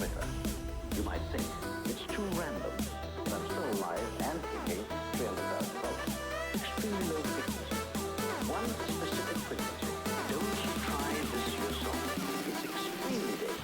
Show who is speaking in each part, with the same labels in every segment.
Speaker 1: Twitter. You might think it's too random, but I'm still alive and kicking 300,000 volts. Extremely low frequency. One specific frequency. Don't try this yourself. It's extremely dangerous.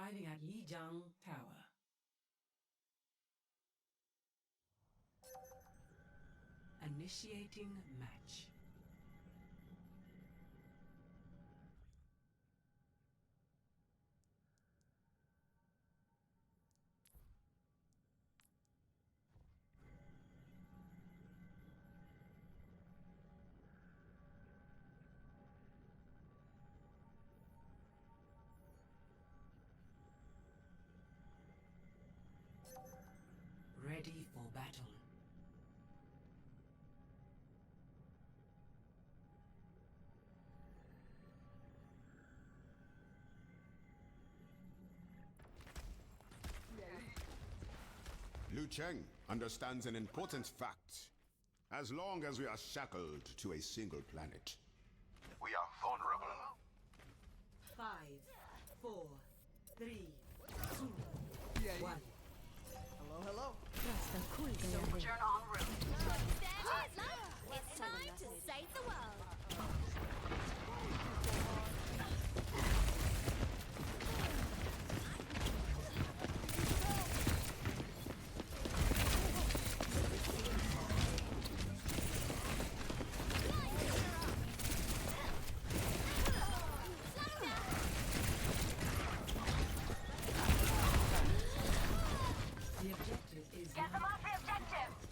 Speaker 2: Arriving at Lijiang Tower. Initiating match. Ready for battle.
Speaker 3: Liu Cheng understands an important fact. As long as we are shackled to a single planet, we are vulnerable.
Speaker 2: 5, 4, 3, 2, 1.
Speaker 4: Hello, hello.
Speaker 5: Sojourn en route. It's time to save the world.
Speaker 2: The objective is
Speaker 5: Get them off the objective!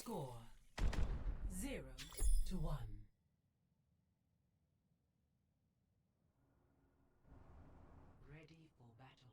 Speaker 2: Score 0-1. Ready for battle.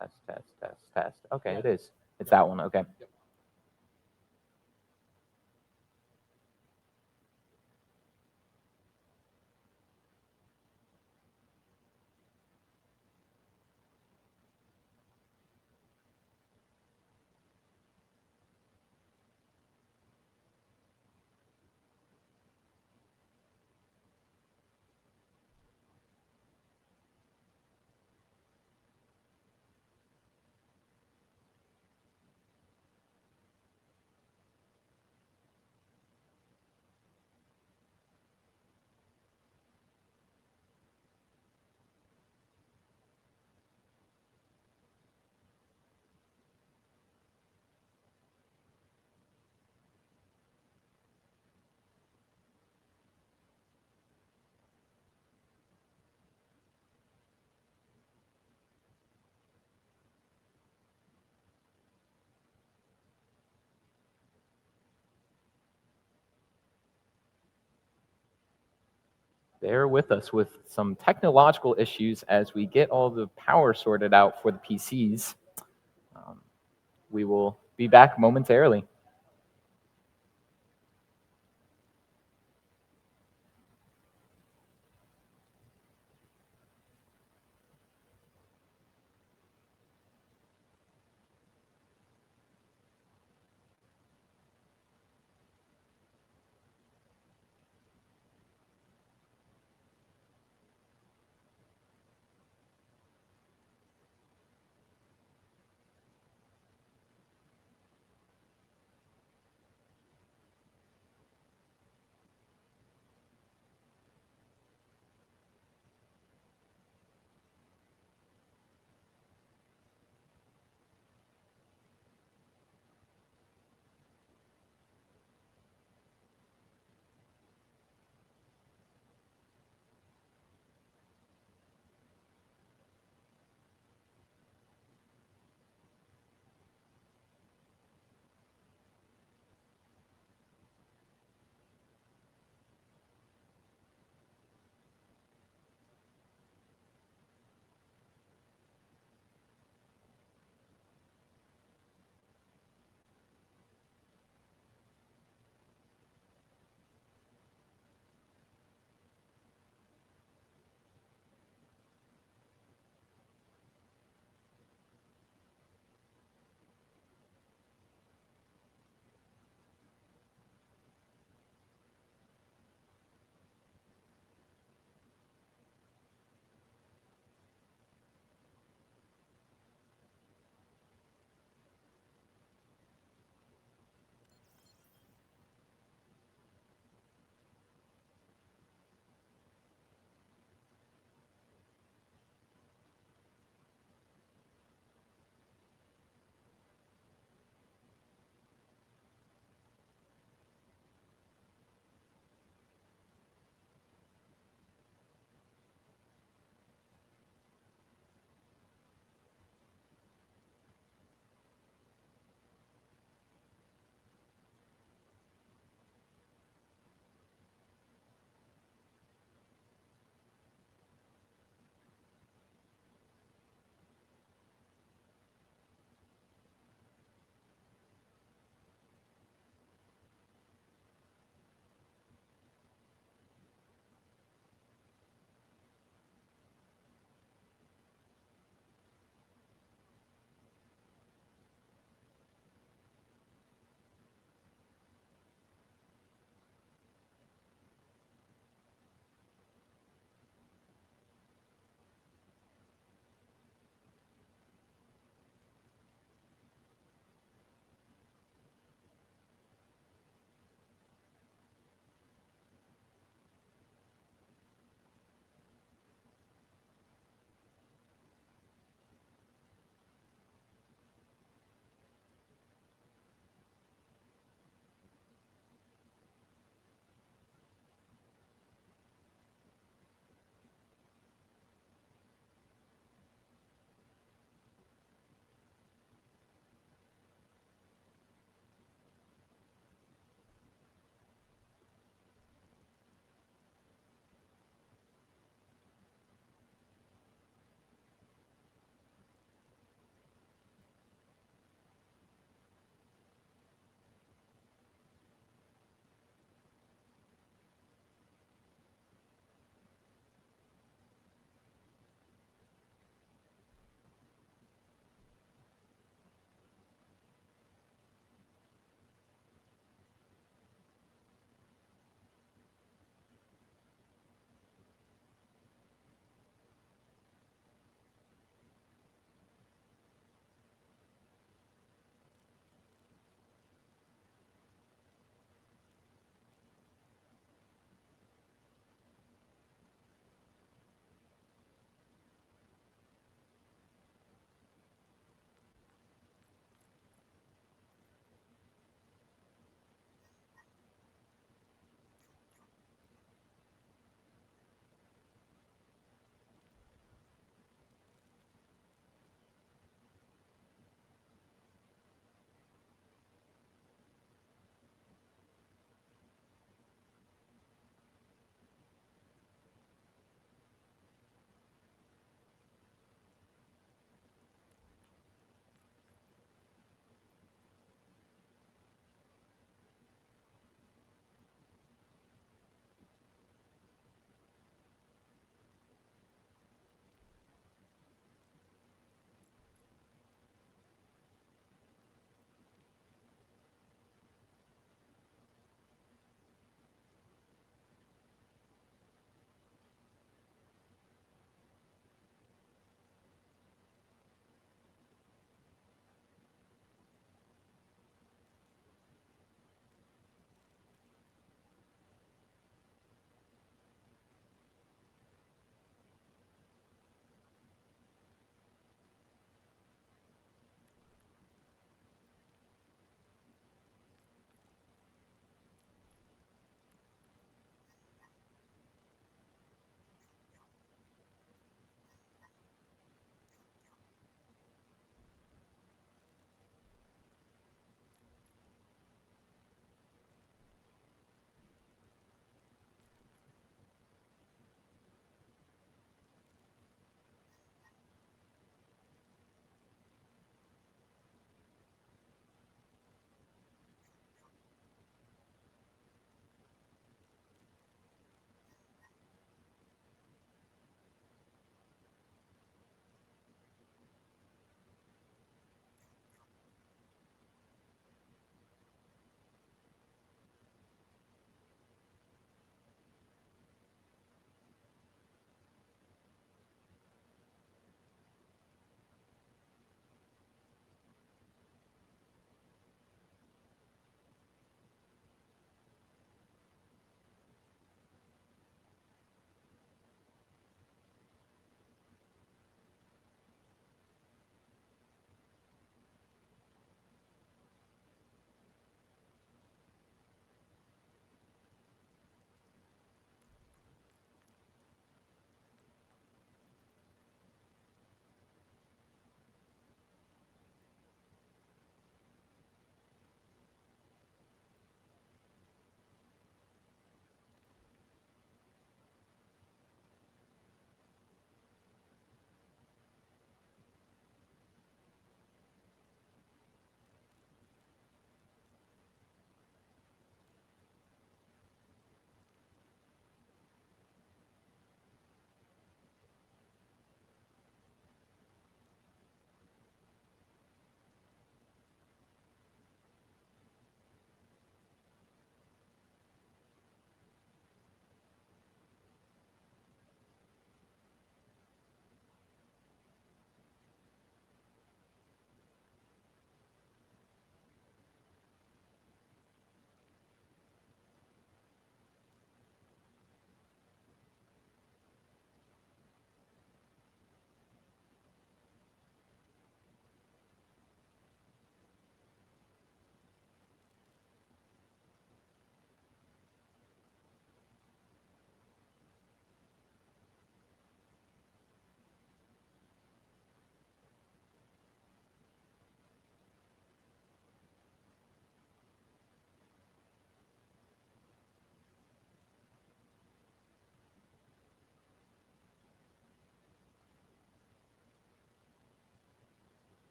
Speaker 6: Test, test, test, test. Okay, it is. It's that one. Okay. Bear with us with some technological issues as we get all the power sorted out for the PCs. We will be back momentarily.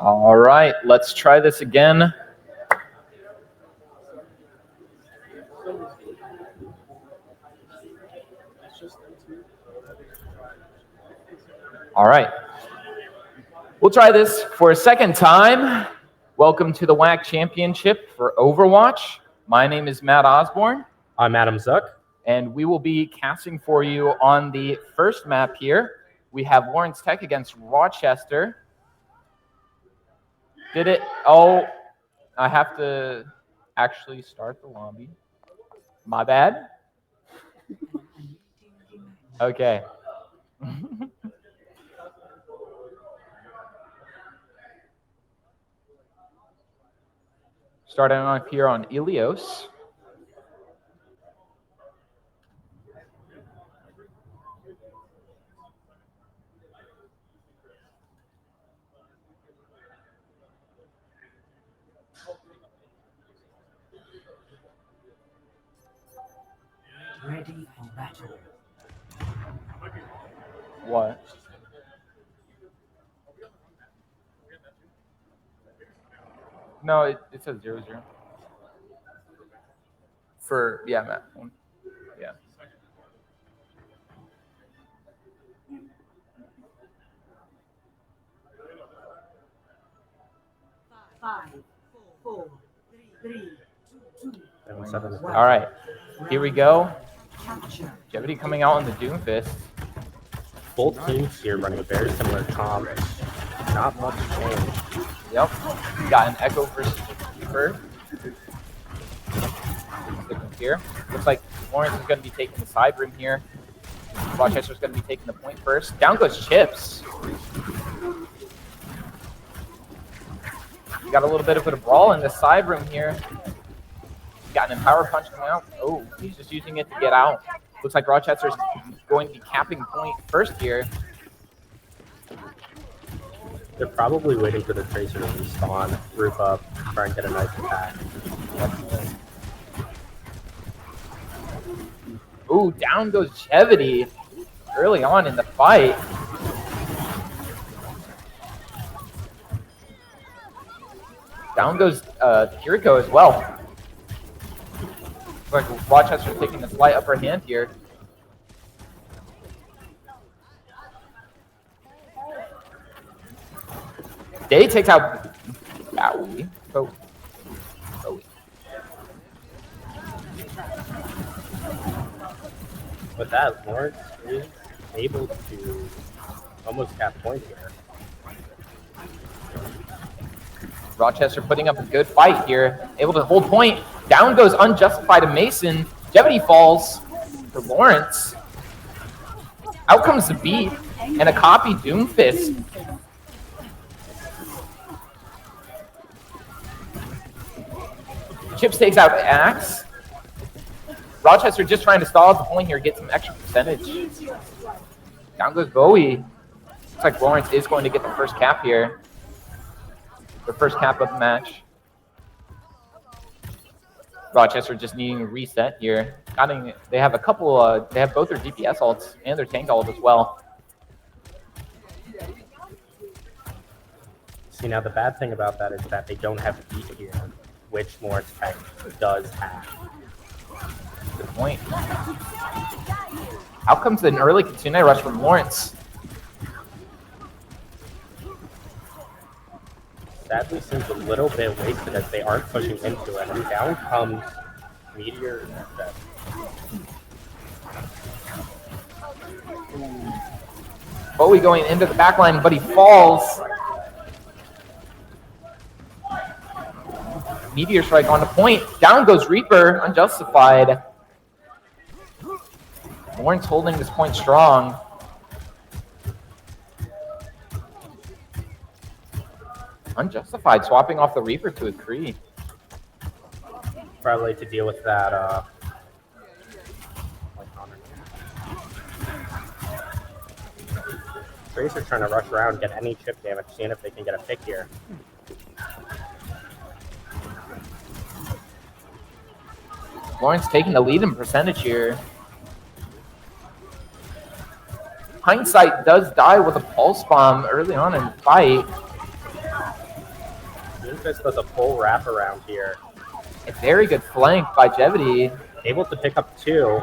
Speaker 6: All right, let's try this again. All right. We'll try this for a second time. Welcome to the WHAC Championship for Overwatch. My name is Matt Osborne.
Speaker 7: I'm Adam Zuck.
Speaker 6: And we will be casting for you on the first map here. We have Lawrence Tech against Rochester. Did it? Oh, I have to actually start the lobby. My bad. Okay. Starting off here on Ilios.
Speaker 2: Ready for battle.
Speaker 6: What? No, it says 0-0. For, yeah, Matt. Yeah.
Speaker 2: Five, four, three, two,
Speaker 6: All right, here we go.
Speaker 2: capture.
Speaker 6: Jevity coming out on the Doomfist.
Speaker 7: Both teams here running a very similar comp. Not much change.
Speaker 6: Yep. We got an Echo versus Reaper. Here. Looks like Lawrence is going to be taking the side room here. Rochester's going to be taking the point first. Down goes Chips. We got a little bit of a brawl in the side room here. Got an Empower Punch coming out. Oh, he's just using it to get out. Looks like Rochester's going to be capping point first here.
Speaker 7: They're probably waiting for the Tracer to respawn, roof up, try and get a nice attack.
Speaker 6: Ooh, down goes Jevity early on in the fight. Down goes Kiriko as well. Looks like Rochester's taking the slight upper hand here. Day takes out Bowie. Bowie.
Speaker 7: With that, Lawrence is able to almost cap point here.
Speaker 6: Rochester putting up a good fight here. Able to hold point. Down goes Unjustified to Mason. Jevity falls for Lawrence. Out comes the beat and a copy Doomfist. Chips takes out Axe. Rochester just trying to stall at the point here, get some extra percentage. Down goes Bowie. Looks like Lawrence is going to get the first cap here. The first cap of the match. Rochester just needing a reset here. They have a couple, they have both their DPS ults and their tank ult as well.
Speaker 7: See, now the bad thing about that is that they don't have a beat here, which Lawrence Tech does have.
Speaker 6: Good point. Out comes an early Kitsune rush from Lawrence.
Speaker 7: Sadly seems a little bit wasted as they aren't pushing into it. And down comes Meteor.
Speaker 6: Bowie going into the back line, but he falls. Meteor strike on the point. Down goes Reaper, unjustified. Lawrence holding this point strong. Unjustified, swapping off the Reaper to a Kree.
Speaker 7: Probably to deal with that, Tracer trying to rush around, get any chip damage, seeing if they can get a pick here.
Speaker 6: Lawrence taking the lead in percentage here. Hindsight does die with a pulse bomb early on in the fight.
Speaker 7: Doomfist does a full wraparound here.
Speaker 6: A very good flank by Jevity.
Speaker 7: Able to pick up 2.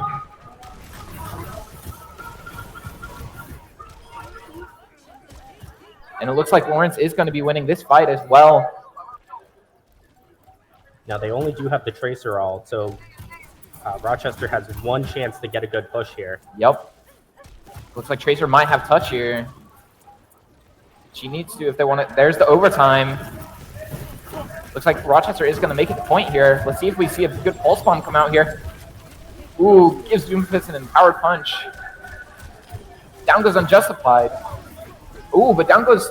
Speaker 6: And it looks like Lawrence is going to be winning this fight as well.
Speaker 7: Now they only do have the Tracer ult, so Rochester has one chance to get a good push here.
Speaker 6: Yep. Looks like Tracer might have touch here. She needs to if they want it. There's the overtime. Looks like Rochester is going to make it the point here. Let's see if we see a good pulse bomb come out here. Ooh, gives Doomfist an empowered punch. Down goes Unjustified. Ooh, but down goes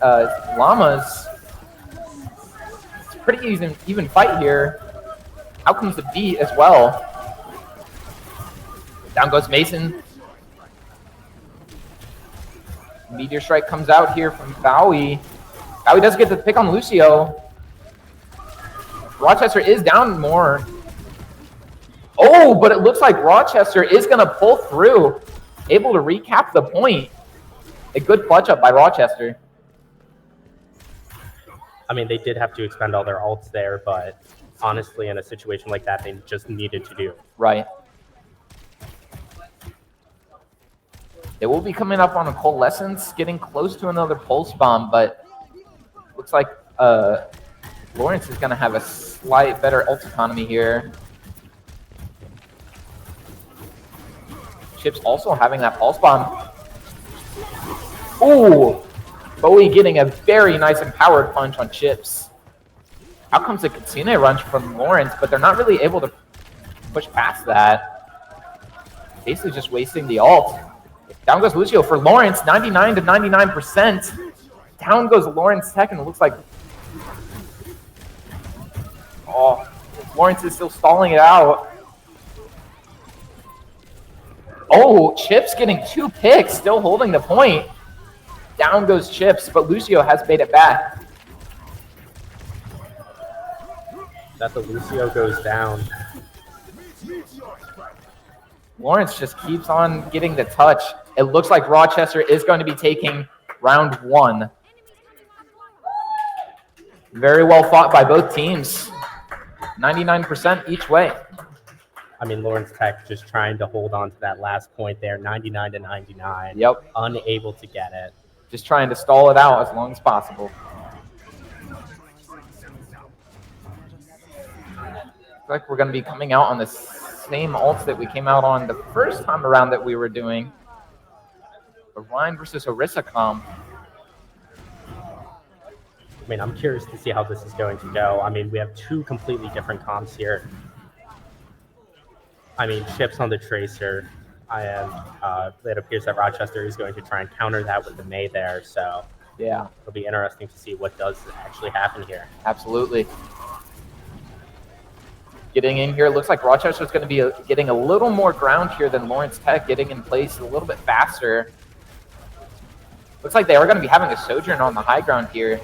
Speaker 6: Llamas. It's a pretty even fight here. Out comes the beat as well. Down goes Mason. Meteor Strike comes out here from Bowie. Bowie does get the pick on Lucio. Rochester is down more. Oh, but it looks like Rochester is going to pull through. Able to recap the point. A good clutch up by Rochester.
Speaker 7: I mean, they did have to expend all their ults there, but honestly, in a situation like that, they just needed to do.
Speaker 6: Right. They will be coming up on a Coalescence, getting close to another Pulse Bomb, but looks like Lawrence is going to have a slight better ult economy here. Chips also having that Pulse Bomb. Ooh! Bowie getting a very nice empowered punch on Chips. Out comes the Kitsune Runch from Lawrence, but they're not really able to push past that. Basically just wasting the ult. Down goes Lucio for Lawrence, 99 to 99%. Down goes Lawrence Tech, and it looks like... Oh, Lawrence is still stalling it out. Oh, Chips getting 2 picks, still holding the point. Down goes Chips, but Lucio has made it back.
Speaker 7: That the Lucio goes down.
Speaker 6: Lawrence just keeps on getting the touch. It looks like Rochester is going to be taking round 1. Very well fought by both teams. 99% each way.
Speaker 7: I mean, Lawrence Tech just trying to hold on to that last point there, 99 to 99.
Speaker 6: Yep.
Speaker 7: Unable to get it.
Speaker 6: Just trying to stall it out as long as possible. Looks like we're going to be coming out on the same ults that we came out on the first time around that we were doing. Orion versus Orisa comp.
Speaker 7: I mean, I'm curious to see how this is going to go. I mean, we have 2 completely different comps here. I mean, Chips on the Tracer, it appears that Rochester is going to try and counter that with the May there, so
Speaker 6: yeah,
Speaker 7: it'll be interesting to see what does actually happen here.
Speaker 6: Absolutely. getting in here. Looks like Rochester's going to be getting a little more ground here than Lawrence Tech, getting in place a little bit faster. Looks like they are going to be having a Sojourn on the high ground here.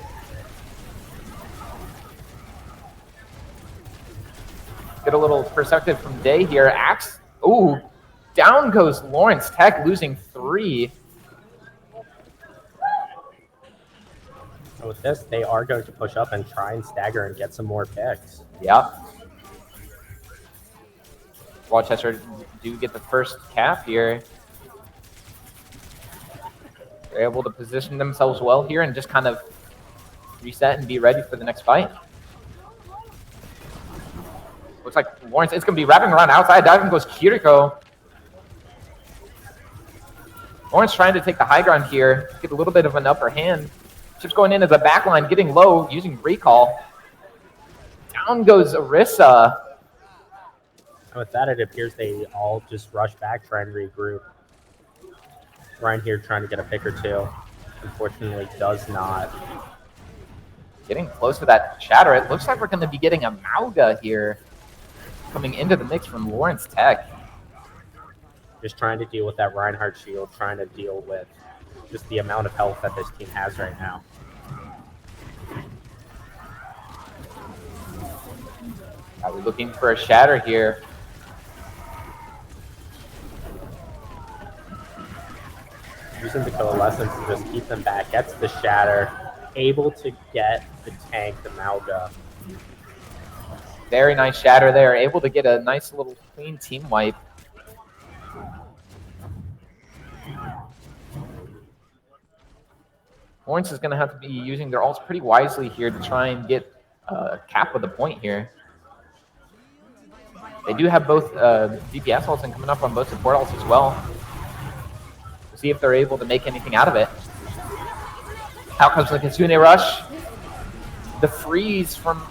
Speaker 6: Get a little perspective from Day here. Axe. Ooh, down goes Lawrence Tech, losing 3.
Speaker 7: So with this, they are going to push up and try and stagger and get some more picks.
Speaker 6: Yep. Rochester do get the first cap here. They're able to position themselves well here and just kind of reset and be ready for the next fight. Looks like Lawrence is going to be wrapping around outside. Diving goes Kiriko. Lawrence trying to take the high ground here, get a little bit of an upper hand. Chips going in as a backline, getting low, using recall. Down goes Arissa.
Speaker 7: And with that, it appears they all just rush back, try and regroup. Ryan here trying to get a pick or two. Unfortunately, does not.
Speaker 6: Getting close to that shatter. It looks like we're going to be getting a Mauga here coming into the mix from Lawrence Tech.
Speaker 7: Just trying to deal with that Reinhardt shield, trying to deal with just the amount of health that this team has right now.
Speaker 6: We're looking for a shatter here.
Speaker 7: Using the coalescence to just keep them back. Gets the shatter. Able to get the tank, the Mauga.
Speaker 6: Very nice shatter there. Able to get a nice little clean team wipe. Lawrence is going to have to be using their ults pretty wisely here to try and get a cap of the point here. They do have both DPS ults and coming up on both support ults as well. We'll see if they're able to make anything out of it. Out comes the Kitsune Rush. The freeze from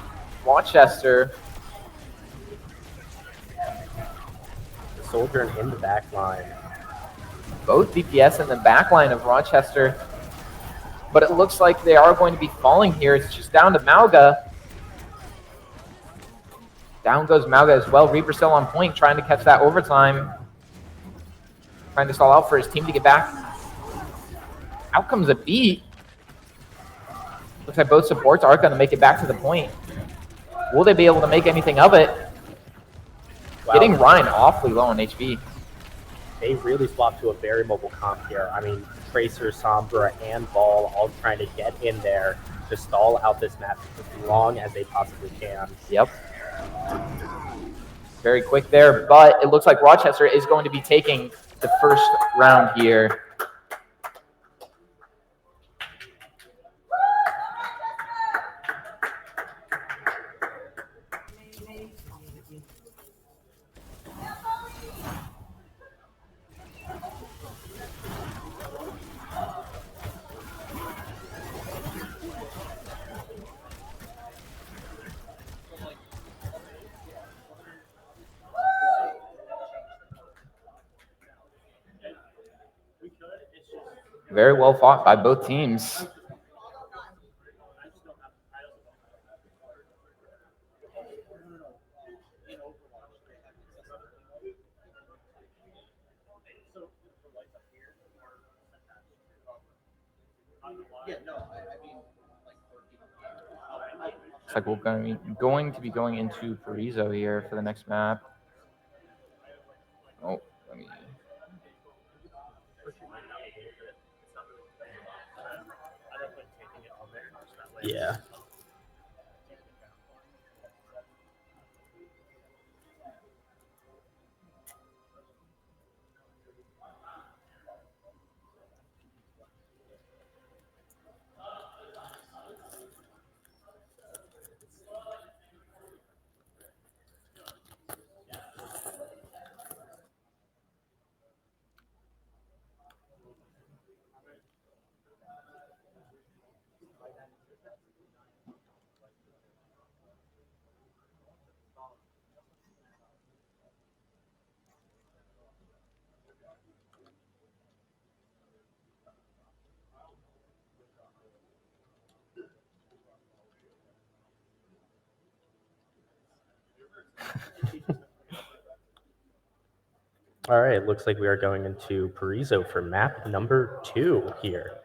Speaker 6: Rochester.
Speaker 7: Soldier in the back line.
Speaker 6: Both DPS in the back line of Rochester. But it looks like they are going to be falling here. It's just down to Mauga. Down goes Mauga as well. Reaper still on point, trying to catch that overtime. Trying to stall out for his team to get back. Out comes a beat. Looks like both supports are going to make it back to the point. Will they be able to make anything of it? Wow. Getting Ryan awfully low on HP.
Speaker 7: They really swapped to a very mobile comp here. I mean, Tracer, Sombra, and Ball all trying to get in there to stall out this match as long as they possibly can.
Speaker 6: Yep. Very quick there, but it looks like Rochester is going to be taking the first round here. Very well fought by both teams. Looks like we're going to be going into Parizo here for the next map. Oh, let me...
Speaker 7: Yeah. All right, looks like we are going into Parizo for map number 2 here.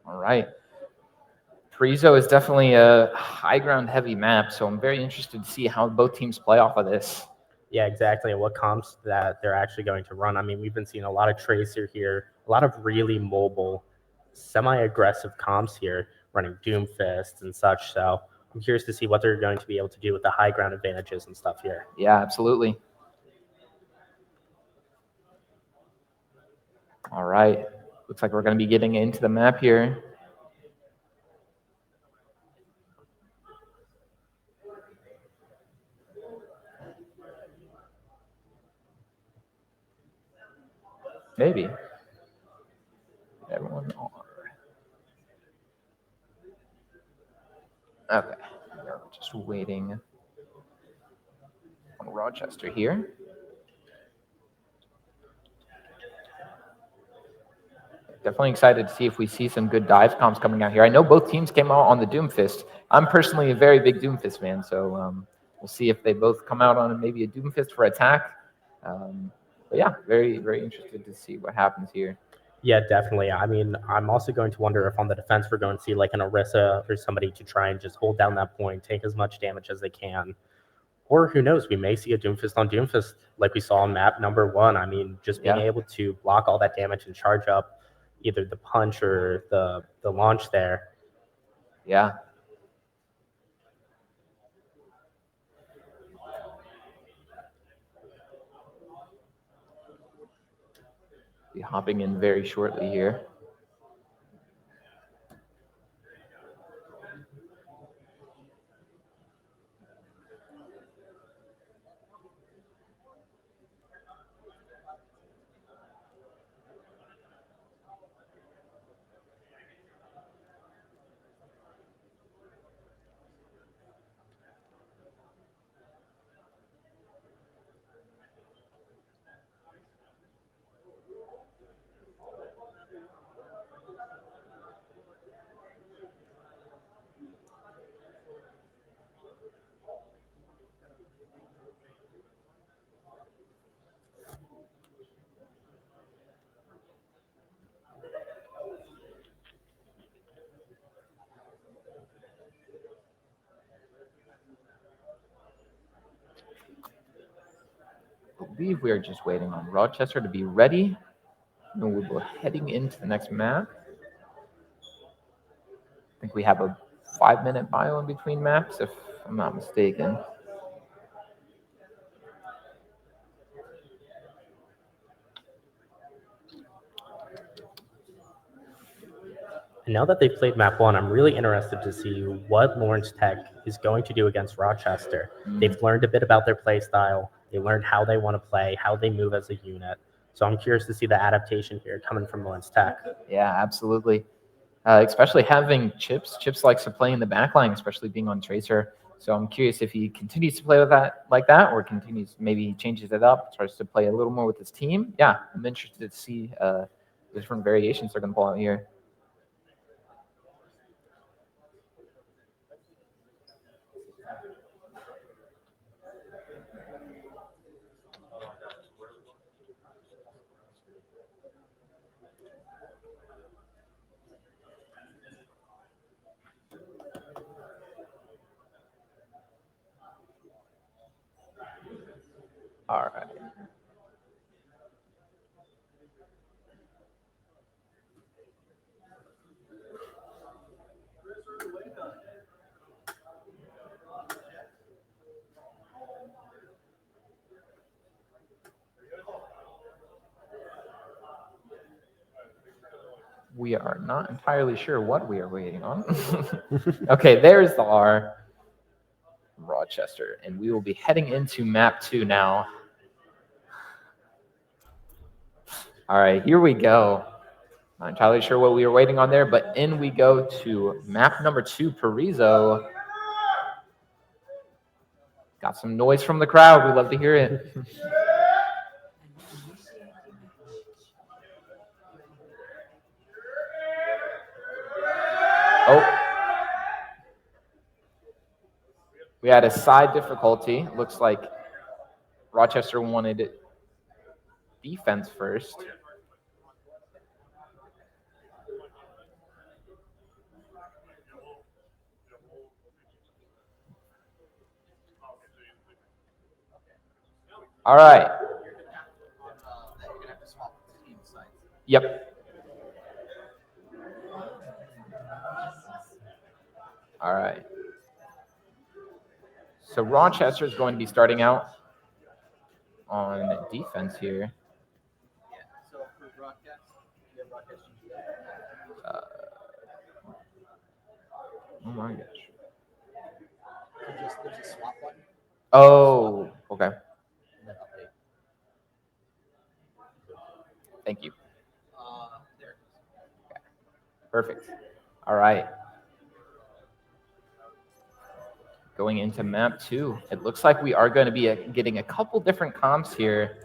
Speaker 6: All right. Parizo is definitely a high ground heavy map, so I'm very interested to see how both teams play off of this.
Speaker 7: Yeah, exactly. And what comps that they're actually going to run. I mean, we've been seeing a lot of Tracer here, a lot of really mobile, semi-aggressive comps here, running Doomfist and such. So I'm curious to see what they're going to be able to do with the high ground advantages and stuff here.
Speaker 6: Yeah, absolutely. All right. Looks like we're going to be getting into the map here. Maybe. Everyone on. Okay. We're just waiting on Rochester here. Definitely excited to see if we see some good dive comps coming out here. I know both teams came out on the Doomfist. I'm personally a very big Doomfist fan, so we'll see if they both come out on maybe a Doomfist for attack. But yeah, very, very interested to see what happens here.
Speaker 7: Yeah, definitely. I mean, I'm also going to wonder if on the defense we're going to see like an Orisa or somebody to try and just hold down that point, take as much damage as they can. Or who knows, we may see a Doomfist on Doomfist like we saw on map number 1. I mean, just being able to block all that damage and charge up either the punch or the launch there.
Speaker 6: Yeah. Be hopping in very shortly here. I believe we are just waiting on Rochester to be ready. And we'll be heading into the next map. I think we have a 5-minute bio in between maps, if I'm not mistaken.
Speaker 7: And now that they've played map 1, I'm really interested to see what Lawrence Tech is going to do against Rochester. They've learned a bit about their play style. They learned how they want to play, how they move as a unit. So I'm curious to see the adaptation here coming from Lawrence Tech.
Speaker 6: Yeah, absolutely. Especially having Chips. Chips likes to play in the backline, especially being on Tracer. So I'm curious if he continues to play with that like that, or continues maybe changes it up, starts to play a little more with his team. Yeah, I'm interested to see the different variations they're going to pull out here. All right. We are not entirely sure what we are waiting on. Okay, there's the R. Rochester, and we will be heading into map 2 now. All right, here we go. Not entirely sure what we were waiting on there, but in we go to map number 2, Parizo. Got some noise from the crowd. We love to hear it. We had a side difficulty. Looks like Rochester wanted defense first. All right. Yep. All right. So Rochester is going to be starting out on defense here. Oh my gosh.
Speaker 4: There's a swap button.
Speaker 6: Oh, okay. Thank you.
Speaker 4: There.
Speaker 6: Perfect. All right. Going into map 2, it looks like we are going to be getting a couple different comps here.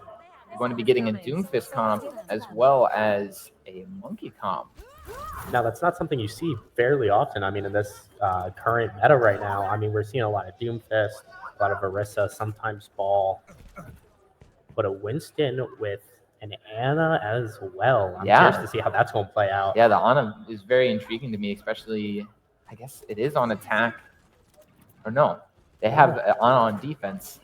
Speaker 6: We're going to be getting a Doomfist comp as well as a Monkey comp.
Speaker 7: Now, that's not something you see fairly often. I mean, in this current meta right now, I mean, we're seeing a lot of Doomfist, a lot of Orisa, sometimes Ball, but a Winston with an Ana as well. I'm curious to see how that's going to play out.
Speaker 6: Yeah, the Ana is very intriguing to me, especially, I guess it is on attack. Or no, they have Ana on defense.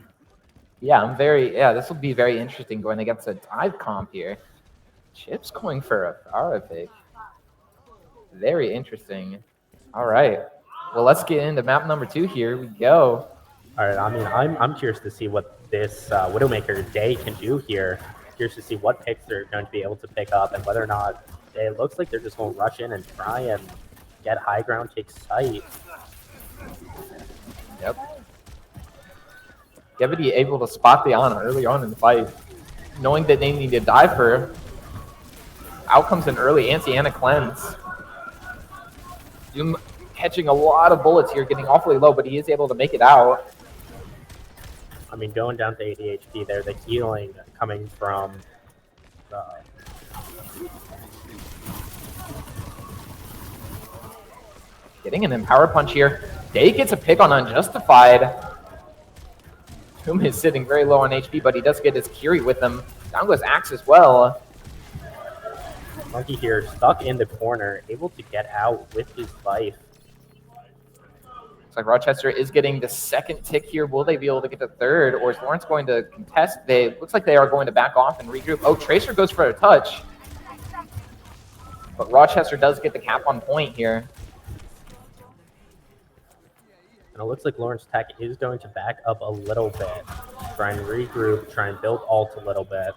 Speaker 6: Yeah, this will be very interesting going against a dive comp here. Chip's going for a Pharah pick. Very interesting. All right. Well, let's get into map number 2 here. We go.
Speaker 7: All right. I mean, I'm curious to see what this Widowmaker Day can do here. Curious to see what picks they're going to be able to pick up and whether or not it looks like they're just going to rush in and try and get high ground, take sight.
Speaker 6: Yep. Gevity able to spot the Ana early on in the fight, knowing that they need to dive for her. Out comes an early anti-Ana cleanse. Doom catching a lot of bullets here, getting awfully low, but he is able to make it out.
Speaker 7: I mean, going down to 80 HP there, the healing coming from
Speaker 6: getting an Empower Punch here. Day gets a pick on Unjustified. Doom is sitting very low on HP, but he does get his Kiri with him. Down goes Axe as well.
Speaker 7: Monkey here, stuck in the corner, able to get out with his life.
Speaker 6: Looks like Rochester is getting the second tick here. Will they be able to get the third, or is Lawrence going to contest? Looks like they are going to back off and regroup. Oh, Tracer goes for a touch. But Rochester does get the cap on point here.
Speaker 7: And it looks like Lawrence Tech is going to back up a little bit, try and regroup, try and build ult a little bit.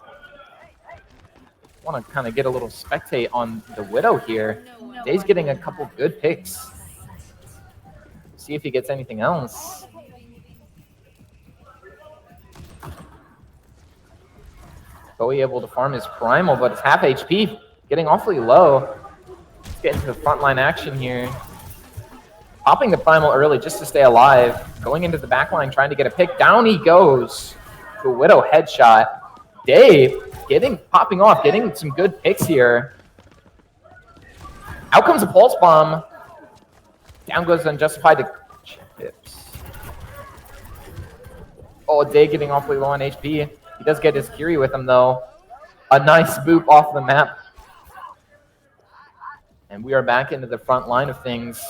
Speaker 6: Want to kind of get a little spectate on the Widow here. Day's getting a couple good picks. See if he gets anything else. Bowie able to farm his Primal, but it's half HP, getting awfully low. Let's get into the frontline action here. Popping the Primal early just to stay alive. Going into the backline, trying to get a pick. Down he goes to a Widow headshot. Day popping off, getting some good picks here. Out comes a Pulse Bomb. Down goes Unjustified to Chips. Oh, Day getting awfully low on HP. He does get his Kiri with him, though. A nice boop off the map. And we are back into the front line of things.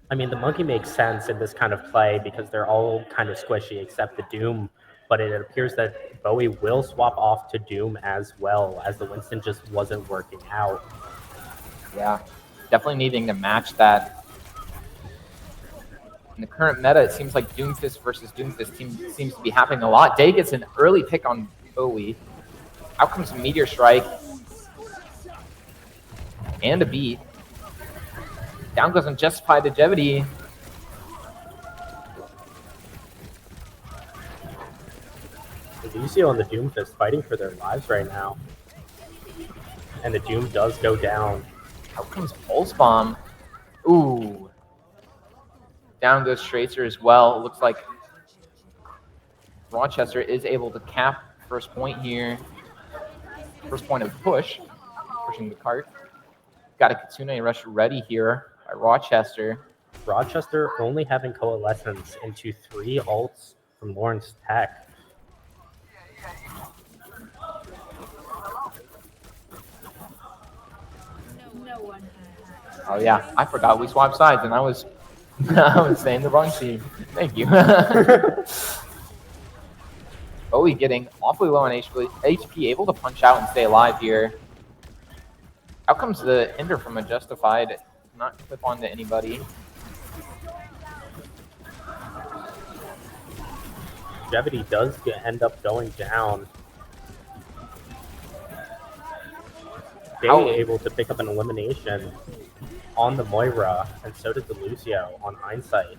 Speaker 7: I mean, the Monkey makes sense in this kind of play because they're all kind of squishy except the Doom, but it appears that Bowie will swap off to Doom as well, as the Winston just wasn't working out.
Speaker 6: Yeah, definitely needing to match that. In the current meta, it seems like Doomfist versus Doomfist seems to be happening a lot. Day gets an early pick on Bowie. Out comes a Meteor Strike. And a beat. Down goes Unjustified to Jevity.
Speaker 7: You see on the Doomfist fighting for their lives right now. And the Doom does go down.
Speaker 6: Out comes Pulse Bomb. Ooh. Down goes Tracer as well. It looks like Rochester is able to cap first point here. First point of push. Pushing the cart. got a Kitsune Rush ready here by Rochester.
Speaker 7: Rochester only having Coalescence into 3 ults from Lawrence Tech.
Speaker 6: Oh yeah, I forgot we swapped sides and I was I was saying the wrong team. Thank you. Bowie getting awfully low on HP, able to punch out and stay alive here. Out comes the Ender from Unjustified, not clip onto anybody.
Speaker 7: Longevity does end up going down. They were able to pick up an elimination on the Moira, and so did the Lucio on Hindsight.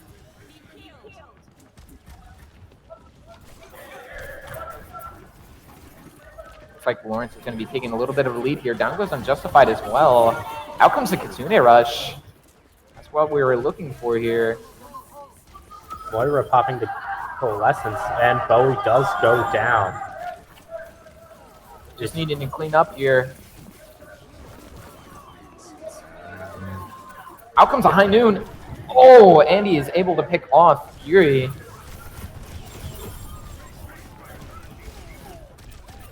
Speaker 6: Looks like Lawrence is going to be taking a little bit of a lead here. Down goes Unjustified as well. Out comes the Kitsune Rush. That's what we were looking for here.
Speaker 7: Moira popping the Coalescence, and Bowie does go down.
Speaker 6: Just needing to clean up here. Out comes a High Noon. Oh, Andy is able to pick off Fury.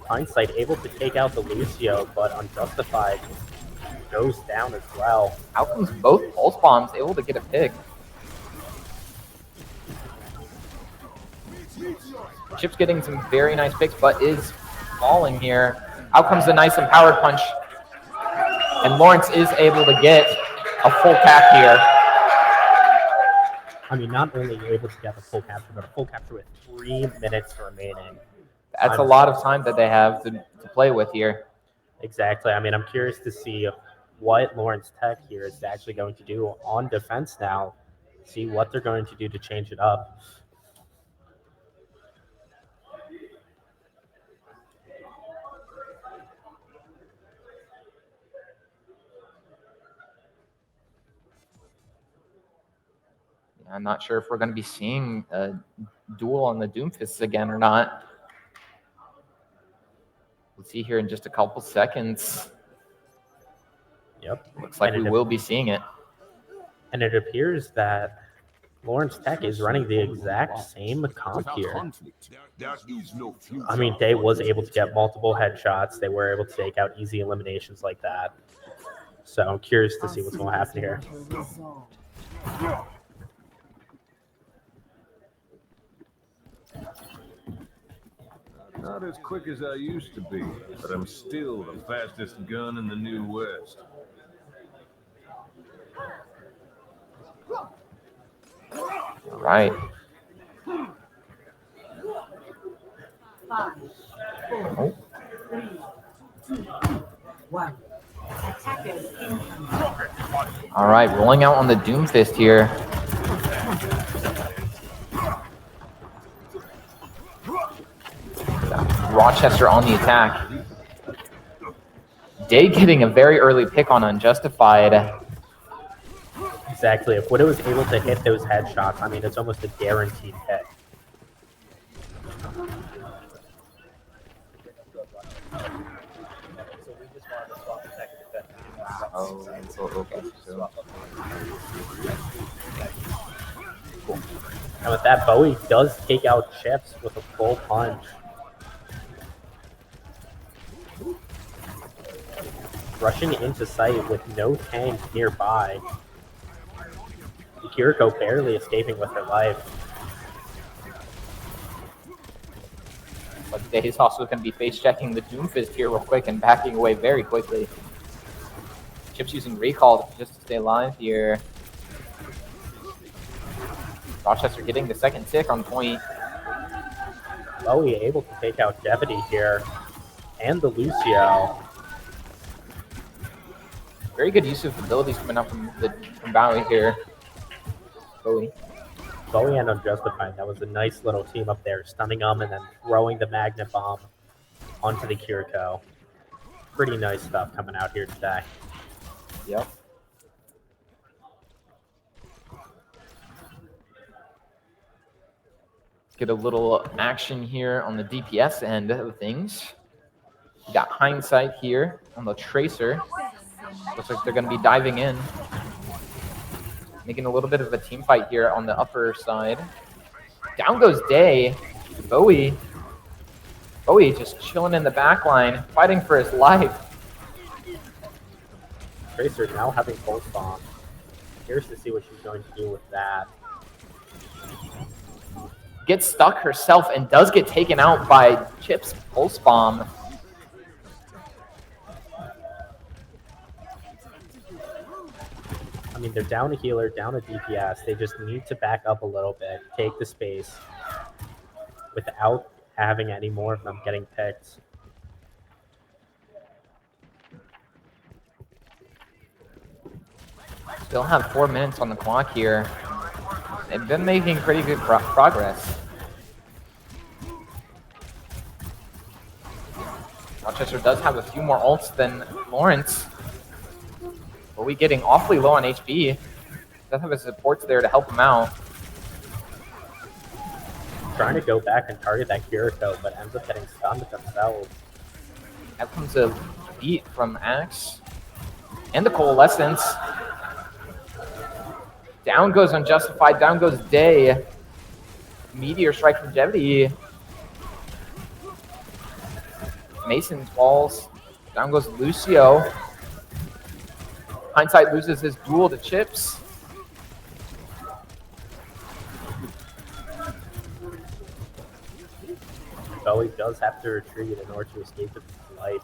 Speaker 7: Hindsight able to take out the Lucio, but Unjustified goes down as well.
Speaker 6: Out comes both Pulse Bombs, able to get a pick. Chip's getting some very nice picks, but is falling here. Out comes the nice Empowered Punch. And Lawrence is able to get a full cap here.
Speaker 7: I mean, not only are you able to get a full capture, but a full capture with 3 minutes remaining.
Speaker 6: That's a lot of time that they have to play with here.
Speaker 7: Exactly. I mean, I'm curious to see what Lawrence Tech here is actually going to do on defense now. See what they're going to do to change it up.
Speaker 6: I'm not sure if we're going to be seeing a duel on the Doomfists again or not. We'll see here in just a couple seconds.
Speaker 7: Yep.
Speaker 6: Looks like we will be seeing it.
Speaker 7: And it appears that Lawrence Tech is running the exact same comp here. I mean, they was able to get multiple headshots. They were able to take out easy eliminations like that. So I'm curious to see what's going to happen here.
Speaker 8: Not as quick as I used to be, but I'm still the fastest gun in the New West.
Speaker 6: All right.
Speaker 2: 5, 4, 3, 2, 1. Attackers incoming.
Speaker 6: All right, rolling out on the Doomfist here. Rochester on the attack. Day getting a very early pick on Unjustified.
Speaker 7: Exactly. If Widow is able to hit those headshots, I mean, it's almost a guaranteed hit.
Speaker 6: Oh, okay.
Speaker 7: Cool. And with that, Bowie does take out Chips with a full punch. Rushing into sight with no tank nearby. Kiriko barely escaping with her life.
Speaker 6: But Day is also going to be face-checking the Doomfist here real quick and backing away very quickly. Chip's using Recall just to stay alive here. Rochester getting the second tick on point.
Speaker 7: Bowie able to take out Devity here. And the Lucio.
Speaker 6: Very good use of abilities coming up from Bowie here. Bowie
Speaker 7: and Unjustified. That was a nice little team up there, stunning them and then throwing the Magnet Bomb onto the Kiriko. Pretty nice stuff coming out here today.
Speaker 6: Yep. Get a little action here on the DPS end of things. We got Hindsight here on the Tracer. Looks like they're going to be diving in. Making a little bit of a team fight here on the upper side. Down goes Day. Bowie just chilling in the back line, fighting for his life.
Speaker 7: Tracer now having pulse bomb. Curious to see what she's going to do with that.
Speaker 6: Gets stuck herself and does get taken out by Chip's pulse bomb.
Speaker 7: I mean, they're down a healer, down a DPS. They just need to back up a little bit, take the space, without having any more of them getting picked.
Speaker 6: Still have 4 minutes on the clock here. They've been making pretty good progress. Rochester does have a few more ults than Lawrence. But we getting awfully low on HP. Does have his supports there to help him out.
Speaker 7: Trying to go back and target that Kiriko, but ends up getting stunned themselves.
Speaker 6: Out comes a beat from Axe. And the Coalescence. Down goes Unjustified, down goes Day. Meteor strike from Jevity. Mason falls. Down goes Lucio. Hindsight loses his duel to Chips.
Speaker 7: Bowie does have to retreat in order to escape with his life.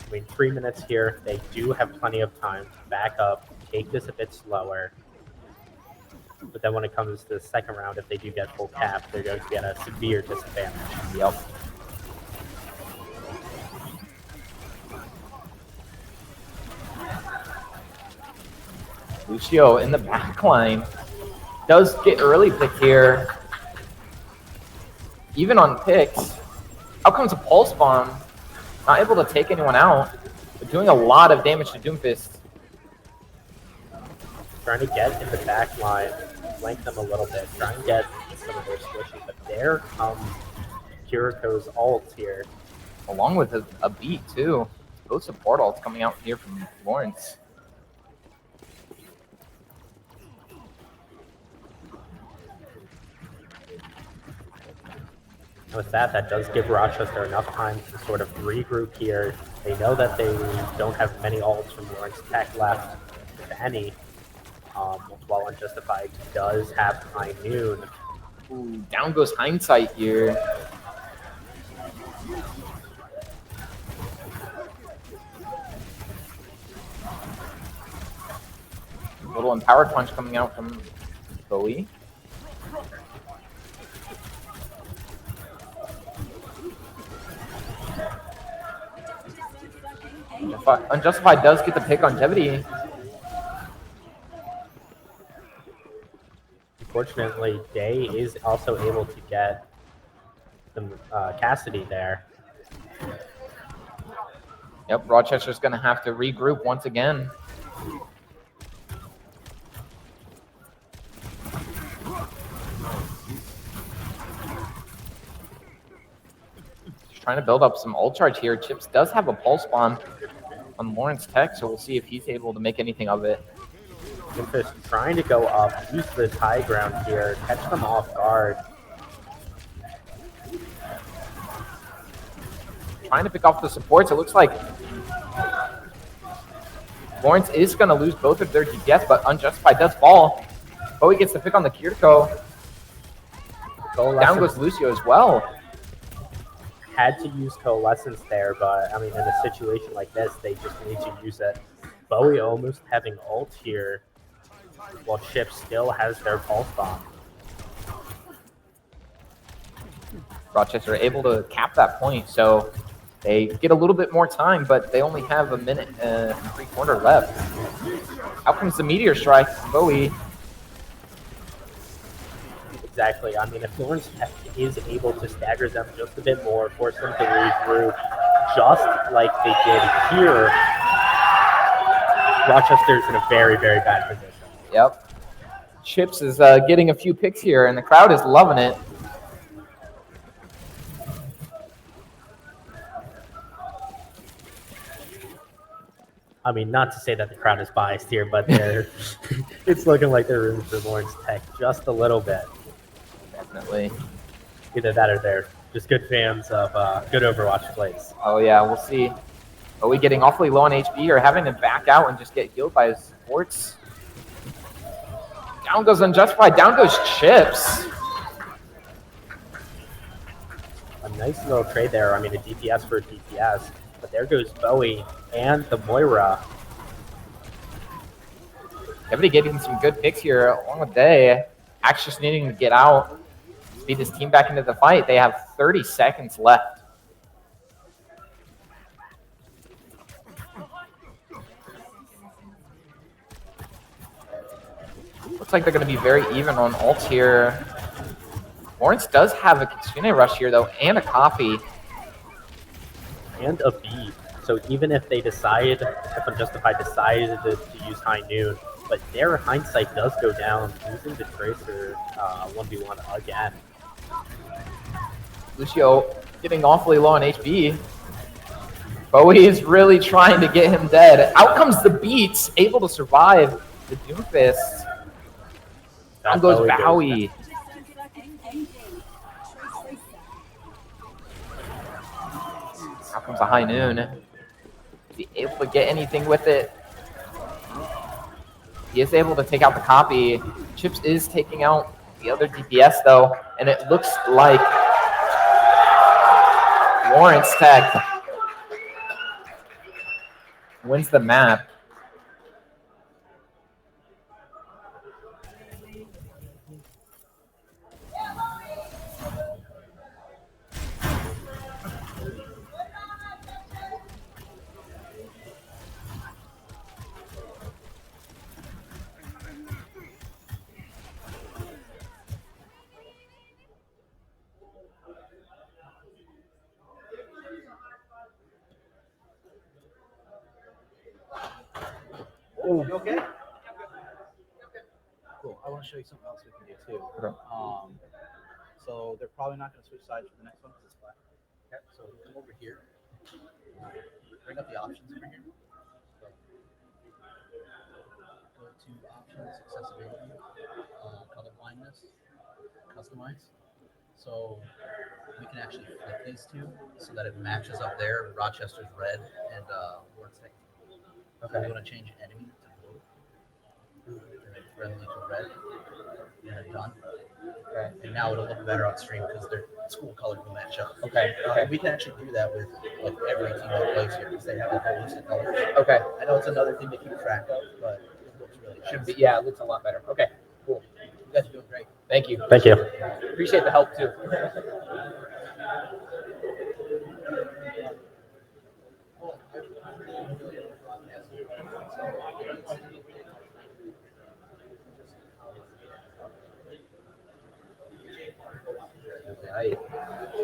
Speaker 7: I mean, 3 minutes here. They do have plenty of time to back up, take this a bit slower. But then when it comes to the second round, if they do get full cap, they're going to be at a severe disadvantage.
Speaker 6: Yep. Lucio in the back line does get early pick here. Even on picks. Out comes a Pulse Bomb. Not able to take anyone out, but doing a lot of damage to Doomfist.
Speaker 7: Trying to get in the back line, flank them a little bit, try and get some of their squishes. But there comes Kiriko's ult here.
Speaker 6: Along with a beat, too. Both support ults coming out here from Lawrence.
Speaker 7: And with that, that does give Rochester enough time to sort of regroup here. They know that they don't have many ults from Lawrence Tech left, if any. While Unjustified does have High Noon.
Speaker 6: Ooh, down goes Hindsight here. Little Empowered Punch coming out from Bowie. Unjustified does get the pick on Jevity.
Speaker 7: Unfortunately, Day is also able to get the Cassidy there.
Speaker 6: Yep, Rochester's going to have to regroup once again. Just trying to build up some ult charge here. Chips does have a Pulse Bomb on Lawrence Tech, so we'll see if he's able to make anything of it.
Speaker 7: Doomfist trying to go up, use this high ground here, catch them off guard.
Speaker 6: Trying to pick off the supports. It looks like Lawrence is going to lose both of their DPS, but Unjustified does fall. Bowie gets the pick on the Kiriko. Down goes Lucio as well.
Speaker 7: Had to use Coalescence there, but I mean, in a situation like this, they just need to use it. Bowie almost having ult here, while Chip still has their Pulse Bomb.
Speaker 6: Rochester able to cap that point, so they get a little bit more time, but they only have a minute and 3/4 left. Out comes the Meteor Strike from Bowie.
Speaker 7: Exactly. I mean, if Lawrence is able to stagger them just a bit more, force them to regroup, just like they did here, Rochester's in a very, very bad position.
Speaker 6: Yep. Chips is getting a few picks here, and the crowd is loving it.
Speaker 7: I mean, not to say that the crowd is biased here, but it's looking like they're rooting for Lawrence Tech just a little bit.
Speaker 6: Definitely.
Speaker 7: Either that or they're just good fans of good Overwatch plays.
Speaker 6: Oh yeah, we'll see. Are we getting awfully low on HP or having to back out and just get healed by his supports? Down goes Unjustified. Down goes Chips.
Speaker 7: A nice little trade there. I mean, a DPS for a DPS. But there goes Bowie and the Moira.
Speaker 6: Everybody getting some good picks here along with Day. Axe just needing to get out, speed his team back into the fight. They have 30 seconds left. Looks like they're going to be very even on ults here. Lawrence does have a Kitsune Rush here, though, and a Coffee.
Speaker 7: And a beat. So even if they decide, if Unjustified decided to use High Noon, but their hindsight does go down using the Tracer 1v1 again.
Speaker 6: Lucio getting awfully low on HP. Bowie is really trying to get him dead. Out comes the Beats, able to survive the Doomfist. Down goes Bowie. Out comes a High Noon. Be able to get anything with it. He is able to take out the copy. Chips is taking out the other DPS though, and it looks like Lawrence Tech wins the map.
Speaker 4: You okay? Cool. I want to show you something else we can do too.
Speaker 6: Okay.
Speaker 4: So they're probably not going to switch sides for the next one because it's black. Okay. So come over here. Bring up the options over here. So, go to options, accessibility, color blindness, customize. So we can actually flip these two so that it matches up there. Rochester's red and Lawrence Tech. Okay. You want to change enemy to blue, and then friendly to red, and then done. Okay. And now it'll look better on stream because their school colors will match up.
Speaker 6: Okay.
Speaker 4: We can actually do that with like every team that plays here because they have a whole list of colors.
Speaker 6: Okay.
Speaker 4: I know it's another thing to keep track of, but it looks really nice.
Speaker 6: Should be, yeah, it looks a lot better. Okay, cool.
Speaker 4: You guys are doing great.
Speaker 6: Thank you.
Speaker 7: Thank you.
Speaker 6: Appreciate the help too.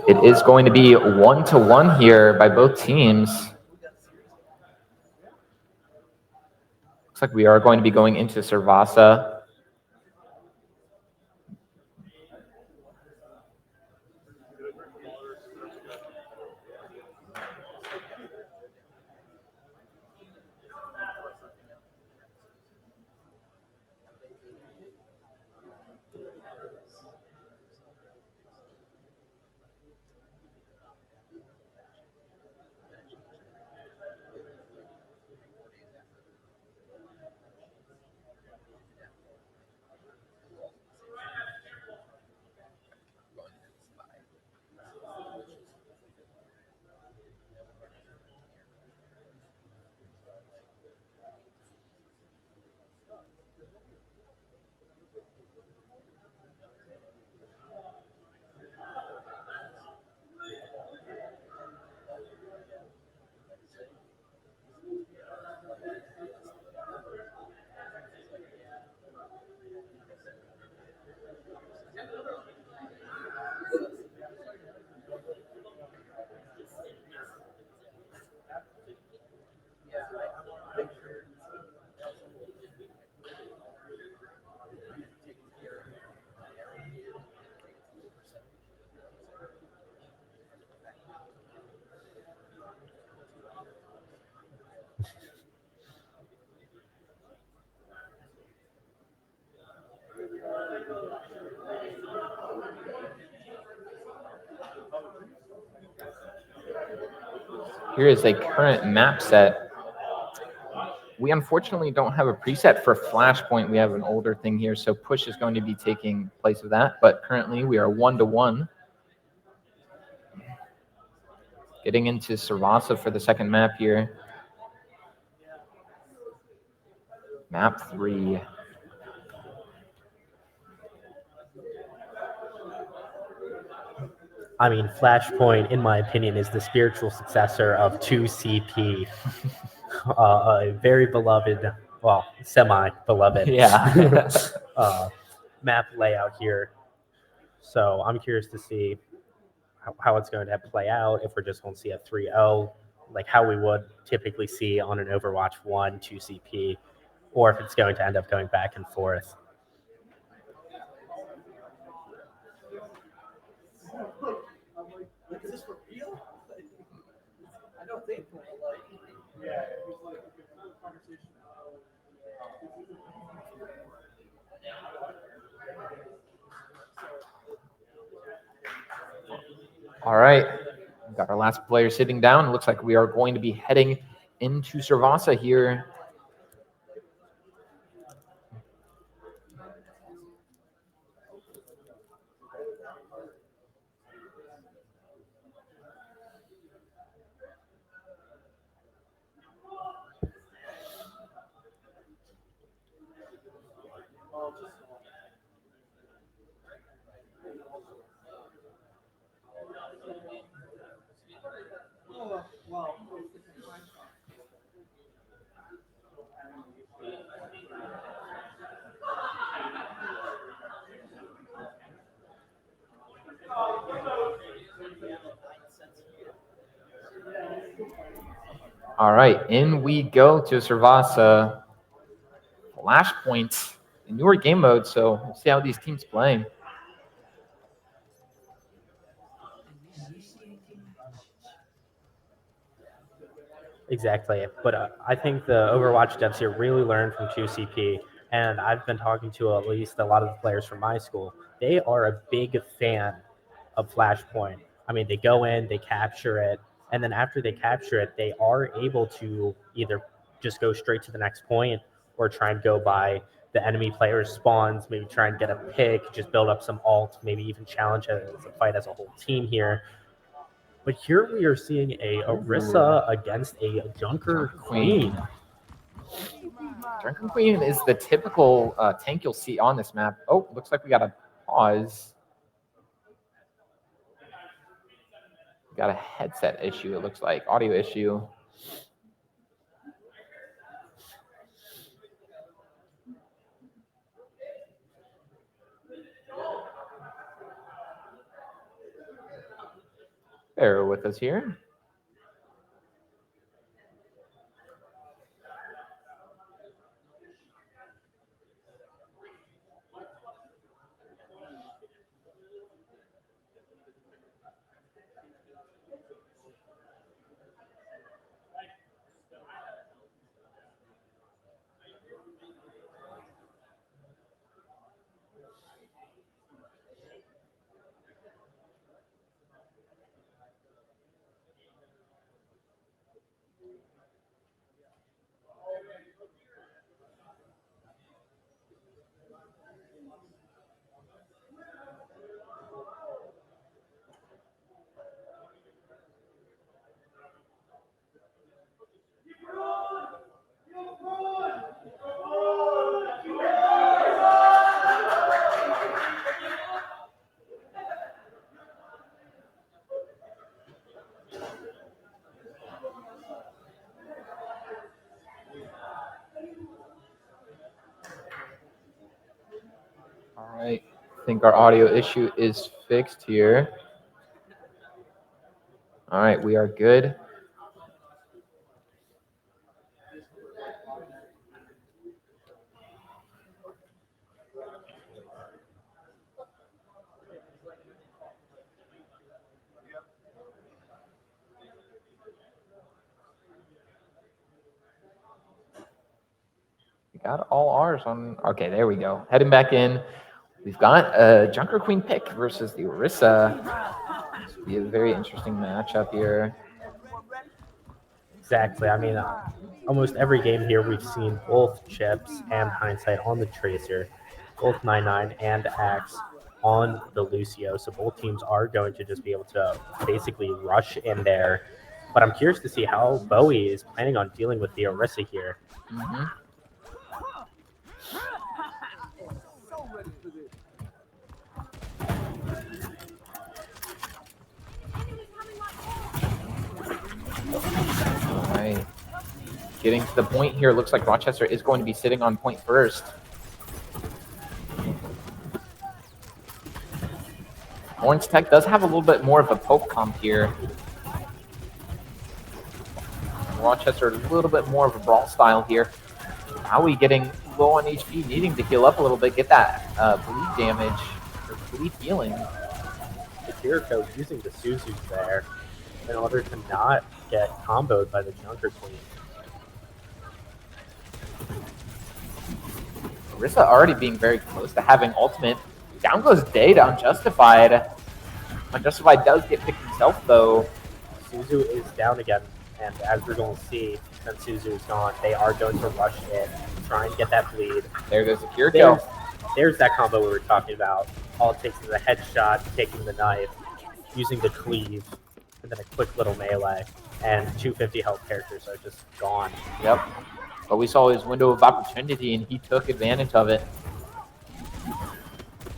Speaker 6: It is going to be 1-1 here by both teams. Looks like we are going to be going into Servasa. Here is a current map set. We unfortunately don't have a preset for Flashpoint. We have an older thing here, so push is going to be taking place of that. But currently we are 1-1. Getting into Servasa for the second map here. Map 3.
Speaker 7: I mean, Flashpoint, in my opinion, is the spiritual successor of 2CP. A very beloved, well, semi-beloved
Speaker 6: Yeah.
Speaker 7: map layout here. So I'm curious to see how it's going to play out, if we're just going to see a 3-0, like how we would typically see on an Overwatch 1, 2CP, or if it's going to end up going back and forth.
Speaker 4: Is this for real? I don't think so.
Speaker 6: All right. We've got our last player sitting down. Looks like we are going to be heading into Servasa here. All right, in we go to Servasa. Flashpoint, a newer game mode, so we'll see how these teams play.
Speaker 7: Exactly. But I think the Overwatch devs here really learned from 2CP, and I've been talking to at least a lot of the players from my school. They are a big fan of Flashpoint. I mean, they go in, they capture it, and then after they capture it, they are able to either just go straight to the next point or try and go by the enemy player's spawns, maybe try and get a pick, just build up some ult, maybe even challenge a fight as a whole team here. But here we are seeing a Orisa against a Junker Queen.
Speaker 6: Junker Queen is the typical tank you'll see on this map. Oh, looks like we got a pause. Got a headset issue, it looks like. Audio issue. Bear with us here. All right, I think our audio issue is fixed here. All right, we are good. We got all ours on. Okay, there we go. Heading back in. We've got a Junker Queen pick versus the Orisa. This will be a very interesting matchup here.
Speaker 7: Exactly. I mean, almost every game here we've seen both Chips and Hindsight on the Tracer, both 9-9 and Axe on the Lucio. So both teams are going to just be able to basically rush in there. But I'm curious to see how Bowie is planning on dealing with the Orisa here.
Speaker 6: Mm-hmm. Right. Getting to the point here, looks like Rochester is going to be sitting on point first. Orange Tech does have a little bit more of a poke comp here. Rochester a little bit more of a brawl style here. Howie getting low on HP, needing to heal up a little bit, get that bleed damage, or bleed healing.
Speaker 7: The Kiriko using the Suzus there in order to not get comboed by the Junker Queen.
Speaker 6: Orisa already being very close to having ultimate. Down goes Day to Unjustified. Unjustified does get picked himself though.
Speaker 7: Suzu is down again, and as we're going to see, since Suzu is gone, they are going to rush in, try and get that bleed.
Speaker 6: There goes the Kiriko.
Speaker 7: There's that combo we were talking about. All it takes is a headshot, taking the knife, using the cleave, and then a quick little melee, and 250 health characters are just gone.
Speaker 6: Yep. But we saw his window of opportunity, and he took advantage of it.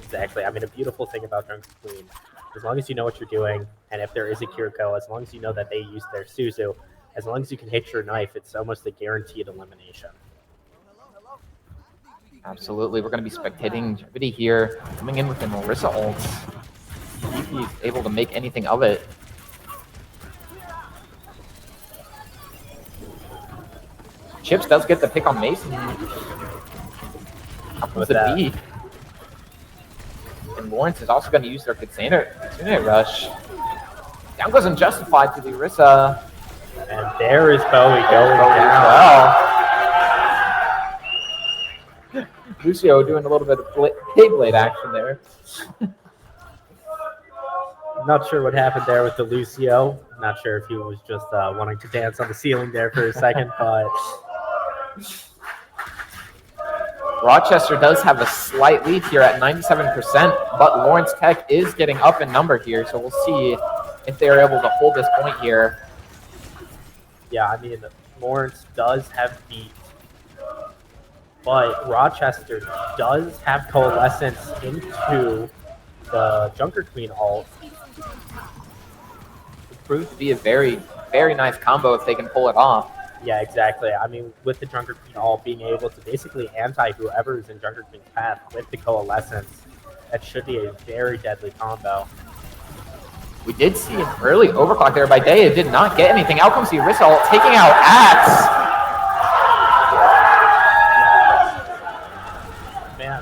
Speaker 7: Exactly. I mean, a beautiful thing about Junker Queen, as long as you know what you're doing, and if there is a Kiriko, as long as you know that they use their Suzu, as long as you can hit your knife, it's almost a guaranteed elimination.
Speaker 6: Absolutely. We're going to be spectating Jeopardy here, coming in with an Orisa ult. See if he's able to make anything of it. Chips does get the pick on Mason. Up with the B. And Lawrence is also going to use their Kitsune rush. Down goes Unjustified to the Orisa.
Speaker 7: And there is Bowie going down.
Speaker 6: Well. Lucio doing a little bit of Beyblade action there.
Speaker 7: Not sure what happened there with the Lucio. Not sure if he was just wanting to dance on the ceiling there for a second, but
Speaker 6: Rochester does have a slight lead here at 97%, but Lawrence Tech is getting up in number here, so we'll see if they're able to hold this point here.
Speaker 7: Yeah, I mean, Lawrence does have beat, but Rochester does have Coalescence into the Junker Queen ult.
Speaker 6: It proves to be a very, very nice combo if they can pull it off.
Speaker 7: Yeah, exactly. I mean, with the Junker Queen ult being able to basically anti whoever is in Junker Queen's path with the Coalescence, that should be a very deadly combo.
Speaker 6: We did see an early overclock there by Day. It did not get anything. Out comes the Orisa ult, taking out Axe.
Speaker 7: Man.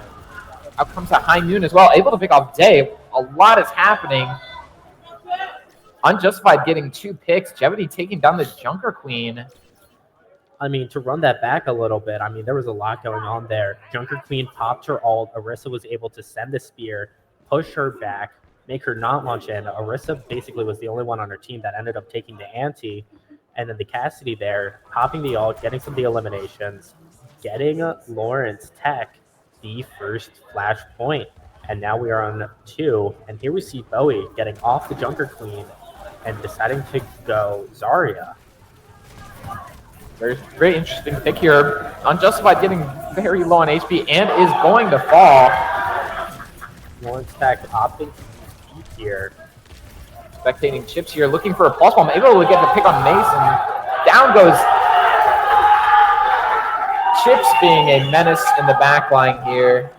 Speaker 6: Out comes a High Noon as well, able to pick off Day. A lot is happening. Unjustified getting 2 picks. Jeopardy taking down the Junker Queen.
Speaker 7: I mean, to run that back a little bit, I mean, there was a lot going on there. Junker Queen popped her ult. Orisa was able to send the spear, push her back, make her not launch in. Orisa basically was the only one on her team that ended up taking the ante. And then the Cassidy there, popping the ult, getting some of the eliminations, getting Lawrence Tech the first flash point. And now we are on 2. And here we see Bowie getting off the Junker Queen and deciding to go Zarya.
Speaker 6: Very, very interesting pick here. Unjustified getting very low on HP and is going to fall.
Speaker 7: Lawrence Tech opting to use beat here.
Speaker 6: Spectating Chips here, looking for a pulse bomb, able to get the pick on Mason. Down goes Chips, being a menace in the back line here.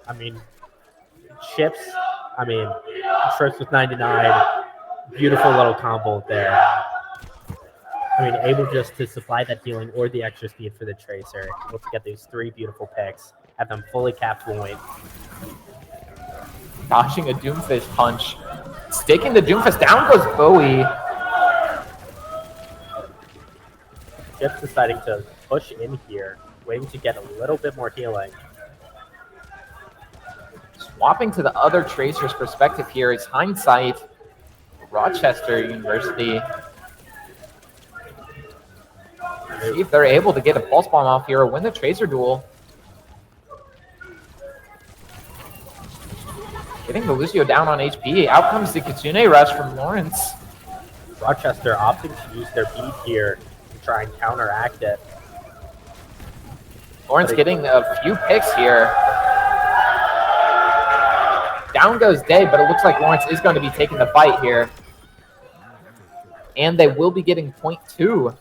Speaker 7: I mean, Chips, Trips with 99. Beautiful little combo there. I mean, able just to supply that healing or the extra speed for the Tracer. Able to get these 3 beautiful picks, have them fully capped point.
Speaker 6: Dodging a Doomfist punch. Staking the Doomfist. Down goes Bowie.
Speaker 7: Chips deciding to push in here, waiting to get a little bit more healing.
Speaker 6: Swapping to the other Tracer's perspective here is Hindsight. Rochester University. See if they're able to get a pulse bomb off here or win the Tracer duel. Getting the Lucio down on HP. Out comes the Kitsune Rush from Lawrence.
Speaker 7: Rochester opting to use their beat here to try and counteract it.
Speaker 6: Lawrence getting a few picks here. Down goes Day, but it looks like Lawrence is going to be taking the fight here. And they will be getting point 2.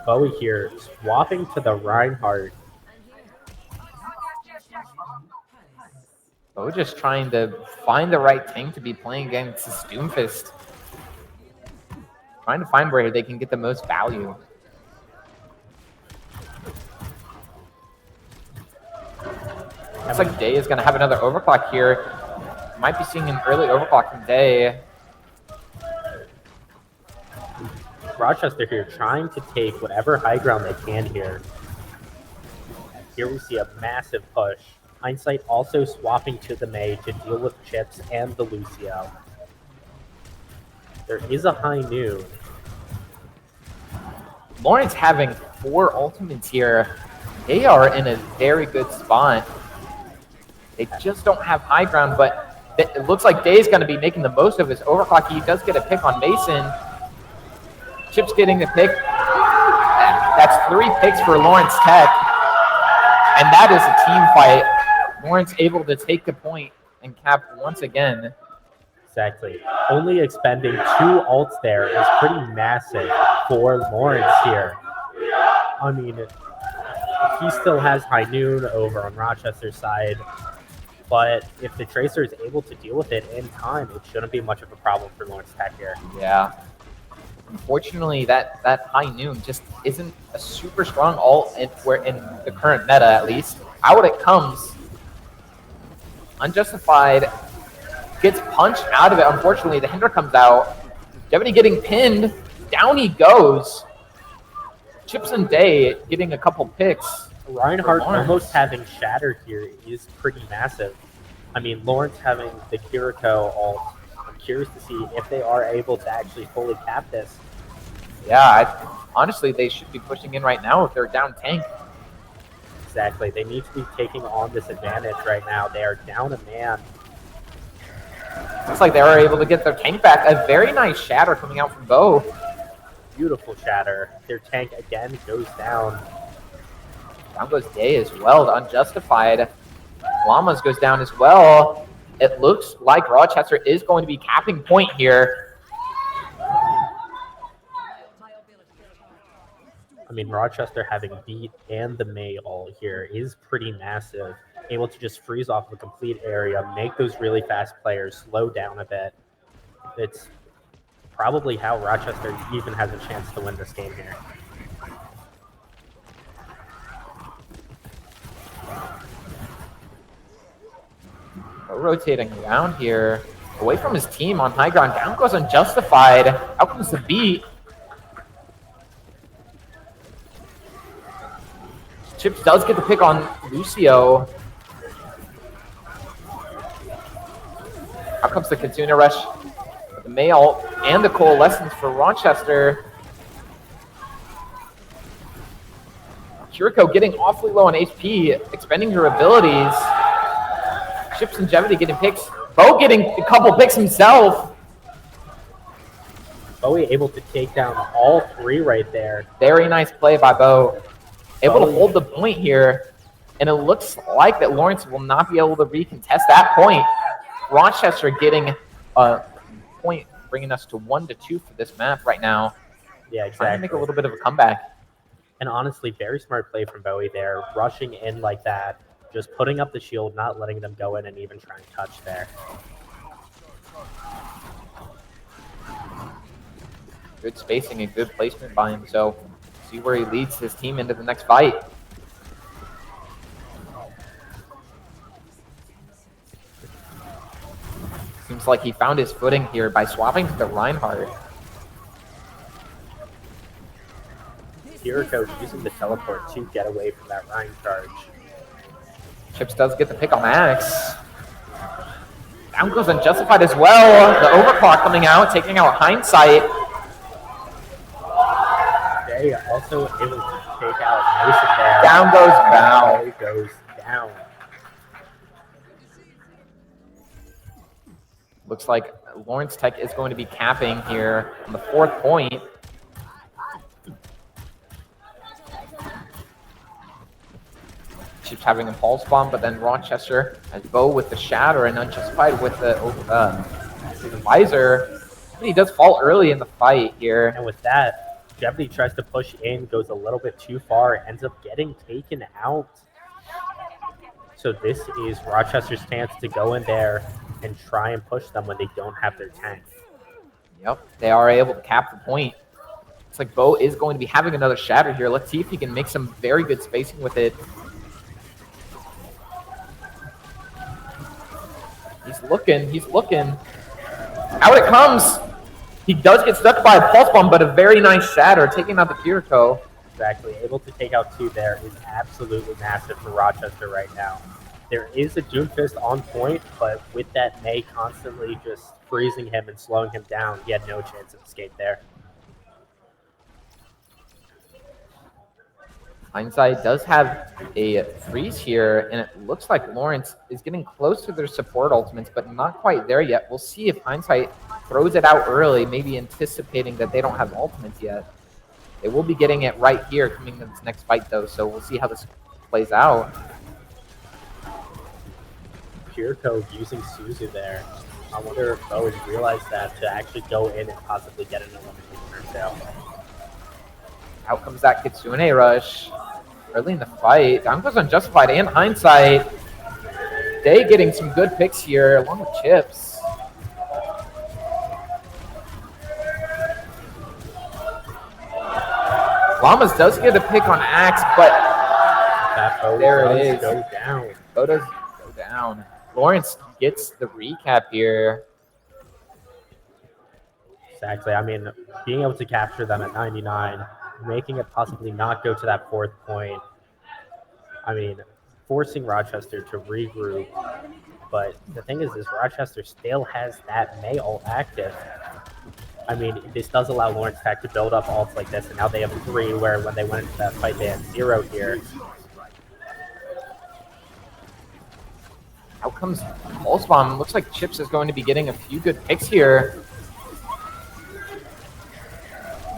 Speaker 7: Bowie here swapping to the Reinhardt.
Speaker 6: Bo just trying to find the right thing to be playing against this Doomfist. Trying to find where they can get the most value. Looks like Day is going to have another overclock here. Might be seeing an early overclock from Day.
Speaker 7: Rochester here trying to take whatever high ground they can here. Here we see a massive push. Hindsight also swapping to the Mei to deal with Chips and the Lucio. There is a high noon.
Speaker 6: Lawrence having 4 ultimates here. They are in a very good spot. They just don't have high ground, but it looks like Day's going to be making the most of his overclock. He does get a pick on Mason. Chip's getting the pick. That's 3 picks for Lawrence Tech. And that is a team fight. Lawrence able to take the point and cap once again.
Speaker 7: Exactly. Only expending 2 ults there is pretty massive for Lawrence here. I mean, he still has high noon over on Rochester's side, but if the Tracer is able to deal with it in time, it shouldn't be much of a problem for Lawrence Tech here.
Speaker 6: Yeah. Unfortunately, that high noon just isn't a super strong ult in the current meta, at least. Out it comes. Unjustified gets punched out of it. Unfortunately, the Hinder comes out. Jevity getting pinned. Down he goes. Chips and Day getting a couple picks.
Speaker 7: Reinhardt almost having Shatter here is pretty massive. I mean, Lawrence having the Kiriko ult. I'm curious to see if they are able to actually fully cap this.
Speaker 6: Yeah, honestly, they should be pushing in right now if they're down tank.
Speaker 7: Exactly. They need to be taking on this advantage right now. They are down a man.
Speaker 6: Looks like they were able to get their tank back. A very nice Shatter coming out from Bo.
Speaker 7: Beautiful Shatter. Their tank again goes down.
Speaker 6: Down goes Day as well. The Unjustified. Llamas goes down as well. It looks like Rochester is going to be capping point here.
Speaker 7: I mean, Rochester having beat and the Mei all here is pretty massive. Able to just freeze off a complete area, make those really fast players slow down a bit. It's probably how Rochester even has a chance to win this game here.
Speaker 6: Rotating around here, away from his team on high ground. Down goes Unjustified. Out comes the beat. Chips does get the pick on Lucio. Out comes the Kitsune Rush. The Mei ult and the Coalescence for Rochester. Kiriko getting awfully low on HP, expending her abilities. Chips and Jevity getting picks. Bo getting a couple picks himself.
Speaker 7: Bowie able to take down all 3 right there.
Speaker 6: Very nice play by Bo. Able to hold the point here. And it looks like that Lawrence will not be able to recontest that point. Rochester getting a point, bringing us to 1-2 for this map right now.
Speaker 7: Yeah, exactly.
Speaker 6: Trying to make a little bit of a comeback.
Speaker 7: And honestly, very smart play from Bowie there. Rushing in like that. Just putting up the shield, not letting them go in and even try and touch there.
Speaker 6: Good spacing and good placement by him. So see where he leads his team into the next fight. Seems like he found his footing here by swapping to the Reinhardt.
Speaker 7: Kiriko using the teleport to get away from that Rein charge.
Speaker 6: Chips does get the pick on Max. Down goes Unjustified as well. The overclock coming out, taking out Hindsight.
Speaker 7: Day also able to take out Mason there.
Speaker 6: Down goes Bow.
Speaker 7: Bow goes down.
Speaker 6: Looks like Lawrence Tech is going to be capping here on the 4th point. Keeps having a pulse bomb, but then Rochester has Bo with the shatter and Unjustified with the visor. He does fall early in the fight here.
Speaker 7: And with that, Jeopardy tries to push in, goes a little bit too far, ends up getting taken out. So this is Rochester's chance to go in there and try and push them when they don't have their tank.
Speaker 6: Yep, they are able to cap the point. Looks like Bo is going to be having another shatter here. Let's see if he can make some very good spacing with it. He's looking. Out it comes! He does get stuck by a pulse bomb, but a very nice shatter, taking out the Kiriko.
Speaker 7: Exactly. Able to take out 2 there is absolutely massive for Rochester right now. There is a Doomfist on point, but with that May constantly just freezing him and slowing him down, he had no chance of escape there.
Speaker 6: Hindsight does have a freeze here, and it looks like Lawrence is getting close to their support ultimates, but not quite there yet. We'll see if Hindsight throws it out early, maybe anticipating that they don't have ultimates yet. They will be getting it right here coming to this next fight, though, so we'll see how this plays out.
Speaker 7: Kiriko using Suzu there. I wonder if Bo has realized that to actually go in and possibly get an elimination herself.
Speaker 6: Out comes that Kitsune rush. Early in the fight. Down goes Unjustified and Hindsight. Day getting some good picks here, along with Chips. Llamas does get a pick on Axe, but there it is.
Speaker 7: Go down.
Speaker 6: Bo does go down. Lawrence gets the recap here.
Speaker 7: Exactly. I mean, being able to capture them at 99, making it possibly not go to that 4th point. I mean, forcing Rochester to regroup. But the thing is Rochester still has that May ult active. I mean, this does allow Lawrence Tech to build up ults like this, and now they have 3, where when they went into that fight, they had 0 here.
Speaker 6: Out comes Pulse Bomb. Looks like Chips is going to be getting a few good picks here.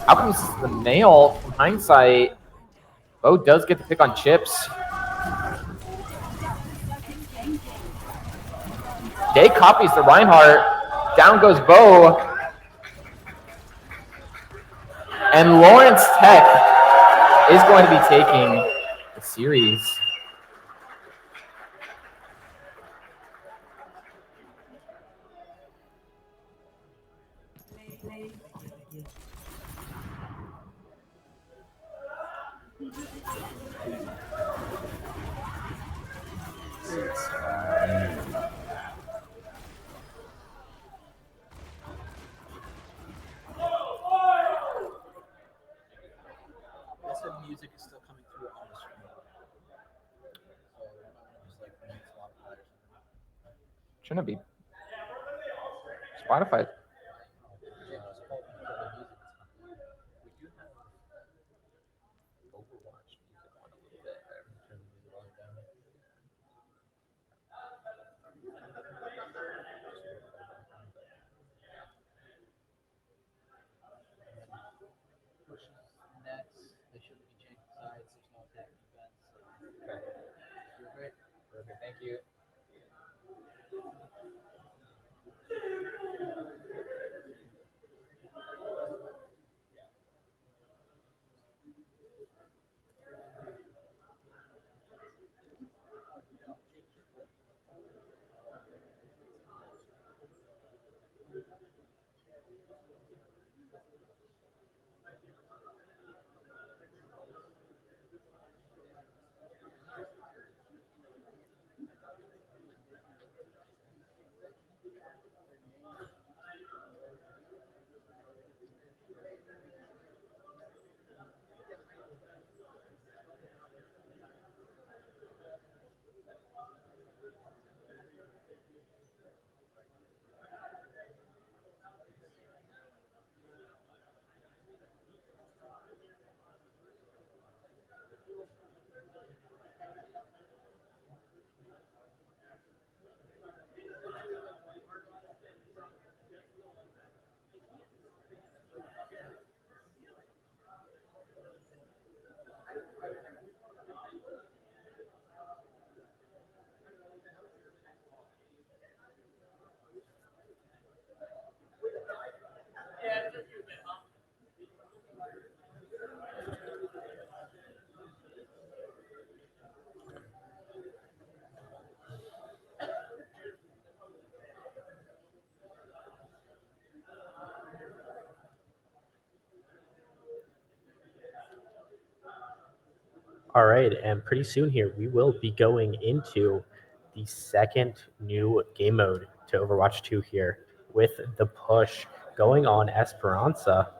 Speaker 6: Out comes the nail from Hindsight. Bo does get the pick on Chips. Day copies the Reinhardt. Down goes Bo. And Lawrence Tech is going to be taking the series.
Speaker 4: Music is still coming through on the screen. So just like mute Spotify or something.
Speaker 6: Shouldn't be. Spotify.
Speaker 4: We do have Overwatch music on a little bit. Turn the music volume down. Next, they shouldn't be changing sides. There's no attack defense. Okay. You're great.
Speaker 6: Perfect. Thank you.
Speaker 7: All right, and pretty soon here, we will be going into the second new game mode to Overwatch 2 here with the push going on Esperanza.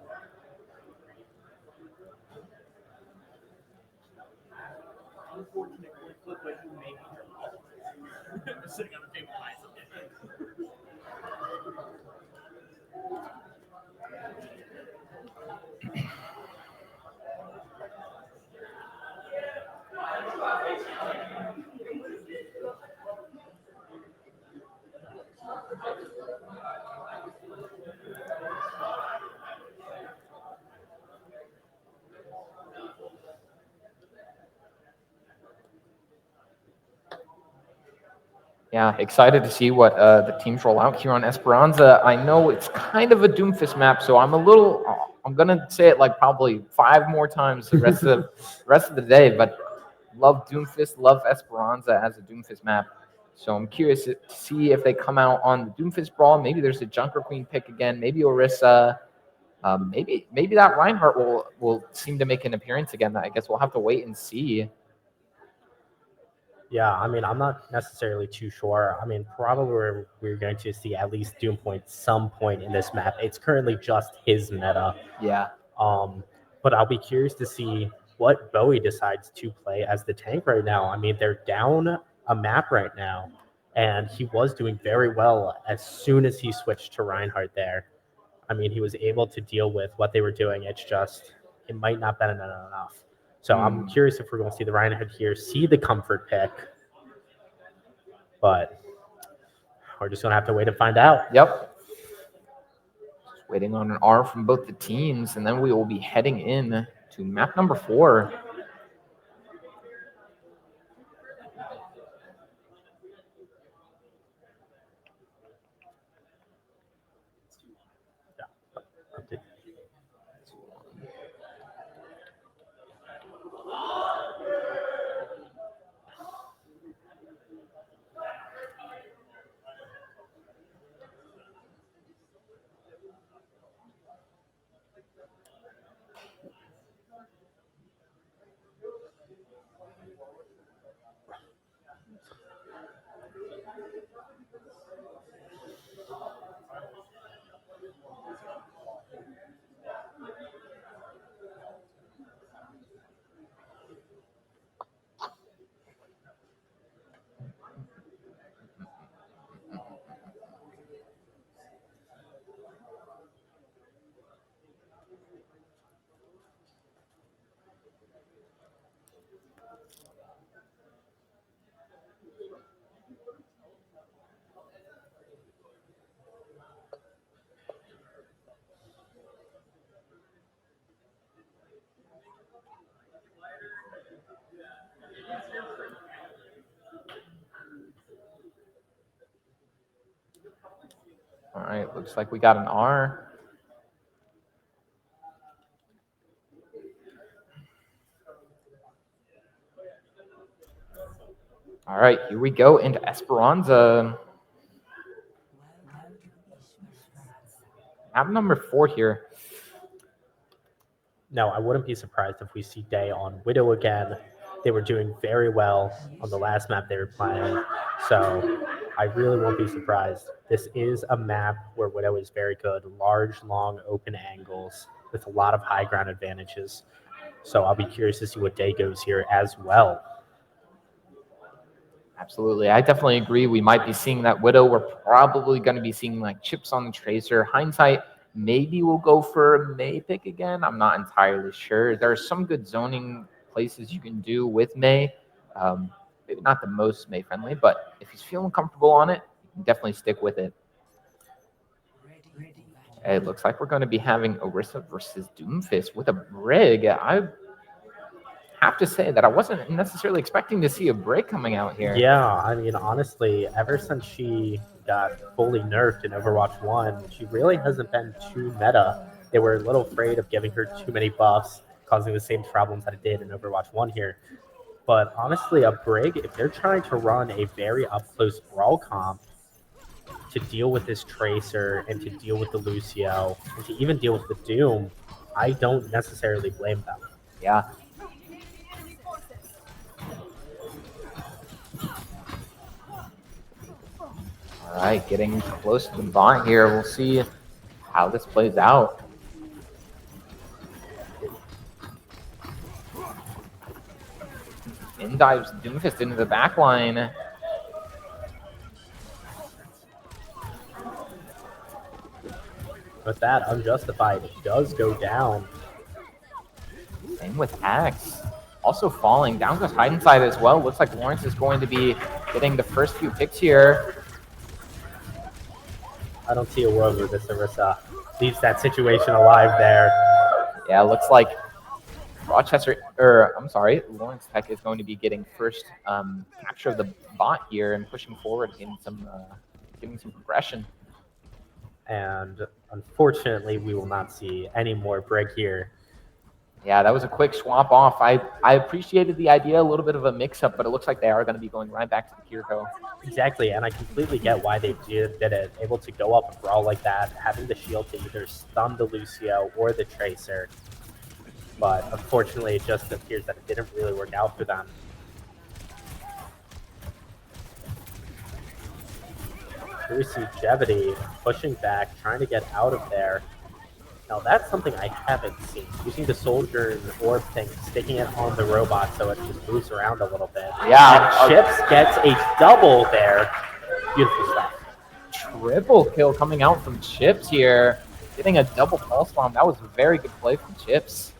Speaker 6: Yeah, excited to see what the teams roll out here on Esperanza. I know it's kind of a Doomfist map, so I'm gonna say it like probably 5 more times the rest of the day. But love Doomfist, love Esperanza as a Doomfist map. So I'm curious to see if they come out on the Doomfist brawl. Maybe there's a Junker Queen pick again. Maybe Orisa. Maybe that Reinhardt will seem to make an appearance again. I guess we'll have to wait and see.
Speaker 7: Yeah, I mean, I'm not necessarily too sure. I mean, probably we're going to see at least Doom Point some point in this map. It's currently just his meta.
Speaker 6: Yeah.
Speaker 7: But I'll be curious to see what Bowie decides to play as the tank right now. I mean, they're down a map right now, and he was doing very well as soon as he switched to Reinhardt there. I mean, he was able to deal with what they were doing. It's just, it might not have been enough. So I'm curious if we're going to see the Reinhardt here, see the comfort pick. But we're just going to have to wait and find out.
Speaker 6: Yep. Just waiting on an R from both the teams, and then we will be heading in to map number 4. All right, looks like we got an R. All right, here we go into Esperanza. Map number 4 here.
Speaker 7: No, I wouldn't be surprised if we see Day on Widow again. They were doing very well on the last map they were playing, so I really won't be surprised. This is a map where Widow is very good. Large, long, open angles with a lot of high ground advantages. So I'll be curious to see what Day goes here as well.
Speaker 6: Absolutely. I definitely agree. We might be seeing that Widow. We're probably going to be seeing like chips on the Tracer. Hindsight, maybe we'll go for a Mei pick again. I'm not entirely sure. There are some good zoning places you can do with Mei. Maybe not the most Mei friendly, but if he's feeling comfortable on it, you can definitely stick with it. It looks like we're going to be having Orisa versus Doomfist with a Brig. I have to say that I wasn't necessarily expecting to see a Brig coming out here.
Speaker 7: Yeah, I mean, honestly, ever since she got fully nerfed in Overwatch 1, she really hasn't been too meta. They were a little afraid of giving her too many buffs, causing the same problems that it did in Overwatch 1 here. But honestly, a Brig, if they're trying to run a very up-close brawl comp to deal with this Tracer and to deal with the Lucio and to even deal with the Doom, I don't necessarily blame them.
Speaker 6: Yeah. All right, getting close to the bot here. We'll see how this plays out. In dives Doomfist into the back line.
Speaker 7: But that Unjustified does go down.
Speaker 6: Same with Axe. Also falling. Down goes Hide Inside as well. Looks like Lawrence is going to be getting the first few picks here.
Speaker 7: I don't see a world where this Orisa leaves that situation alive there.
Speaker 6: Yeah, looks like Lawrence Tech is going to be getting first capture of the bot here and pushing forward in some, giving some progression.
Speaker 7: And unfortunately, we will not see any more break here.
Speaker 6: Yeah, that was a quick swap off. I appreciated the idea, a little bit of a mix-up, but it looks like they are going to be going right back to the Kiriko.
Speaker 7: Exactly, and I completely get why they did it. Able to go up and brawl like that, having the shield to either stun the Lucio or the Tracer. But unfortunately, it just appears that it didn't really work out for them. Here we see Jevity pushing back, trying to get out of there. Now that's something I haven't seen. Using the Sojourn orb thing, sticking it on the robot so it just moves around a little bit.
Speaker 6: Yeah.
Speaker 7: And Chips gets a double there. Beautiful stuff.
Speaker 6: Triple kill coming out from Chips here. Getting a double pulse bomb. That was a very good play from Chips.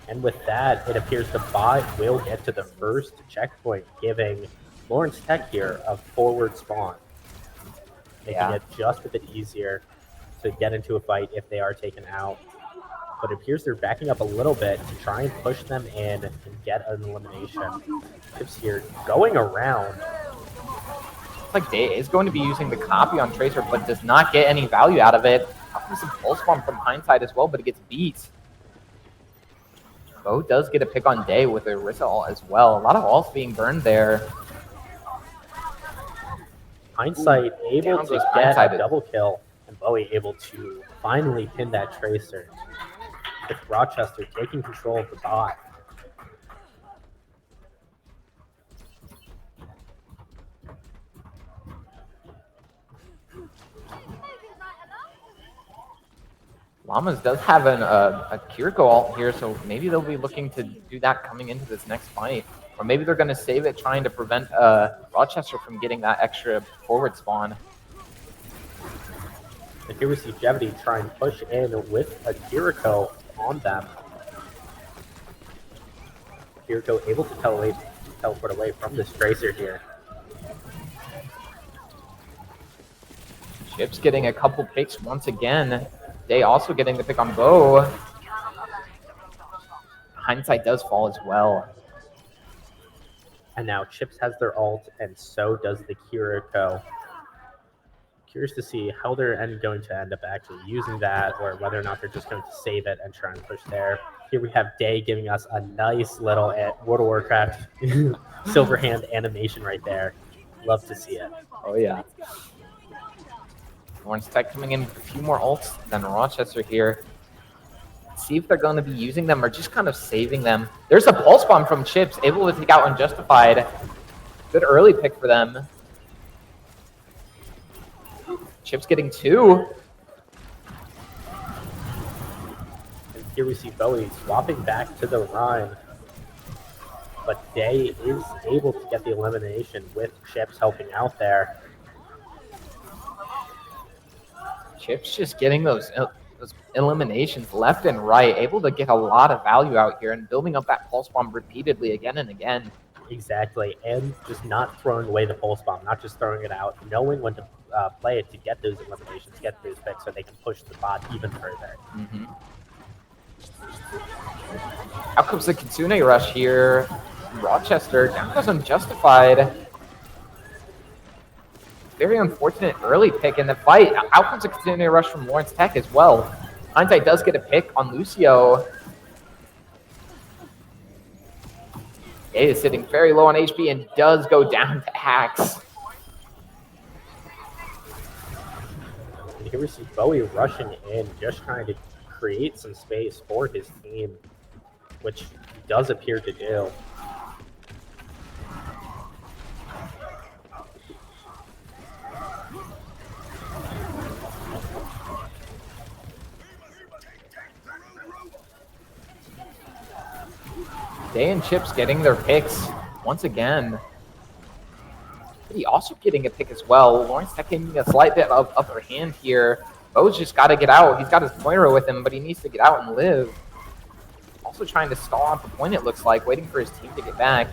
Speaker 7: And with that, it appears the bot will get to the first checkpoint, giving Lawrence Tech here a forward spawn, making it just a bit easier to get into a fight if they are taken out. But it appears they're backing up a little bit to try and push them in and get an elimination. Chips here going around.
Speaker 6: Looks like Day is going to be using the copy on Tracer, but does not get any value out of it. Some pulse bomb from Hindsight as well, but it gets beat. Bo does get a pick on Day with a Orisa ult as well. A lot of ults being burned there.
Speaker 7: Hindsight able to get a double kill, and Bowie able to finally pin that Tracer. With Rochester taking control of the bot.
Speaker 6: Llamas does have a Kiriko ult here, so maybe they'll be looking to do that coming into this next fight. Or maybe they're going to save it trying to prevent Rochester from getting that extra forward spawn.
Speaker 7: And here we see Jevity try and push in with a Kiriko on them. Kiriko able to teleport away from this Tracer here.
Speaker 6: Chips getting a couple picks once again. Day also getting the pick on Bo. Hindsight does fall as well.
Speaker 7: And now Chips has their ult, and so does the Kiriko. Curious to see how they're going to end up actually using that, or whether or not they're just going to save it and try and push there. Here we have Day giving us a nice little World of Warcraft silver hand animation right there. Love to see it.
Speaker 6: Oh yeah. Lawrence Tech coming in with a few more ults than Rochester here. Let's see if they're going to be using them or just kind of saving them. There's a pulse bomb from Chips, able to take out Unjustified. Good early pick for them. Chips getting 2.
Speaker 7: And here we see Bowie swapping back to the run. But Day is able to get the elimination with Chips helping out there.
Speaker 6: Chips just getting those eliminations left and right, able to get a lot of value out here and building up that pulse bomb repeatedly again and again.
Speaker 7: Exactly, and just not throwing away the pulse bomb, not just throwing it out, knowing when to play it to get those eliminations, get those picks so they can push the bot even further.
Speaker 6: Mm-hmm. Out comes the Kitsune rush here. Rochester down goes Unjustified. Very unfortunate early pick in the fight. Out comes a Kitsune rush from Lawrence Tech as well. Hindsight does get a pick on Lucio. It is sitting very low on HP and does go down to Axe.
Speaker 7: And here we see Bowie rushing in, just trying to create some space for his team, which he does appear to do.
Speaker 6: Day and Chips getting their picks once again. He also getting a pick as well. Lawrence taking a slight bit of upper hand here. Bo's just got to get out. He's got his Moira with him, but he needs to get out and live. Also trying to stall out the point, it looks like, waiting for his team to get back.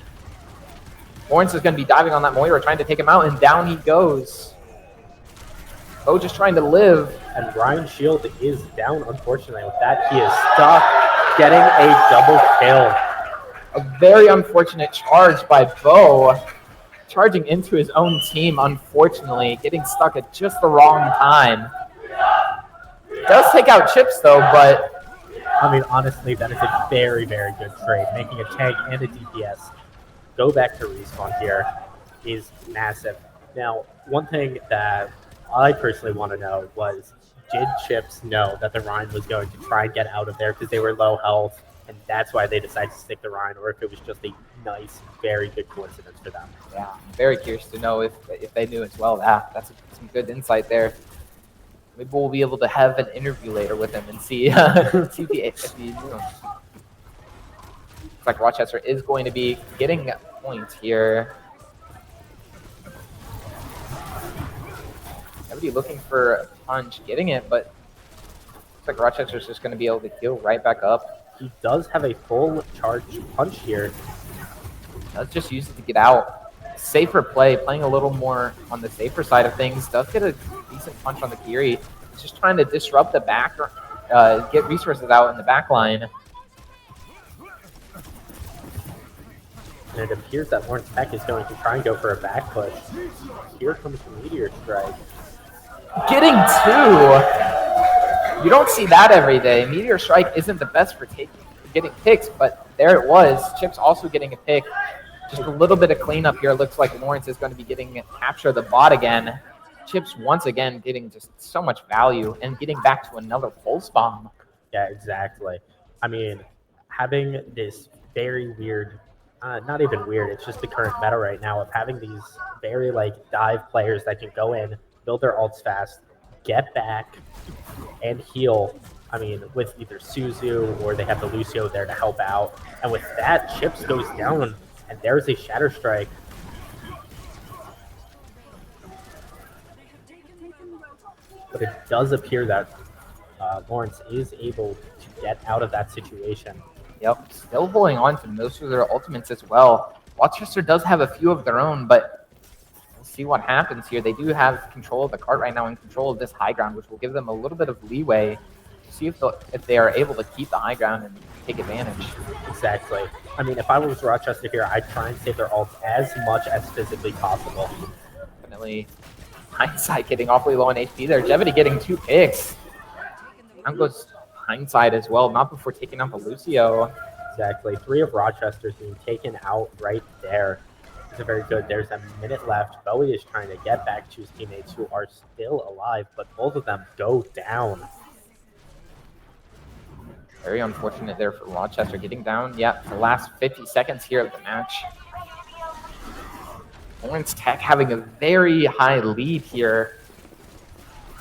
Speaker 6: Lawrence is going to be diving on that Moira, trying to take him out, and down he goes. Bo just trying to live.
Speaker 7: And Ryan's shield is down, unfortunately. With that, he is stuck, getting a double kill.
Speaker 6: A very unfortunate charge by Bo. Charging into his own team, unfortunately. Getting stuck at just the wrong time. Does take out Chips, though, but...
Speaker 7: I mean, honestly, that is a very, very good trade. Making a tank and a DPS go back to respawn here is massive. Now, one thing that I personally want to know was, did Chips know that the Rhine was going to try and get out of there because they were low health, and that's why they decided to stick the Rhine, or if it was just a nice, very good coincidence for them?
Speaker 6: Yeah, I'm very curious to know if they knew as well. That's some good insight there. Maybe we'll be able to have an interview later with him and see, if he knew. Looks like Rochester is going to be getting points here. Everybody looking for a punch, getting it, but looks like Rochester's just going to be able to heal right back up.
Speaker 7: He does have a full charge punch here.
Speaker 6: Does just use it to get out. Safer play, playing a little more on the safer side of things. Does get a decent punch on the Kiri. He's just trying to disrupt the back, get resources out in the back line.
Speaker 7: And it appears that Lawrence Peck is going to try and go for a back push. Here comes the Meteor Strike.
Speaker 6: Getting two! You don't see that every day. Meteor Strike isn't the best for getting picks, but there it was. Chips also getting a pick. Just a little bit of cleanup here. Looks like Lawrence is going to be getting capture the bot again. Chips once again getting just so much value and getting back to another pulse bomb.
Speaker 7: Yeah, exactly. I mean, having this very weird, not even weird, it's just the current meta right now of having these very dive players that can go in, build their ults fast, get back, and heal. I mean, with either Suzu or they have the Lucio there to help out. And with that, Chips goes down. And there's a Shatter Strike. But it does appear that Lawrence is able to get out of that situation.
Speaker 6: Yep, still holding on to most of their ultimates as well. Rochester does have a few of their own, but we'll see what happens here. They do have control of the cart right now and control of this high ground, which will give them a little bit of leeway to see if they are able to keep the high ground and take advantage.
Speaker 7: Exactly. I mean, if I was Rochester here, I'd try and save their ults as much as physically possible.
Speaker 6: Definitely Hindsight getting awfully low on HP there. Jevity getting 2 picks. Down goes Hindsight as well, not before taking out the Lucio.
Speaker 7: Exactly. 3 of Rochester's being taken out right there. It's very good. There's a minute left. Bowie is trying to get back to his teammates who are still alive, but both of them go down.
Speaker 6: Very unfortunate there for Rochester getting down. Yeah, the last 50 seconds here of the match. Lawrence Tech having a very high lead here.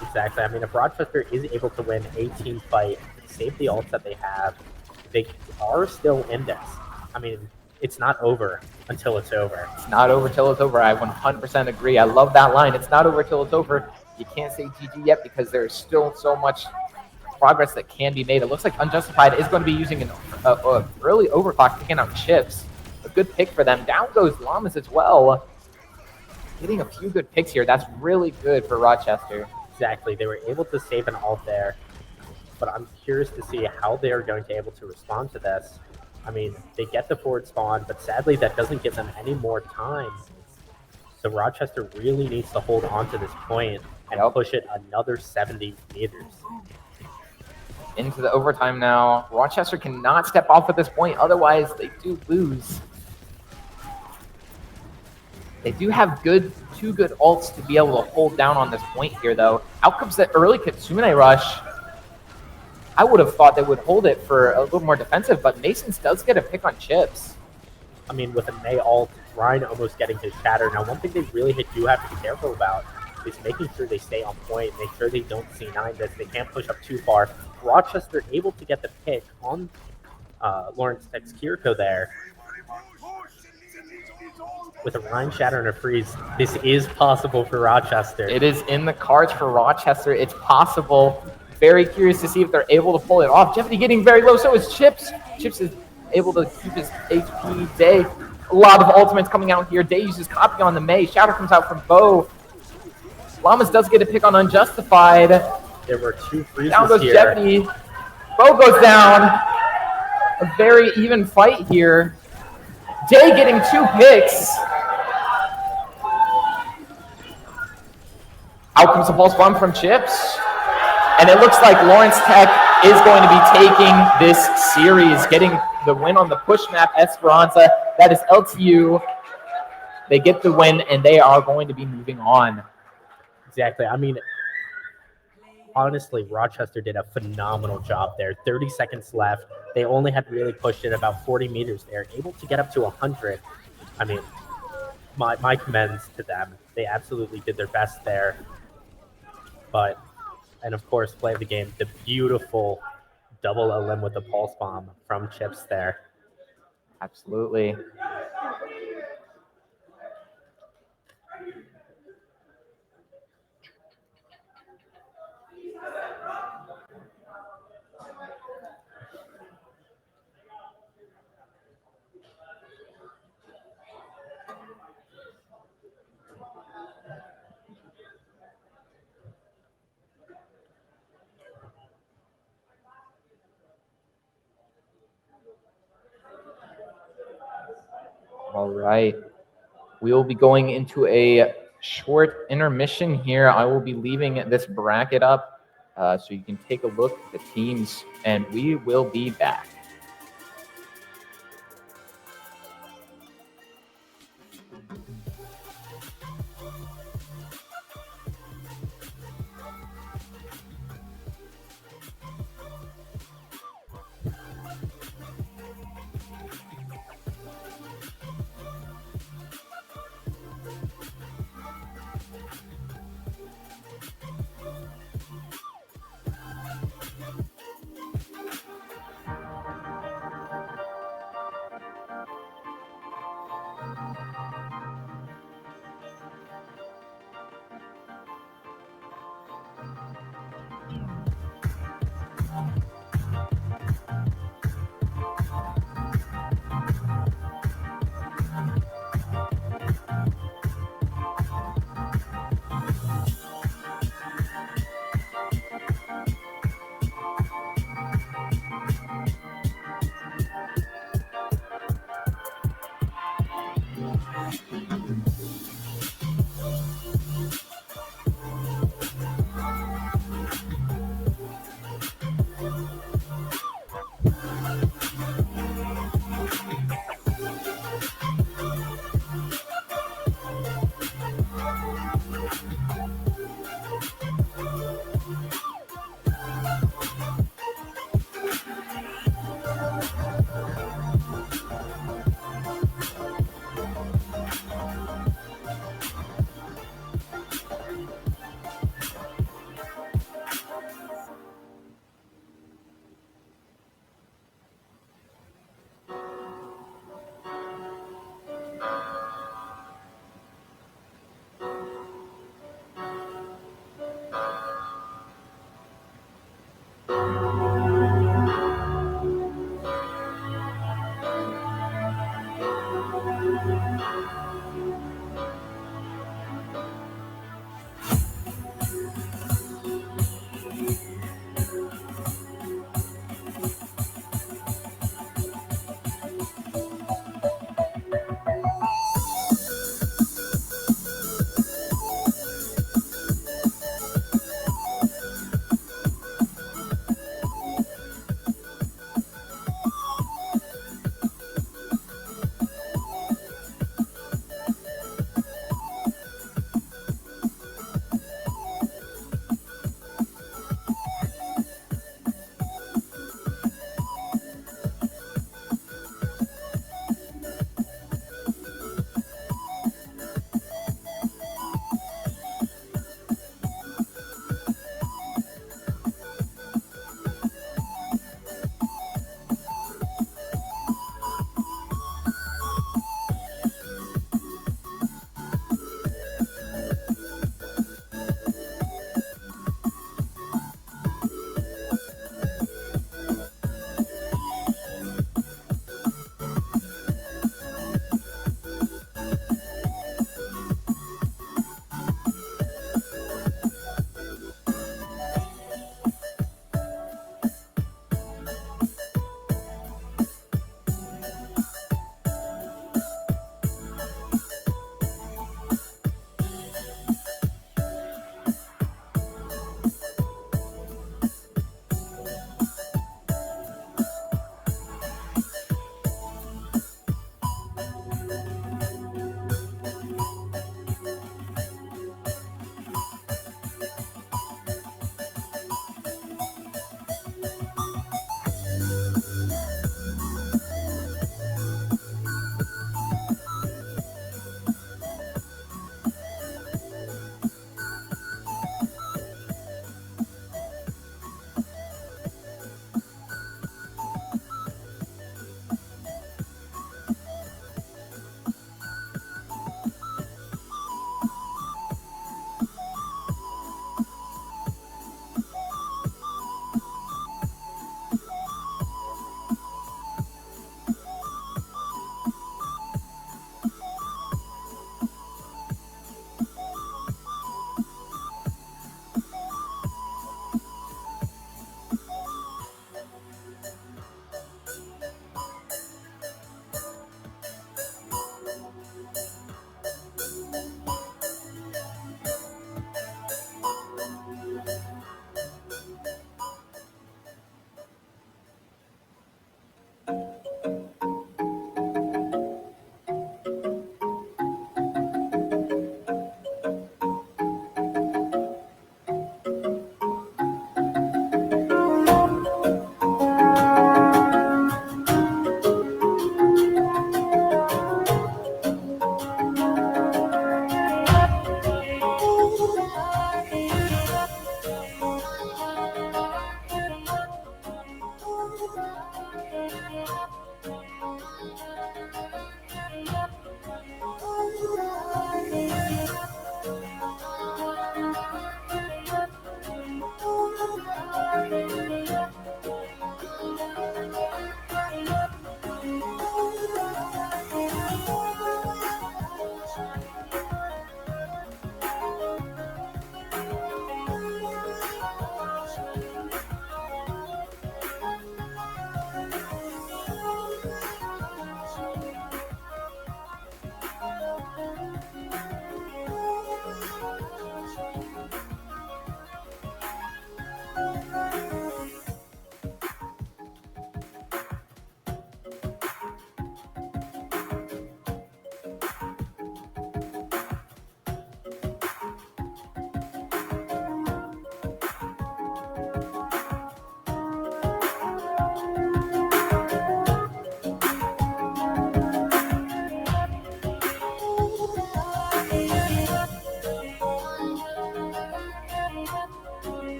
Speaker 7: Exactly. I mean, if Rochester is able to win a team fight, save the ults that they have, they are still in this. I mean, it's not over until it's over.
Speaker 6: It's not over till it's over. I 100% agree. I love that line. It's not over till it's over. You can't say GG yet because there's still so much progress that can be made. It looks like Unjustified is going to be using an early overclock, picking out Chips. A good pick for them. Down goes Llamas as well. Getting a few good picks here. That's really good for Rochester.
Speaker 7: Exactly. They were able to save an ult there. But I'm curious to see how they're going to be able to respond to this. I mean, they get the forward spawn, but sadly that doesn't give them any more time. So Rochester really needs to hold on to this point and push it another 70 meters.
Speaker 6: Into the overtime now. Rochester cannot step off at this point, otherwise they do lose. They do have two good ults to be able to hold down on this point here, though. Out comes the early Kitsune rush. I would have thought they would hold it for a little more defensive, but Masons does get a pick on chips.
Speaker 7: I mean, with a May ult, Ryan almost getting his shatter. Now, one thing they really do have to be careful about is making sure they stay on point, make sure they don't C9 this. They can't push up too far. Rochester able to get the pick on Lawrence Tech's Kiriko there. With a Ryan shatter and a freeze, this is possible for Rochester.
Speaker 6: It is in the cards for Rochester. It's possible. Very curious to see if they're able to pull it off. Jeopardy getting very low, so is Chips. Chips is able to keep his HP. Day, a lot of ultimates coming out here. Day uses copy on the May. Shatter comes out from Bo. Llamas does get a pick on Unjustified.
Speaker 7: There were 2 freezes
Speaker 6: Down goes
Speaker 7: here.
Speaker 6: Jeopardy. Bo goes down. A very even fight here. Day getting 2 picks. Out comes the pulse bomb from Chips. And it looks like Lawrence Tech is going to be taking this series, getting the win on the push map, Esperanza. That is LTU. They get the win, and they are going to be moving on.
Speaker 7: Exactly. I mean, honestly, Rochester did a phenomenal job there. 30 seconds left. They only had really pushed it about 40 meters there, able to get up to 100. I mean, my commends to them. They absolutely did their best there. But, and of course, play of the game, the beautiful double LM with the pulse bomb from Chips there.
Speaker 6: Absolutely. All right. We will be going into a short intermission here. I will be leaving this bracket up so you can take a look at the teams, and we will be back.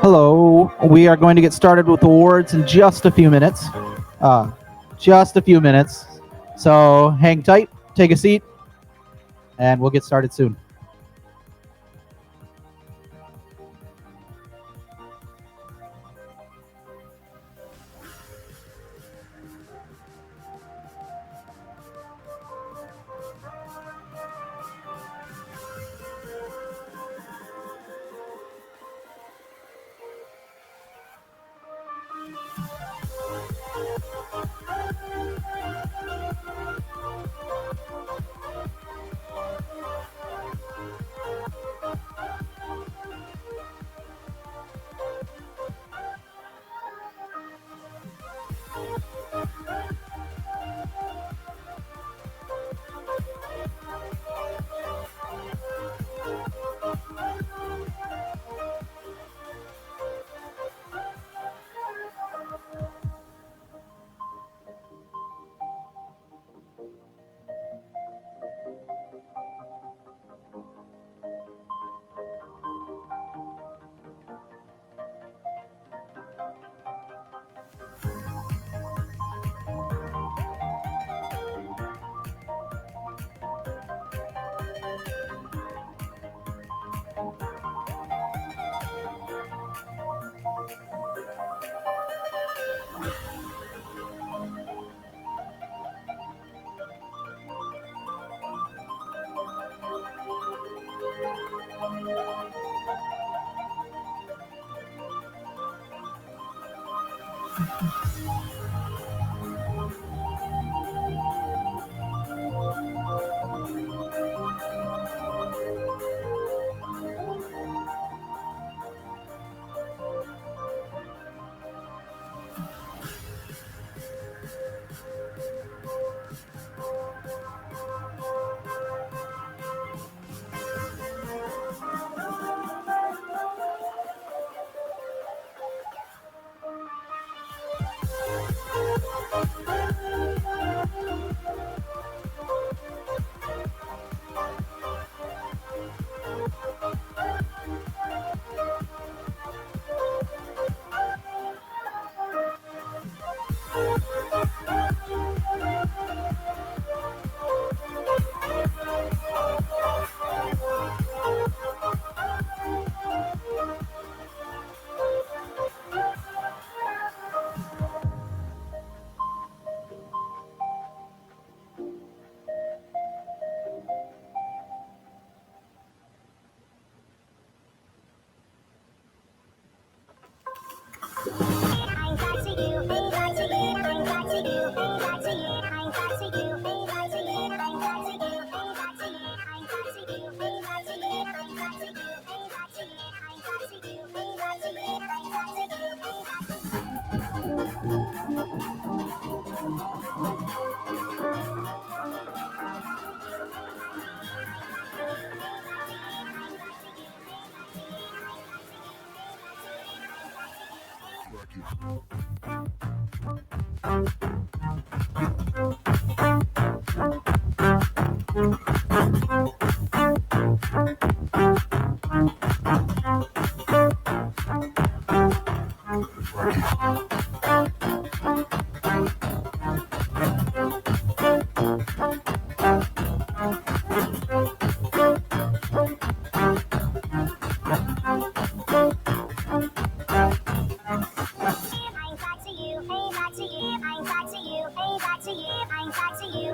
Speaker 9: Hello. We are going to get started with awards in just a few minutes. So hang tight, take a seat, and we'll get started soon.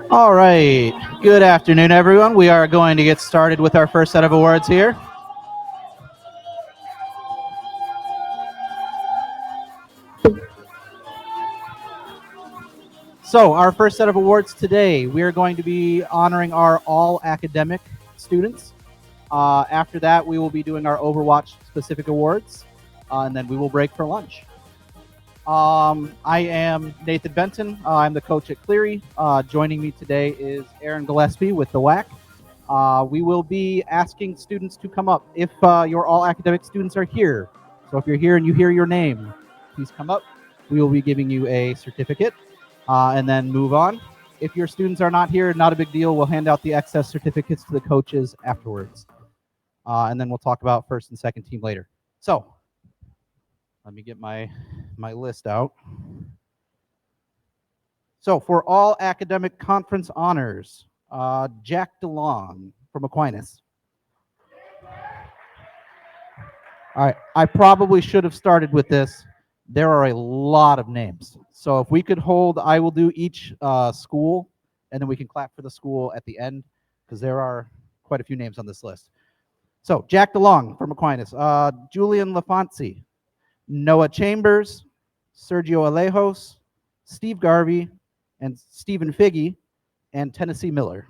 Speaker 9: All right. Good afternoon, everyone. We are going to get started with our first set of awards here. So, our first set of awards today, we are going to be honoring our all academic students. After that, we will be doing our Overwatch specific awards, and then we will break for lunch. I am Nathan Benton. I'm the coach at Cleary. Joining me today is Aaron Gillespie with the WHAC. We will be asking students to come up if your all academic students are here. So if you're here and you hear your name, please come up. We will be giving you a certificate and then move on. If your students are not here, not a big deal. We'll hand out the excess certificates to the coaches afterwards. And then we'll talk about first and second team later. So let me get my list out. So for all academic conference honors, Jack DeLong from Aquinas. All right, I probably should have started with this. There are a lot of names. So if we could hold, I will do each school, and then we can clap for the school at the end, because there are quite a few names on this list. So Jack DeLong from Aquinas, Julian Lafonsi, Noah Chambers, Sergio Alejos, Steve Garvey, and Stephen Figge, and Tennessee Miller.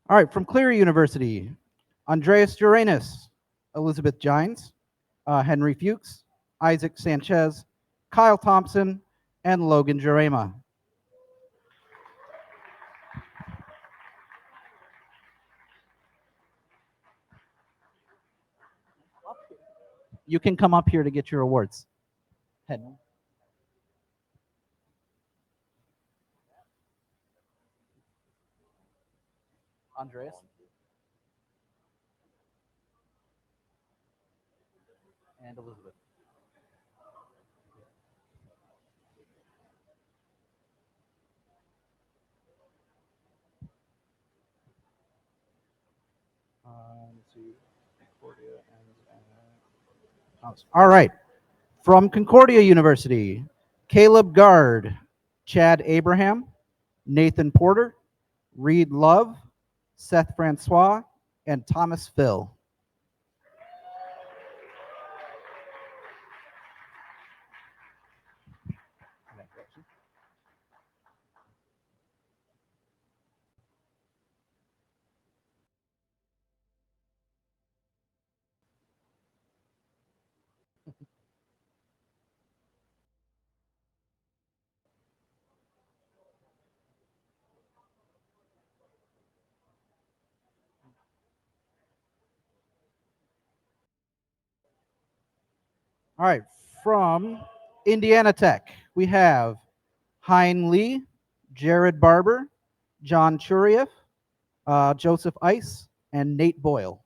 Speaker 9: All right, from Cleary University, Andreas Uranus, Elizabeth Gines, Henry Fuchs, Isaac Sanchez, Kyle Thompson, and Logan Jarema. You can come up here to get your awards. Henry. Andreas. And Elizabeth. Let's see. Concordia and all right. From Concordia University, Caleb Gard, Chad Abraham, Nathan Porter, Reed Love, Seth Francois, and Thomas Phil. All right, from Indiana Tech, we have Hein Lee, Jared Barber, John Churieff, Joseph Ice, and Nate Boyle.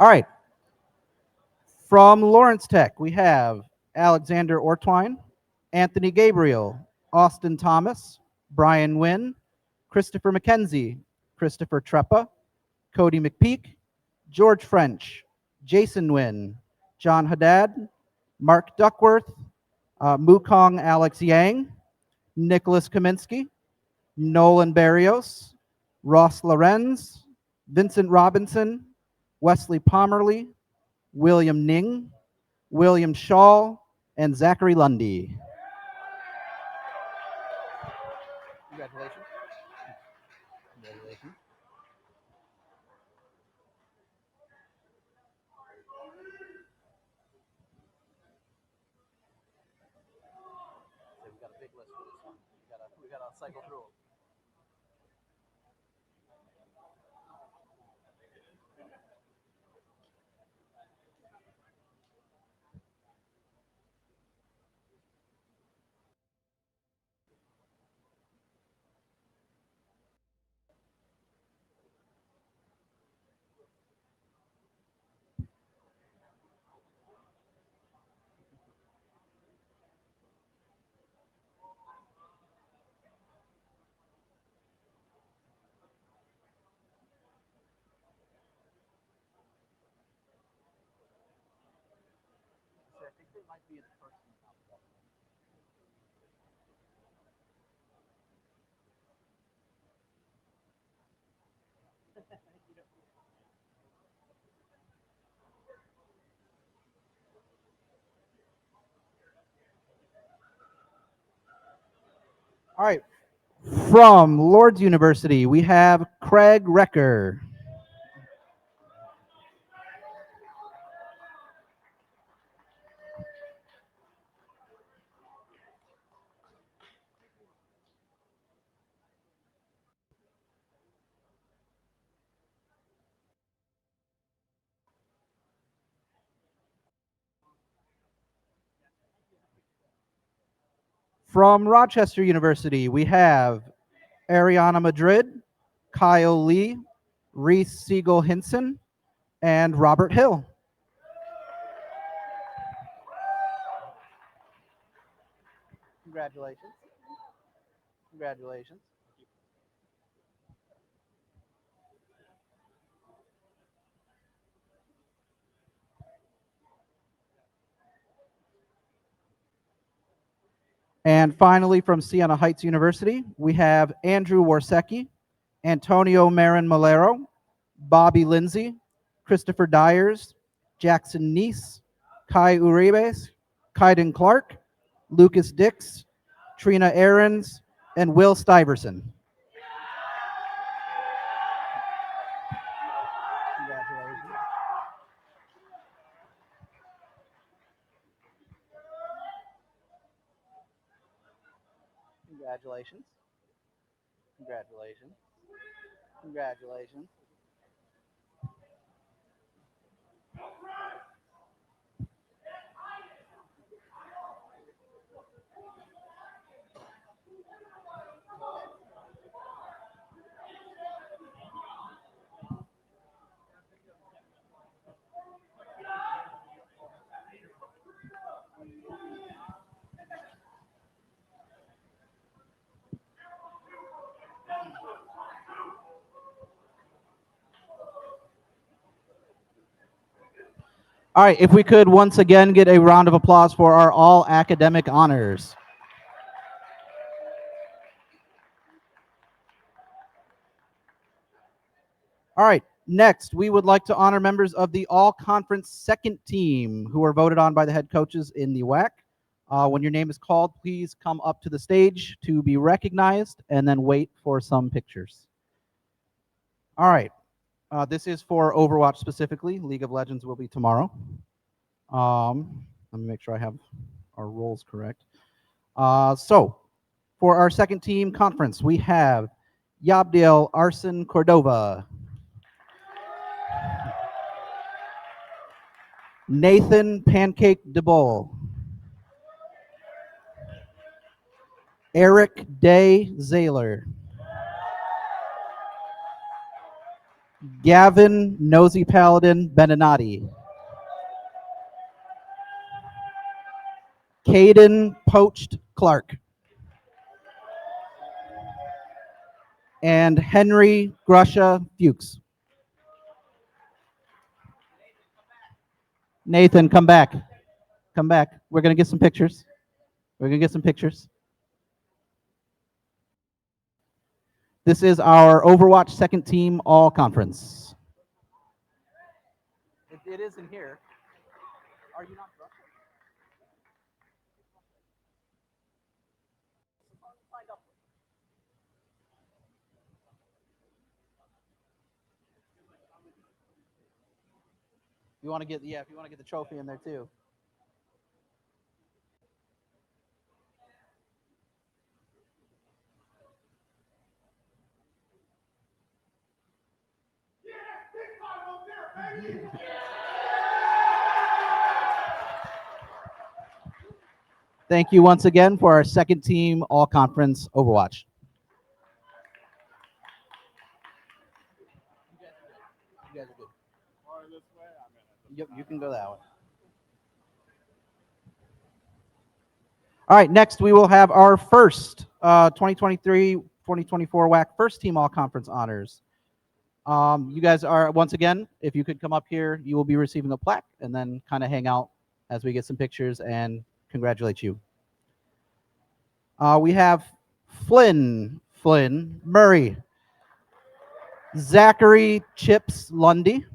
Speaker 9: All right. From Lawrence Tech, we have Alexander Ortwine, Anthony Gabriel, Austin Thomas, Brian Wynn, Christopher McKenzie, Christopher Treppa, Cody McPeak, George French, Jason Wynn, John Haddad, Mark Duckworth, Mukong Alex Yang, Nicholas Kaminsky, Nolan Barrios, Ross Lorenz, Vincent Robinson, Wesley Pomerly, William Ning, William Shaw, and Zachary Lundy. Congratulations.
Speaker 4: Congratulations. So we got a big list for this one. We gotta cycle through them. I think they might be in the first one.
Speaker 9: All right. From Lord's University, we have Craig Recker. From Rochester University, we have Ariana Madrid, Kyle Lee, Reese Siegel Hinson, and Robert Hill. Congratulations. Congratulations. And finally, from Siena Heights University, we have Andrew Warsecki, Antonio Marin Malero, Bobby Lindsay, Christopher Dyers, Jackson Neese, Kai Uribes, Kaiden Clark, Lucas Dix, Trina Ahrens, and Will Stiverson. Congratulations. Congratulations. Congratulations. Congratulations. All right, if we could once again get a round of applause for our all academic honors. All right, next, we would like to honor members of the all conference second team who are voted on by the head coaches in the WHAC. When your name is called, please come up to the stage to be recognized and then wait for some pictures. All right, this is for Overwatch specifically. League of Legends will be tomorrow. Let me make sure I have our roles correct. So, for our second team conference, we have Yabdiel Arsen Cordova, Nathan Pancake DeBoll, Eric Day Zahler, Gavin Nosy Paladin Beninati. Caden Poached Clark. And Henry Grusha Fuchs. Nathan, come back. Come back. We're going to get some pictures. We're going to get some pictures. This is our Overwatch second team all conference. It is in here. Are you not drunk? You want to get, if you want to get the trophy in there too. Thank you once again for our second team all conference Overwatch. You guys are good. Yep, you can go that way. All right, next we will have our first 2023-2024 WHAC first team all conference honors. You guys are, once again, if you could come up here, you will be receiving a plaque and then kind of hang out as we get some pictures and congratulate you. We have Flynn Murray, Zachary Chips Lundy,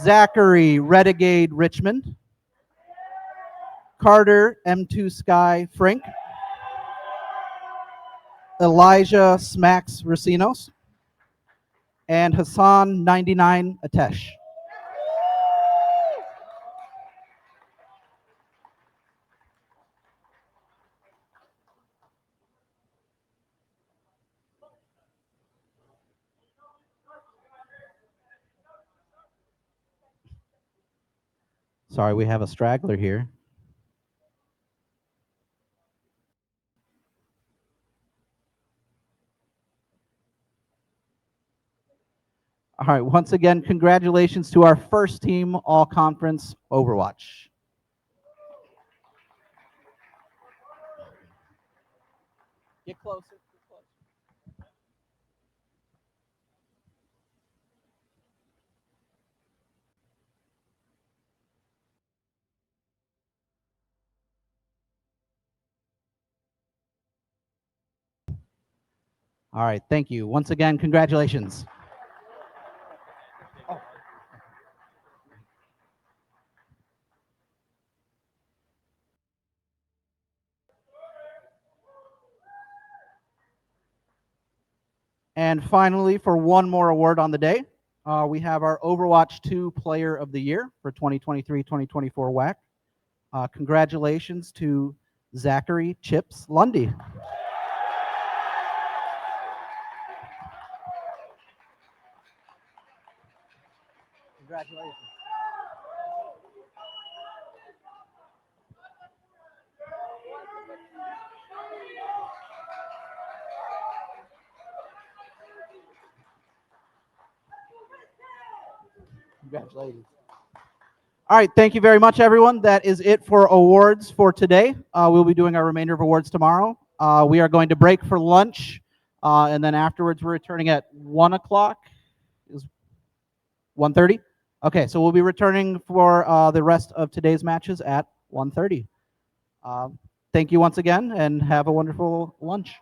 Speaker 9: Zachary Renegade Richmond, Carter M2 Sky Frank, Elijah Smacks Racinos, and Hassan 99 Atesh. Sorry, we have a straggler here. All right, once again, congratulations to our first team all conference Overwatch. Get closer. All right, thank you. Once again, congratulations. And finally, for one more award on the day, we have our Overwatch 2 Player of the Year for 2023-2024 WHAC. Congratulations to Zachary Chips Lundy. Congratulations. Congratulations. All right, thank you very much, everyone. That is it for awards for today. We'll be doing our remainder of awards tomorrow. We are going to break for lunch, and then afterwards we're returning at 1 o'clock. Is 1:30? Okay, so we'll be returning for the rest of today's matches at 1:30. Thank you once again, and have a wonderful lunch.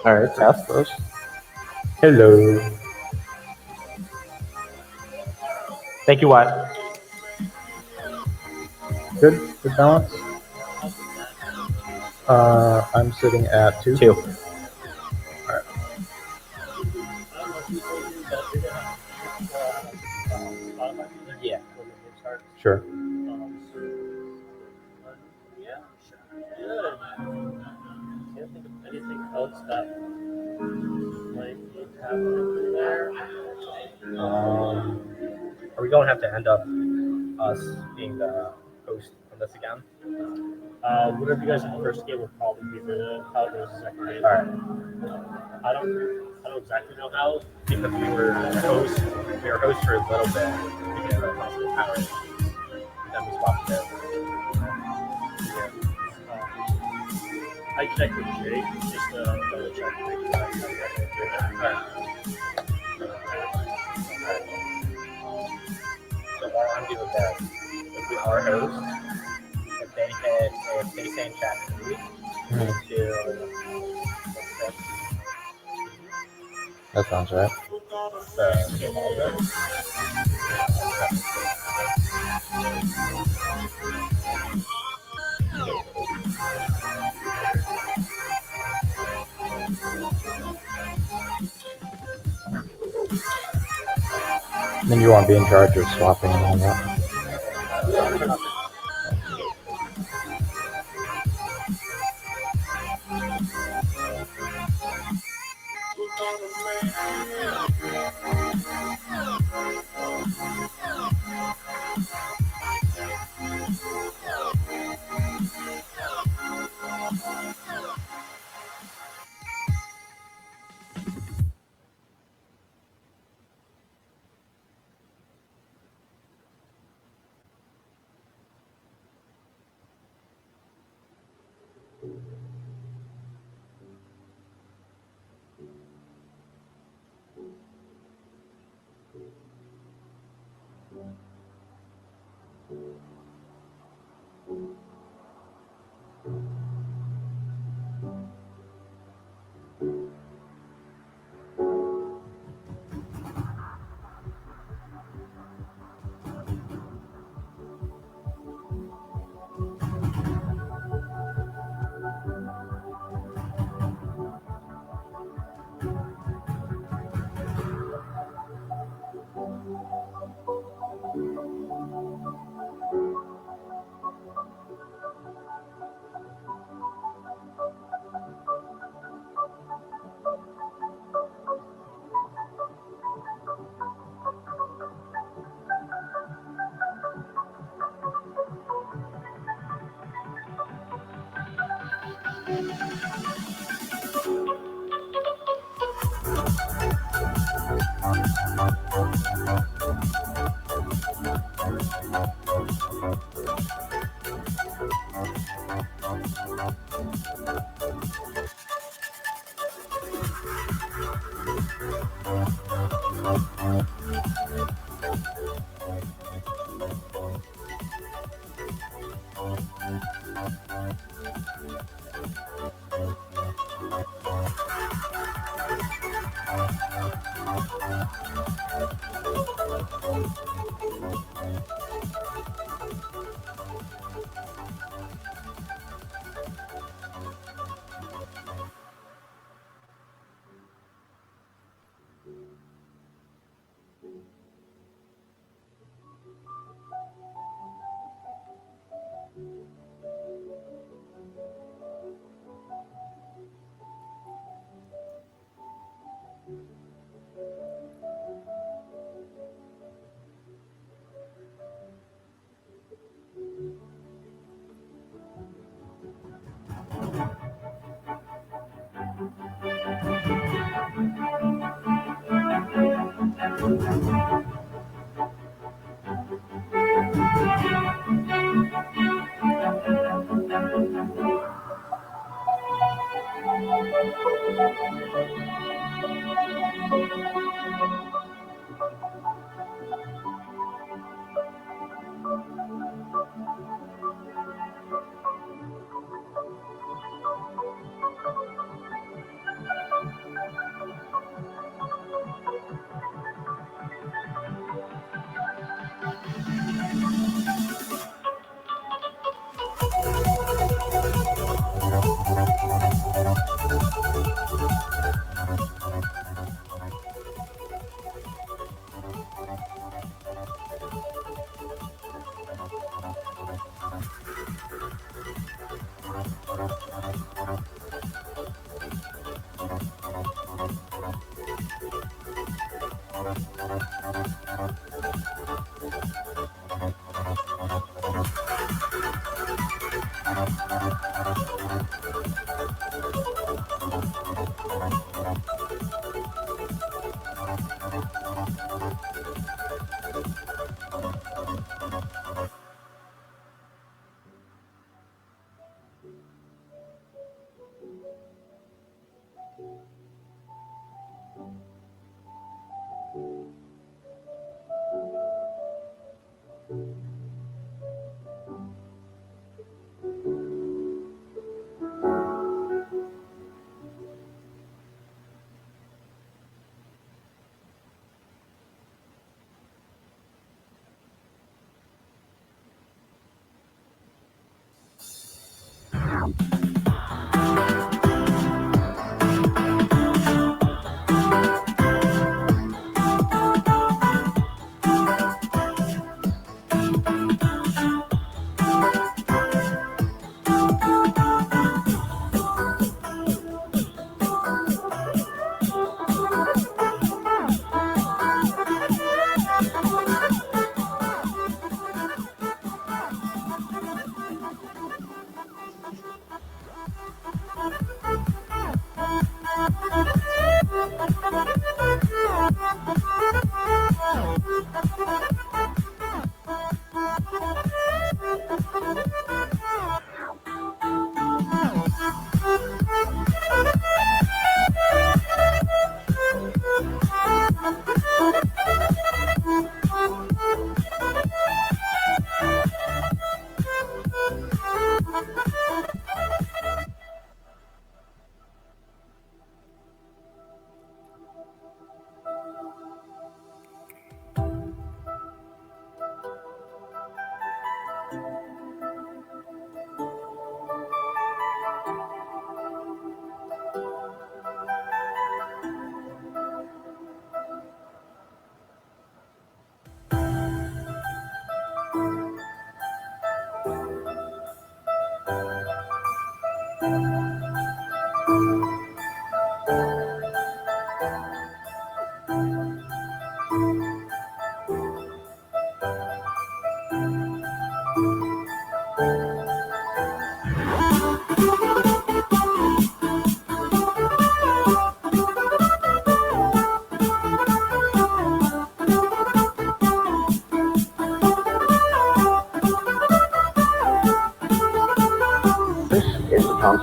Speaker 6: All right, test those.
Speaker 7: Hello. Thank you, what?
Speaker 10: Good balance. I'm sitting at 2.
Speaker 7: 2.
Speaker 4: Yeah.
Speaker 10: Sure.
Speaker 4: Yeah. Good. Can't think of anything else that might be happening there.
Speaker 7: Are we going to have to end up us being the host on this again?
Speaker 4: Whatever you guys in the first game will probably be the how it goes the second game.
Speaker 7: All right.
Speaker 4: I don't exactly know how.
Speaker 7: Because we were host for a little bit. We get like possible power. Then we swapped it.
Speaker 4: I checked with Jake just to double check to make sure I got it.
Speaker 7: So while I'm doing that, if we are host, if they say in chat to
Speaker 10: That sounds right. Then you won't be in charge of swapping and all that.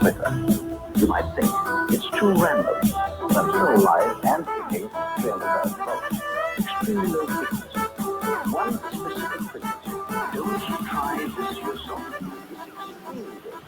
Speaker 1: quicker. You might think it's too random, but I'm still alive and kicking 300,000 volts. Extremely low frequency. One specific frequency. Don't try this yourself. It's extremely dangerous.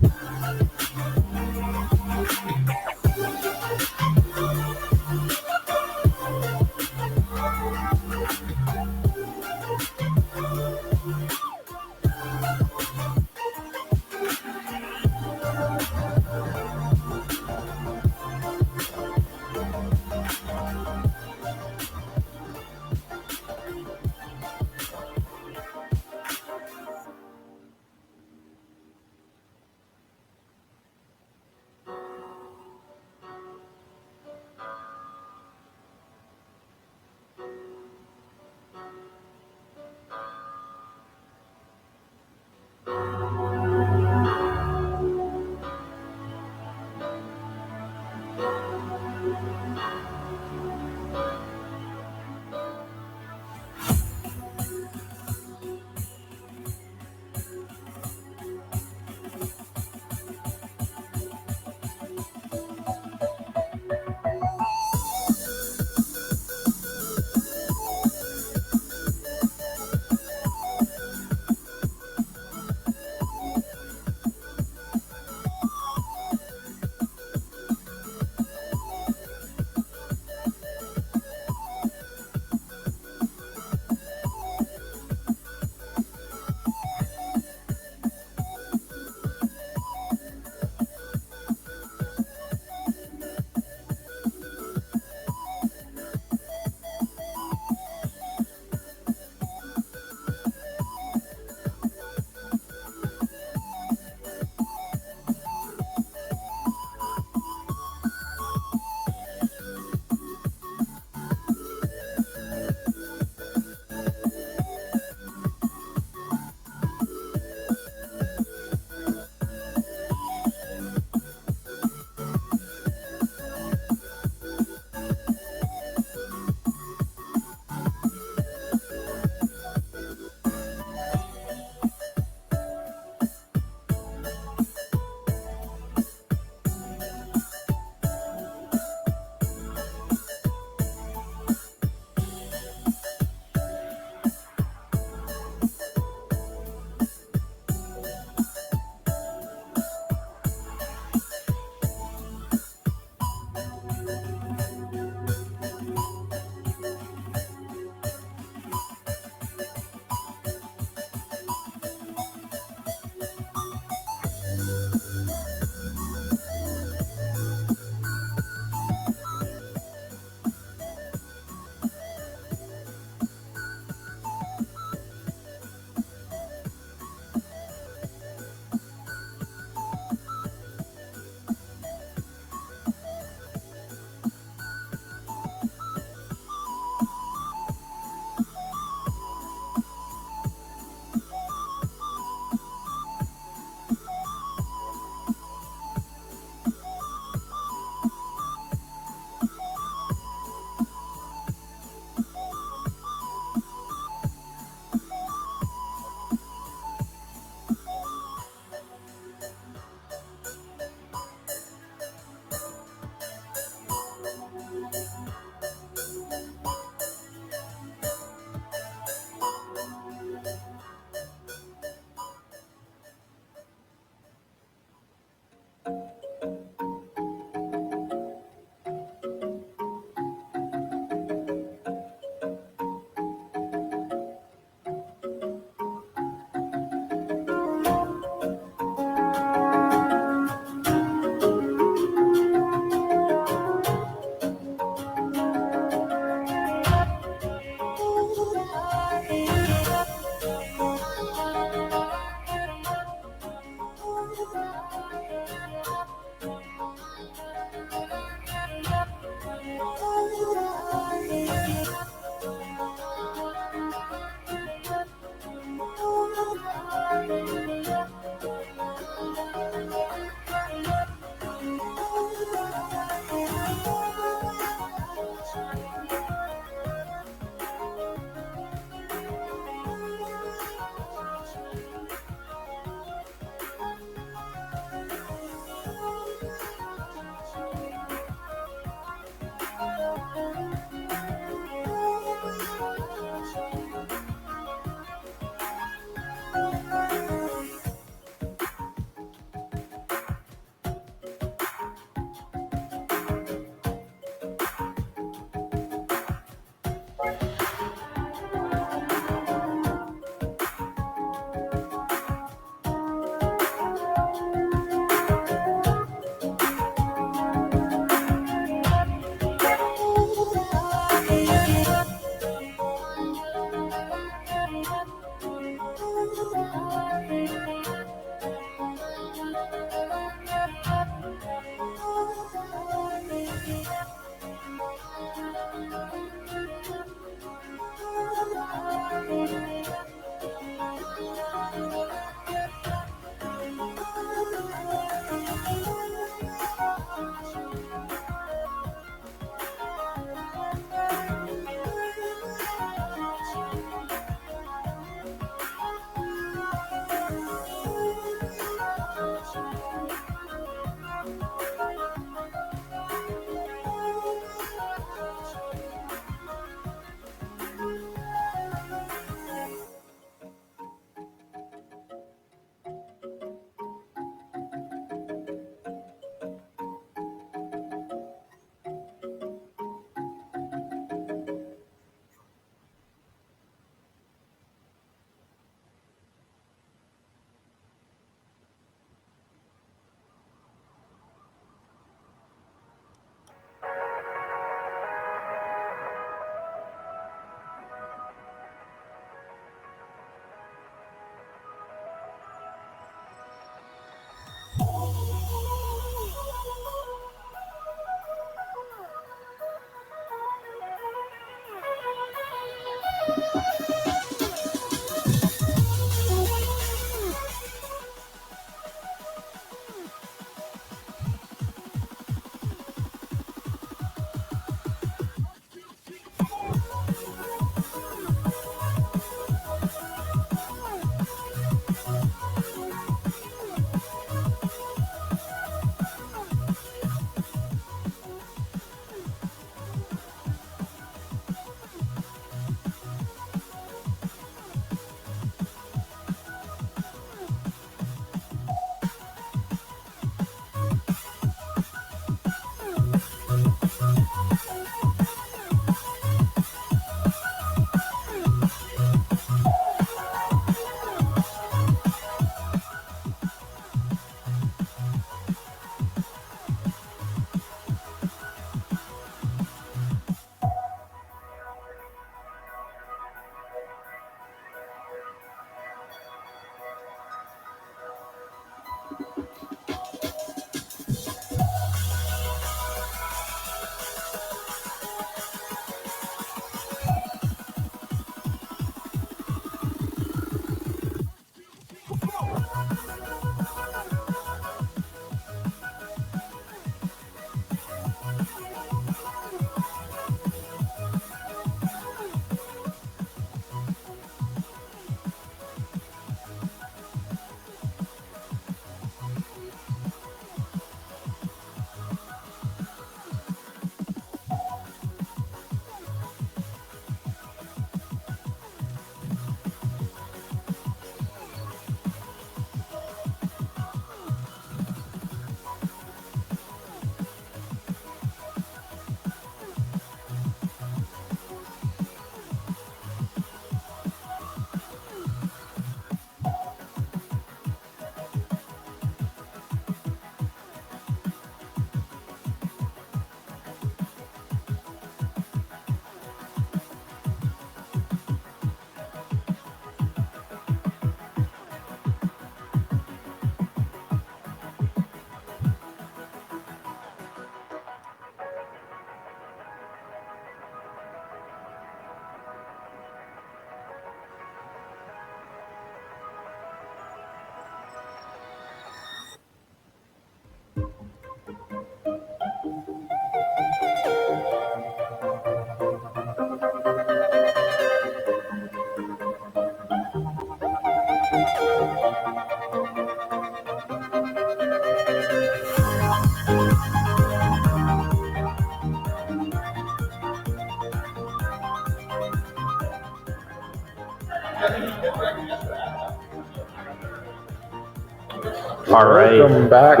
Speaker 7: All right. Welcome back.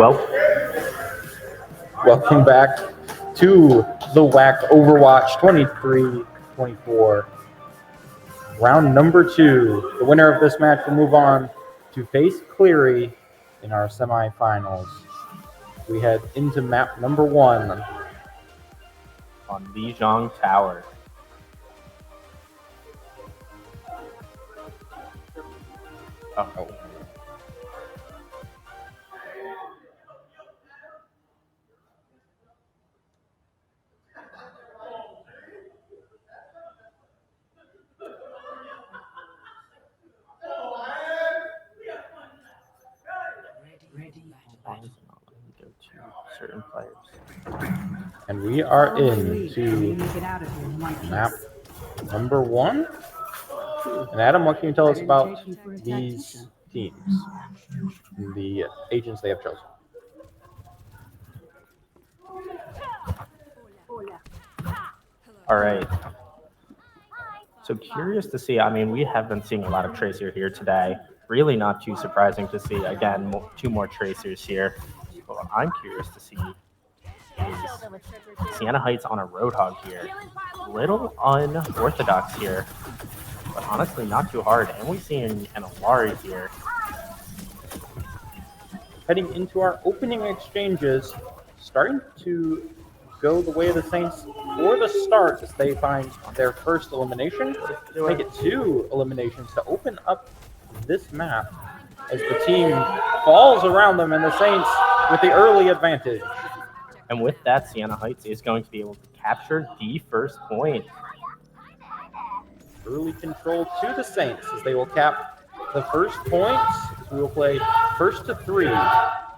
Speaker 7: Welcome back to the WHAC Overwatch 23-24. Round number 2. The winner of this match will move on to face Cleary in our semifinals. We head into map number 1
Speaker 6: On Lijiang Tower. Uh-oh. Certain players.
Speaker 7: And we are into map number 1. And Adam, what can you tell us about these teams and the agents they have chosen?
Speaker 6: All right. So curious to see. I mean, we have been seeing a lot of Tracer here today. Really not too surprising to see, again, 2 more Tracers here. Well, I'm curious to see is Sienna Heights on a Roadhog here. Little unorthodox here, but honestly not too hard. And we see an Alari here.
Speaker 7: Heading into our opening exchanges, starting to go the way of the Saints for the start as they find their first elimination. Make it 2 eliminations to open up this map as the team falls around them and the Saints with the early advantage.
Speaker 6: And with that, Sienna Heights is going to be able to capture the first point.
Speaker 7: Early control to the Saints as they will cap the first points. We will play first to 3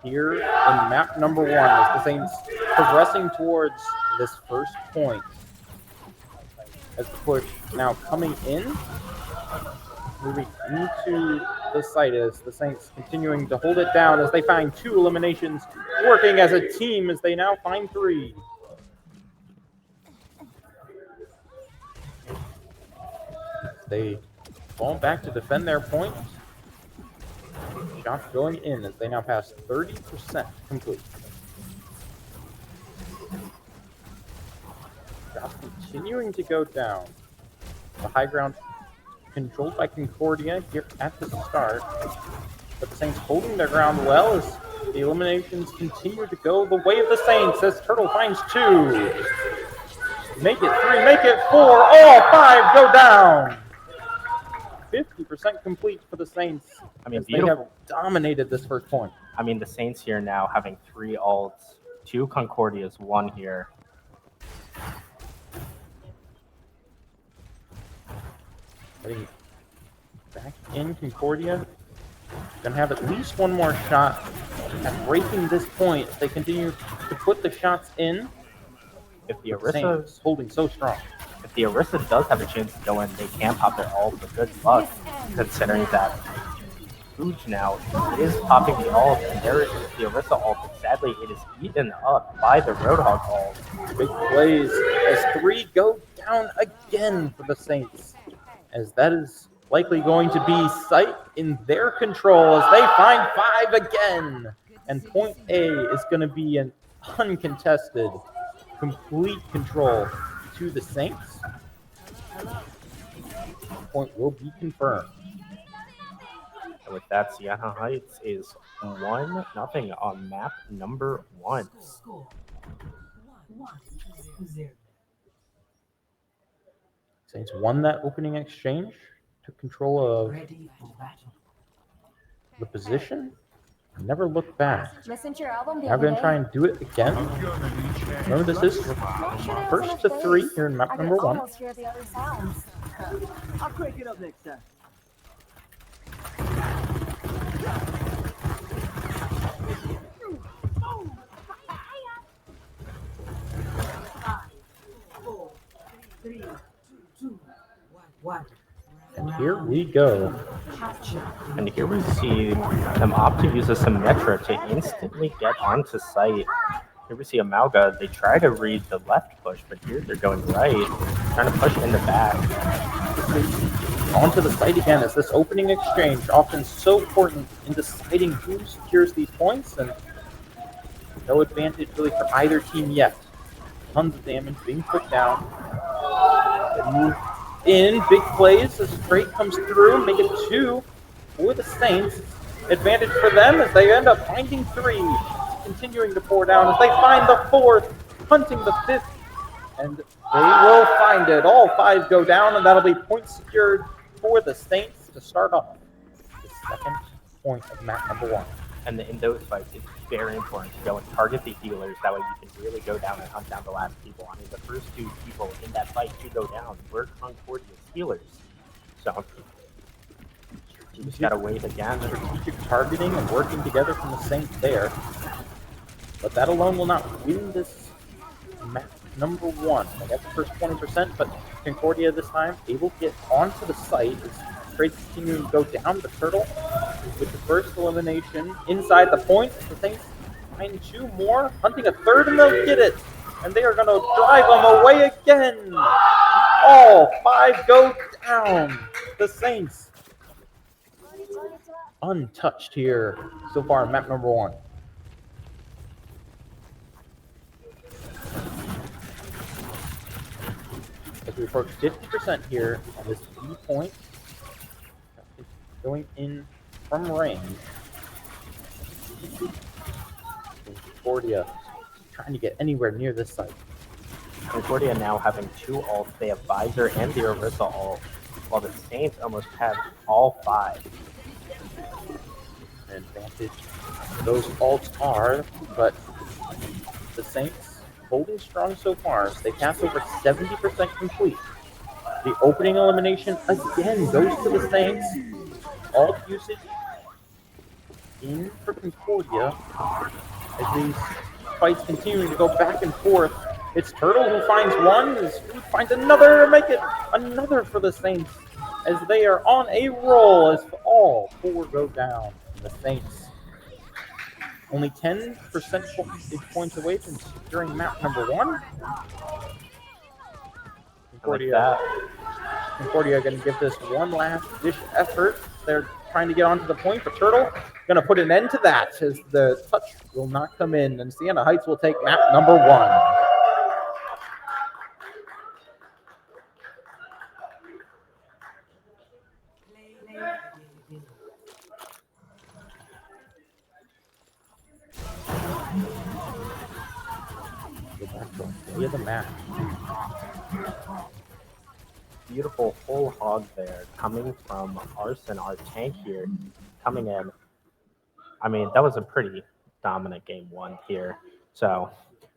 Speaker 7: here in map number 1 as the Saints progressing towards this first point. As the push now coming in, moving into the site as the Saints continuing to hold it down as they find 2 eliminations, working as a team as they now find 3. They fall back to defend their point. Shots going in as they now pass 30% complete. Shots continuing to go down. The high ground controlled by Concordia here at the start. But the Saints holding their ground well as the eliminations continue to go the way of the Saints as Turtle finds 2. Make it 3, make it 4, all 5 go down. 50% complete for the Saints.
Speaker 6: I mean,
Speaker 7: they have dominated this first point. I mean, the Saints here now having 3 ults, 2 Concordias, 1 here. Getting back in Concordia. Gonna have at least one more shot at breaking this point if they continue to put the shots in. If the Orisa is holding so strong. If the Orisa does have a chance to go in, they can pop their ult, but good luck considering that Fuge now is popping the ult, and there is the Orisa ult, but sadly it is eaten up by the Roadhog ult. Big plays as 3 go down again for the Saints, as that is likely going to be sight in their control as they find 5 again. And point A is going to be an uncontested, complete control to the Saints. Point will be confirmed. And with that, Sienna Heights is 1-0 on map number 1.
Speaker 2: Score 1-0.
Speaker 7: Saints won that opening exchange, took control of
Speaker 2: Ready for battle.
Speaker 7: the position, never looked back.
Speaker 5: Listened to your album the
Speaker 7: Now
Speaker 5: other
Speaker 7: going to try and do it again. Remember, this is first to 3 here in map number 1.
Speaker 5: almost hear the other sounds.
Speaker 2: I'll crank it up next time.
Speaker 7: And here we go. And here we see them opt to use a Symmetra to instantly get onto site. Here we see Amalga. They try to read the left push, but here they're going right, trying to push in the back. Onto the site again as this opening exchange, often so important in deciding who secures these points, and no advantage really for either team yet. Tons of damage being put down. They move in, big plays as Drake comes through, make it 2 for the Saints. Advantage for them as they end up finding 3, continuing to pour down as they find the 4th, hunting the 5th, and they will find it. All 5 go down, and that'll be points secured for the Saints to start off the second point of map number 1. And in those fights, it's very important to go and target the healers. That way you can really go down and hunt down the last people. I mean, the first 2 people in that fight to go down were Concordia's healers. So you just gotta wait again. Strategic targeting and working together from the Saints there. But that alone will not win this map number 1. They got the first 20%, but Concordia this time able to get onto the site as Trades continuing to go down the turtle with the first elimination inside the point. The Saints find 2 more, hunting a 3rd, and they'll get it. And they are going to drive them away again. All 5 go down. The Saints untouched here so far in map number 1. As we approach 50% here on this B point, going in from range. Concordia trying to get anywhere near this site. Concordia now having 2 ults. They have Visor and the Orisa ult, while the Saints almost have all 5. An advantage those ults are, but the Saints holding strong so far. They pass over 70% complete. The opening elimination again goes to the Saints. Alt usage in for Concordia as these fights continuing to go back and forth. It's Turtle who finds 1, as Food finds another, make it another for the Saints as they are on a roll as all 4 go down. And the Saints only 10% points away from securing map number 1. Concordia going to give this one last dish effort. They're trying to get onto the point, but Turtle going to put an end to that as the touch will not come in, and Sienna Heights will take map number 1. Play of the map. Beautiful whole hog there coming from Arson, our tank here, coming in. I mean, that was a pretty dominant game one here. So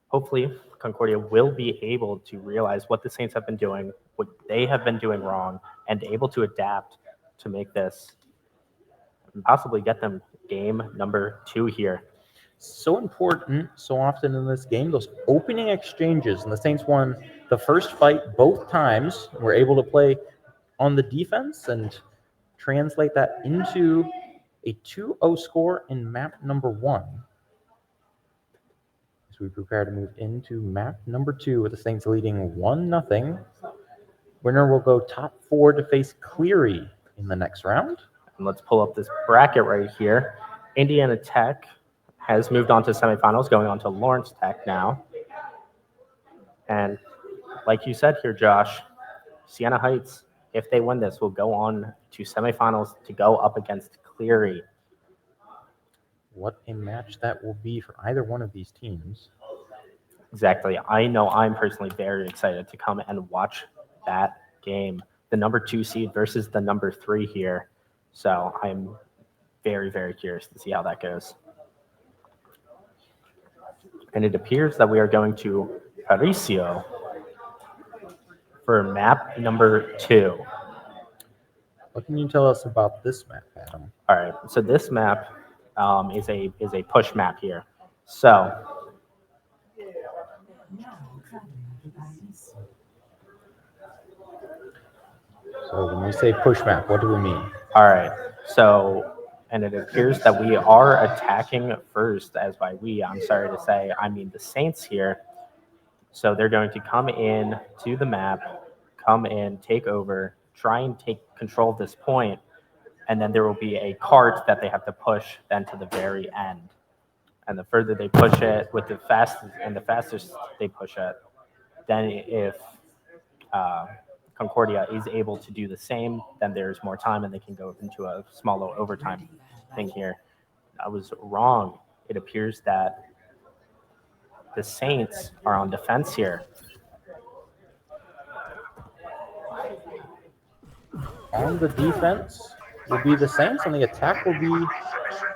Speaker 7: hopefully Concordia will be able to realize what the Saints have been doing, what they have been doing wrong, and able to adapt to make this and possibly get them game number 2 here.
Speaker 10: So important so often in this game, those opening exchanges. And the Saints won the first fight both times, were able to play on the defense and translate that into a 2-0 score in map number 1. As we prepare to move into map number 2 with the Saints leading 1-0. Winner will go top 4 to face Cleary in the next round.
Speaker 7: And let's pull up this bracket right here. Indiana Tech has moved on to semifinals, going on to Lawrence Tech now. And like you said here, Josh, Siena Heights, if they win this, will go on to semifinals to go up against Cleary.
Speaker 10: What a match that will be for either one of these teams.
Speaker 7: Exactly. I know I'm personally very excited to come and watch that game. The number 2 seed versus the number 3 here. So I'm very, very curious to see how that goes. And it appears that we are going to Paricio for map number 2.
Speaker 10: What can you tell us about this map, Adam?
Speaker 7: All right, so this map is a push map here. So
Speaker 10: when we say push map, what do we mean?
Speaker 7: all right, so and it appears that we are attacking first. As by we, I'm sorry to say, I mean the Saints here. So they're going to come in to the map, come in, take over, try and take control of this point, and then there will be a cart that they have to push then to the very end. And the further they push it, with the fastest they push it, then if Concordia is able to do the same, then there's more time and they can go into a smaller overtime thing here. I was wrong. It appears that the Saints are on defense here.
Speaker 10: On the defense will be the Saints, and the attack will be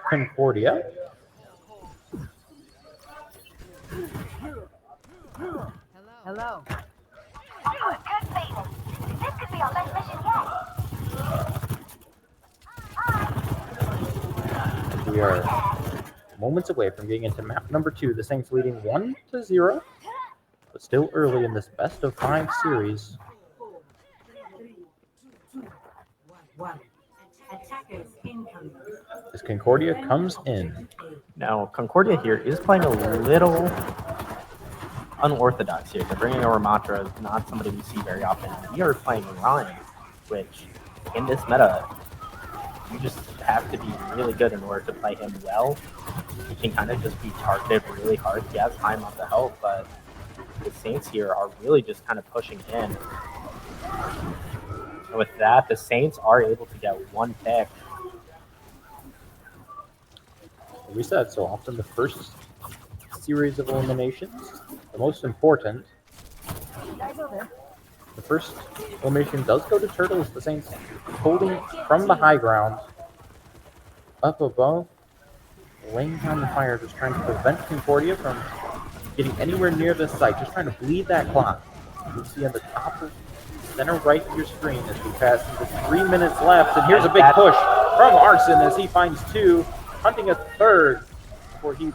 Speaker 10: Concordia.
Speaker 5: Hello.
Speaker 11: This could be our best mission yet.
Speaker 10: We are moments away from getting into map number 2. The Saints leading 1-0, but still early in this best of 5 series. As Concordia comes in.
Speaker 7: Now, Concordia here is playing a little unorthodox here. They're bringing over Matra, not somebody we see very often. We are playing Ryan, which in this meta, you just have to be really good in order to play him well. He can kind of just be targeted really hard. He has time off the help, but the Saints here are really just kind of pushing in. And with that, the Saints are able to get 1 pick.
Speaker 10: Like we said, so often the first series of eliminations, the most important. The first elimination does go to Turtles. The Saints holding from the high ground up above, laying down the fire, just trying to prevent Concordia from getting anywhere near this site, just trying to bleed that clock. You see on the top of center right of your screen as we pass into 3 minutes left, and here's a big push from Arson as he finds 2, hunting a 3rd before he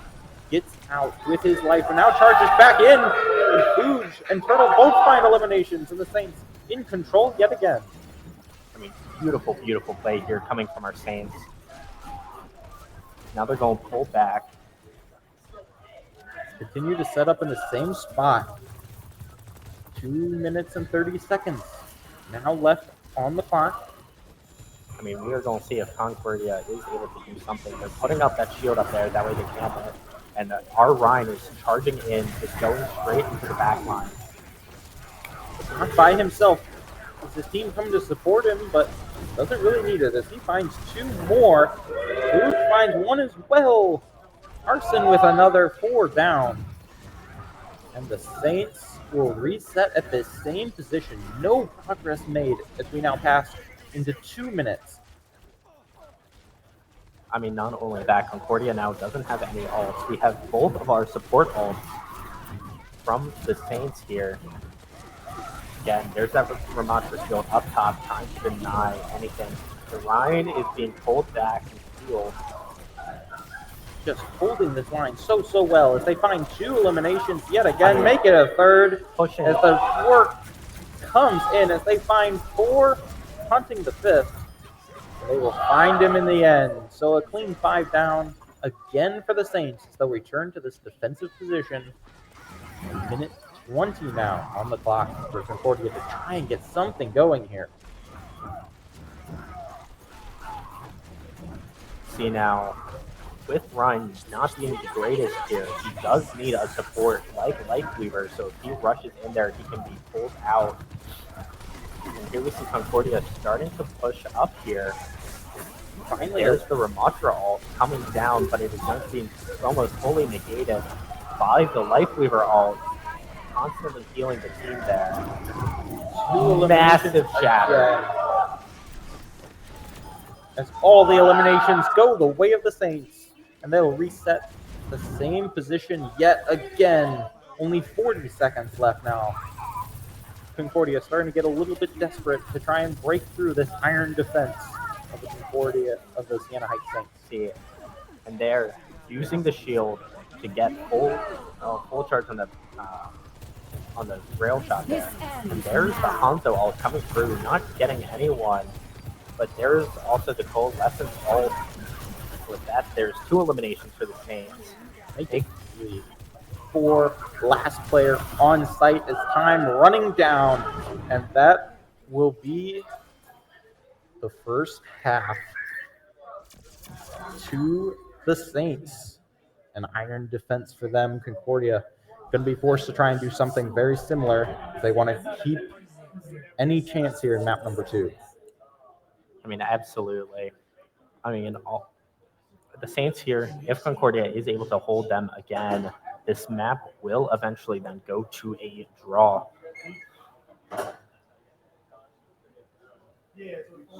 Speaker 10: gets out with his life, and now charges back in, and Booge and Turtle both find eliminations, and the Saints in control yet again.
Speaker 7: I mean, beautiful, beautiful play here coming from our Saints. Now they're going to pull back.
Speaker 10: Continue to set up in the same spot. 2 minutes and 30 seconds now left on the clock.
Speaker 7: I mean, we are going to see if Concordia is able to do something. They're putting up that shield up there, that way they can't hit. And our Ryan is charging in, just going straight into the back line.
Speaker 10: Not by himself. Is his team coming to support him, but doesn't really need it as he finds 2 more. Booge finds 1 as well. Arson with another 4 down. And the Saints will reset at the same position. No progress made as we now pass into 2 minutes.
Speaker 6: I mean, not only that, Concordia now doesn't have any ults. We have both of our support ults from the Saints here. Again, there's that Ramatra shield up top trying to deny anything. The Ryan is being pulled back and healed.
Speaker 10: Just holding this line so well as they find 2 eliminations yet again, make it a third.
Speaker 6: Pushing.
Speaker 10: As the work comes in, as they find 4, hunting the 5th. They will find him in the end. So a clean 5 down again for the Saints. They'll return to this defensive position. Minute 20 now on the clock for Concordia to try and get something going here.
Speaker 6: See now, with Ryan not being the greatest here, he does need a support like Lightweaver, so if he rushes in there, he can be pulled out. And here we see Concordia starting to push up here. Finally, there's the Ramatra ult coming down, but it is not being almost fully negated by the Lightweaver ult, constantly healing the team there. Massive shatter.
Speaker 10: As all the eliminations go the way of the Saints, and they will reset the same position yet again. Only 40 seconds left now. Concordia starting to get a little bit desperate to try and break through this iron defense of the Concordia of the Siena Heights Saints.
Speaker 6: See it. And they're using the shield to get full charge on the rail shot there. And there's the Hanzo ult coming through, not getting anyone. But there's also the Coalescence ult. With that, there's 2 eliminations for the Saints.
Speaker 10: They take 3. 4, last player on site as time running down. And that will be the first half to the Saints. An iron defense for them. Concordia going to be forced to try and do something very similar if they want to keep any chance here in map number 2.
Speaker 6: I mean, absolutely. I mean, the Saints here, if Concordia is able to hold them again, this map will eventually then go to a draw.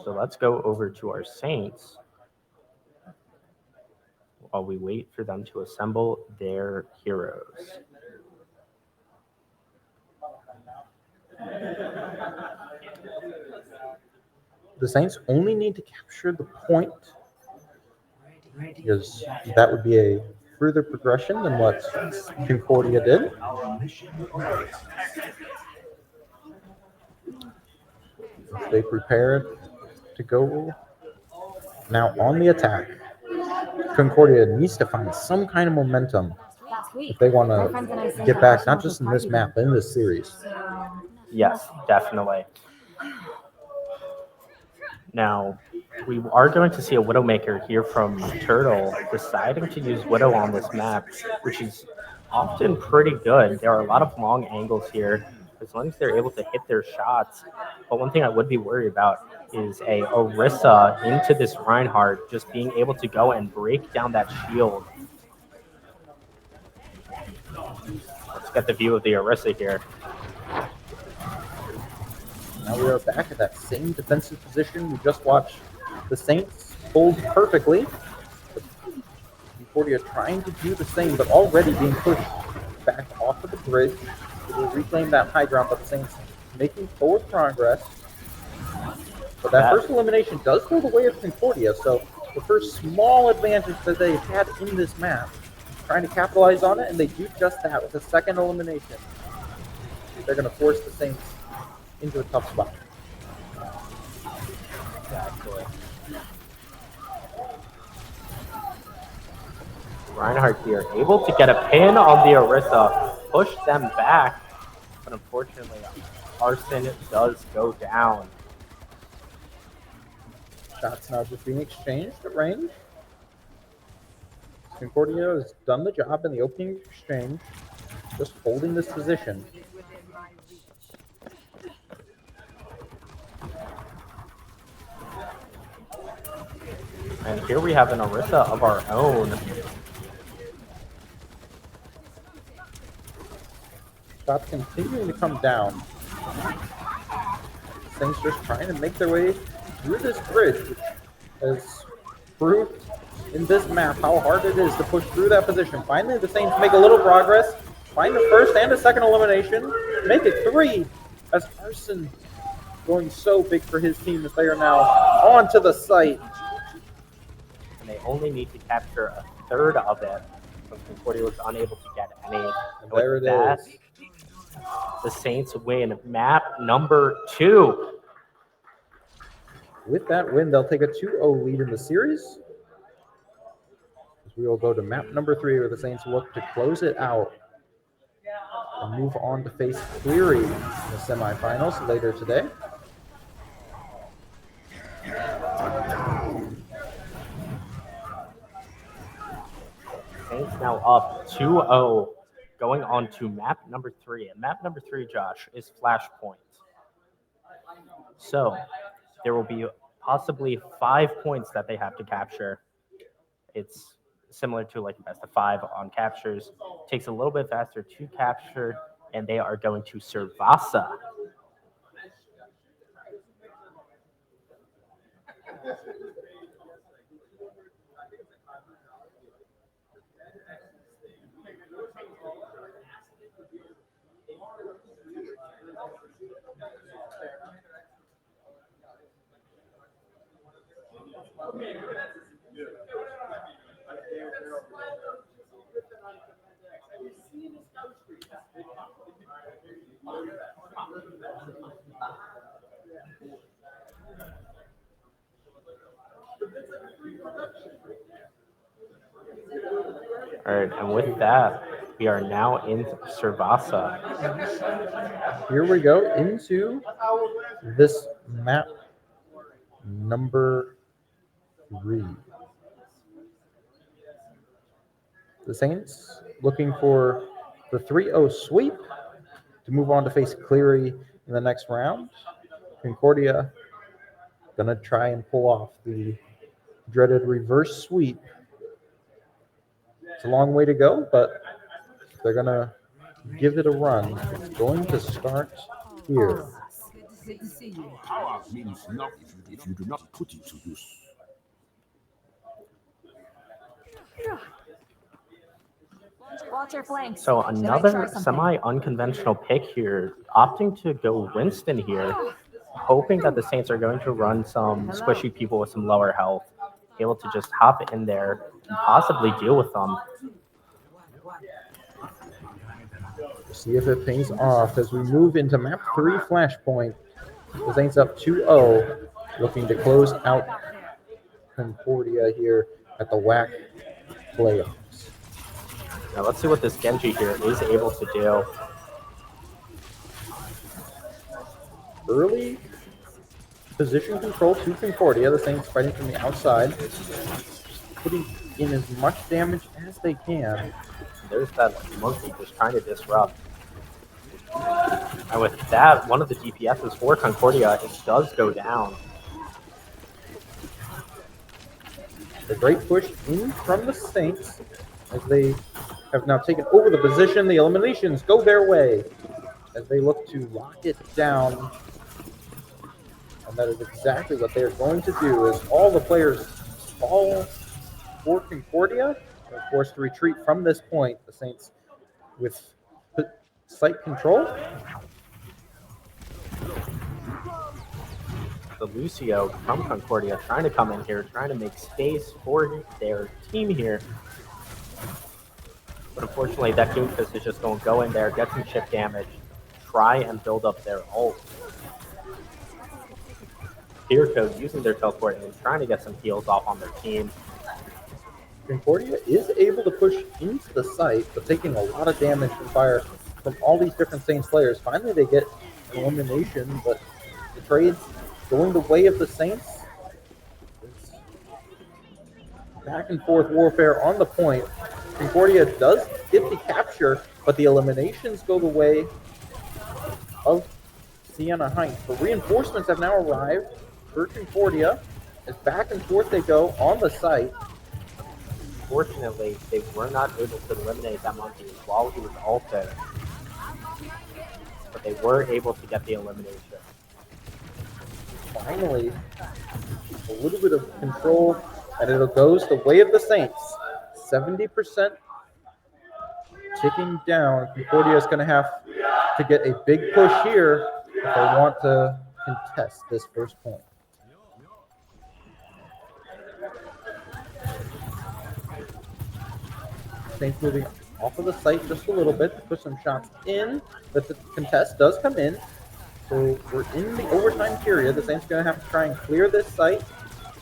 Speaker 6: So let's go over to our Saints while we wait for them to assemble their heroes.
Speaker 10: The Saints only need to capture the point, because that would be a further progression than what Concordia did. They prepared to go now on the attack. Concordia needs to find some kind of momentum if they want to get back, not just in this map, but in this series.
Speaker 6: Yes, definitely. Now, we are going to see a Widowmaker here from Turtle deciding to use Widow on this map, which is often pretty good. There are a lot of long angles here, as long as they're able to hit their shots. But one thing I would be worried about is a Orisa into this Reinhardt, just being able to go and break down that shield. Let's get the view of the Orisa here.
Speaker 10: Now we are back at that same defensive position we just watched the Saints hold perfectly. Concordia trying to do the same, but already being pushed back off of the bridge. They will reclaim that high ground, but the Saints making forward progress. But that first elimination does go the way of Concordia, so the first small advantage that they've had in this map, trying to capitalize on it, and they do just that with a second elimination. They're going to force the Saints into a tough spot.
Speaker 6: Exactly. Reinhardt here, able to get a pin on the Orisa, push them back, but unfortunately, Arson does go down.
Speaker 10: Shots now just being exchanged at range. Concordia has done the job in the opening exchange, just holding this position.
Speaker 6: And here we have an Orisa of our own.
Speaker 10: Shots continuing to come down. Saints just trying to make their way through this bridge, which has proved in this map how hard it is to push through that position. Finally, the Saints make a little progress, find the first and a second elimination, make it 3 as Arson going so big for his team as they are now onto the site.
Speaker 7: And they only need to capture a third of it. Concordia was unable to get any. And
Speaker 10: There
Speaker 7: with
Speaker 10: it
Speaker 7: that,
Speaker 10: is.
Speaker 7: the Saints win map number 2.
Speaker 10: With that win, they'll take a 2-0 lead in the series. We will go to map number 3, where the Saints look to close it out and move on to face Cleary in the semifinals later today.
Speaker 7: Saints now up 2-0, going on to map number 3. And map number 3, Josh, is Flashpoint. So there will be possibly 5 points that they have to capture. It's similar to like a best of 5 on captures. Takes a little bit faster to capture, and they are going to Servasa. All right, and with that, we are now in Servasa.
Speaker 10: Here we go into this map number 3. The Saints looking for the 3-0 sweep to move on to face Cleary in the next round. Concordia gonna try and pull off the dreaded reverse sweep. It's a long way to go, but they're gonna give it a run. It's going to start here.
Speaker 5: Good to see you.
Speaker 3: Power means nothing if you do not put it to use.
Speaker 11: Watch your flanks.
Speaker 7: So
Speaker 11: They might
Speaker 7: another
Speaker 11: try something.
Speaker 7: semi-unconventional pick here, opting to go Winston here, hoping that the Saints are going to run some squishy people with some lower health, able to just hop in there and possibly deal with them.
Speaker 10: See if it pays off as we move into map 3 Flashpoint. The Saints up 2-0, looking to close out Concordia here at the WHAC playoffs.
Speaker 7: Now let's see what this Genji here is able to do.
Speaker 10: Early position control to Concordia. The Saints fighting from the outside, putting in as much damage as they can.
Speaker 7: There's that monkey just trying to disrupt. And with that, one of the DPSs for Concordia, it does go down.
Speaker 10: The great push in from the Saints as they have now taken over the position. The eliminations go their way as they look to lock it down. And that is exactly what they are going to do, as all the players fall for Concordia. And of course, to retreat from this point, the Saints with site control.
Speaker 7: The Lucio from Concordia trying to come in here, trying to make space for their team here. But unfortunately, that Doomfist is just going to go in there, get some chip damage, try and build up their ult. Fear Code using their teleport and trying to get some heals off on their team.
Speaker 10: Concordia is able to push into the site, but taking a lot of damage from fire from all these different Saints players. Finally, they get an elimination, but the trade's going the way of the Saints. It's back and forth warfare on the point. Concordia does get the capture, but the eliminations go the way of Sienna Heights. The reinforcements have now arrived for Concordia. As back and forth they go on the site.
Speaker 7: Fortunately, they were not able to eliminate that monkey while he was ulted. But they were able to get the elimination.
Speaker 10: Finally, a little bit of control And it goes the way of the Saints. 70% ticking down. Concordia is going to have to get a big push here if they want to contest this first point. Saints moving off of the site just a little bit to push some shots in, but the contest does come in. So we're in the overtime period. The Saints are going to have to try and clear this site,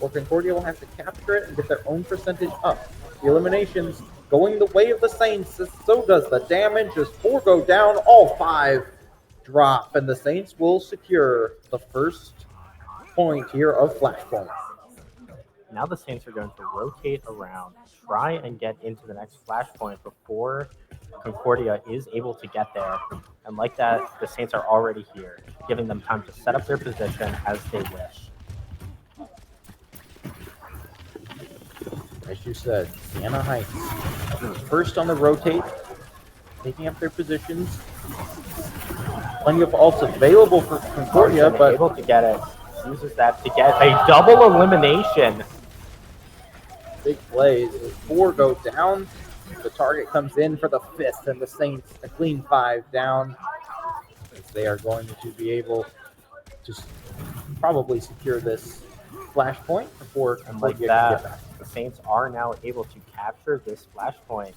Speaker 10: or Concordia will have to capture it and get their own percentage up. The eliminations going the way of the Saints, so does the damage as 4 go down, all 5 drop, and the Saints will secure the first point here of Flashpoint.
Speaker 7: Now the Saints are going to rotate around, try and get into the next flashpoint before Concordia is able to get there. And like that, the Saints are already here, giving them time to set up their position as they wish.
Speaker 10: As you said, Siena Heights first on the rotate, taking up their positions. Plenty of ults available for Concordia, but
Speaker 7: able to get it. Uses that to get a double elimination.
Speaker 10: Big plays. As 4 go down, the target comes in for the 5th, and the Saints a clean 5 down. As they are going to be able to probably secure this flashpoint before
Speaker 7: Like
Speaker 10: Concordia can get
Speaker 7: that,
Speaker 10: back.
Speaker 7: the Saints are now able to capture this flashpoint.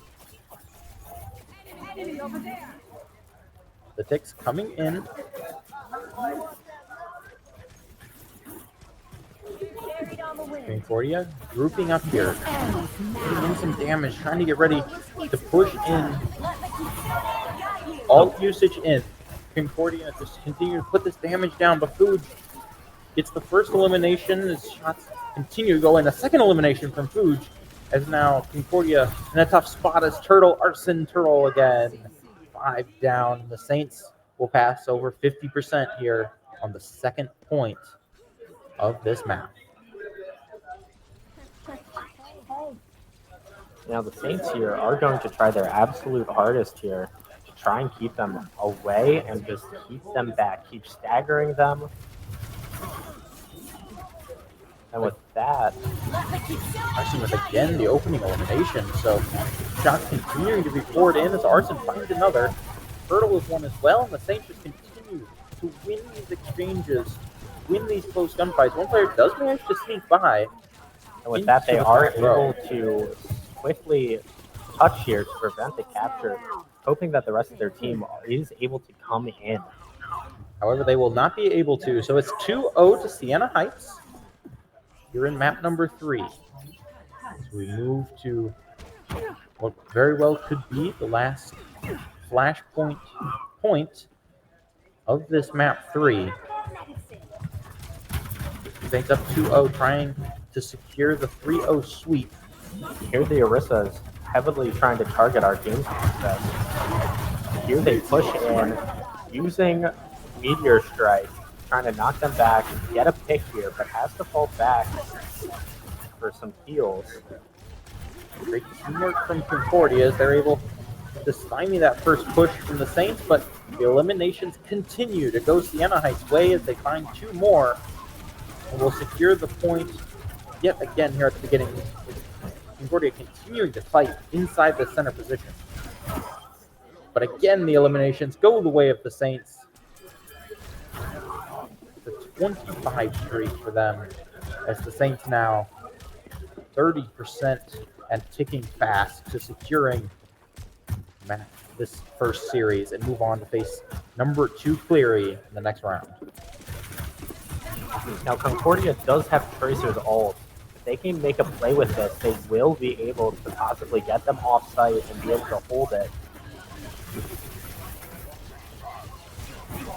Speaker 10: The ticks coming in. Concordia grouping up here, putting in some damage, trying to get ready to push in. All usage in. Concordia just continue to put this damage down, but Food gets the first elimination as shots continue to go in. A second elimination from Food, as now Concordia in a tough spot as Arson Turtle again. 5 down. The Saints will pass over 50% here on the second point of this map.
Speaker 7: Now the Saints here are going to try their absolute hardest here to try and keep them away and just keep them back, keep staggering them. And with that,
Speaker 10: Arson with again the opening elimination, so shots continuing to be poured in as Arson finds another. Turtle is one as well, and the Saints just continue to win these exchanges, win these close gunfights. One player does manage to sneak by.
Speaker 7: and with that, they are able to quickly touch here to prevent the capture, hoping that the rest of their team is able to come in.
Speaker 10: However, they will not be able to, so it's 2-0 to Siena Heights. You're in map number 3. As we move to what very well could be the last flashpoint point of this map 3. Saints up 2-0, trying to secure the 3-0 sweep.
Speaker 7: Here the Orissa's heavily trying to target our game's success. Here they push in, using Meteor Strike, trying to knock them back, get a pick here, but has to fall back for some heals.
Speaker 10: Great teamwork from Concordia as they're able to stymie that first push from the Saints, but the eliminations continue to go Siena Heights' way as they find 2 more and will secure the point yet again here at the beginning. Concordia continuing to fight inside the center position. But again, the eliminations go the way of the Saints. The 25 streak for them as the Saints now 30% and ticking fast to securing this first series and move on to face number 2 Cleary in the next round.
Speaker 7: Now Concordia does have Tracer's ult. If they can make a play with this, they will be able to possibly get them off site and be able to hold it.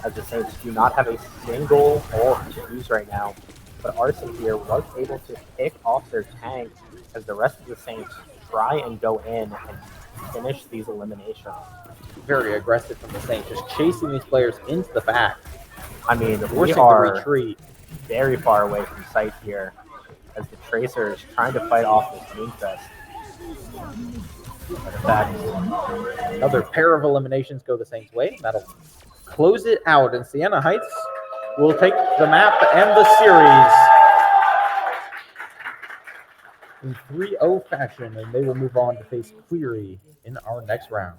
Speaker 7: As the Saints do not have a single ult to use right now, but Arson here was able to pick off their tank as the rest of the Saints try and go in and finish these eliminations.
Speaker 10: Very aggressive from the Saints, just chasing these players into the back.
Speaker 7: I mean, we
Speaker 10: forcing the
Speaker 7: are
Speaker 10: retreat.
Speaker 7: Very far away from site here as the Tracer is trying to fight off this Moonfest. But in fact,
Speaker 10: another pair of eliminations go the Saints' way, and that'll close it out, and Siena Heights will take the map and the series. in 3-0 fashion, and they will move on to face Cleary in our next round.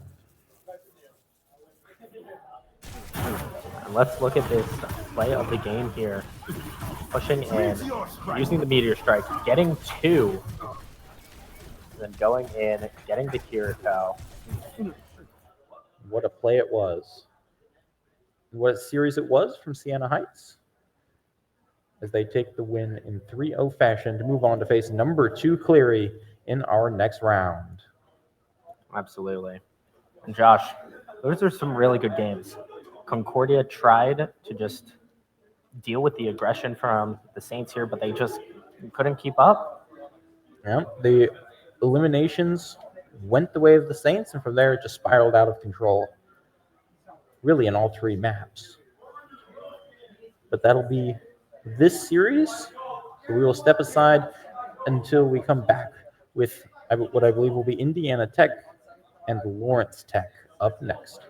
Speaker 7: And let's look at this play of the game here. Pushing in, using the Meteor Strike, getting 2, then going in, getting the Kiriko.
Speaker 10: What a play it was. What a series it was from Siena Heights, as they take the win in 3-0 fashion to move on to face number 2 Cleary in our next round.
Speaker 7: Absolutely. And Josh, those are some really good games. Concordia tried to just deal with the aggression from the Saints here, but they just couldn't keep up.
Speaker 10: Yeah, the eliminations went the way of the Saints, and from there it just spiraled out of control. Really in all 3 maps. But that'll be this series. So we will step aside until we come back with what I believe will be Indiana Tech and Lawrence Tech up next.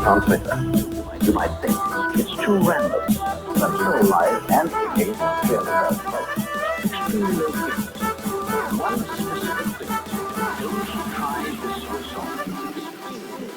Speaker 1: can't say that. You might think it's too random, but still alive and kicking 300,000 volts. Extremely low frequency. One specific frequency. Don't try this yourself. It's extremely dangerous.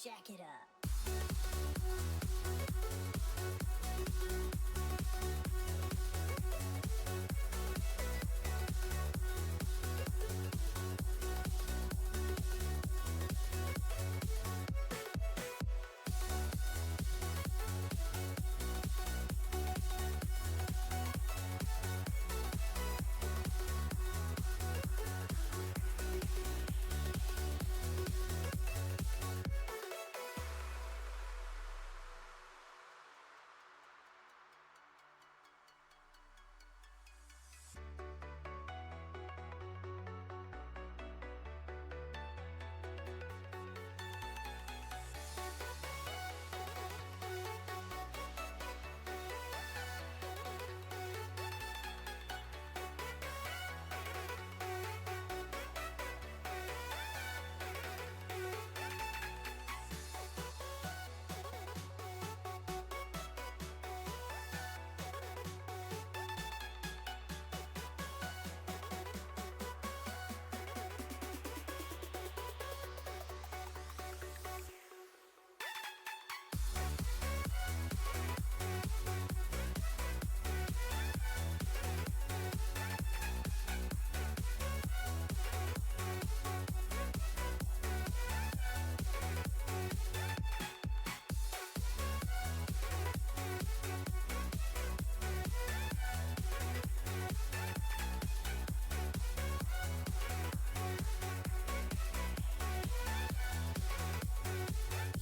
Speaker 11: Jack it up.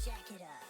Speaker 11: Jack it up.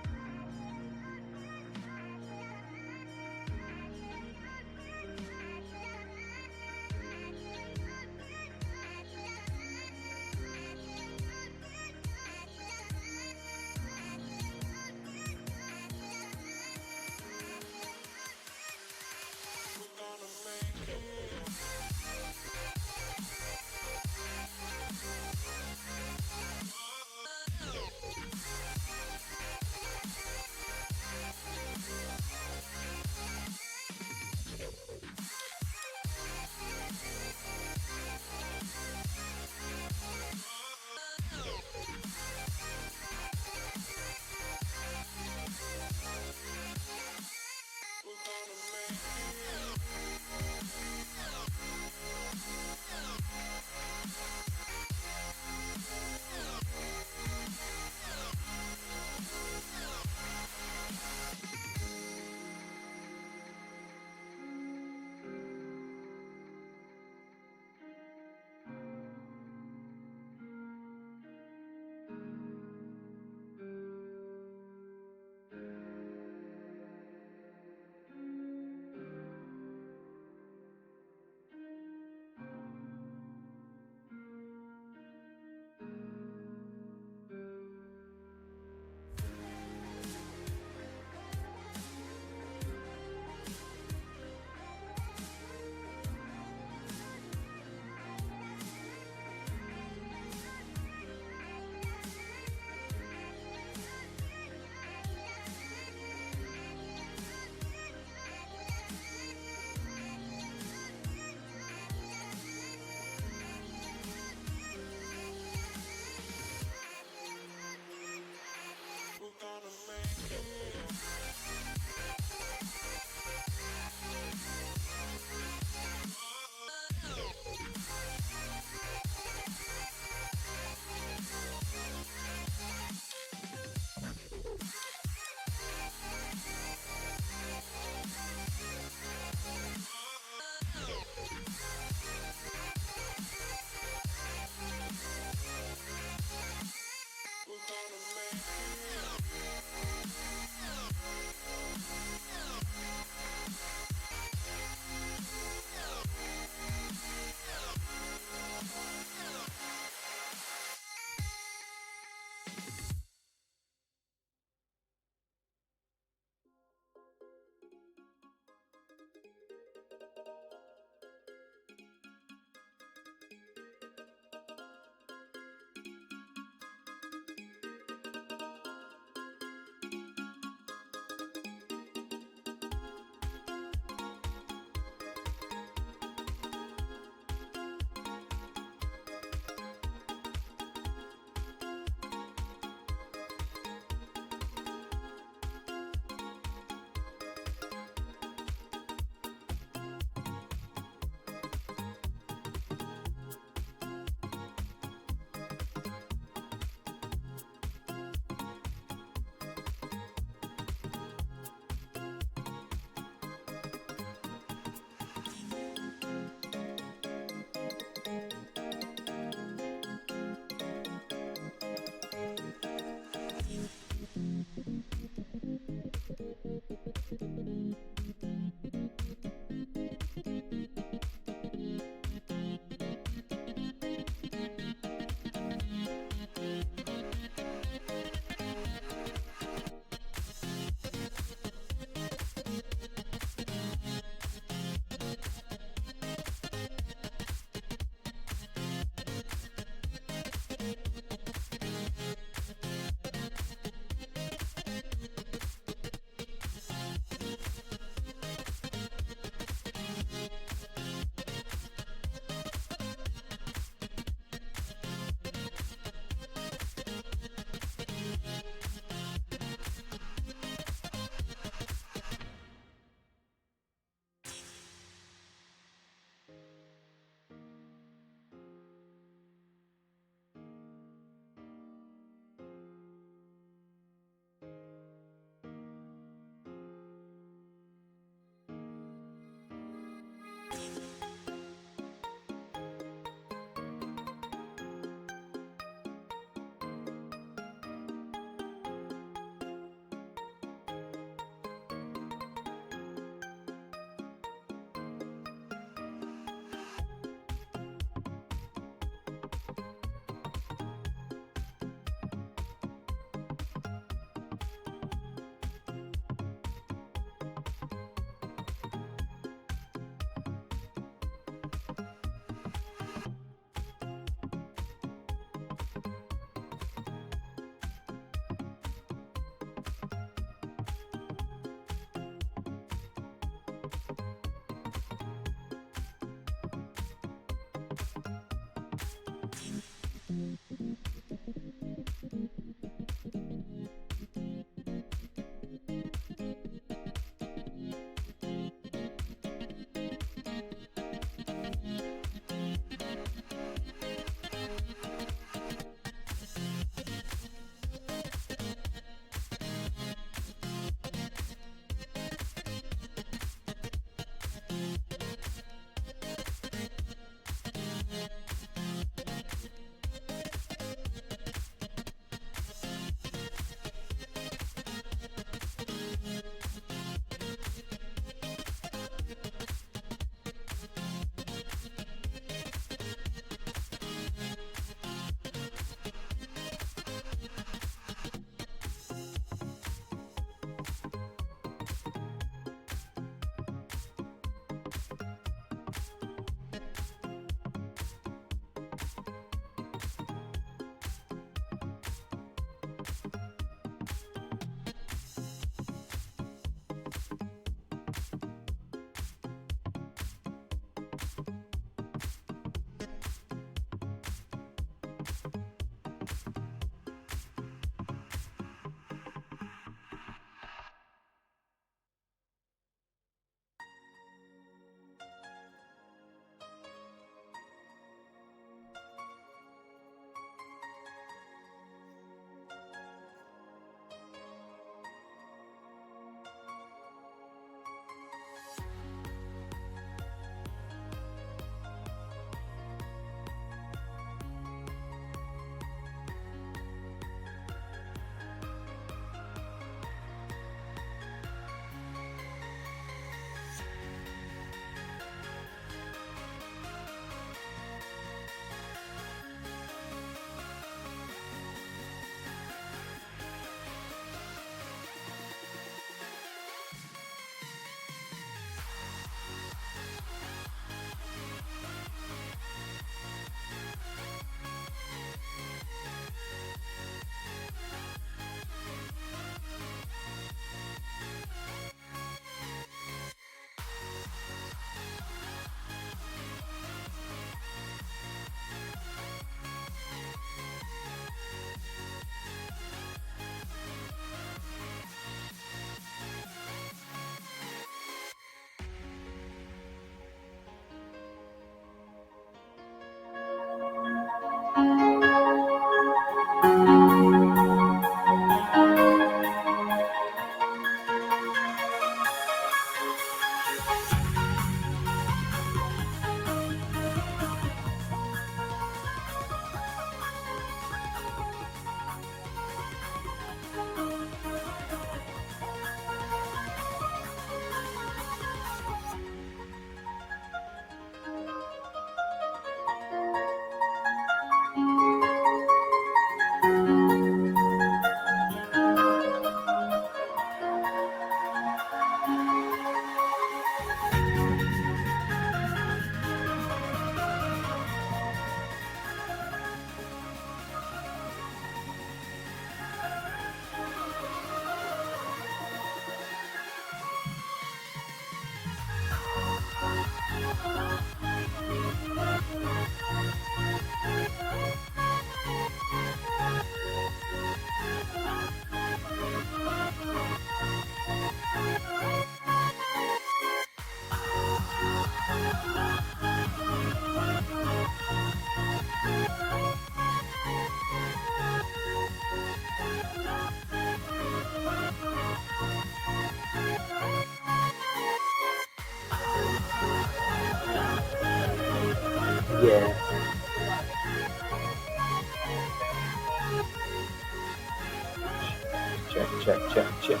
Speaker 6: Check, check, check, check.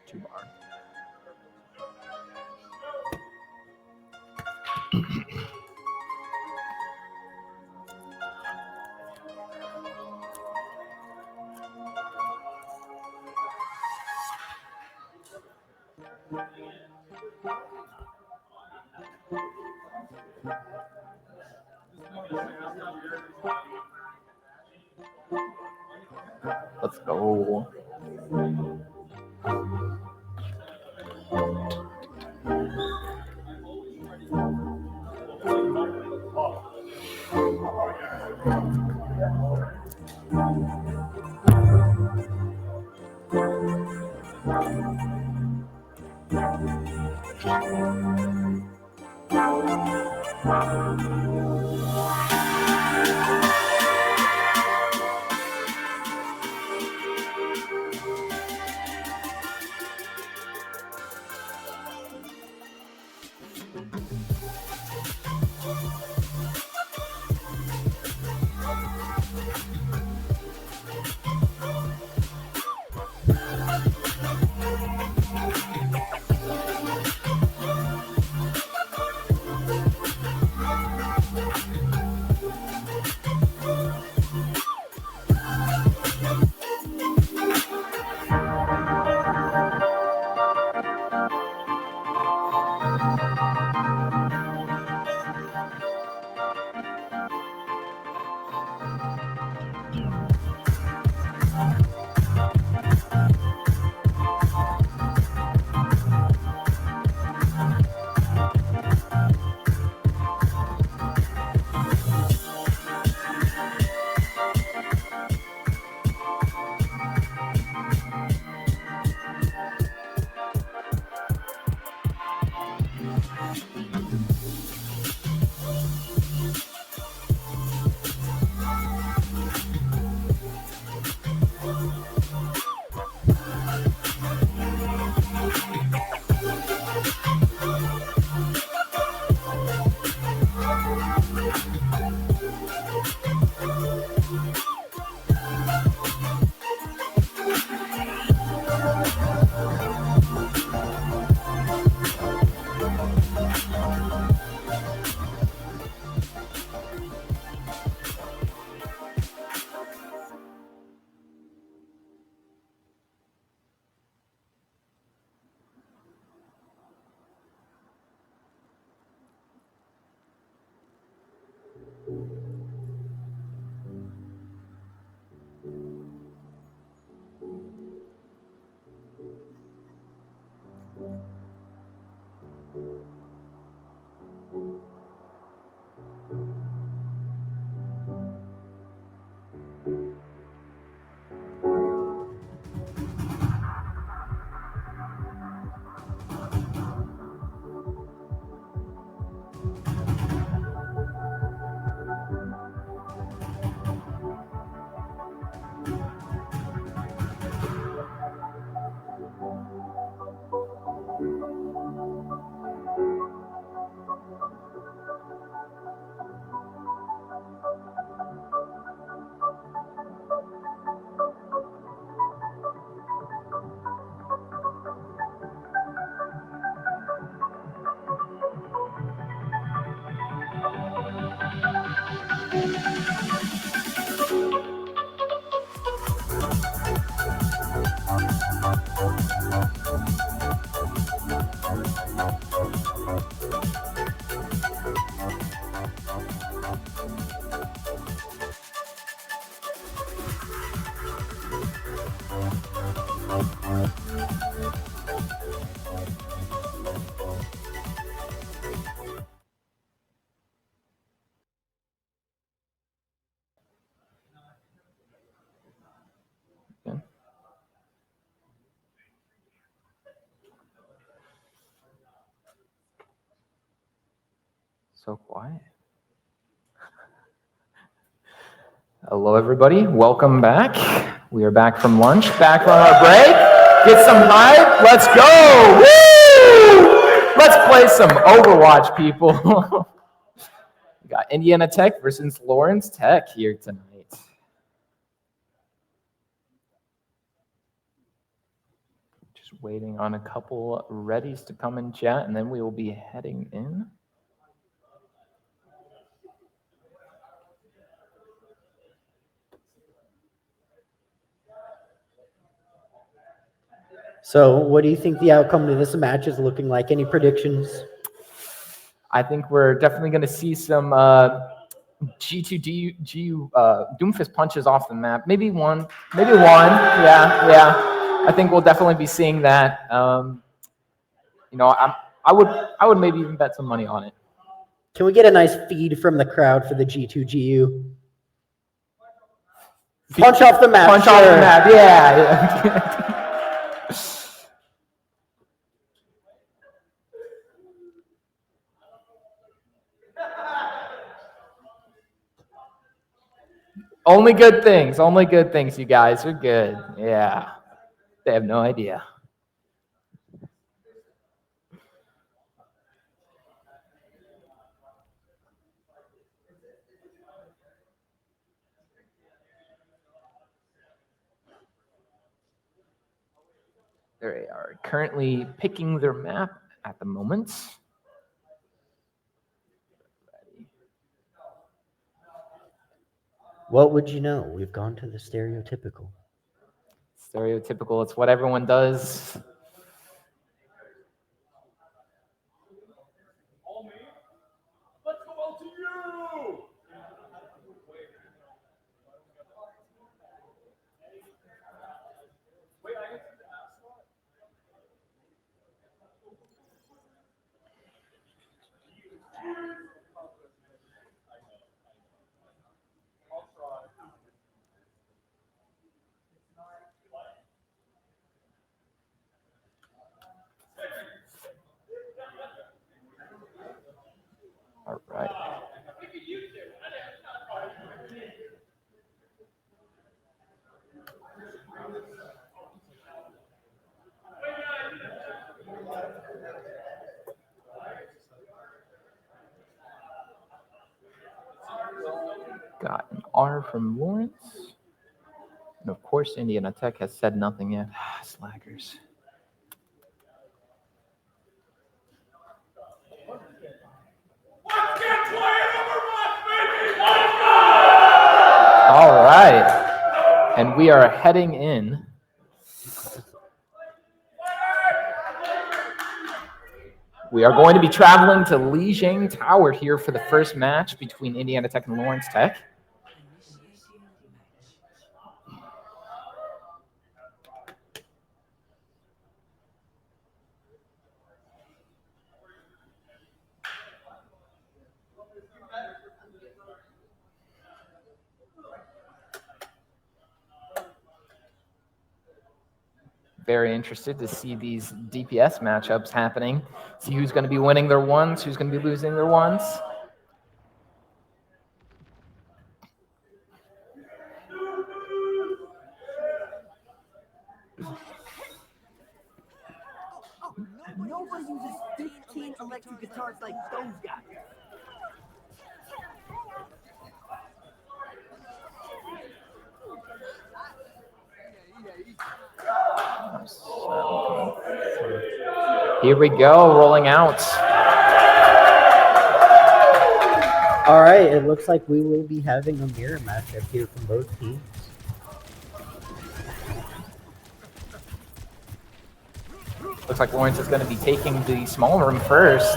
Speaker 6: 2 bar. Let's go. Okay. So quiet. Hello, everybody. Welcome back. We are back from lunch, back from our break. Get some hype. Let's go. Woo! Let's play some Overwatch, people. We got Indiana Tech versus Lawrence Tech here tonight. waiting on a couple readies to come in chat, and then we will be heading in.
Speaker 12: So, what do you think the outcome of this match is looking like? Any predictions?
Speaker 6: I think we're definitely going to see some G2GU Doomfist punches off the map. Maybe one. Yeah. I think we'll definitely be seeing that. You know, I would maybe even bet some money on it.
Speaker 12: Can we get a nice feed from the crowd for the G2GU? Punch off the map.
Speaker 6: Punch off the map. Yeah. Only good things. Only good things. You guys are good. Yeah. They have no idea. They are currently picking their map at the moment.
Speaker 12: What would you know? We've gone to the stereotypical.
Speaker 6: Stereotypical. It's what everyone does. All right. Got an R from Lawrence. And of course, Indiana Tech has said nothing yet. Slackers. All right. And we are heading in. We are going to be traveling to Lijiang Tower here for the first match between Indiana Tech and Lawrence Tech. Very interested to see these DPS matchups happening. See who's going to be winning their ones, who's going to be losing their ones.
Speaker 2: Nobody uses 15 electric guitars like those guys.
Speaker 6: Here we go, rolling out.
Speaker 12: All right, it looks like we will be having a mirror matchup here from both teams.
Speaker 6: Looks like Lawrence is going to be taking the small room first.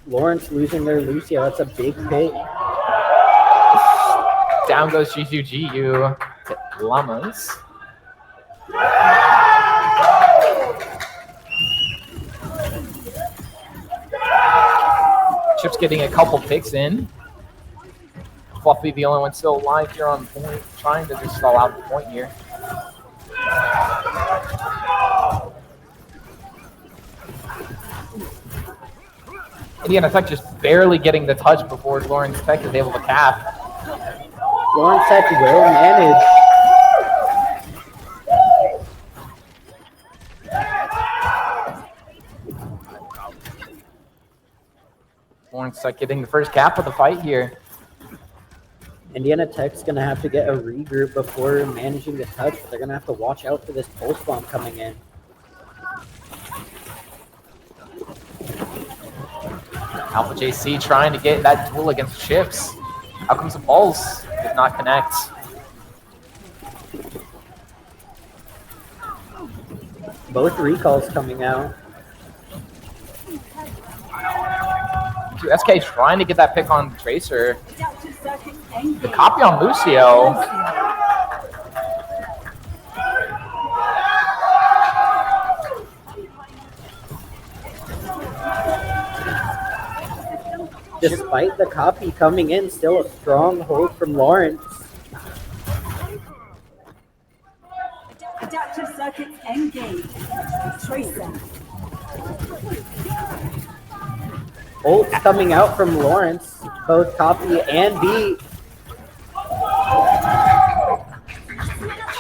Speaker 12: Lawrence losing their Lucio, that's a big pick.
Speaker 6: Down goes G2GU to Llamas. Chip's getting a couple picks in. Fluffy, the only one still alive here on point, trying to just stall out the point here. Indiana Tech just barely getting the touch before Lawrence Tech is able to cap.
Speaker 12: Lawrence Tech will manage.
Speaker 6: Lawrence Tech getting the first cap of the fight here.
Speaker 12: Indiana Tech's going to have to get a regroup before managing the touch, but they're going to have to watch out for this pulse bomb coming in.
Speaker 6: Alpha JC trying to get that duel against Chips. Out comes the Pulse. Did not connect.
Speaker 12: Both recalls coming out.
Speaker 6: SK trying to get that pick on Tracer. The copy on Lucio.
Speaker 12: Despite the copy coming in, still a strong hold from Lawrence.
Speaker 2: Adaptive circuits engaged. Tracer.
Speaker 12: Ults coming out from Lawrence, both copy and beat.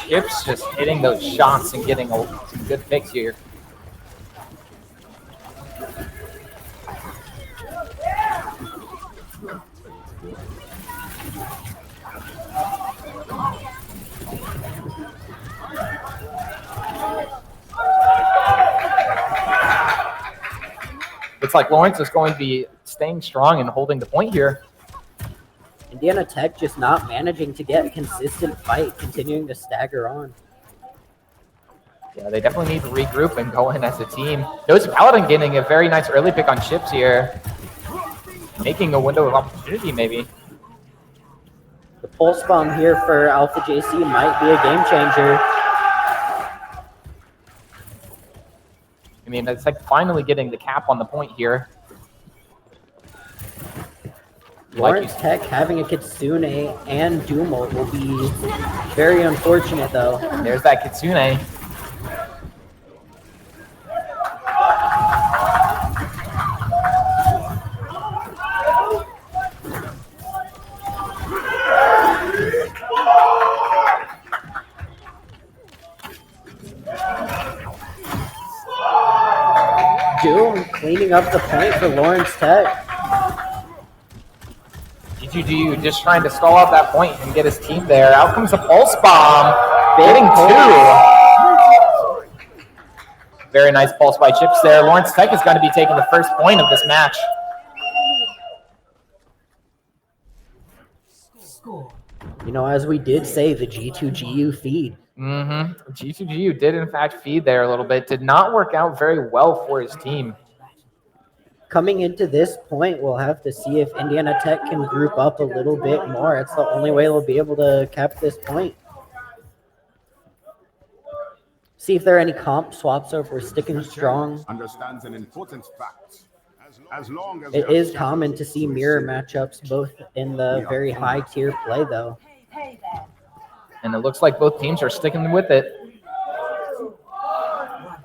Speaker 6: Chips just hitting those shots and getting some good picks here. Looks like Lawrence is going to be staying strong and holding the point here.
Speaker 12: Indiana Tech just not managing to get a consistent fight, continuing to stagger on.
Speaker 6: Yeah, they definitely need to regroup and go in as a team. Notice Paladin getting a very nice early pick on Chips here. Making a window of opportunity, maybe.
Speaker 12: The pulse bomb here for Alpha JC might be a game changer.
Speaker 6: I mean, it's like finally getting the cap on the point here.
Speaker 12: Lawrence Tech having a Kitsune and Dumo will be very unfortunate, though.
Speaker 6: There's that Kitsune.
Speaker 12: Doom cleaning up the point for Lawrence Tech.
Speaker 6: GGG just trying to stall out that point and get his team there. Out comes the pulse bomb. Getting two. Very nice pulse by Chips there. Lawrence Tech is going to be taking the first point of this match.
Speaker 12: You know, as we did say, the G2GU feed.
Speaker 6: G2GU did in fact feed there a little bit. Did not work out very well for his team.
Speaker 12: Coming into this point, we'll have to see if Indiana Tech can group up a little bit more. It's the only way they'll be able to cap this point. See if there are any comp swaps or if we're sticking strong.
Speaker 3: Understands an important fact. As long as
Speaker 12: It is common to see mirror matchups both in the very high tier play, though.
Speaker 6: And it looks like both teams are sticking with it.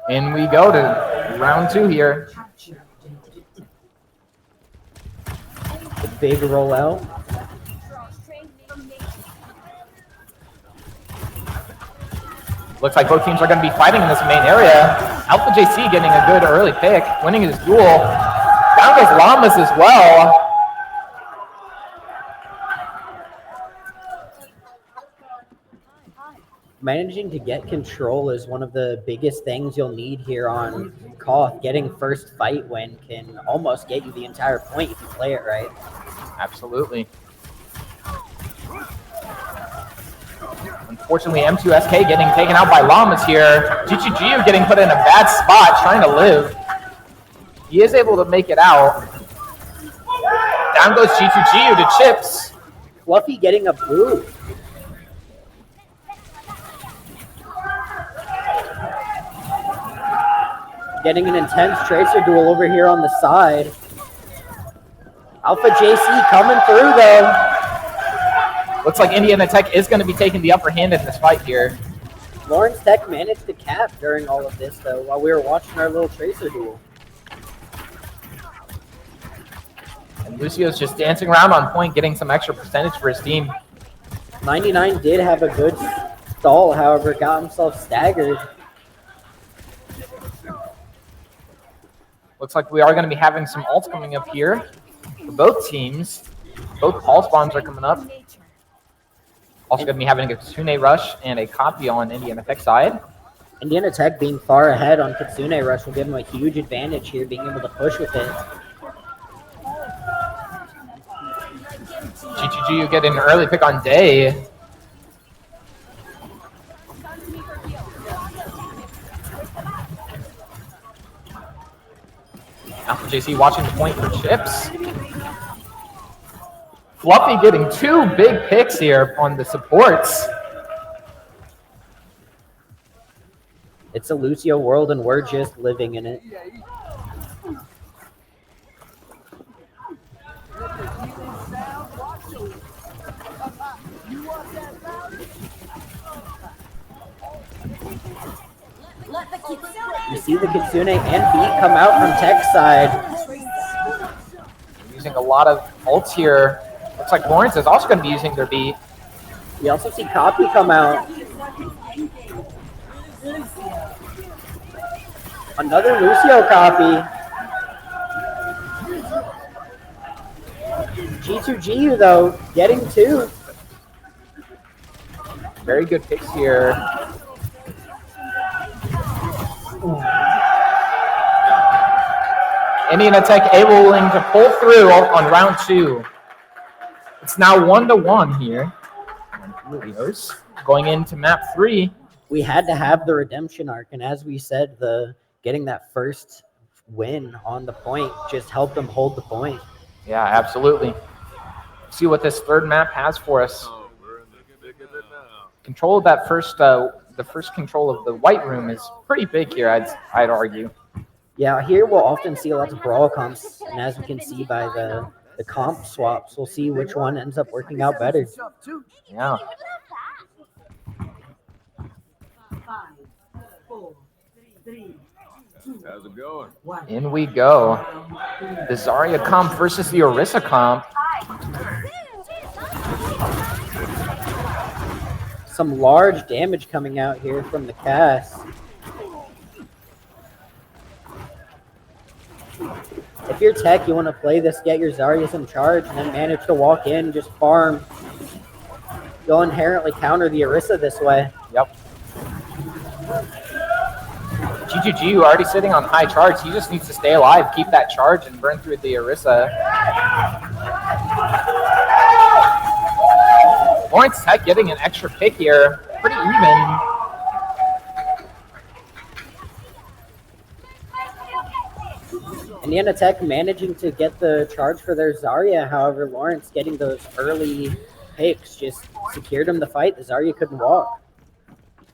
Speaker 6: And we go to round two here.
Speaker 12: The big rollout.
Speaker 6: Looks like both teams are going to be fighting in this main area. Alpha JC getting a good early pick, winning his duel. Down goes Llamas as well.
Speaker 12: Managing to get control is one of the biggest things you'll need here on Koth. Getting first fight win can almost get you the entire point if you play it right.
Speaker 6: Absolutely. Unfortunately, M2SK getting taken out by Llamas here. GGGU getting put in a bad spot, trying to live. He is able to make it out. Down goes G2GU to Chips.
Speaker 12: Fluffy getting a boot. Getting an intense Tracer duel over here on the side. Alpha JC coming through, though.
Speaker 6: Looks like Indiana Tech is going to be taking the upper hand in this fight here.
Speaker 12: Lawrence Tech managed to cap during all of this, though, while we were watching our little Tracer duel.
Speaker 6: And Lucio's just dancing around on point, getting some extra percentage for his team.
Speaker 12: 99 did have a good stall, however, got himself staggered.
Speaker 6: Looks like we are going to be having some ults coming up here for both teams. Both pulse bombs are coming up. Also going to be having a Kitsune Rush and a copy on Indiana Tech side.
Speaker 12: Indiana Tech being far ahead on Kitsune Rush will give them a huge advantage here, being able to push with it.
Speaker 6: GGG, you get an early pick on Day. Alpha JC watching the point for chips. Fluffy getting 2 big picks here on the supports.
Speaker 12: It's a Lucio world, and we're just living in it. You see the Kitsune and Beat come out from Tech side.
Speaker 6: Using a lot of ults here. Looks like Lawrence is also going to be using their Beat.
Speaker 12: You also see Copy come out. Another Lucio copy. G2GU though, getting 2.
Speaker 6: Very good picks here. Indiana Tech able to pull through on round 2. It's now 1-1 here. Helios going into map 3.
Speaker 12: We had to have the redemption arc, and as we said, getting that first win on the point just helped them hold the point.
Speaker 6: Yeah, absolutely. See what this third map has for us. Control of that first, the first control of the white room is pretty big here. I'd argue.
Speaker 12: Yeah, here we'll often see lots of brawl comps, and as we can see by the comp swaps, we'll see which one ends up working out better.
Speaker 6: Yeah.
Speaker 5: 5, 4, 3, 2,
Speaker 8: How's it going?
Speaker 6: In we go. The Zarya comp versus the Orisa comp.
Speaker 12: Some large damage coming out here from the cast. If you're Tech, you want to play this, get your Zaryas in charge, and then manage to walk in, just farm. You'll inherently counter the Orisa this way.
Speaker 6: Yep. GGG already sitting on high charge. He just needs to stay alive, keep that charge, and burn through the Orisa. Lawrence Tech getting an extra pick here. Pretty even.
Speaker 12: Indiana Tech managing to get the charge for their Zarya. However, Lawrence getting those early picks just secured him the fight. The Zarya couldn't walk.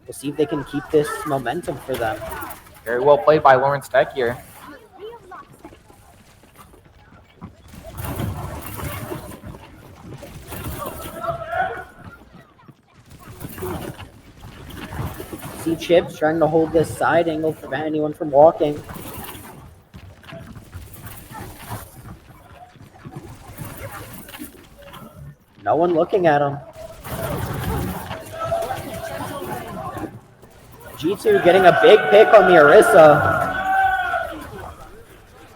Speaker 12: We'll see if they can keep this momentum for them.
Speaker 6: Very well played by Lawrence Tech here.
Speaker 12: See Chips trying to hold this side angle to prevent anyone from walking. No one looking at him. G2 getting a big pick on the Orisa.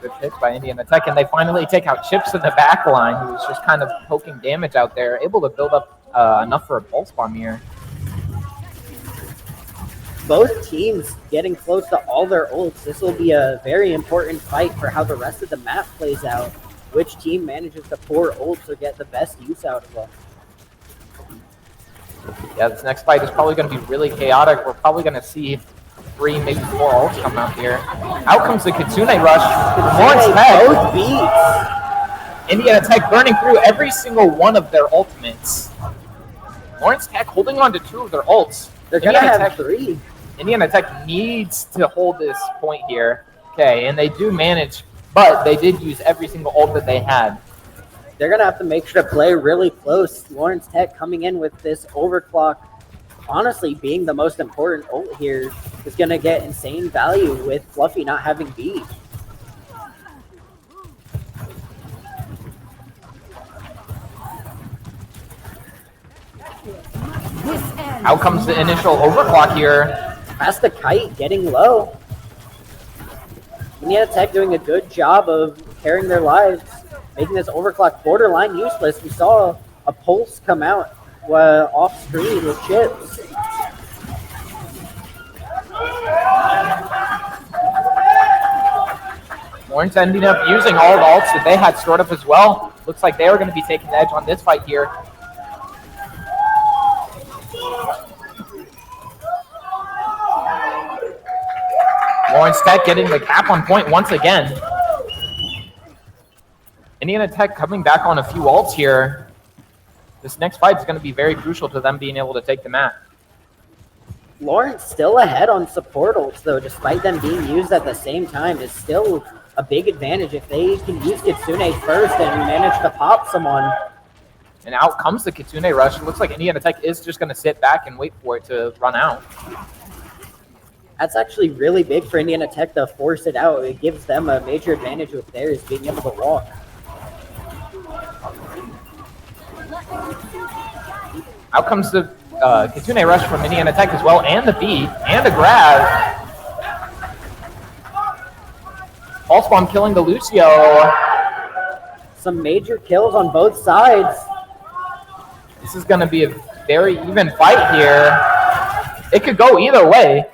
Speaker 6: Good pick by Indiana Tech, and they finally take out Chips in the back line, who was just kind of poking damage out there, able to build up enough for a pulse bomb here.
Speaker 12: Both teams getting close to all their ults. This will be a very important fight for how the rest of the map plays out. Which team manages to pour ults or get the best use out of them.
Speaker 6: Yeah, this next fight is probably going to be really chaotic. We're probably going to see 3, maybe 4 ults come out here. Out comes the Kitsune Rush. Lawrence Tech.
Speaker 12: Both beats.
Speaker 6: Indiana Tech burning through every single one of their ultimates. Lawrence Tech holding on to 2 of their ults.
Speaker 12: They're going to have 3.
Speaker 6: Indiana Tech needs to hold this point here. Okay, and they do manage, but they did use every single ult that they had.
Speaker 12: They're going to have to make sure to play really close. Lawrence Tech coming in with this overclock, honestly being the most important ult here, is going to get insane value with Fluffy not having beat.
Speaker 6: Out comes the initial overclock here.
Speaker 12: Past the kite, getting low. Indiana Tech doing a good job of carrying their lives, making this overclock borderline useless. We saw a pulse come out off screen with chips.
Speaker 6: Lawrence ending up using all the ults that they had stored up as well. Looks like they are going to be taking the edge on this fight here. Lawrence Tech getting the cap on point once again. Indiana Tech coming back on a few ults here. This next fight is going to be very crucial to them being able to take the map.
Speaker 12: Lawrence still ahead on support ults, though, despite them being used at the same time, is still a big advantage if they can use Kitsune first and manage to pop someone.
Speaker 6: And out comes the Kitsune Rush. It looks like Indiana Tech is just going to sit back and wait for it to run out.
Speaker 12: That's actually really big for Indiana Tech to force it out. It gives them a major advantage with theirs being able to walk.
Speaker 6: Out comes the Kitsune Rush from Indiana Tech as well, and the B, and a grab. Pulse Bomb killing the Lucio.
Speaker 12: Some major kills on both sides.
Speaker 6: This is going to be a very even fight here. It could go either way.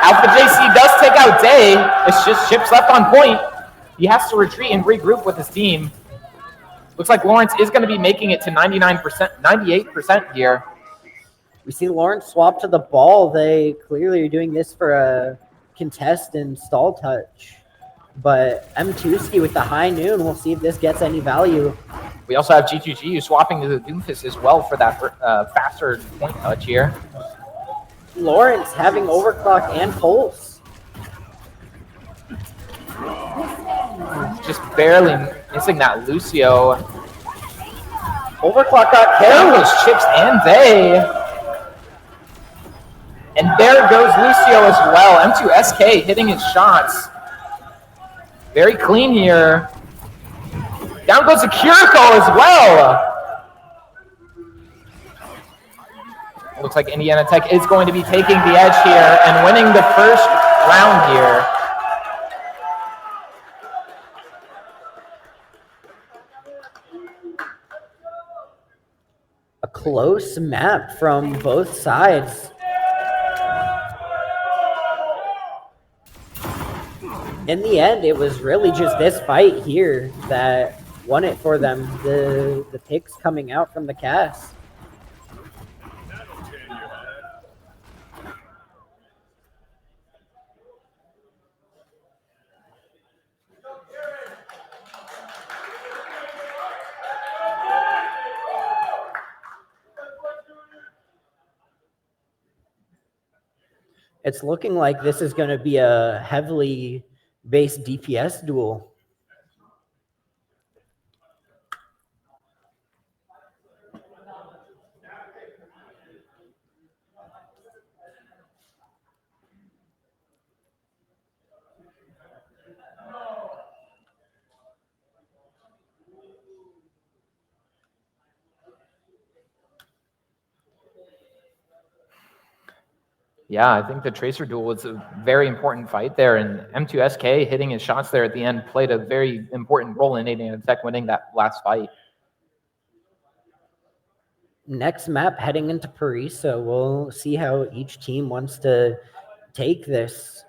Speaker 6: Alpha JC does take out Day. It's just chips left on point. He has to retreat and regroup with his team. Looks like Lawrence is going to be making it to 99%, 98% here.
Speaker 12: We see Lawrence swap to the ball. They clearly are doing this for a contest and stall touch. But M2ski with the high noon. We'll see if this gets any value.
Speaker 6: We also have G2G swapping to the Doomfist as well for that faster point touch here.
Speaker 12: Lawrence having overclock and pulse.
Speaker 6: Just barely missing that Lucio.
Speaker 12: Overclock got
Speaker 6: There
Speaker 12: killed.
Speaker 6: goes Chips and Day. And there goes Lucio as well. M2SK hitting his shots. Very clean here. Down goes Akiriko as well. Looks like Indiana Tech is going to be taking the edge here and winning the first round here.
Speaker 12: A close map from both sides. In the end, it was really just this fight here that won it for them. The picks coming out from the cast. It's looking like this is going to be a heavily based DPS duel.
Speaker 6: Yeah, I think the Tracer duel was a very important fight there, and M2SK hitting his shots there at the end played a very important role in Indiana Tech winning that last fight.
Speaker 12: Next map heading into Paris, so we'll see how each team wants to take this.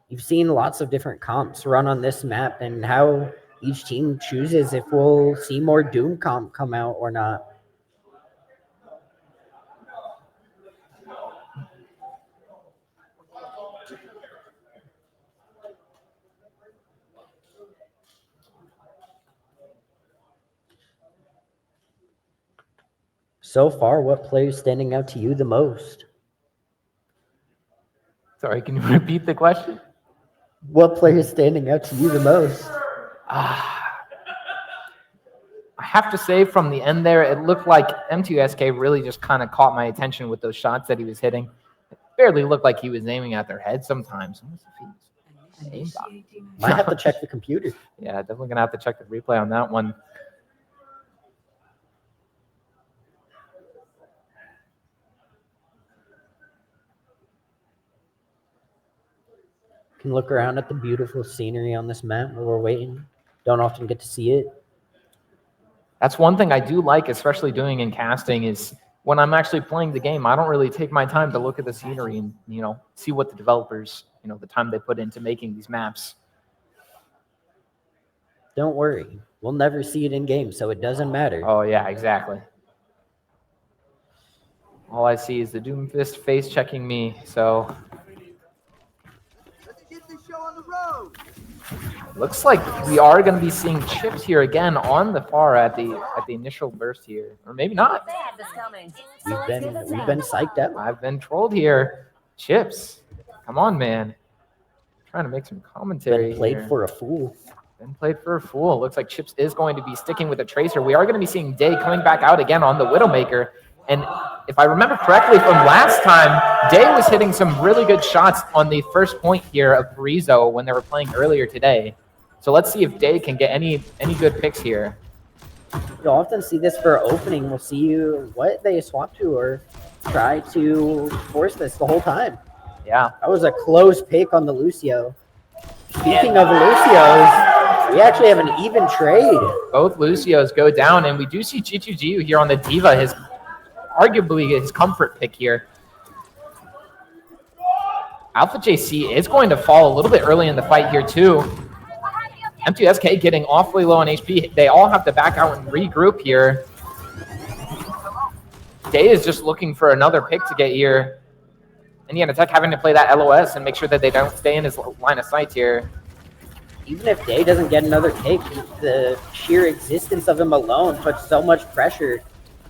Speaker 12: You've seen lots of different comps run on this map and how each team chooses if we'll see more Doom comp come out or not. So far, what player is standing out to you the most?
Speaker 6: Sorry, can you repeat the question?
Speaker 12: What player is standing out to you the most?
Speaker 6: I have to say from the end there, it looked like M2SK really just kind of caught my attention with those shots that he was hitting. It barely looked like he was aiming at their head sometimes.
Speaker 12: Might have to check the computer.
Speaker 6: Yeah, definitely going to have to check the replay on that one.
Speaker 12: Can look around at the beautiful scenery on this map while we're waiting. Don't often get to see it.
Speaker 6: That's one thing I do like, especially doing in casting, is when I'm actually playing the game, I don't really take my time to look at the scenery and, see what the developers, the time they put into making these maps.
Speaker 12: Don't worry. We'll never see it in game, so it doesn't matter.
Speaker 6: Oh, yeah, exactly. All I see is the Doomfist face checking me, so...
Speaker 2: Let's get this show on the road.
Speaker 6: Looks like we are going to be seeing Chips here again on the far at the initial burst here. Or maybe not.
Speaker 12: We've been psyched out.
Speaker 6: I've been trolled here. Chips, come on, man. Trying to make some commentary.
Speaker 12: Been played
Speaker 6: here.
Speaker 12: for a fool.
Speaker 6: Been played for a fool. Looks like Chips is going to be sticking with the Tracer. We are going to be seeing Day coming back out again on the Widowmaker. And if I remember correctly from last time, Day was hitting some really good shots on the first point here of Brizo when they were playing earlier today. So let's see if Day can get any good picks here.
Speaker 12: You'll often see this for opening. We'll see what they swap to or try to force this the whole time.
Speaker 6: Yeah.
Speaker 12: That was a close pick on the Lucio. Speaking of Lucios, we actually have an even trade.
Speaker 6: Both Lucios go down, and we do see G2G here on the Diva, arguably his comfort pick here. Alpha JC is going to fall a little bit early in the fight here too. M2SK getting awfully low on HP. They all have to back out and regroup here. Day is just looking for another pick to get here. Indiana Tech having to play that LOS and make sure that they don't stay in his line of sight here.
Speaker 12: Even if Day doesn't get another pick, the sheer existence of him alone puts so much pressure,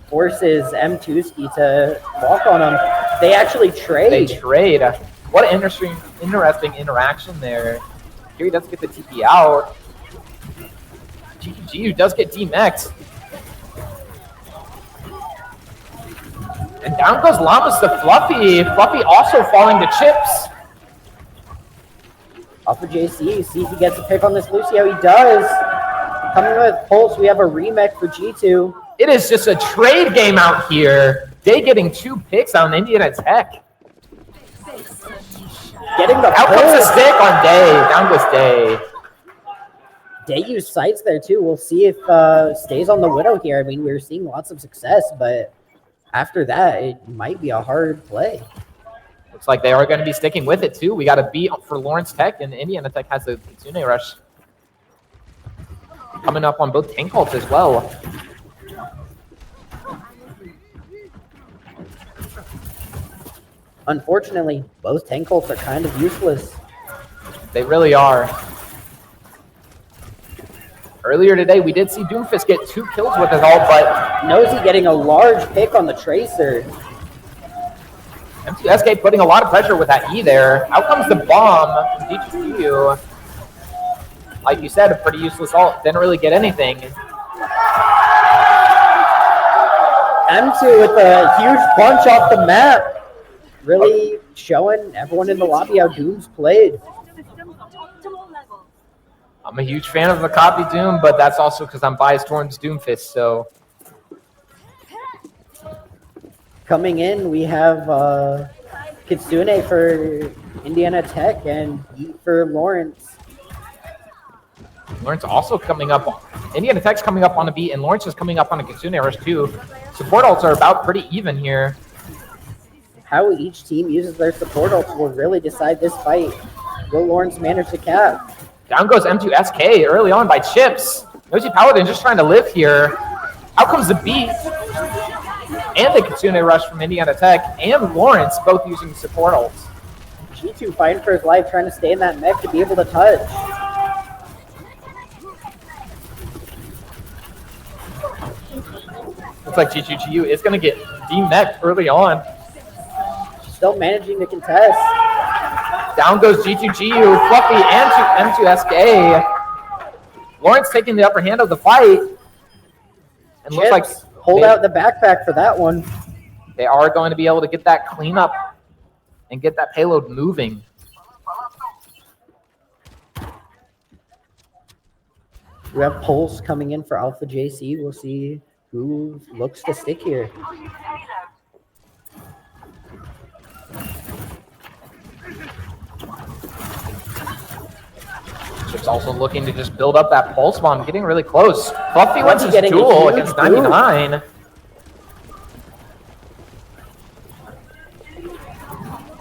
Speaker 12: forces M2ski to walk on him. They actually trade.
Speaker 6: They trade. What an interesting interaction there. Here he does get the TP out. GG does get DMX. And down goes Llamas to Fluffy. Fluffy also falling to Chips.
Speaker 12: Off of JC, see if he gets a pick on this Lucio. He does. Coming with Pulse, we have a remake for G2.
Speaker 6: It is just a trade game out here. Day getting 2 picks on Indiana Tech.
Speaker 12: Getting the
Speaker 6: out comes the stick on Day. Down goes Day.
Speaker 12: Day used sights there too. We'll see if stays on the Widow here. I mean, we were seeing lots of success, but after that, it might be a hard play.
Speaker 6: Looks like they are going to be sticking with it too. We got a beat for Lawrence Tech, and Indiana Tech has a Kitsune Rush coming up on both tank ults as well.
Speaker 12: Unfortunately, both tank ults are kind of useless.
Speaker 6: They really are. Earlier today, we did see Doomfist get 2 kills with his ult, but
Speaker 12: Nosy getting a large pick on the Tracer.
Speaker 6: M2SK putting a lot of pressure with that E there. Out comes the bomb from DGQ. Like you said, a pretty useless ult. Didn't really get anything.
Speaker 12: M2 with a huge punch off the map. Really showing everyone in the lobby how Doom's played.
Speaker 6: I'm a huge fan of the copy Doom, but that's also because I'm biased towards Doomfist, so.
Speaker 12: Coming in, we have Kitsune for Indiana Tech and Yeet for Lawrence.
Speaker 6: Lawrence also coming up. Indiana Tech's coming up on a beat, and Lawrence is coming up on a Kitsune Rush too. Support ults are about pretty even here.
Speaker 12: How each team uses their support ults will really decide this fight. Will Lawrence manage to cap?
Speaker 6: Down goes M2SK early on by Chips. Nosy Paladin just trying to live here. Out comes the beat. And the Kitsune Rush from Indiana Tech and Lawrence both using support ults.
Speaker 12: G2 fighting for his life, trying to stay in that mech to be able to touch.
Speaker 6: Looks like G2GU is going to get demeched early on.
Speaker 12: Still managing to contest.
Speaker 6: Down goes G2GU, Fluffy, and M2SK. Lawrence taking the upper hand of the fight. And looks like
Speaker 12: hold out the backpack for that one.
Speaker 6: They are going to be able to get that cleanup and get that payload moving.
Speaker 12: We have Pulse coming in for Alpha JC. We'll see who looks to stick here.
Speaker 6: Chip's also looking to just build up that pulse bomb, getting really close. Fluffy wins his
Speaker 12: getting a
Speaker 6: duel
Speaker 12: huge
Speaker 6: against 99.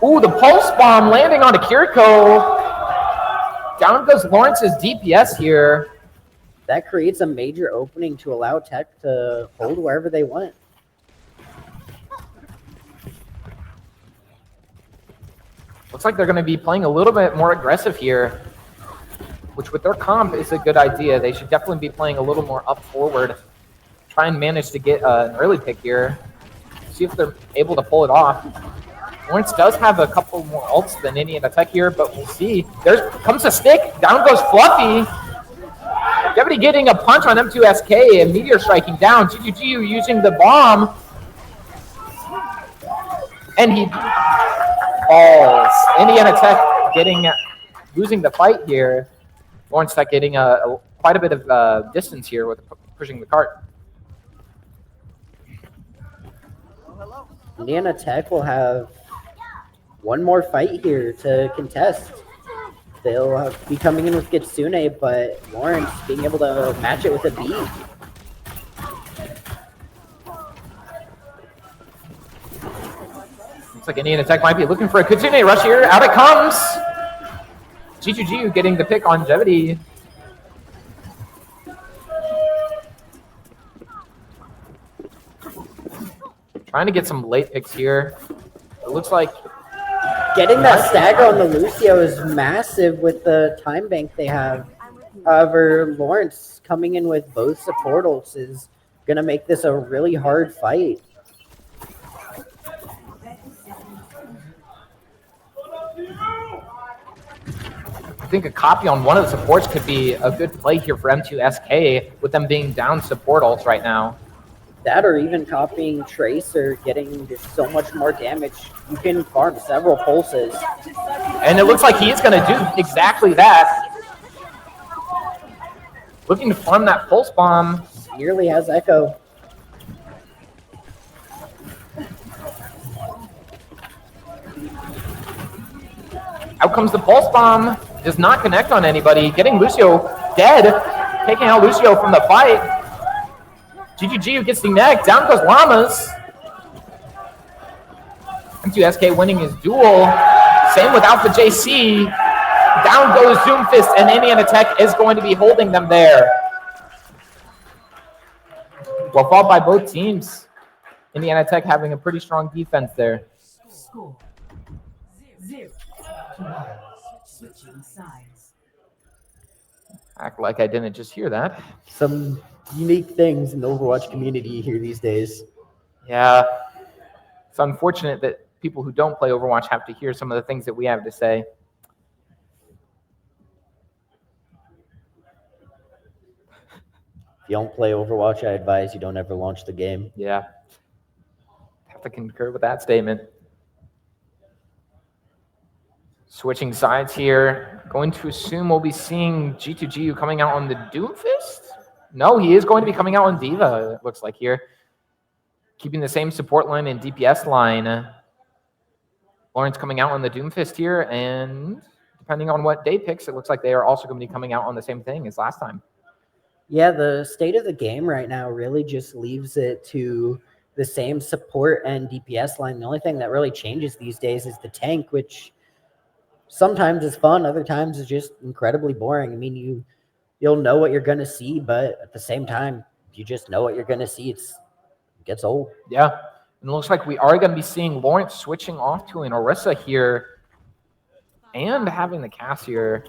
Speaker 6: Ooh, the pulse bomb landing onto Kiriko. Down goes Lawrence's DPS here.
Speaker 12: That creates a major opening to allow Tech to hold wherever they want.
Speaker 6: Looks like they're going to be playing a little bit more aggressive here, which with their comp is a good idea. They should definitely be playing a little more up forward. Try and manage to get an early pick here. See if they're able to pull it off. Lawrence does have a couple more ults than Indiana Tech here, but we'll see. There comes a stick. Down goes Fluffy. Jevity getting a punch on M2SK and Meteor striking down. GGGU using the bomb. And he falls. Indiana Tech losing the fight here. Lawrence Tech getting quite a bit of distance here with pushing the cart.
Speaker 12: Indiana Tech will have one more fight here to contest. They'll be coming in with Kitsune, but Lawrence being able to match it with a beat.
Speaker 6: Looks like Indiana Tech might be looking for a Kitsune rush here. Out it comes! GGGU getting the pick on Jevity. Trying to get some late picks here. It looks like
Speaker 12: getting that stagger on the Lucio is massive with the time bank they have. However, Lawrence coming in with both support ults is going to make this a really hard fight.
Speaker 6: I think a copy on one of the supports could be a good play here for M2SK with them being down support ults right now.
Speaker 12: That or even copying Trace or getting just so much more damage. You can farm several pulses.
Speaker 6: And it looks like he's going to do exactly that. Looking to farm that pulse bomb.
Speaker 12: Nearly has Echo.
Speaker 6: Out comes the pulse bomb. Does not connect on anybody. Getting Lucio dead. Taking out Lucio from the fight. GGGU gets the neck. Down goes Llamas. M2SK winning his duel. Same with Alpha JC. Down goes Zoomfist, and Indiana Tech is going to be holding them there. Well fought by both teams. Indiana Tech having a pretty strong defense there.
Speaker 5: Score 0-1. Switching sides.
Speaker 6: Act like I didn't just hear that.
Speaker 12: Some unique things in the Overwatch community here these days.
Speaker 6: Yeah. It's unfortunate that people who don't play Overwatch have to hear some of the things that we have to say.
Speaker 12: If you don't play Overwatch, I advise you don't ever launch the game.
Speaker 6: Yeah. Have to concur with that statement. Switching sides here. Going to assume we'll be seeing G2GU coming out on the Doomfist? No, he is going to be coming out on Diva, it looks like here. Keeping the same support line and DPS line. Lawrence coming out on the Doomfist here, and depending on what day picks, it looks like they are also going to be coming out on the same thing as last time.
Speaker 12: Yeah, the state of the game right now really just leaves it to the same support and DPS line. The only thing that really changes these days is the tank, which sometimes is fun, other times is just incredibly boring. I mean, you'll know what you're going to see, but at the same time, you just know what you're going to see. It gets old.
Speaker 6: Yeah, and it looks like we are going to be seeing Lawrence switching off to an Orisa here and having the Cassier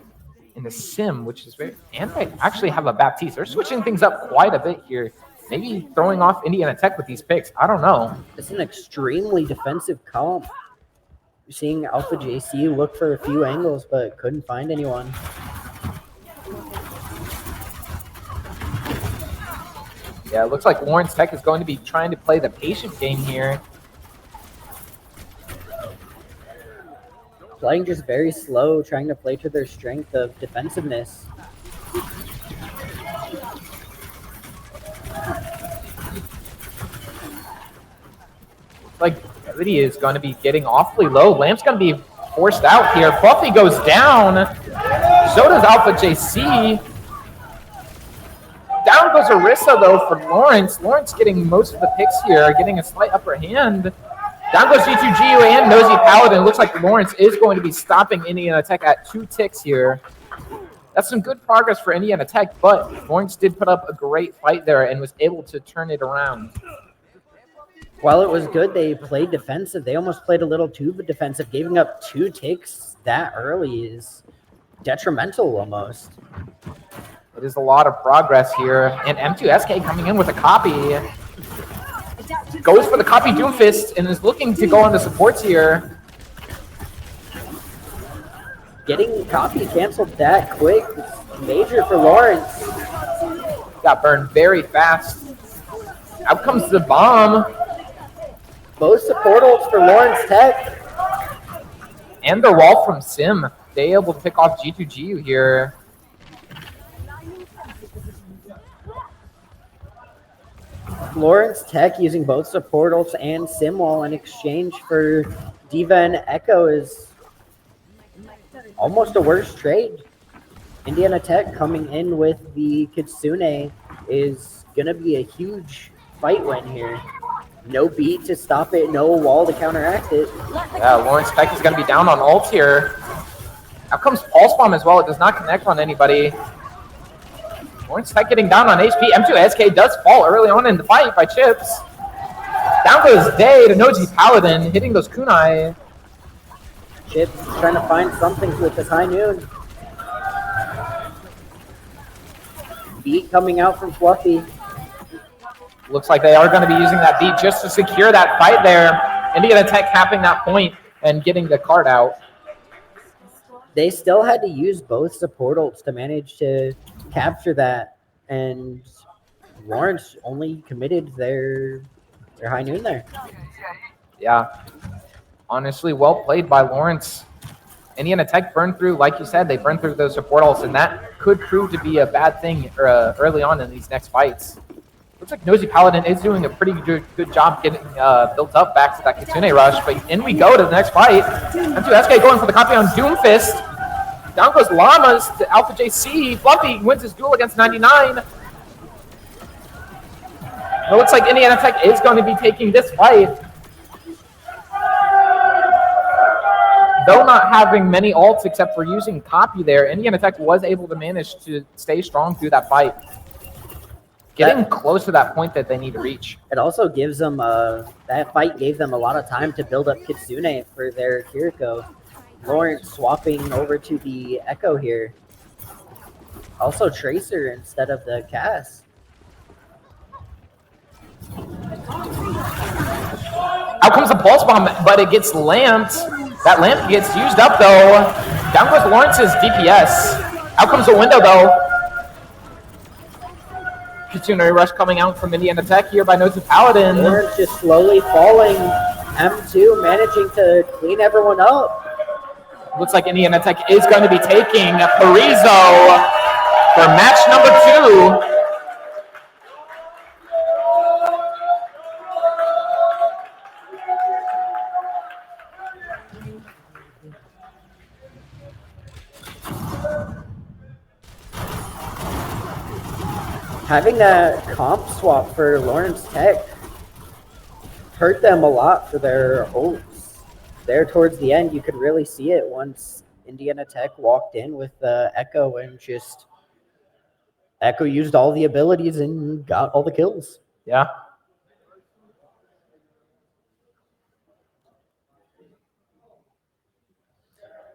Speaker 6: in the Sim, which is very, and they actually have a Baptiste. They're switching things up quite a bit here. Maybe throwing off Indiana Tech with these picks. I don't know.
Speaker 12: It's an extremely defensive comp. You're seeing Alpha JC look for a few angles, but couldn't find anyone.
Speaker 6: Yeah, it looks like Lawrence Tech is going to be trying to play the patient game here.
Speaker 12: Playing just very slow, trying to play to their strength of defensiveness.
Speaker 6: Like, Lydia is going to be getting awfully low. Lamp's going to be forced out here. Fluffy goes down. So does Alpha JC. Down goes Orisa, though, for Lawrence. Lawrence getting most of the picks here, getting a slight upper hand. Down goes G2GU and Nosy Paladin. Looks like Lawrence is going to be stopping Indiana Tech at 2 ticks here. That's some good progress for Indiana Tech, but Lawrence did put up a great fight there and was able to turn it around.
Speaker 12: While it was good, they played defensive. They almost played a little too defensive. Giving up 2 ticks that early is detrimental almost.
Speaker 6: It is a lot of progress here. And M2SK coming in with a copy. Goes for the copy Doomfist and is looking to go on the supports here.
Speaker 12: Getting copy canceled that quick is major for Lawrence.
Speaker 6: Got burned very fast. Out comes the bomb.
Speaker 12: Both support ults for Lawrence Tech.
Speaker 6: And their wall from Sim. They able to pick off G2GU here.
Speaker 12: Lawrence Tech using both support ults and Sim wall in exchange for Diva and Echo is almost a worse trade. Indiana Tech coming in with the Kitsune is going to be a huge fight win here. No beat to stop it, no wall to counteract it.
Speaker 6: Yeah, Lawrence Tech is going to be down on ult here. Out comes Pulse Bomb as well. It does not connect on anybody. Lawrence Tech getting down on HP. M2SK does fall early on in the fight by Chips. Down goes Day to Noji Paladin, hitting those kunai.
Speaker 12: Chips trying to find something with this high noon. Beat coming out from Fluffy.
Speaker 6: Looks like they are going to be using that beat just to secure that fight there. Indiana Tech capping that point and getting the card out.
Speaker 12: They still had to use both support ults to manage to capture that, and Lawrence only committed their high noon there.
Speaker 6: Yeah. Honestly, well played by Lawrence. Indiana Tech burned through, like you said, they burned through those support ults, and that could prove to be a bad thing early on in these next fights. Looks like Nosy Paladin is doing a pretty good job getting built up back to that Kitsune rush, but in we go to the next fight. M2SK going for the copy on Doomfist. Down goes Llamas to Alpha JC. Fluffy wins his duel against 99. It looks like Indiana Tech is going to be taking this fight. Though not having many ults except for using copy there, Indiana Tech was able to manage to stay strong through that fight. Getting close to that point that they need to reach.
Speaker 12: It also gives them, that fight gave them a lot of time to build up Kitsune for their Kiriko. Lawrence swapping over to the Echo here. Also Tracer instead of the Cass.
Speaker 6: Out comes the Pulse Bomb, but it gets lamped. That lamp gets used up, though. Down goes Lawrence's DPS. Out comes the window, though. Kitsune rush coming out from Indiana Tech here by Nosy Paladin.
Speaker 12: Lawrence just slowly falling. M2 managing to clean everyone up.
Speaker 6: Looks like Indiana Tech is going to be taking Parizo for match number 2.
Speaker 12: Having that comp swap for Lawrence Tech hurt them a lot for their ults. There towards the end, you could really see it once Indiana Tech walked in with Echo and just Echo used all the abilities and got all the kills.
Speaker 6: Yeah.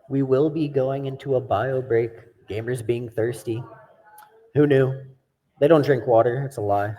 Speaker 12: We will be going into a bio break. Gamers being thirsty. Who knew? They don't drink water. It's a lie.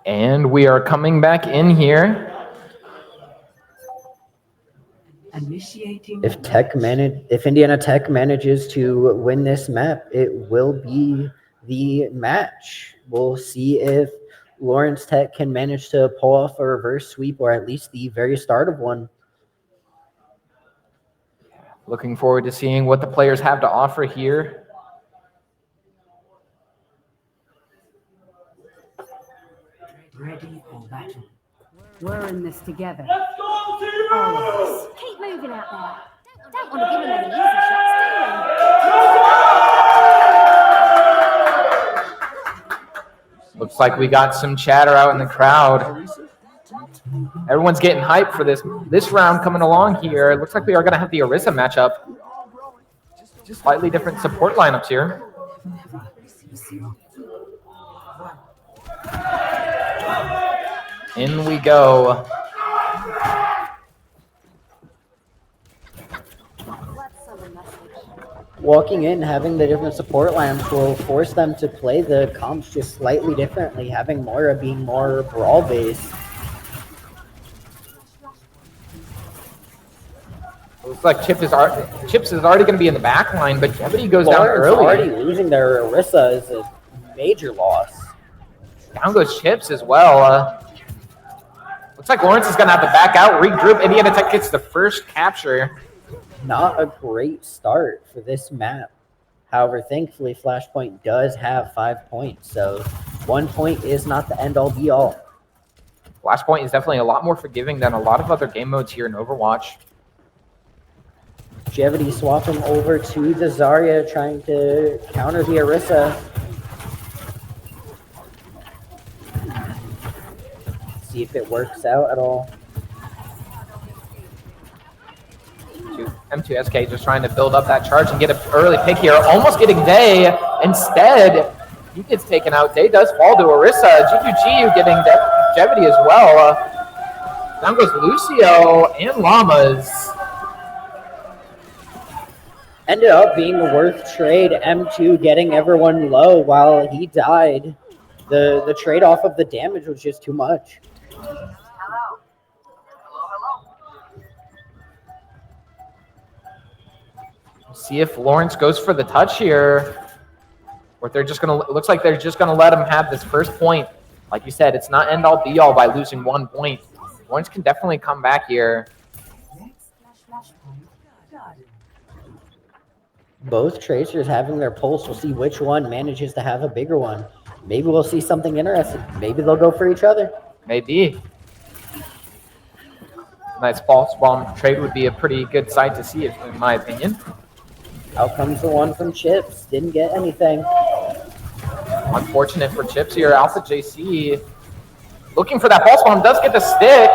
Speaker 6: And we are coming back in here.
Speaker 5: Initiating.
Speaker 12: If Indiana Tech manages to win this map, it will be the match. We'll see if Lawrence Tech can manage to pull off a reverse sweep or at least the very start of one.
Speaker 6: Looking forward to seeing what the players have to offer here.
Speaker 5: Ready for battle. We're in this together.
Speaker 11: All of us. Keep moving out there. Don't want to give him any easy shots, do we?
Speaker 6: Looks like we got some chatter out in the crowd. Everyone's getting hyped for this round coming along here. It looks like we are going to have the Orisa matchup. Slightly different support lineups here. In we go.
Speaker 12: Walking in, having the different support lamps will force them to play the comps just slightly differently, having Moira being more brawl-based.
Speaker 6: Looks like Chips is already going to be in the back line, but Jebediah goes down early.
Speaker 12: Already losing their Orisa is a major loss.
Speaker 6: Down goes Chips as well. Looks like Lawrence is going to have to back out, regroup. Indiana Tech gets the first capture.
Speaker 12: Not a great start for this map. However, thankfully, Flashpoint does have 5 points, so 1 point is not the end-all be-all.
Speaker 6: Flashpoint is definitely a lot more forgiving than a lot of other game modes here in Overwatch.
Speaker 12: Jebediah swapping over to the Zarya, trying to counter the Orisa. See if it works out at all.
Speaker 6: M2SK just trying to build up that charge and get an early pick here. Almost getting Day. Instead, he gets taken out. Day does fall to Orisa. G2G getting Jebediah as well. Down goes Lucio and Llamas.
Speaker 12: Ended up being a worth trade. M2 getting everyone low while he died. The trade-off of the damage was just too much.
Speaker 6: See if Lawrence goes for the touch here. Or they're just gonna, looks like they're just gonna let him have this first point. Like you said, it's not end all be all by losing 1 point. Lawrence can definitely come back here.
Speaker 12: Both Tracers having their pulse. We'll see which one manages to have a bigger one. Maybe we'll see something interesting. Maybe they'll go for each other.
Speaker 6: Maybe. Nice pulse bomb trade would be a pretty good sight to see, in my opinion.
Speaker 12: Out comes the one from Chips. Didn't get anything.
Speaker 6: Unfortunate for Chips here. Alpha JC looking for that pulse bomb. Does get the stick.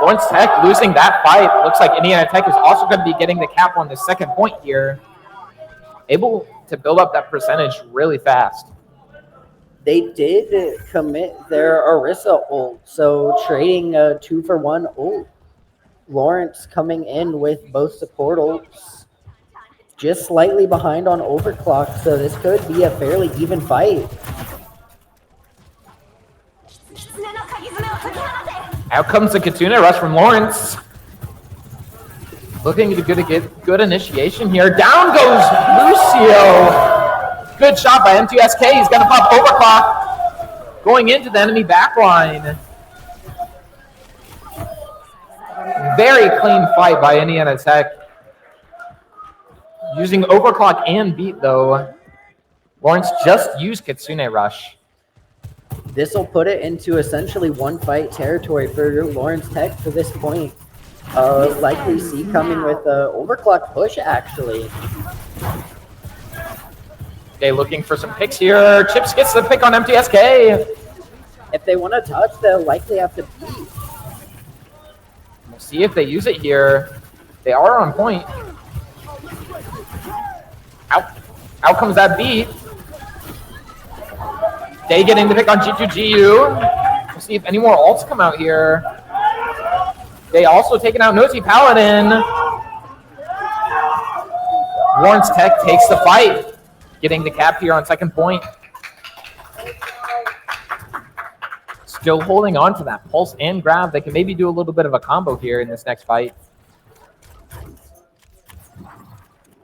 Speaker 6: Lawrence Tech losing that fight. Looks like Indiana Tech is also going to be getting the cap on the second point here. Able to build up that percentage really fast.
Speaker 12: They did commit their Orisa ult, so trading a 2-for-1 ult. Lawrence coming in with both support ults, just slightly behind on overclock, so this could be a fairly even fight.
Speaker 6: Out comes the Kitsune rush from Lawrence. Looking to get good initiation here. Down goes Lucio. Good shot by M2SK. He's going to pop overclock. Going into the enemy backline. Very clean fight by Indiana Tech. Using overclock and beat though. Lawrence just used Kitsune rush.
Speaker 12: This will put it into essentially one fight territory for Lawrence Tech for this point. Likely see coming with an overclock push actually.
Speaker 6: Okay, looking for some picks here. Chips gets the pick on MTSK.
Speaker 12: If they want to touch, they'll likely have to beat.
Speaker 6: We'll see if they use it here. They are on point. Out comes that beat. Day getting the pick on G2GU. We'll see if any more ults come out here. They also taking out Nosy Paladin. Lawrence Tech takes the fight. Getting the cap here on second point. Still holding on to that pulse and grab. They can maybe do a little bit of a combo here in this next fight.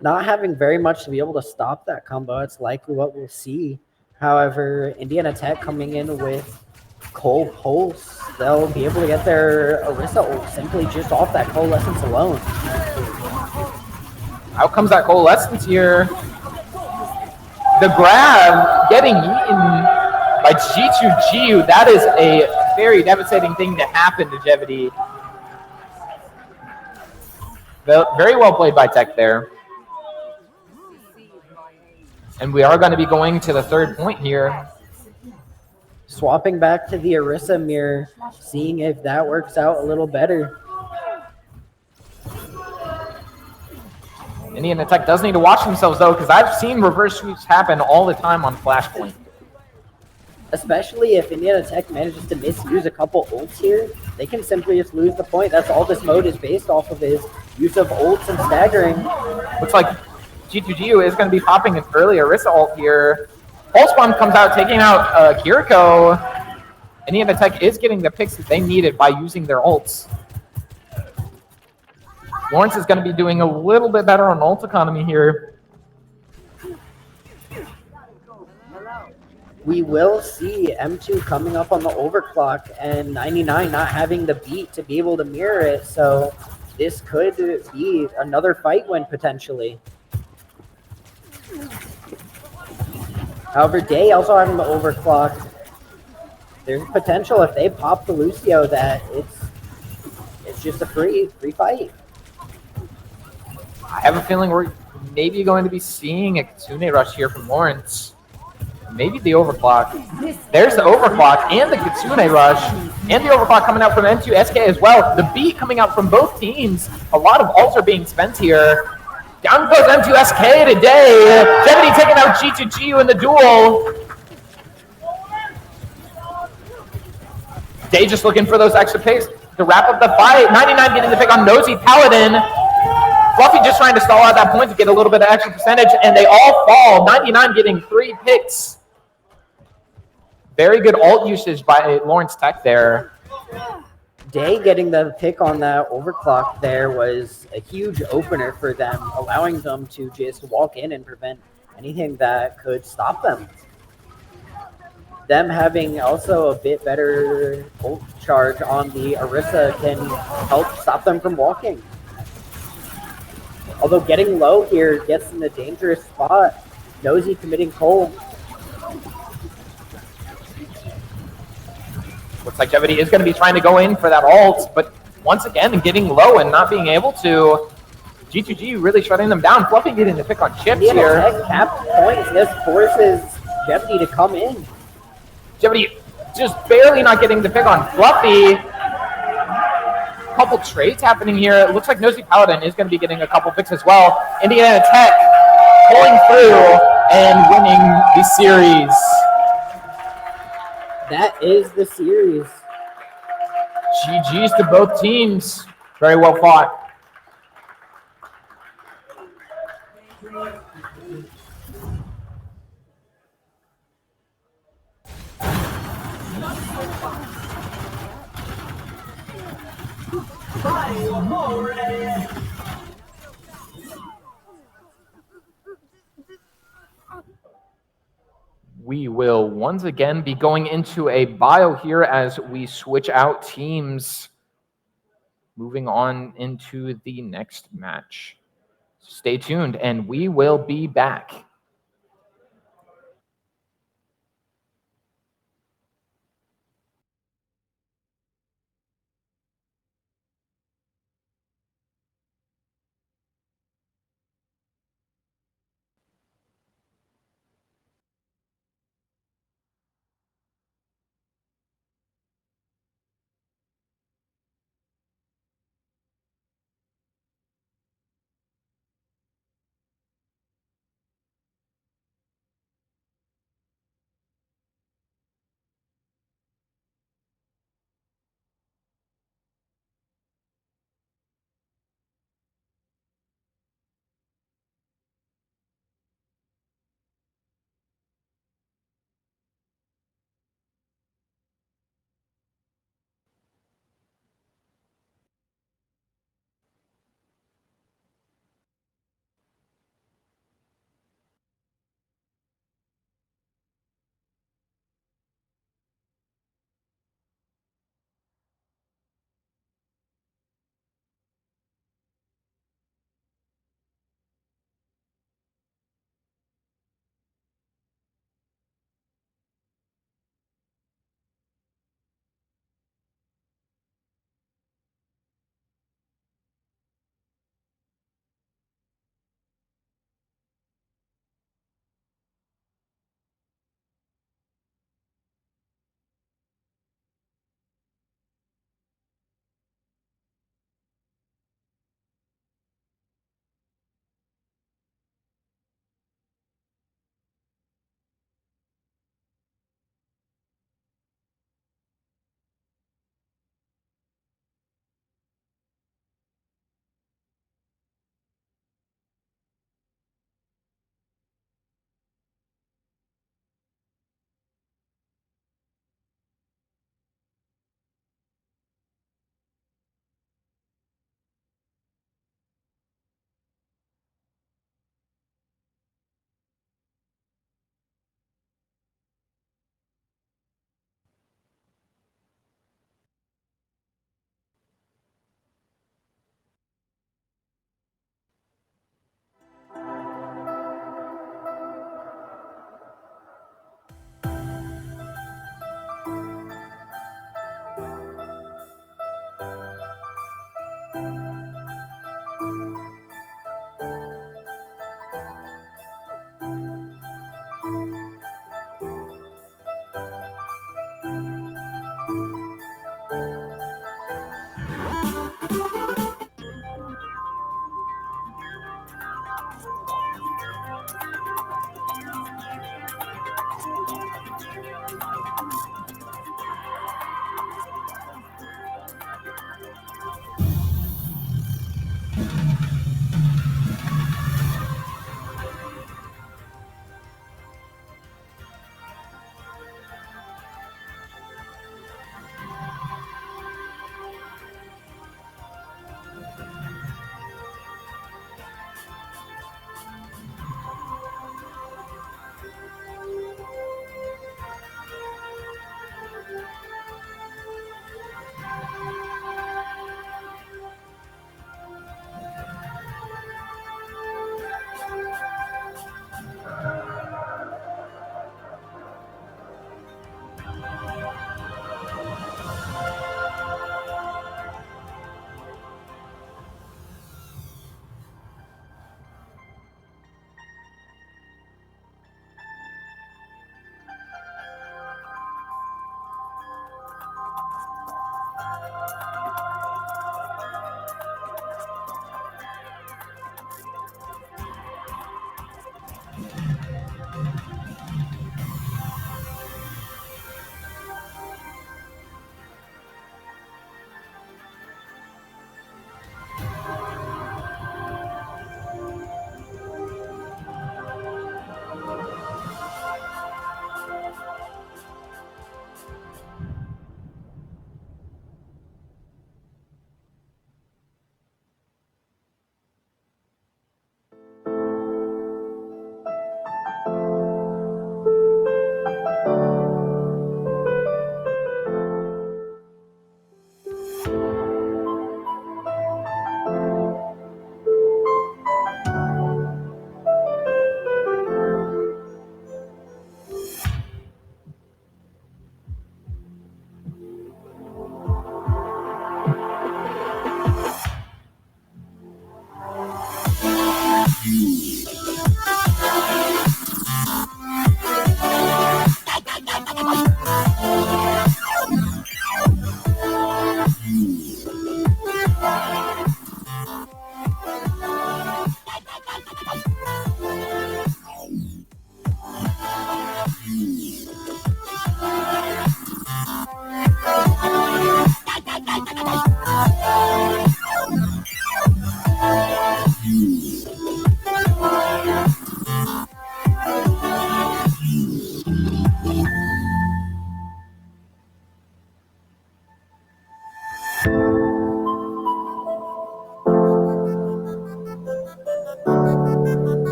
Speaker 12: Not having very much to be able to stop that combo, it's likely what we'll see. However, Indiana Tech coming in with Cold Pulse, they'll be able to get their Orisa ult simply just off that Coalescence alone.
Speaker 6: Out comes that Coalescence here. The grab getting eaten by G2GU. That is a very devastating thing to happen to Jevity. Very well played by Tech there. And we are going to be going to the third point here.
Speaker 12: Swapping back to the Orisa mirror, seeing if that works out a little better.
Speaker 6: Indiana Tech does need to watch themselves, though, because I've seen reverse sweeps happen all the time on Flashpoint.
Speaker 12: Especially if Indiana Tech manages to misuse a couple ults here, they can simply just lose the point. That's all this mode is based off of, is use of ults and staggering.
Speaker 6: Looks like G2GU is going to be popping an early Orisa ult here. Pulse Bomb comes out, taking out Kiriko. Indiana Tech is getting the picks that they needed by using their ults. Lawrence is going to be doing a little bit better on ult economy here.
Speaker 12: We will see M2 coming up on the overclock and 99 not having the beat to be able to mirror it. So this could be another fight win potentially. However, Day also having the overclock. There's potential if they pop the Lucio that it's just a free fight.
Speaker 6: I have a feeling we're maybe going to be seeing a Kitsune rush here from Lawrence. Maybe the overclock. There's the overclock and the Kitsune rush. And the overclock coming out from M2SK as well. The beat coming out from both teams. A lot of ults are being spent here. Down goes M2SK today. Jevity taking out G2GU in the duel. Day just looking for those extra picks to wrap up the fight. 99 getting the pick on Nosy Paladin. Fluffy just trying to stall out that point to get a little bit of extra percentage, and they all fall. 99 getting 3 picks. Very good ult usage by Lawrence Tech there.
Speaker 12: Day getting the pick on that overclock there was a huge opener for them, allowing them to just walk in and prevent anything that could stop them. Them having also a bit better ult charge on the Orisa can help stop them from walking. Although getting low here gets in a dangerous spot. Nosy committing Cole.
Speaker 6: Looks like Jevity is going to be trying to go in for that ult, but once again, getting low and not being able to. G2G really shutting them down. Fluffy getting the pick on chips here.
Speaker 12: Capped points. This forces Jevity to come in.
Speaker 6: Jevity just barely not getting the pick on Fluffy. Couple trades happening here. It looks like Nosy Paladin is going to be getting a couple picks as well. Indiana Tech pulling through and winning the series.
Speaker 12: That is the series.
Speaker 6: GG's to both teams. Very well fought. We will once again be going into a bio here as we switch out teams. Moving on into the next match. Stay tuned and we will be back.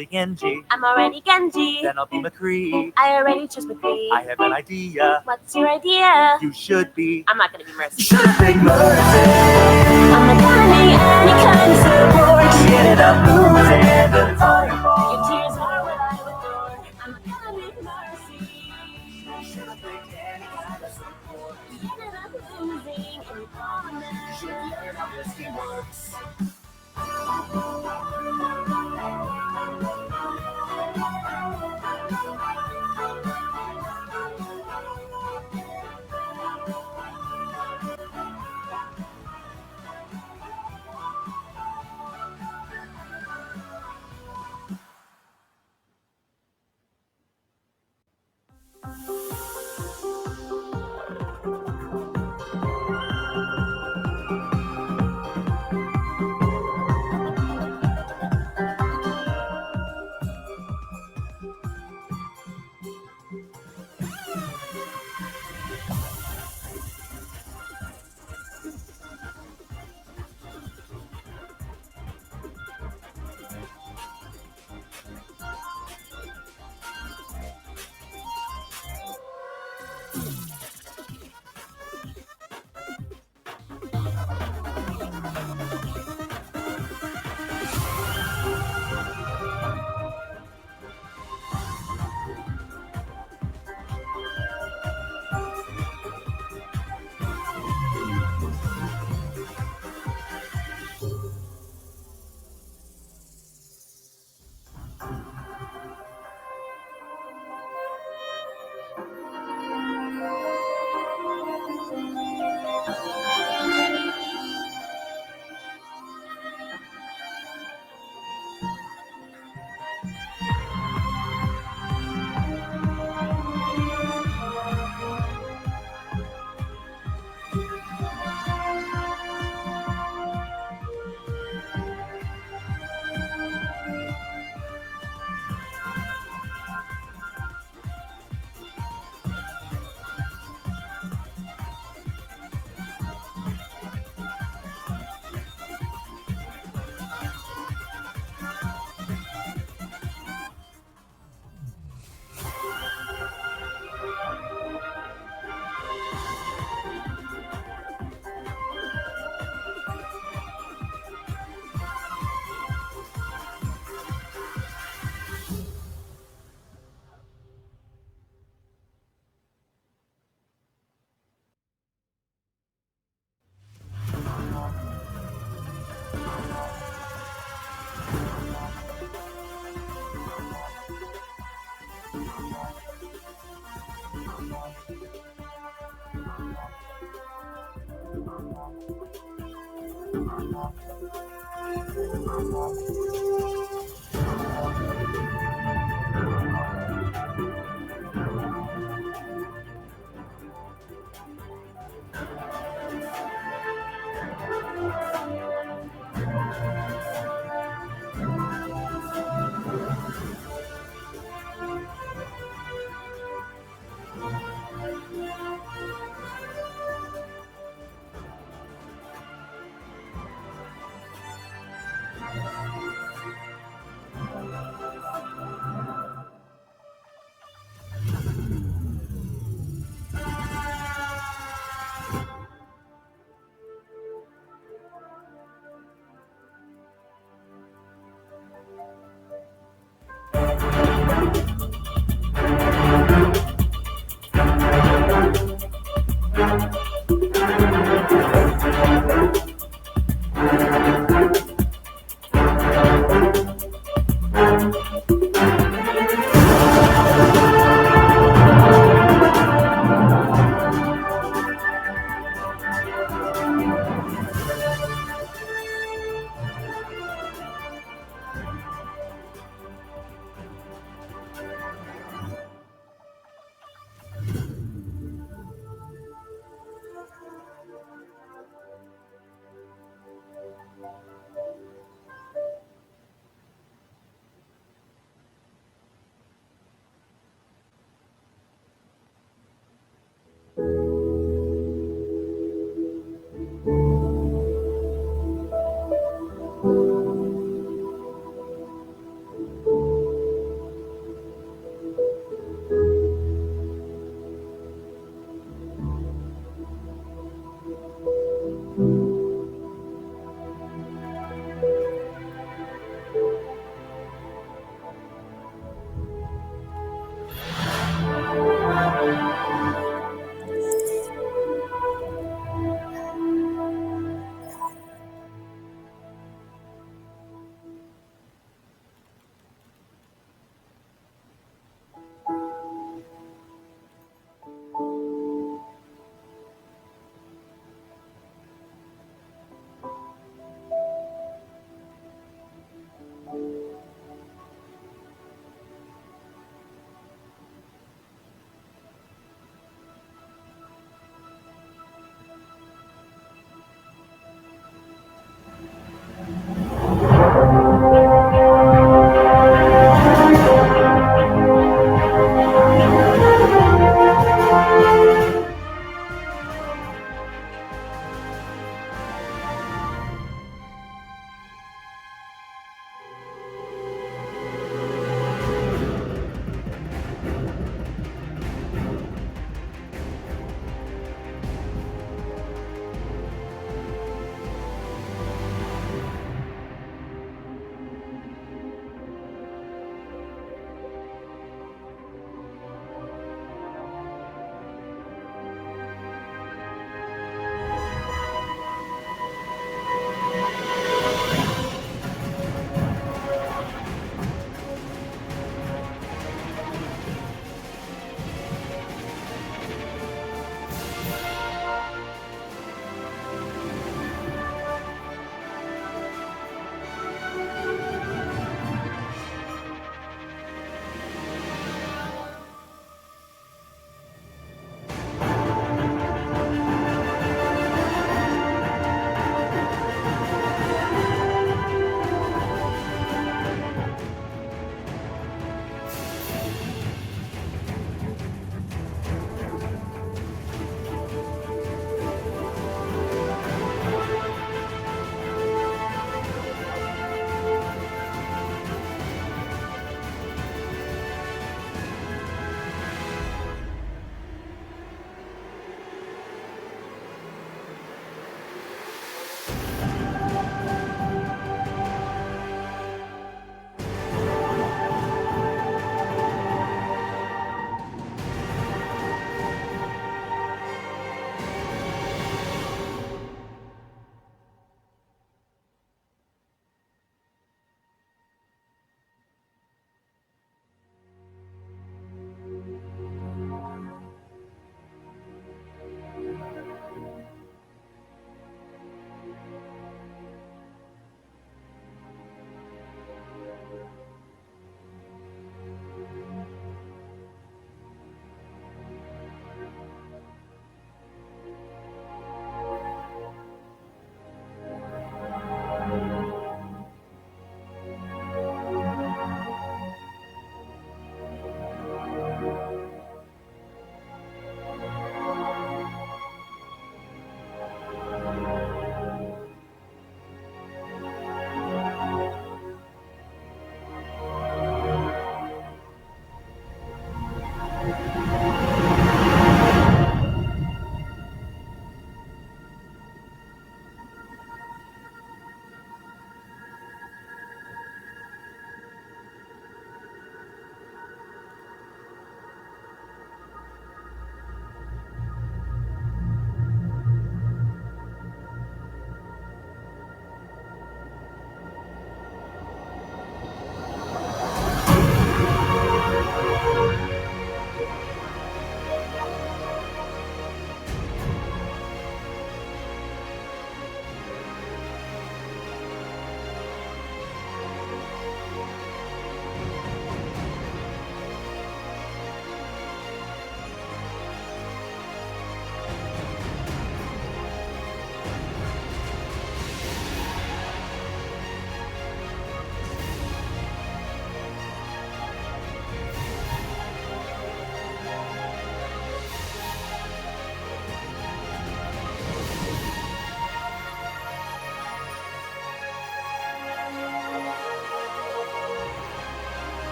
Speaker 13: be Genji.
Speaker 14: I'm already Genji.
Speaker 13: Then I'll be McCree.
Speaker 14: I already chose McCree.
Speaker 13: I have an idea.
Speaker 14: What's your idea?
Speaker 13: You should be.
Speaker 14: I'm not gonna be Mercy.
Speaker 13: Should be Mercy.
Speaker 14: I'm not gonna be any kind of support.
Speaker 13: She ended up losing, but it's all your fault.
Speaker 14: Your tears are what I adore. I'm not gonna be Mercy.
Speaker 13: Should have picked any kind of support.
Speaker 14: You ended up losing and you
Speaker 13: should learn how this game works.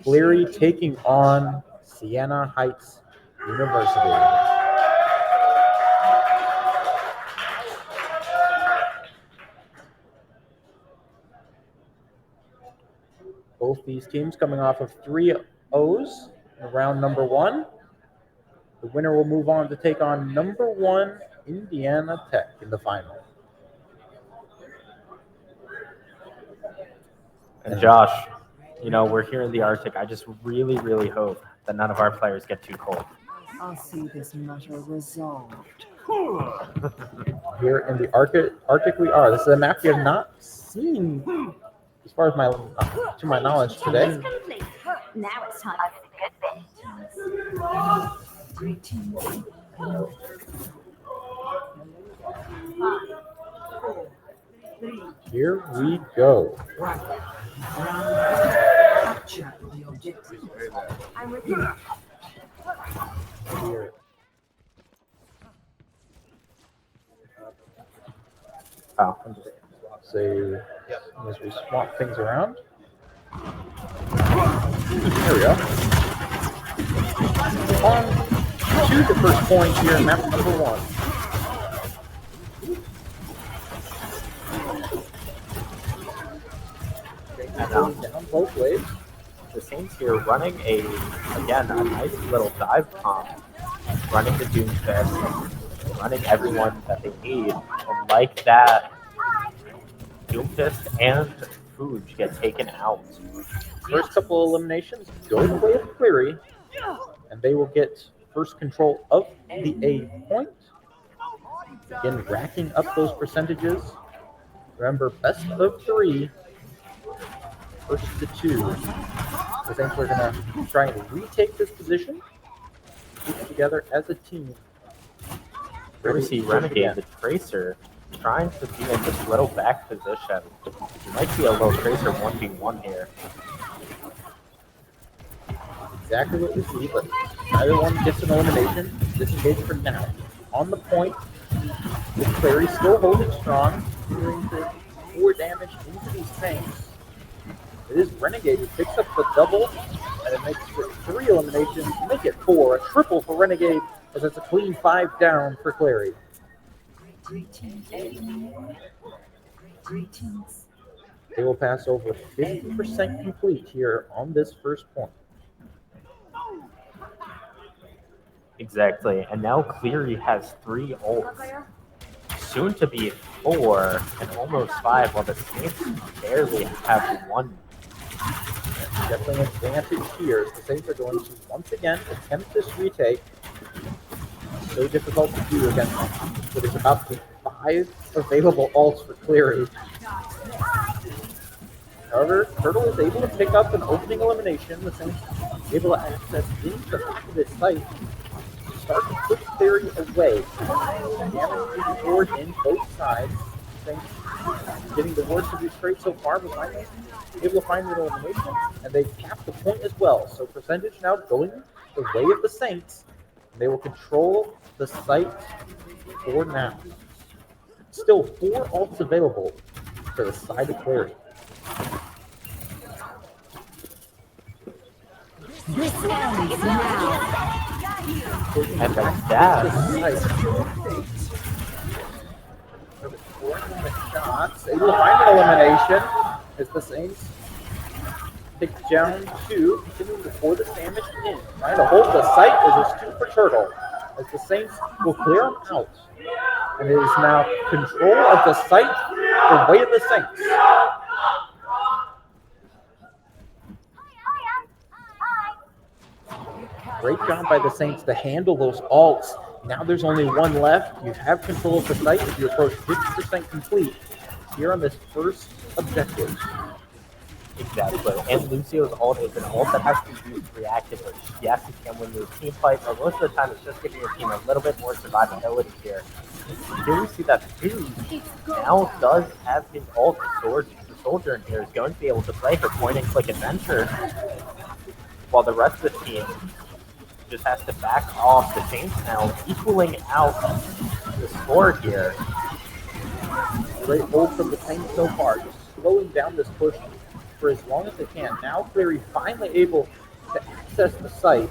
Speaker 10: Cleary taking on Siena Heights University. Both these teams coming off of 3-0s in round number 1. The winner will move on to take on number 1 Indiana Tech in the final.
Speaker 7: And Josh, you know, we're here in the Arctic. I just really, really hope that none of our players get too cold.
Speaker 2: I'll see this matter resolved.
Speaker 10: Here in the Arctic we are. This is a map we have not seen, as far as to my knowledge today.
Speaker 11: Complete. Now it's time for the good bit.
Speaker 2: Greetings.
Speaker 10: Here we go.
Speaker 2: Capture the objective.
Speaker 11: I'm with you.
Speaker 10: Here. Oh, I'm just say as we swap things around. There we go. On to the first point here in map number 1.
Speaker 7: And
Speaker 10: down both ways.
Speaker 7: The Saints here running a nice little dive pump, running the Doomfist, running everyone that they need. And like that, Doomfist and Fuge get taken out.
Speaker 10: First couple eliminations go the way of Cleary, and they will get first control of the A point. Again, racking up those percentages. Remember, best of 3. First to 2. I think we're going to try and retake this position. Keep it together as a team.
Speaker 7: Here we see Renegade, the Tracer, trying to be in this little back position. You might see a little Tracer 1v1 here.
Speaker 10: Exactly what we see, but neither one gets an elimination. Disengage for now. On the point, with Clary still holding strong, doing 4 damage into these things. It is Renegade who picks up the double, and it makes for 3 eliminations, make it 4. A triple for Renegade, as it's a clean 5 down for Clary.
Speaker 2: Greetings. Greetings.
Speaker 10: They will pass over 50% complete here on this first point.
Speaker 7: Exactly, and now Cleary has 3 ults. Soon to be 4 and almost 5, while the Saints barely have 1.
Speaker 10: Definitely an advantage here. The Saints are going to once again attempt this retake. So difficult to do against them. But there's about 5 available ults for Cleary. However, Turtle is able to pick up an opening elimination. The Saints able to access into the back of this site. Start to push Cleary away. Damage is poured in both sides. Saints getting the worst of these trades so far, but finally able to find the elimination, and they cap the point as well. So percentage now going the way of the Saints. They will control the site for now. Still 4 ults available for the side of Cleary.
Speaker 11: This ends now.
Speaker 7: And the dash.
Speaker 10: Shots. Able to find an elimination as the Saints take down 2, continuing to pour this damage in. Trying to hold the site as it's 2 for Turtle. As the Saints will clear him out. And it is now control of the site the way of the Saints. Great job by the Saints to handle those ults. Now there's only 1 left. You have control of the site if you approach 50% complete here on this first objective.
Speaker 7: Exactly. And Lucio's ult is an ult that has to be used reactively. Yes, you can win your team fight, but most of the time it's just giving your team a little bit more survivability here. Here we see that Fuge now does have his ult. The soldier in here is going to be able to play her point and click adventure, while the rest of the team just has to back off. The Saints now equaling out the score here.
Speaker 10: Great hold from the Saints so far, just slowing down this push for as long as they can. Now Cleary finally able to access the site.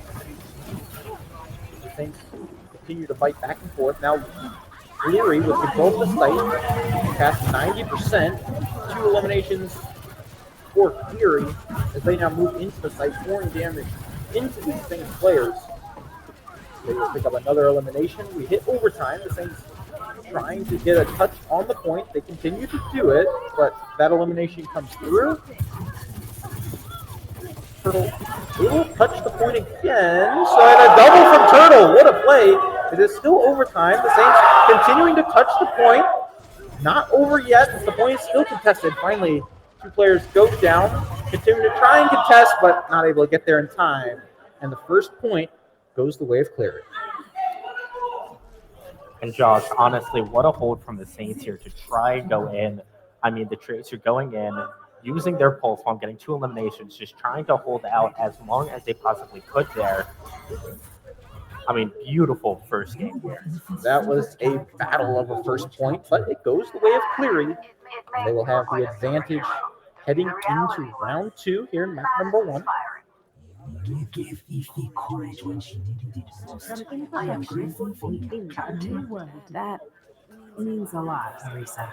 Speaker 10: The Saints continue to fight back and forth. Now Cleary with control of the site, past 90%. 2 eliminations for Cleary as they now move into the site, pouring damage into these Saints players. They will pick up another elimination. We hit overtime. The Saints trying to get a touch on the point. They continue to do it, but that elimination comes through. Turtle will touch the point again. So and a double from Turtle. What a play. It is still overtime. The Saints continuing to touch the point. Not over yet. The point is still contested. Finally, 2 players go down. Continue to try and contest, but not able to get there in time. And the first point goes the way of Cleary.
Speaker 7: And Josh, honestly, what a hold from the Saints here to try and go in. I mean, the Tracer going in, using their pulse while getting 2 eliminations, just trying to hold out as long as they possibly could there. I mean, beautiful first game here.
Speaker 10: That was a battle of a first point, but it goes the way of Cleary. And they will have the advantage heading into round 2 here in map number 1.
Speaker 13: You gave Ify courage when she needed it most. I am grateful for your
Speaker 5: New word. That means a lot, Arisa.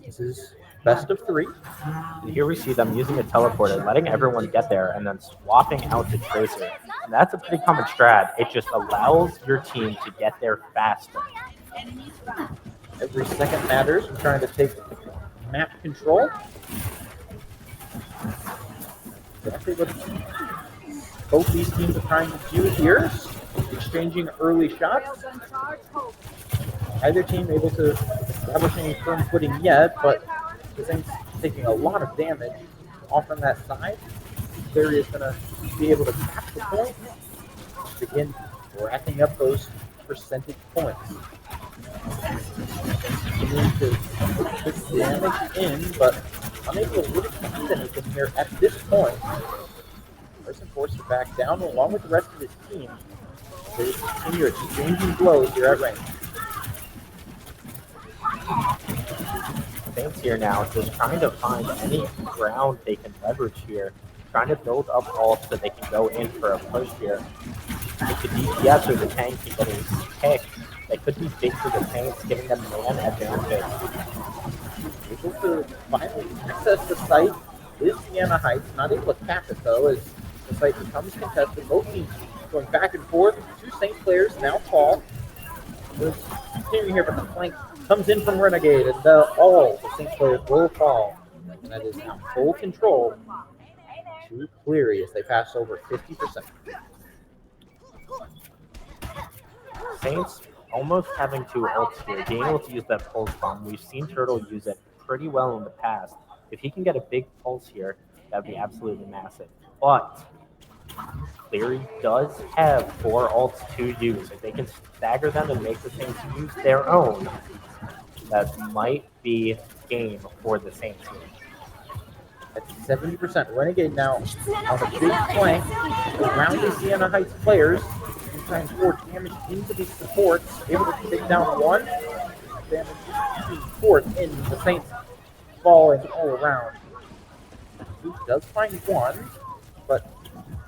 Speaker 10: This is best of 3.
Speaker 7: And here we see them using a teleporter, letting everyone get there, and then swapping out the Tracer. And that's a pretty common strat. It just allows your team to get there faster.
Speaker 10: Every second matters. We're trying to take map control. Exactly what both these teams are trying to do here. Exchanging early shots. Either team able to establish any firm footing yet, but the Saints taking a lot of damage off on that side. Cleary is going to be able to catch the point, begin racking up those percentage points. Continuing to put damage in, but unable to really find anything here at this point. Carson forced to back down along with the rest of his team. They continue exchanging blows here at range.
Speaker 7: Saints here now just trying to find any ground they can leverage here, trying to build up ults so they can go in for a push here. If the DPS or the tank keep getting picked, they could be big for the tanks, giving them man advantage.
Speaker 10: Able to finally access the site is Sienna Heights, not able to cap it though, as the site becomes contested. Both teams going back and forth. 2 Saints players now fall. Continuing here, but the flank comes in from Renegade, and all the Saints players will fall. And that is now full control to Cleary as they pass over 50%.
Speaker 7: Saints almost having 2 ults here, being able to use that pulse bomb. We've seen Turtle use it pretty well in the past. If he can get a big pulse here, that would be absolutely massive. But Cleary does have 4 ults to use. If they can stagger them and make the Saints use their own, that might be game for the Saints here.
Speaker 10: At 70%, Renegade now on a big flank around the Sienna Heights players. Trying to pour damage into these supports, able to take down 1. Damage to fourth in the Saints falling all around. He does find 1, but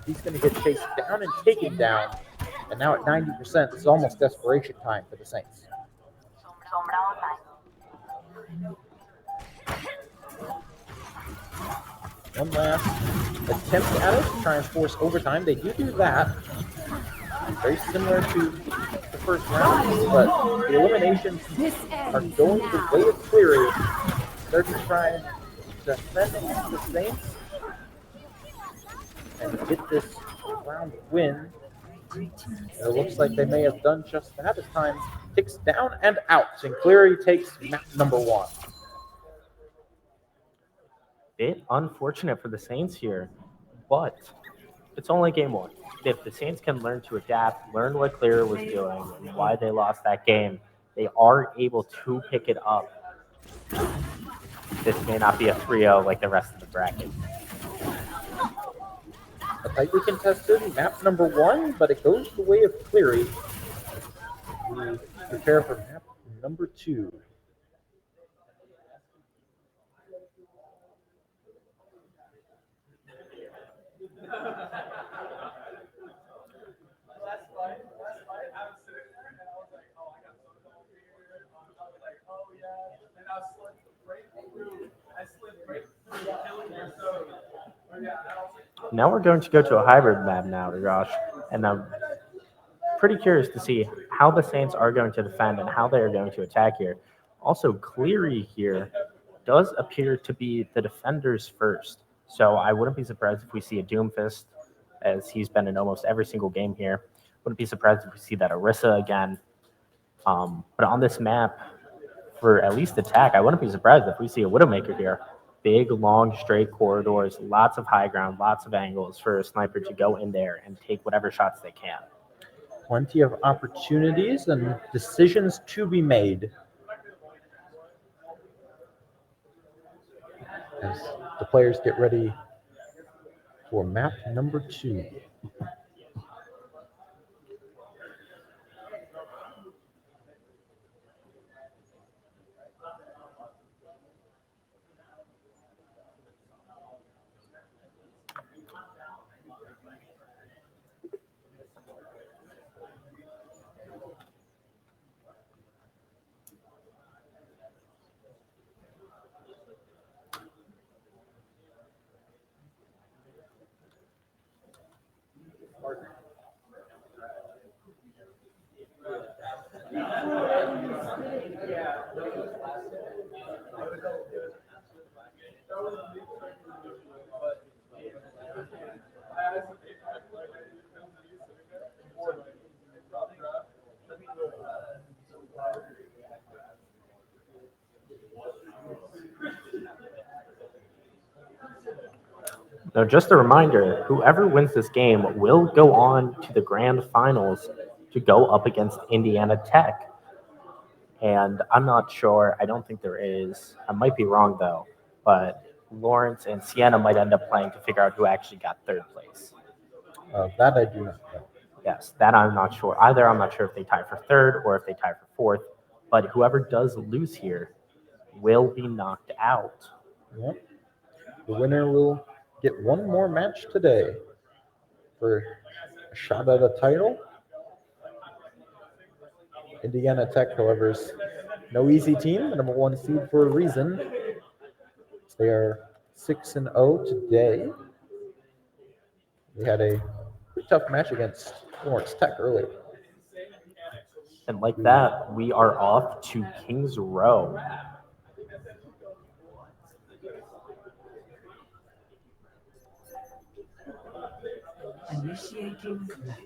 Speaker 10: he's going to get chased down and taken down. And now at 90%, it's almost desperation time for the Saints. One last attempt at it to try and force overtime. They do that. Very similar to the first round, but the eliminations are going the way of Cleary. They're just trying to defend the Saints and get this round win. It looks like they may have done just that as time ticks down and out, and Cleary takes map number 1.
Speaker 7: Bit unfortunate for the Saints here, but it's only game 1. If the Saints can learn to adapt, learn what Cleary was doing, and why they lost that game, they are able to pick it up. This may not be a 3-0 like the rest of the bracket.
Speaker 10: A tightly contested map number 1, but it goes the way of Cleary. We prepare for map number 2.
Speaker 7: Now we're going to go to a hybrid map now, Josh, and I'm pretty curious to see how the Saints are going to defend and how they are going to attack here. Also, Cleary here does appear to be the defenders first, so I wouldn't be surprised if we see a Doomfist, as he's been in almost every single game here. Wouldn't be surprised if we see that Orisa again. But on this map, for at least attack, I wouldn't be surprised if we see a Widowmaker here. Big, long, straight corridors, lots of high ground, lots of angles for a sniper to go in there and take whatever shots they can.
Speaker 10: Plenty of opportunities and decisions to be made. As the players get ready for map number 2.
Speaker 7: Now, just a reminder, whoever wins this game will go on to the grand finals to go up against Indiana Tech. And I'm not sure, I don't think there is, I might be wrong though, but Lawrence and Sienna might end up playing to figure out who actually got third place.
Speaker 10: That I do not know.
Speaker 7: Yes, that I'm not sure. Either I'm not sure if they tie for third or if they tie for fourth, but whoever does lose here will be knocked out.
Speaker 10: Yep. The winner will get one more match today for a shot at a title. Indiana Tech, however, is no easy team, the number 1 seed for a reason. They are 6-0 today. We had a pretty tough match against Lawrence Tech earlier.
Speaker 7: And like that, we are off to Kings Row.
Speaker 13: Initiating match.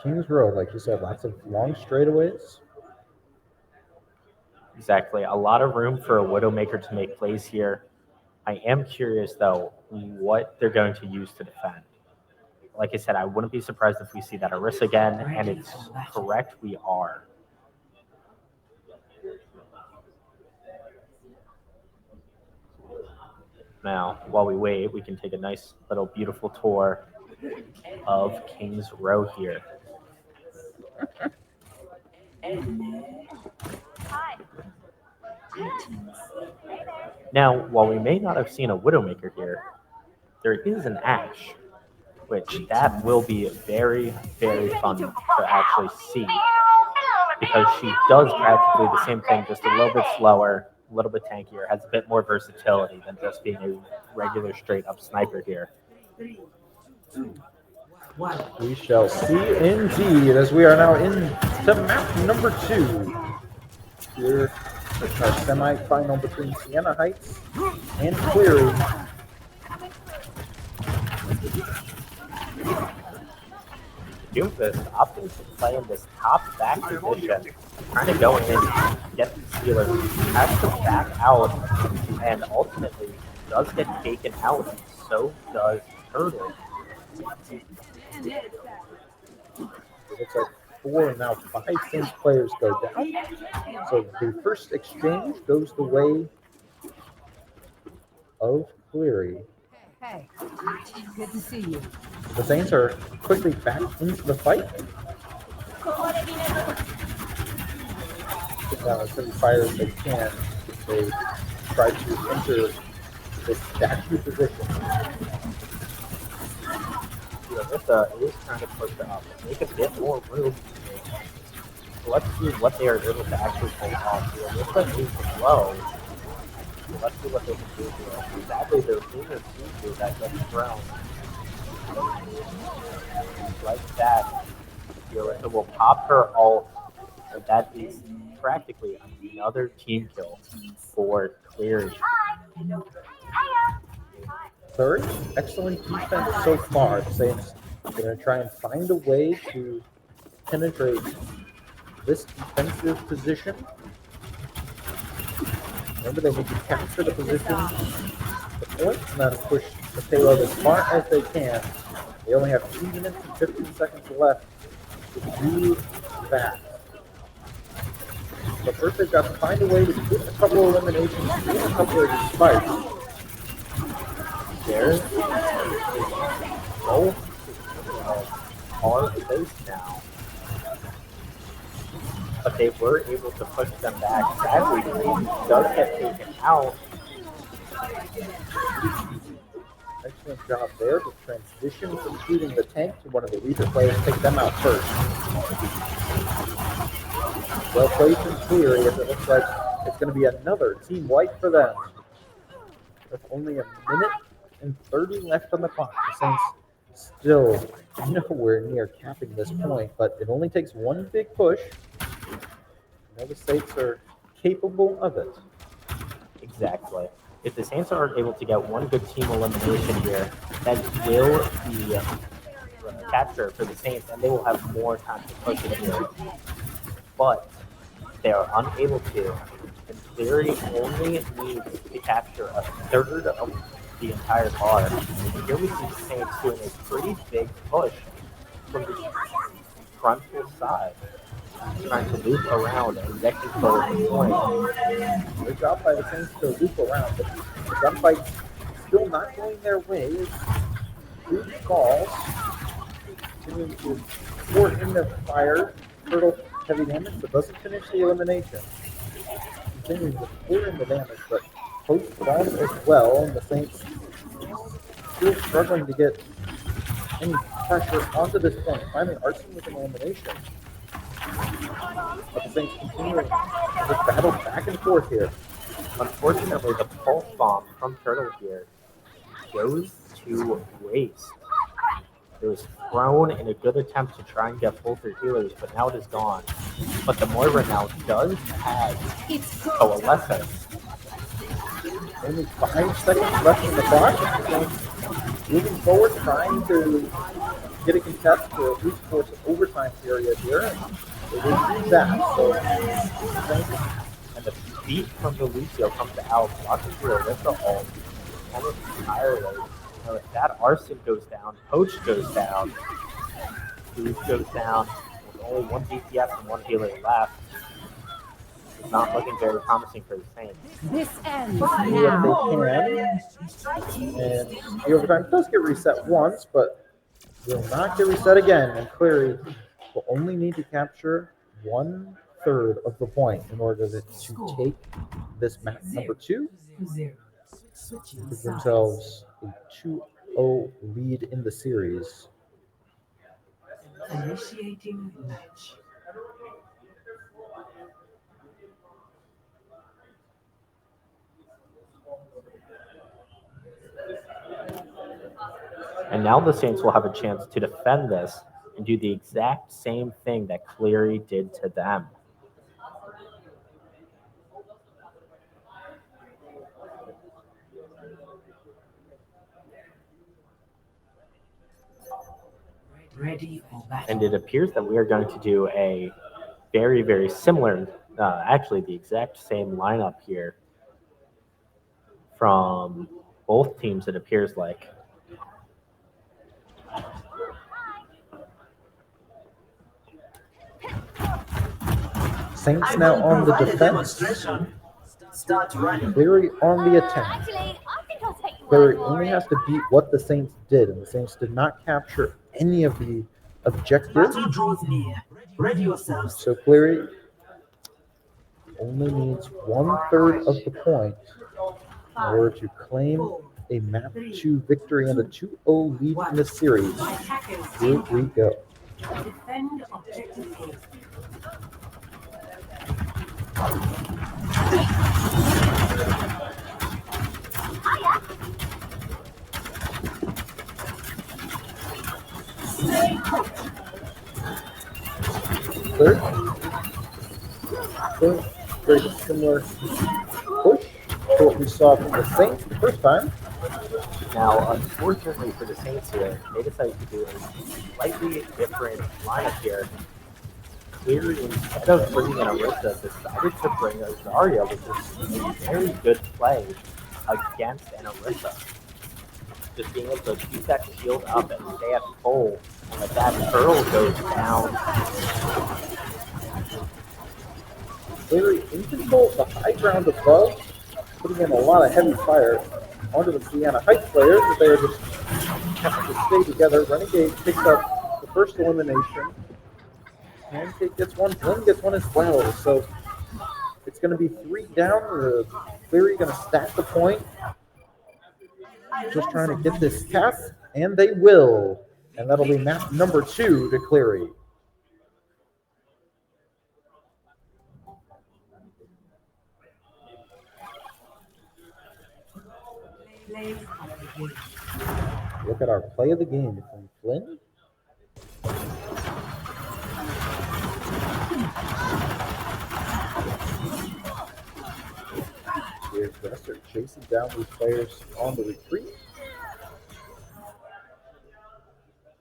Speaker 10: Kings Row, like you said, lots of long straightaways.
Speaker 7: Exactly. A lot of room for a Widowmaker to make plays here. I am curious, though, what they're going to use to defend. Like I said, I wouldn't be surprised if we see that Orisa again, and it's correct, we are. Now, while we wait, we can take a nice little beautiful tour of Kings Row here. Now, while we may not have seen a Widowmaker here, there is an Ashe, which that will be very, very fun to actually see, because she does practically the same thing, just a little bit slower, a little bit tankier, has a bit more versatility than just being a regular straight-up sniper here.
Speaker 10: We shall see indeed, as we are now into map number 2. Here is our semi-final between Sienna Heights and Cleary.
Speaker 7: Doomfist opting to play in this top back position, trying to go in, get the Steelers, has to back out, and ultimately does get taken out, and so does Turtle.
Speaker 10: It looks like 4 and now 5 Saints players go down. So the first exchange goes the way of Cleary.
Speaker 2: Hey, good to see you.
Speaker 10: The Saints are quickly back into the fight. Put down as many fires as they can. They try to enter this statue position. Orisa is trying to push up, make a bit more room. So let's see what they are able to actually pull off here. Orisa is low. So let's see what they can do here. Sadly, their senior teacher that gets thrown. Like that, Orisa will pop her ult, and that is practically another team kill for Cleary. Third, excellent defense so far. The Saints are going to try and find a way to penetrate this defensive position. Remember, they need to capture the position, the point, and then push the payload as far as they can. They only have 2 minutes and 15 seconds left to do that. But first, they've got to find a way to get a couple of eliminations, get a couple of these fights. There, both hard face now, but they were able to push them back. Sadly, he does get taken out. Excellent job there to transition from shooting the tank to one of the Reaper players, take them out first. Well played from Cleary, as it looks like it's going to be another team wipe for them. With only a minute and 30 left on the clock. The Saints still nowhere near capping this point, but it only takes one big push. The Saints are capable of it. Exactly. If the Saints are able to get one good team elimination here, that will be capture for the Saints, and they will have more time to push it here. But they are unable to. And Cleary only needs to capture a third of the entire bar. And here we see the Saints doing a pretty big push from the frontal side, trying to loop around and get control of the point. Good job by the Saints to loop around, but the gunfight's still not going their way. Loop calls, continuing to pour in their fire. Turtle heavy damage, but doesn't finish the elimination. Continuing to pour in the damage, but post bomb as well, and the Saints still struggling to get any pressure onto this point. Finally, Arson with an elimination. But the Saints continuing this battle back and forth here. Unfortunately, the pulse bomb from Turtle here goes to waste. It was thrown in a good attempt to try and get full for healers, but now it is gone. But the Moira now does have Coalescence. Only 5 seconds left in the clock. Moving forward, trying to get a contest for at least force an overtime period here. And they will do that. So, and the beat from the Lucio comes out, blocking through Orisa ult almost entirely. That Arson goes down, Poach goes down, Booth goes down, with only 1 DPS and 1 healer left. It's not looking very promising for the Saints.
Speaker 11: This ends
Speaker 10: Yeah,
Speaker 11: now.
Speaker 10: they can. And the overtime does get reset once, but will not get reset again. And Cleary will only need to capture 1/3 of the point in order to take this map number 2. Give themselves a 2-0 lead in the series.
Speaker 13: Initiating match.
Speaker 6: And now the Saints will have a chance to defend this and do the exact same thing that Cleary did to them.
Speaker 13: Ready for battle.
Speaker 6: And it appears that we are going to do a very, very similar, actually the exact same lineup here from both teams, it appears like.
Speaker 10: Saints now on the defense. Cleary on the attack. Cleary only has to beat what the Saints did, and the Saints did not capture any of the objectives.
Speaker 13: Battle draws near. Ready yourselves.
Speaker 10: So Cleary only needs 1/3 of the point in order to claim a map 2 victory and a 2-0 lead in the series. Here we go.
Speaker 13: Defend objective A.
Speaker 10: Third, very similar push to what we saw from the Saints the first time.
Speaker 7: Now, unfortunately for the Saints here, they decided to do a slightly different lineup here. Cleary, instead of bringing in Arissa, decided to bring a Zarya, which is a very good play against an Arissa. Just being able to keep that shield up and stay at full, and if that Pearl goes down.
Speaker 10: Cleary in control of the high ground above, putting in a lot of heavy fire onto the Sienna Heights players, but they are just have to stay together. Renegade picks up the first elimination. Pancake gets one, Flynn gets one as well. So it's going to be 3 down. Cleary going to stack the point. Just trying to get this cap, and they will. And that'll be map number 2 to Cleary. Look at our play of the game from Flynn. Here's Wester chasing down these players on the retreat.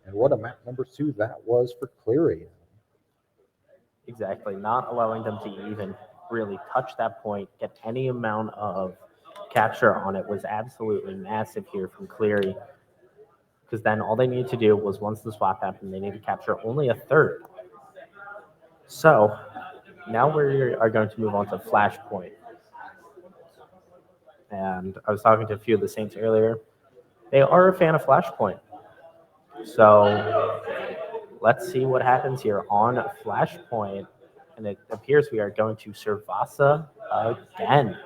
Speaker 10: And what a map number 2 that was for Cleary.
Speaker 7: Exactly, not allowing them to even really touch that point, get any amount of capture on it was absolutely massive here from Cleary. Because then all they needed to do was once the swap happened, they need to capture only 1/3. So now we are going to move on to Flashpoint. And I was talking to a few of the Saints earlier. They are a fan of Flashpoint. So let's see what happens here on Flashpoint. And it appears we are going to Servasa again.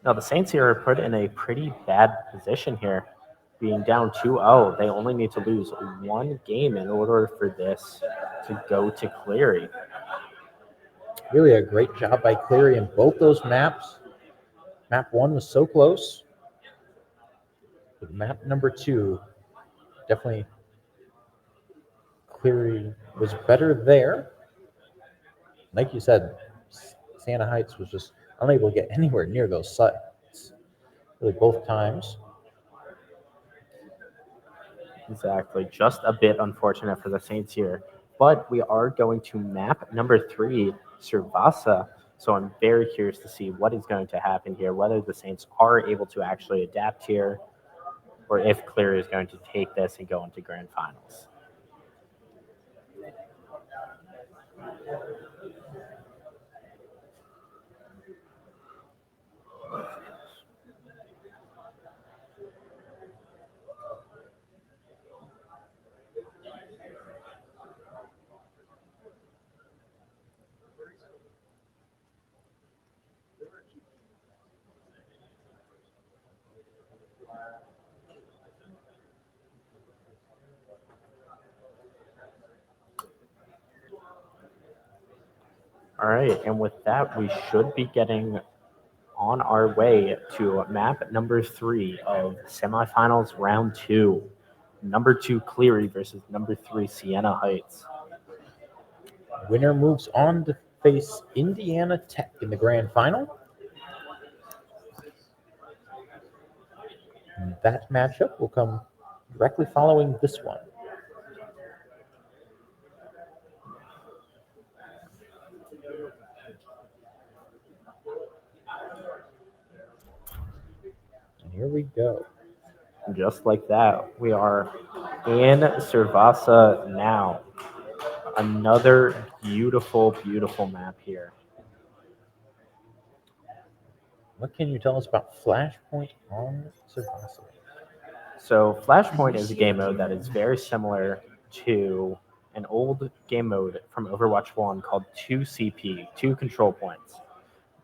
Speaker 7: Now, the Saints here are put in a pretty bad position here. Being down 2-0, they only need to lose 1 game in order for this to go to Cleary.
Speaker 10: Really a great job by Cleary in both those maps. Map 1 was so close. But map number 2, definitely Cleary was better there. Like you said, Santa Heights was just unable to get anywhere near those sites. Really both times.
Speaker 7: Exactly. Just a bit unfortunate for the Saints here. But we are going to map number 3, Servasa. So I'm very curious to see what is going to happen here, whether the Saints are able to actually adapt here, or if Cleary is going to take this and go into grand finals. All right, and with that, we should be getting on our way to map number 3 of semifinals round 2. Number 2 Cleary versus number 3 Sienna Heights.
Speaker 10: Winner moves on to face Indiana Tech in the grand final. And that matchup will come directly following this one. And here we go.
Speaker 7: Just like that, we are in Cervasa now. Another beautiful, beautiful map here.
Speaker 10: What can you tell us about Flashpoint on Cervasa?
Speaker 7: So Flashpoint is a game mode that is very similar to an old game mode from Overwatch 1 called 2CP, 2 control points.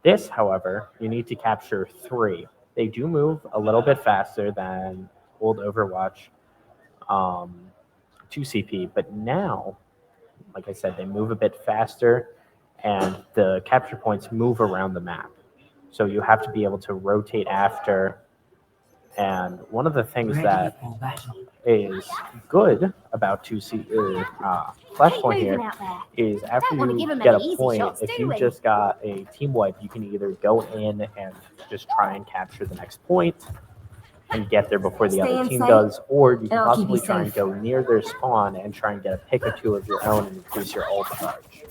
Speaker 7: This, however, you need to capture 3. They do move a little bit faster than old Overwatch 2CP, but now, like I said, they move a bit faster and the capture points move around the map. So you have to be able to rotate after. And one of the things that is good about Flashpoint here is after you get a point, if you just got a team wipe, you can either go in and just try and capture the next point and get there before the other team does, or you can possibly try and go near their spawn and try and get a pick or two of your own and increase your ult charge.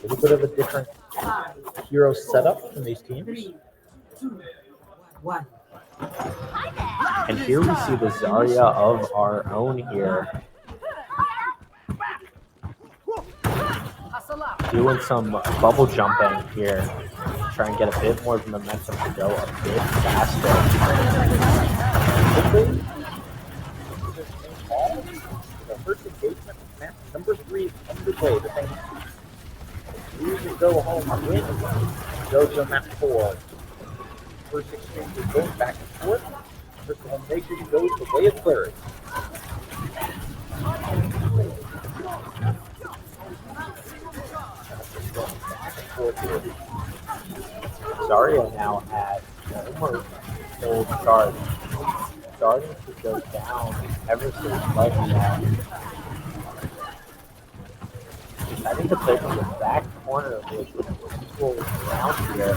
Speaker 10: A little bit of a different hero setup from these teams.
Speaker 13: 3, 2, 1.
Speaker 7: And here we see the Zarya of our own here doing some bubble jumping here, try and get a bit more momentum to go a bit faster.
Speaker 10: The first engagement match number 3 is underway. The thing lose and go home and win, go to map 4. First exchange is going back and forth. First one nation goes the way of clarity.
Speaker 7: Zarya now at almost full charge, starting to go down ever so slightly now. Deciding to play from the back corner with equal round here.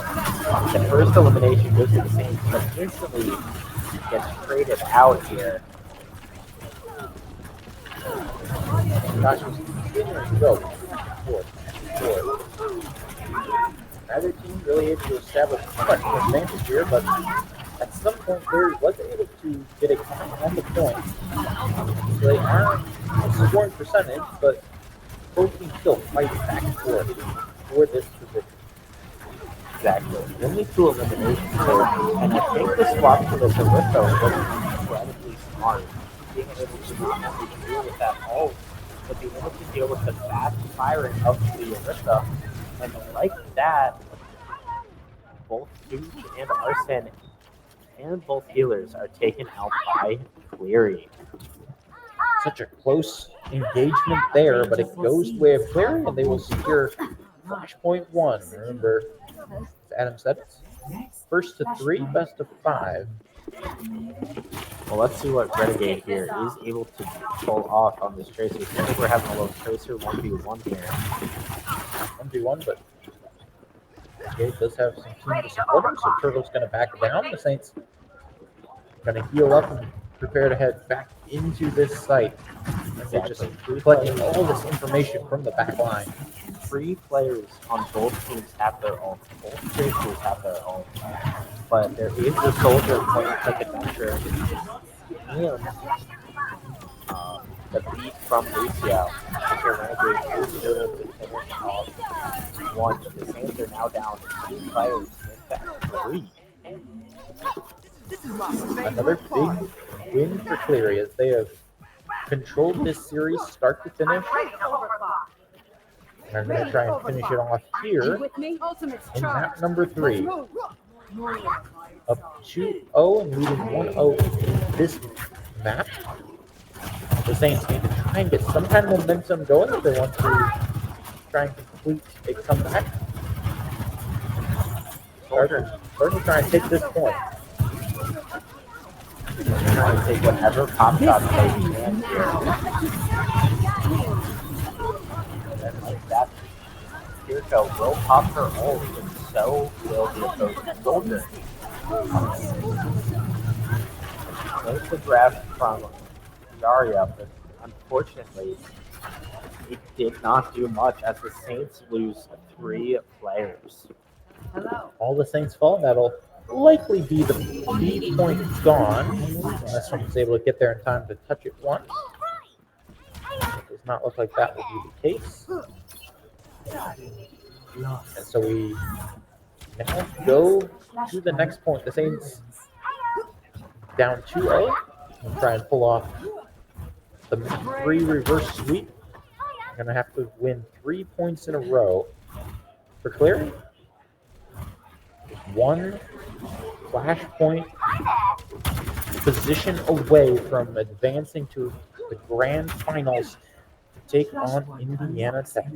Speaker 7: The first elimination goes to the same, but instantly gets traded out here.
Speaker 10: Gosh, continuing to go. Four. Neither team really able to establish too much of an advantage here, but at some point Barry was able to get a comment on the point. So they are a scoring percentage, but both teams still fight back and forth for this position.
Speaker 7: Exactly. Only 2 eliminations here, and I think the swap to the Barista was incredibly smart. Being able to not only deal with that ult, but being able to deal with the fast firing of the Arista. And like that, both Duke and Arsene and both healers are taken out by Cleary.
Speaker 10: Such a close engagement there, but it goes the way of Cleary, and they will secure Flashpoint 1. Remember, as Adam said, first to 3, best of 5.
Speaker 7: Well, let's see what Renegade here is able to pull off on this Tracer. I think we're having a little Tracer 1v1 here.
Speaker 10: 1v1, but Renegade does have some team to support him, so Turtle's going to back down. The Saints going to heal up and prepare to head back into this site. And they're just collecting all this information from the back line.
Speaker 7: 3 players on both teams have their ult. Both Tracers have their ult. But there is a soldier playing Quick Adventure and the beat from Lucio. After Renegade is able to finish off 1. The Saints are now down 2 players. In fact, 3.
Speaker 10: Another big win for Cleary as they have controlled this series start to finish. And are going to try and finish it off here in map number 3. Up 2-0 and leading 1-0 this map. The Saints need to try and get some kind of momentum going if they want to try and complete a comeback. Starting to try and take this point.
Speaker 7: Trying to take whatever pop shots they can here.
Speaker 10: And like that, Kiriko will pop her ult, and so will the opposing soldier. Goes the grab from Zarya, but unfortunately, it did not do much as the Saints lose 3 players. All the Saints fall, that'll likely be the B point gone, unless someone's able to get there in time to touch it once. It does not look like that will be the case. And so we now go to the next point. The Saints down 2-0. We'll try and pull off the 3 reverse sweep. We're going to have to win 3 points in a row. For Cleary, one flashpoint position away from advancing to the grand finals to take on Indiana Tech.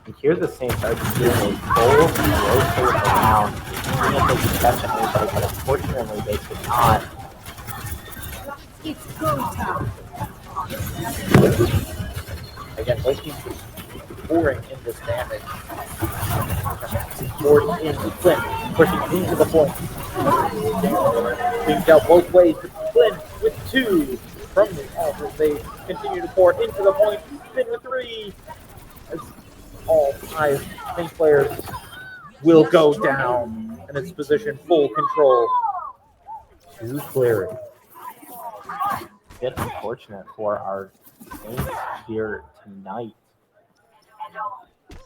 Speaker 6: And here the Saints are just doing a full rotate around, seeing if they can catch anybody, but unfortunately they could not.
Speaker 11: It's go time.
Speaker 10: Again, both teams pouring in this damage. Poured in Flynn, pushing into the point. Being dealt both ways. Flynn with 2 from the off as they continue to pour into the point. Flynn with 3. As all 5 Saints players will go down, and it's position full control to Cleary.
Speaker 6: Bit unfortunate for our Saints here tonight.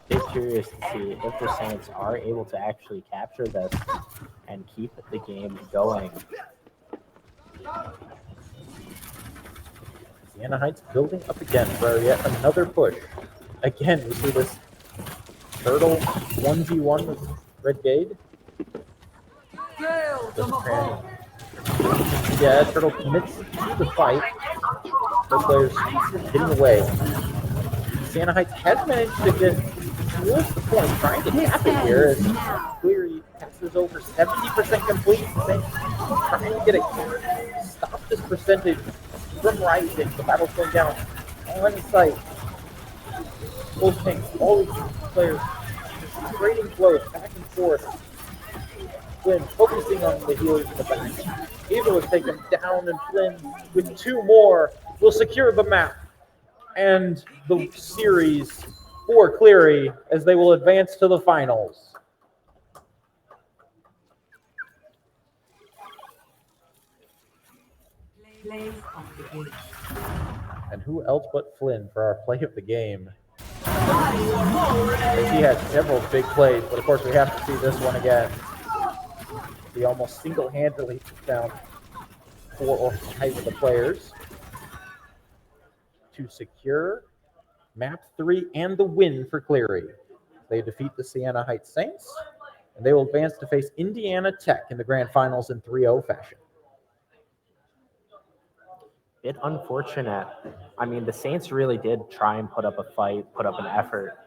Speaker 6: Bit curious to see if the Saints are able to actually capture this and keep the game going.
Speaker 10: Siena Heights building up again for yet another push. Again, we see this Turtle 1v1 with Red Gade. Yeah, Turtle commits to the fight. The players getting away. Siena Heights has managed to get towards the point, trying to cap it here as Cleary passes over 70% complete. Trying to get a stop this percentage from rising. The battle's going down. All in sight. Both tanks, all these players just trading blows back and forth. Flynn focusing on the healers in the back. Able to take him down, and Flynn with 2 more will secure the map and the series for Cleary as they will advance to the finals. And who else but Flynn for our play of the game? As he had several big plays, but of course we have to see this one again. He almost single-handedly took down 4 or 5 of the players to secure map 3 and the win for Cleary. They defeat the Siena Heights Saints, and they will advance to face Indiana Tech in the grand finals in 3-0 fashion.
Speaker 6: Bit unfortunate. I mean, the Saints really did try and put up a fight, put up an effort.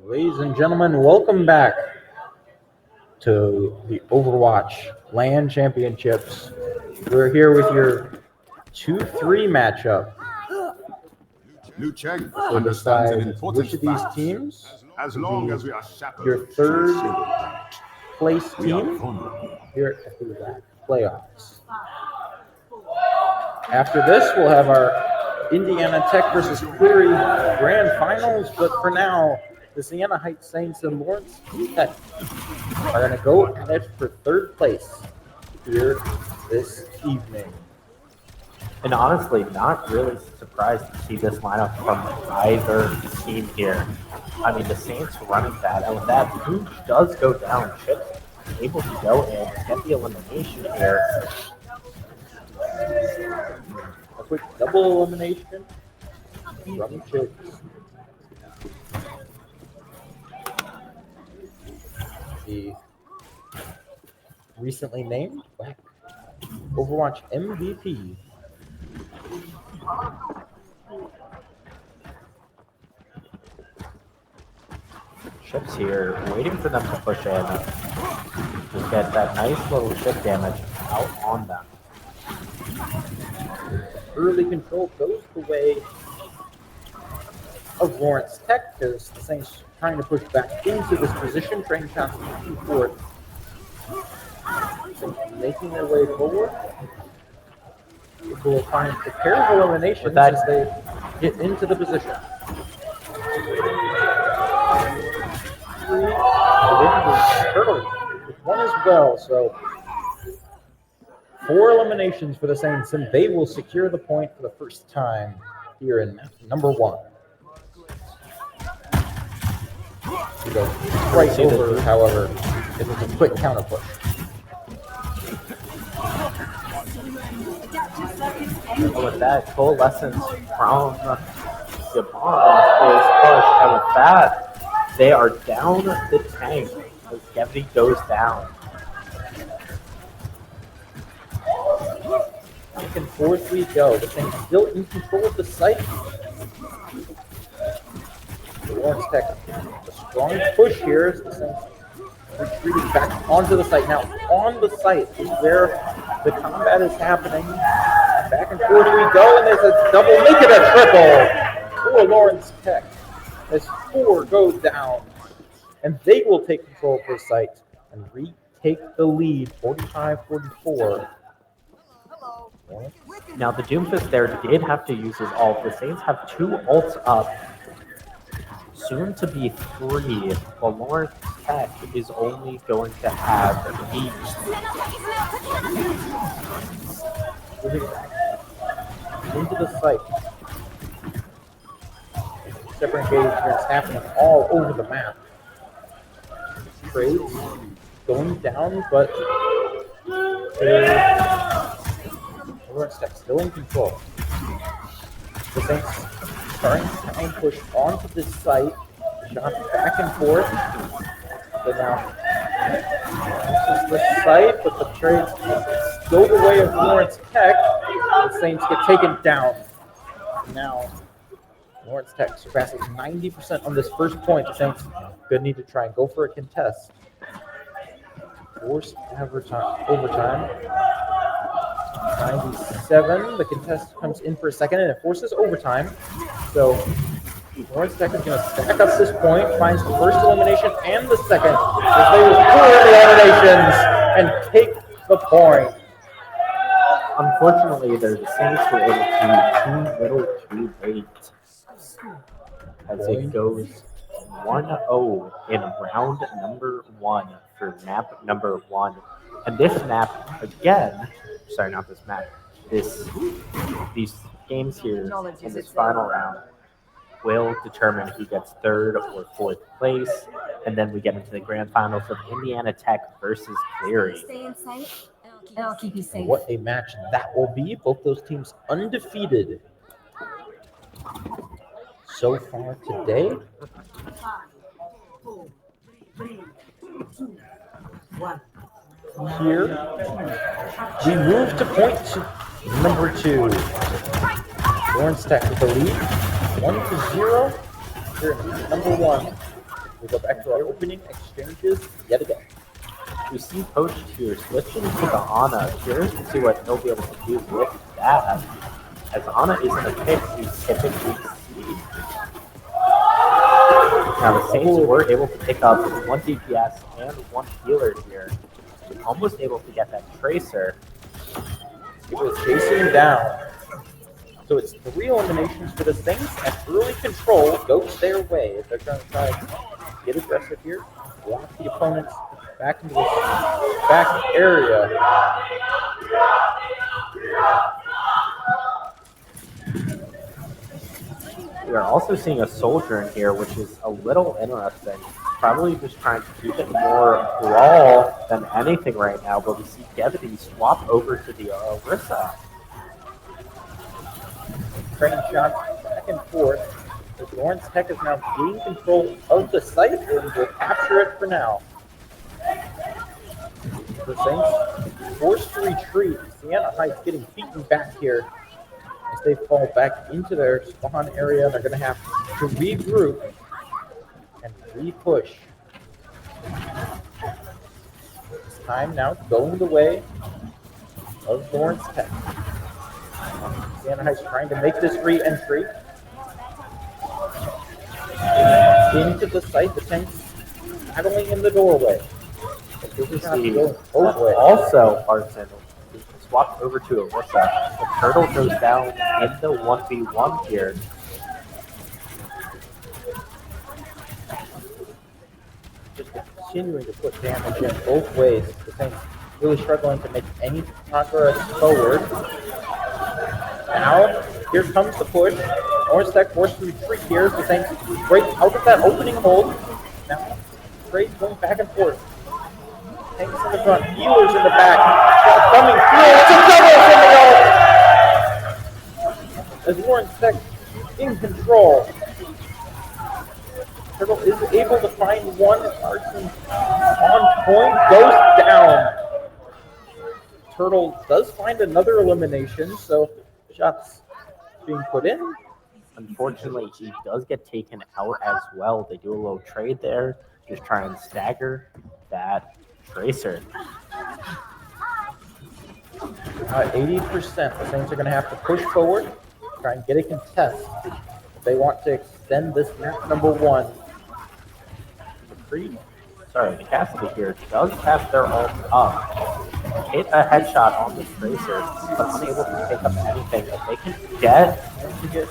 Speaker 10: Ladies and gentlemen, welcome back to the Overwatch LAN Championships. We're here with your 2-3 matchup.
Speaker 3: Liu Cheng
Speaker 10: So
Speaker 3: understands an
Speaker 10: decide
Speaker 3: important
Speaker 10: which of these
Speaker 3: fact.
Speaker 10: teams
Speaker 3: As
Speaker 10: will
Speaker 3: long
Speaker 10: be
Speaker 3: as we are shackled
Speaker 10: your
Speaker 3: to a
Speaker 10: third
Speaker 3: single planet,
Speaker 10: place
Speaker 3: we are
Speaker 10: team
Speaker 3: vulnerable.
Speaker 10: here at the WHAC playoffs. After this, we'll have our Indiana Tech versus Cleary Grand Finals, but for now, the Siena Heights Saints and Lawrence Tech are going to go at it for third place here this evening.
Speaker 7: And honestly, not really surprised to see this lineup from either team here. I mean, the Saints running that, and with that, who does go down, Chip's able to go in and get the elimination here.
Speaker 10: A quick double elimination from Chips. The recently named WHAC Overwatch MVP.
Speaker 7: Chips here, waiting for them to push in to get that nice little chip damage out on them.
Speaker 10: Early control goes the way of Lawrence Tech as the Saints trying to push back into this position. Train shots looking for it. Making their way forward. People will find a pair of eliminations as they get into the position. Turtle with one as well, so 4 eliminations for the Saints, and they will secure the point for the first time here in number 1. We go right over, however, it was a quick counter push.
Speaker 7: And with that, coalescence from Gabon is pushed, and with that, they are down the tank as Gevity goes down.
Speaker 10: Back and forth we go. The Saints still in control of the site. The Lawrence Tech, a strong push here as the Saints retreating back onto the site. Now, on the site is where the combat is happening. Back and forth we go, and there's a double, make it a triple for Lawrence Tech as 4 go down. And they will take control of the site and retake the lead, 45-44.
Speaker 7: Now, the Doomfist there did have to use his ult. The Saints have 2 ults up, soon to be 3, while Lawrence Tech is only going to have 8.
Speaker 10: Moving back into the site. Separate engagements happening all over the map. Trades going down, but Lawrence Tech still in control. The Saints starting to try and push onto this site. Shots back and forth. But now, this is the site, but the trades go the way of Lawrence Tech. The Saints get taken down. Now, Lawrence Tech surpasses 90% on this first point. The Saints gonna need to try and go for a contest. Forced overtime. 97. The contest comes in for a second, and it forces overtime. So Lawrence Tech is going to stack up this point, finds the first elimination and the second, as they restore the eliminations and take the point.
Speaker 7: Unfortunately, the Saints were able to too little too late, as it goes 1-0 in round number 1 for map number 1. And this map, again, sorry, not this map, these games here in this final round will determine who gets 3rd or 4th place. And then we get into the grand finals of Indiana Tech versus Cleary.
Speaker 11: Stay in sight, and I'll keep you safe.
Speaker 10: What a match that will be. Both those teams undefeated so far today.
Speaker 2: 5, 4, 3, 2, 1.
Speaker 10: Here, we move to point number 2. Lawrence Tech with the lead, 1-0. Here, number 1. We go back to our opening exchanges yet again.
Speaker 7: We see Poach here switching to the Ana. Curious to see what he'll be able to do with that. As Ana isn't a pick, we typically see. Now the Saints were able to pick up 1 DPS and 1 healer here. Almost able to get that Tracer.
Speaker 10: It was chasing down. So it's 3 eliminations for the Saints, and early control goes their way as they're going to try to get aggressive here, block the opponents back into the back area.
Speaker 7: We are also seeing a soldier in here, which is a little interesting. Probably just trying to keep it more brawl than anything right now, but we see Devity swap over to the Orisa.
Speaker 10: Train shots back and forth. As Lawrence Tech is now gaining control of the site and will capture it for now. The Saints forced to retreat. Sienna Heights getting beaten back here as they fall back into their spawn area, and they're going to have to regroup and re-push. This time now going the way of Lawrence Tech. Sienna Heights trying to make this re-entry into the site. The Saints battling in the doorway.
Speaker 7: Also, Arson swapped over to Orisa. The Turtle goes down in the 1v1 here.
Speaker 10: Just continuing to put damage in both ways. The Saints really struggling to make any progress forward. Now, here comes the push. Lawrence Tech forced to retreat here. The Saints break out of that opening hold. Now, trade going back and forth. Tanks in the front, healers in the back. Shot coming through. It's a double from the ult. As Lawrence Tech in control. Turtle is able to find one. Arson on point, goes down. Turtle does find another elimination, so shots being put in.
Speaker 7: Unfortunately, he does get taken out as well. They do a little trade there, just try and stagger that Tracer.
Speaker 10: 80%. The Saints are going to have to push forward, try and get a contest if they want to extend this map number 1.
Speaker 7: The Cassidy here does have their ult up. Hit a headshot on the Tracer, but unable to pick up anything. If they can get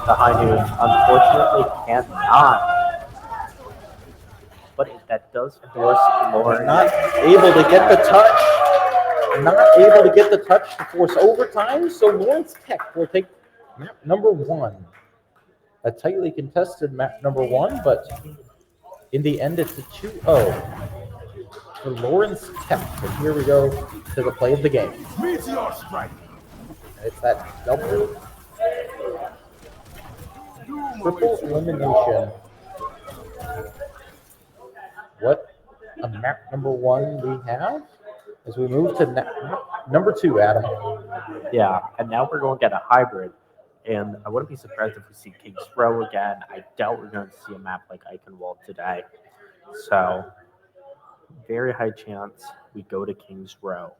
Speaker 7: the high noon, unfortunately cannot. But that does force Lawrence.
Speaker 10: Not able to get the touch. Not able to get the touch to force overtime, so Lawrence Tech will take map number 1. A tightly contested map number 1, but in the end it's a 2-0. for Lawrence Tech. And here we go to the play of the game.
Speaker 8: Meteor strike.
Speaker 10: It's that double triple elimination. What a map number 1 we have as we move to number 2, Adam.
Speaker 7: Yeah, and now we're going to get a hybrid. And I wouldn't be surprised if we see King's Row again. I doubt we're going to see a map like Eichenwald today. So, very high chance we go to King's Row.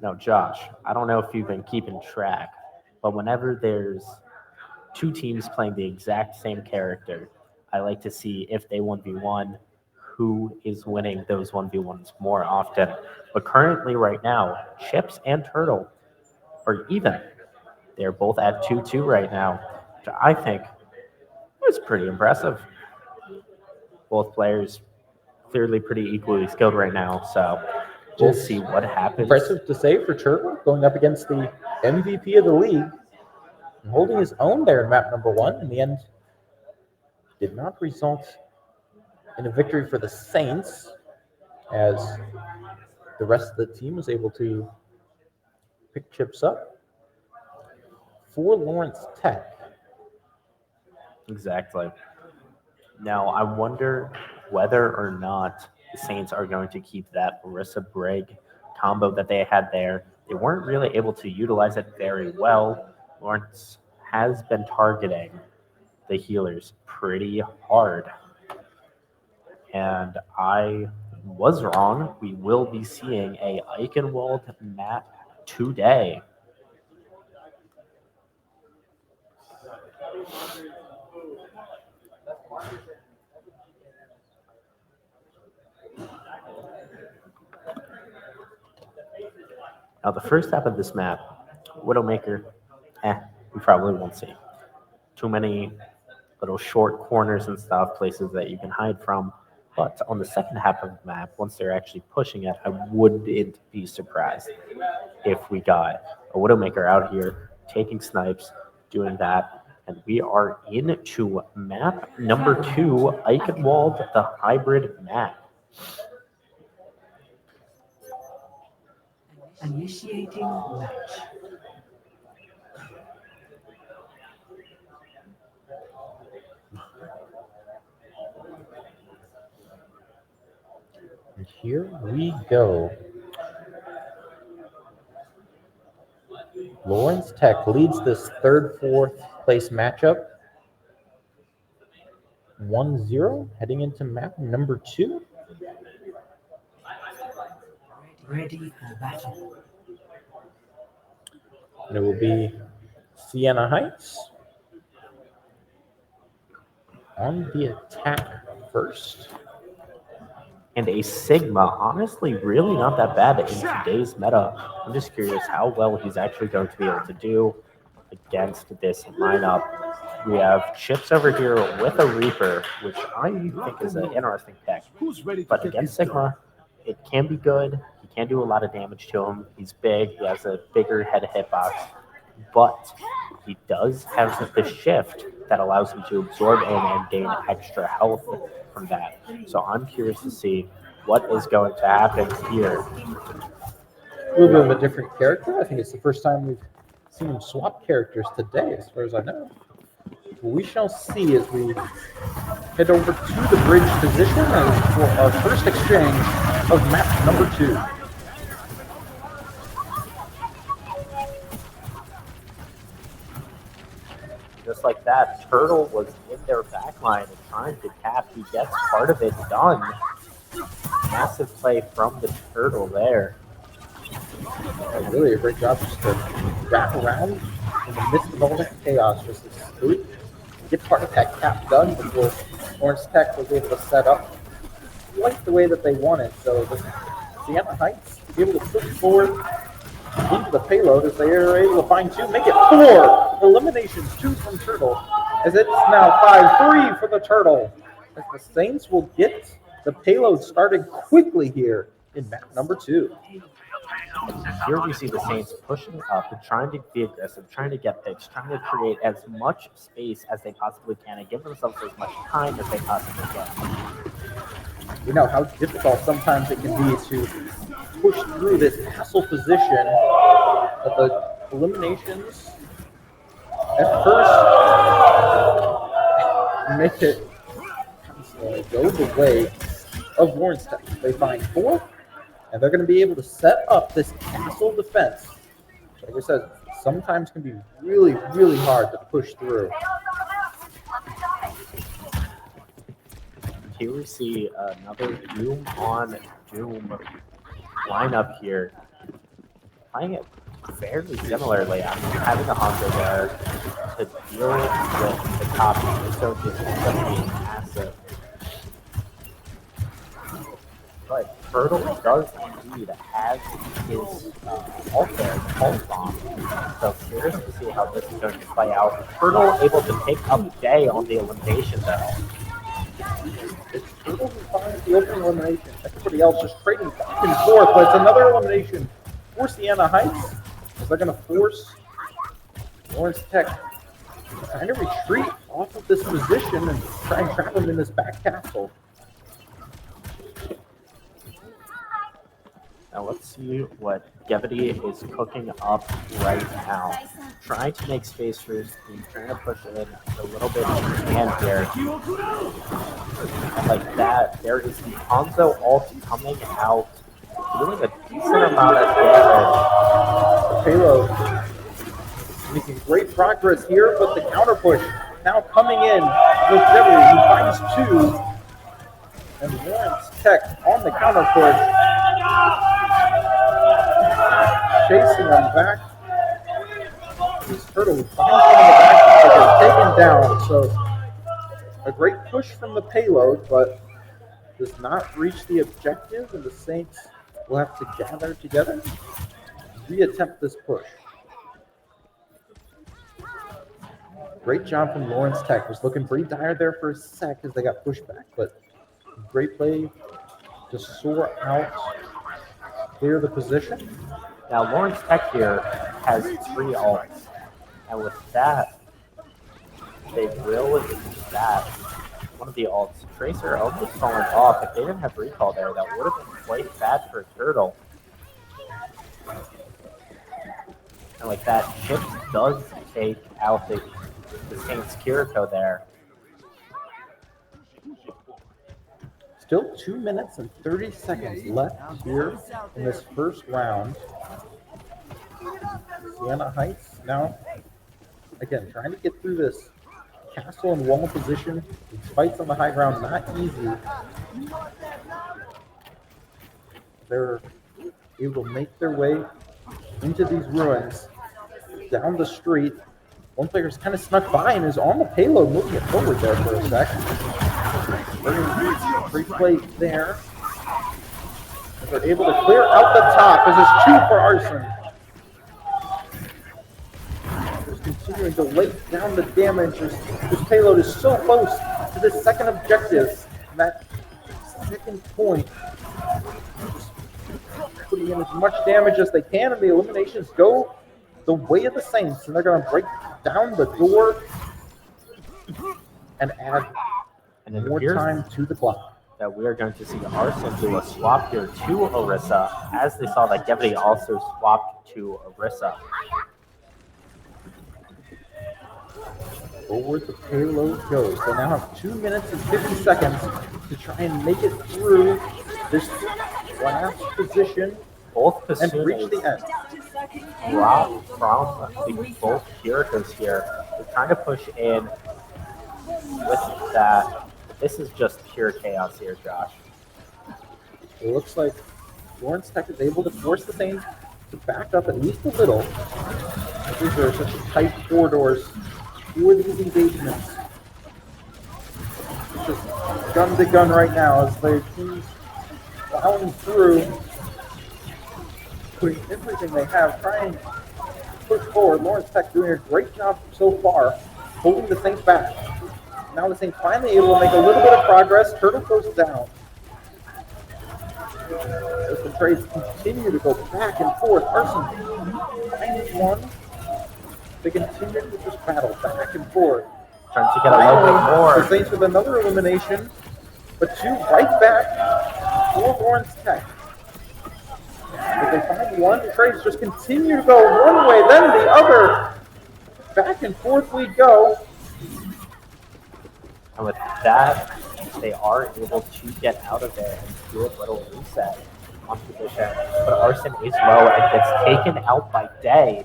Speaker 7: Now, Josh, I don't know if you've been keeping track, but whenever there's two teams playing the exact same character, I like to see if they 1v1, who is winning those 1v1s more often. But currently, right now, Chips and Turtle are even. They're both at 2-2 right now, which I think is pretty impressive. Both players clearly pretty equally skilled right now, so we'll see what happens.
Speaker 10: Impressive to say for Turtle, going up against the MVP of the league and holding his own there in map number 1. In the end, did not result in a victory for the Saints, as the rest of the team was able to pick chips up for Lawrence Tech.
Speaker 7: Exactly. Now, I wonder whether or not the Saints are going to keep that Marissa Brigg combo that they had there. They weren't really able to utilize it very well. Lawrence has been targeting the healers pretty hard. And I was wrong. We will be seeing a Eichenwald map today. Now, the first half of this map, Widowmaker, we probably won't see. Too many little short corners and stuff, places that you can hide from. But on the second half of the map, once they're actually pushing it, I wouldn't be surprised if we got a Widowmaker out here taking snipes, doing that. And we are into map number 2, Eichenwald, the hybrid map.
Speaker 13: Initiating match.
Speaker 10: And here we go. Lawrence Tech leads this third, fourth place matchup. 1-0, heading into map number 2.
Speaker 13: Ready for battle.
Speaker 10: And it will be Sienna Heights on the attack first.
Speaker 7: And a Sigma, honestly, really not that bad in today's meta. I'm just curious how well he's actually going to be able to do against this lineup. We have Chips over here with a Reaper, which I think is an interesting pick. But against Sigma, it can be good. He can do a lot of damage to him. He's big. He has a bigger head hitbox. But he does have the shift that allows him to absorb in and gain extra health from that. So I'm curious to see what is going to happen here.
Speaker 10: A little bit of a different character. I think it's the first time we've seen him swap characters today, as far as I know. We shall see as we head over to the bridge position for our first exchange of map number 2.
Speaker 7: Just like that, Turtle was in their backline and trying to cap. He gets part of it done. Massive play from the Turtle there.
Speaker 10: Really a great job just to wrap around in the midst of all that chaos. Just to swoop, get part of that cap done before Lawrence Tech was able to set up quite the way that they wanted. So the Sienna Heights was able to push forward into the payload as they are able to find 2, make it 4 eliminations, 2 from Turtle, as it's now 5-3 for the Turtle, as the Saints will get the payload started quickly here in map number 2.
Speaker 7: And here we see the Saints pushing up and trying to be aggressive, trying to get picks, trying to create as much space as they possibly can and give themselves as much time as they possibly can.
Speaker 10: We know how difficult sometimes it can be to push through this castle position, but the eliminations at first make it go the way of Lawrence Tech. They find 4, and they're going to be able to set up this castle defense. Like I said, sometimes can be really, really hard to push through.
Speaker 7: Here we see another Doom on Doom lineup here. Playing it fairly similarly. I'm having a Hanzo there to deal with the copy, so just ends up being massive. But Turtle does indeed have his ult there, the pulse bomb. So curious to see how this is going to play out. Turtle able to pick up Day on the elimination though.
Speaker 10: It's Turtle who finds the open elimination. Everybody else just trading back and forth, but it's another elimination for Sienna Heights. They're going to force Lawrence Tech trying to retreat off of this position and try and trap him in this back castle.
Speaker 7: Now let's see what Gevity is cooking up right now. Trying to make space for his team, trying to push in a little bit of hand here. And like that, there is the Hanzo ult coming out, doing a decent amount of damage.
Speaker 10: The payload making great progress here, but the counter push now coming in with Gevity. He finds 2, and Lawrence Tech on the counter push. Chasing them back. This Turtle finds one in the back, but they're taken down. So a great push from the payload, but does not reach the objective, and the Saints will have to gather together and reattempt this push. Great job from Lawrence Tech. Was looking pretty dire there for a sec as they got pushed back, but great play to soar out, clear the position.
Speaker 7: Now Lawrence Tech here has 3 ults, and with that, they will use that. One of the ults, Tracer almost fallen off. If they didn't have recall there, that would have been quite bad for Turtle. And like that, Chips does take out the Saints Kiriko there.
Speaker 10: Still 2 minutes and 30 seconds left here in this first round. Sienna Heights now, again, trying to get through this castle and wall position. These fights on the high ground, not easy. They're able to make their way into these ruins, down the street. One player's kind of snuck by and is on the payload, moving it forward there for a sec. Great play there. They're able to clear out the top. This is 2 for Arson. Just continuing to lay down the damage. This payload is so close to this second objective. And that second point, just putting in as much damage as they can, and the eliminations go the way of the Saints. And they're going to break down the door and add more time to the clock.
Speaker 7: That we are going to see Arson do a swap here to Orisa, as they saw that Gevity also swapped to Orisa.
Speaker 10: Forward the payload goes. They now have 2 minutes and 50 seconds to try and make it through this last position.
Speaker 7: Both
Speaker 10: and reach the end.
Speaker 7: Drop from both Kirikos here. They're trying to push in with that. This is just pure chaos here, Josh.
Speaker 10: It looks like Lawrence Tech is able to force the Saints to back up at least a little. These are such tight corridors for these engagements. It's just gun to gun right now as their teams plowing through, putting everything they have, trying to push forward. Lawrence Tech doing a great job so far, holding the Saints back. Now the Saints finally able to make a little bit of progress. Turtle goes down. As the trades continue to go back and forth. Arson finds one. They continue with this battle back and forth.
Speaker 6: Trying to get a little bit more.
Speaker 10: The Saints with another elimination, but two right back for Lawrence Tech. If they find one, the trades just continue to go one way, then the other. Back and forth we go.
Speaker 6: And with that, they are able to get out of there and do a little reset on position. But Arson is low and gets taken out by Day.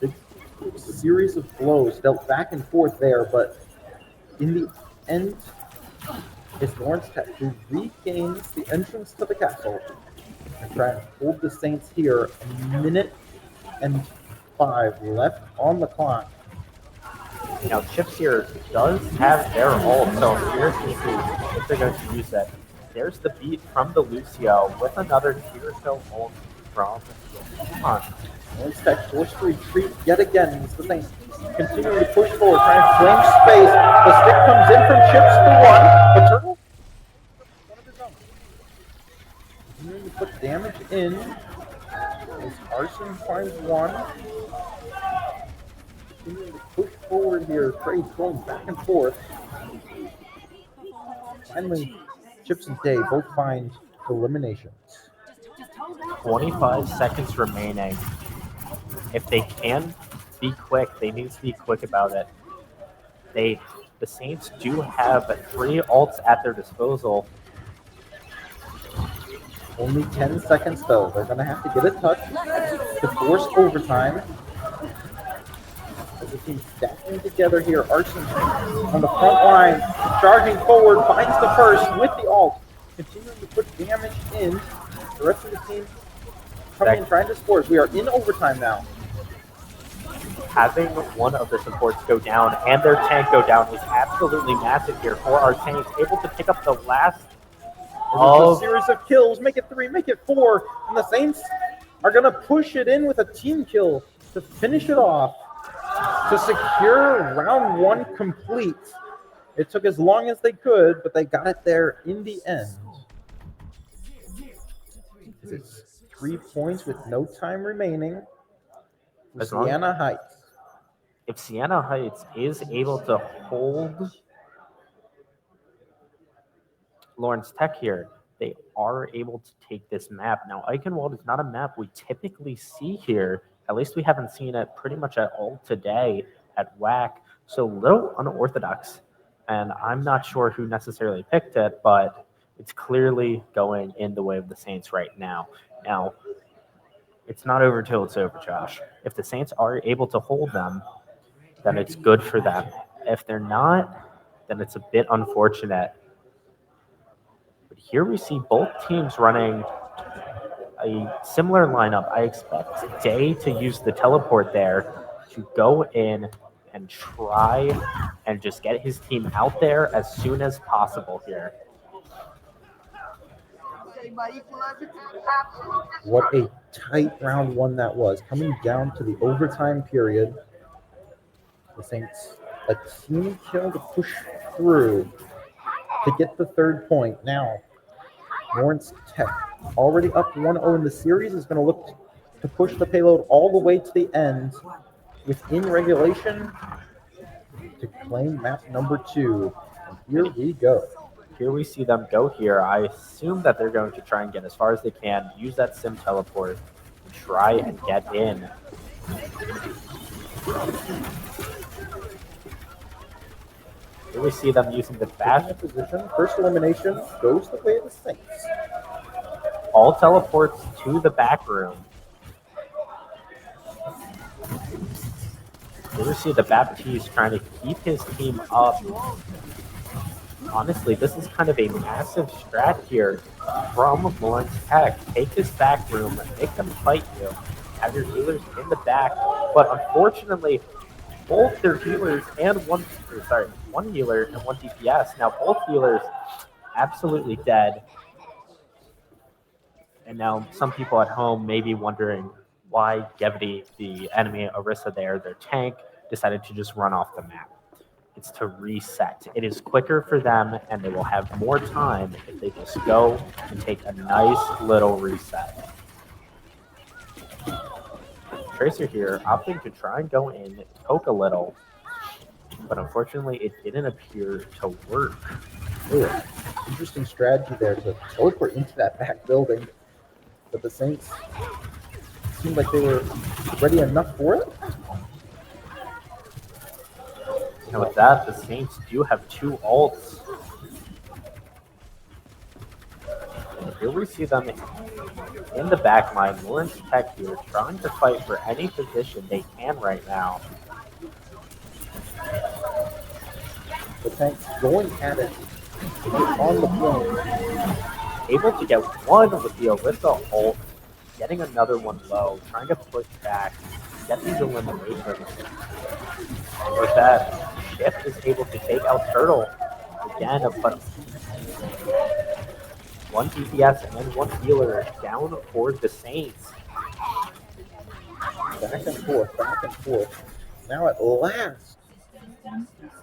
Speaker 10: A series of blows dealt back and forth there, but in the end, it's Lawrence Tech who regains the entrance to the castle and try and hold the Saints here. A minute and 5 left on the clock.
Speaker 6: Now, Chips here does have their ult, so I'm curious to see if they're going to use it. There's the beat from the Lucio with another Kirito ult from Mon.
Speaker 10: Lawrence Tech forced to retreat yet again as the Saints continue to push forward, trying to claim space. The stick comes in from Chips for one, but Turtle, one of his own. Continuing to put damage in as Arson finds one. Continuing to push forward here, trades going back and forth. Finally, Chips and Day both find eliminations.
Speaker 6: 25 seconds remaining. If they can be quick, they need to be quick about it. The Saints do have 3 ults at their disposal.
Speaker 10: Only 10 seconds though. They're going to have to get a touch to force overtime. As the team stacking together here, Arson on the front line, charging forward, finds the first with the ult, continuing to put damage in. The rest of the team coming and trying to score. We are in overtime now.
Speaker 6: Having one of the supports go down and their tank go down is absolutely massive here for our Saints. Able to pick up the last
Speaker 10: a series of kills, make it 3, make it 4, and the Saints are going to push it in with a team kill to finish it off, to secure round 1 complete. It took as long as they could, but they got it there in the end. It's 3 points with no time remaining for Sienna Heights.
Speaker 6: If Sienna Heights is able to hold Lawrence Tech here, they are able to take this map. Now, Eichenwald is not a map we typically see here. At least we haven't seen it pretty much at all today at WHAC. So a little unorthodox, and I'm not sure who necessarily picked it, but it's clearly going in the way of the Saints right now. Now, it's not over till it's over, Josh. If the Saints are able to hold them, then it's good for them. If they're not, then it's a bit unfortunate. But here we see both teams running a similar lineup. I expect Day to use the teleport there to go in and try and just get his team out there as soon as possible here.
Speaker 10: What a tight round 1 that was. Coming down to the overtime period. The Saints, a team kill to push through to get the 3rd point. Now, Lawrence Tech, already up 1-0 in the series, is going to look to push the payload all the way to the end within regulation to claim map number 2. And here we go.
Speaker 6: Here we see them go here. I assume that they're going to try and get as far as they can, use that sim teleport, and try and get in. Here we see them using the bash
Speaker 10: position. First elimination goes the way of the Saints.
Speaker 6: All teleports to the back room. Here we see the Baptiste trying to keep his team up. Honestly, this is kind of a massive strat here from Lawrence Tech. Take this back room, make them fight you, have your healers in the back. But unfortunately, both their healers and one healer and 1 DPS. Now both healers absolutely dead. And now some people at home may be wondering why Gevity, the enemy Orisa there, their tank, decided to just run off the map.
Speaker 7: It's to reset. It is quicker for them, and they will have more time if they just go and take a nice little reset. Tracer here opting to try and go in, poke a little, but unfortunately it didn't appear to work.
Speaker 10: Ooh, interesting strategy there to teleport into that back building, but the Saints seemed like they were ready enough for it.
Speaker 7: And with that, the Saints do have 2 ults. And here we see them in the back line. Lawrence Tech here trying to fight for any position they can right now.
Speaker 10: The Saints going at it on the point.
Speaker 7: Able to get one with the Orisa ult, getting another one low, trying to push back, get these eliminations. And with that, Shift is able to take out Turtle again, but 1 DPS and then 1 healer down for the Saints.
Speaker 10: Back and forth, back and forth. Now at last,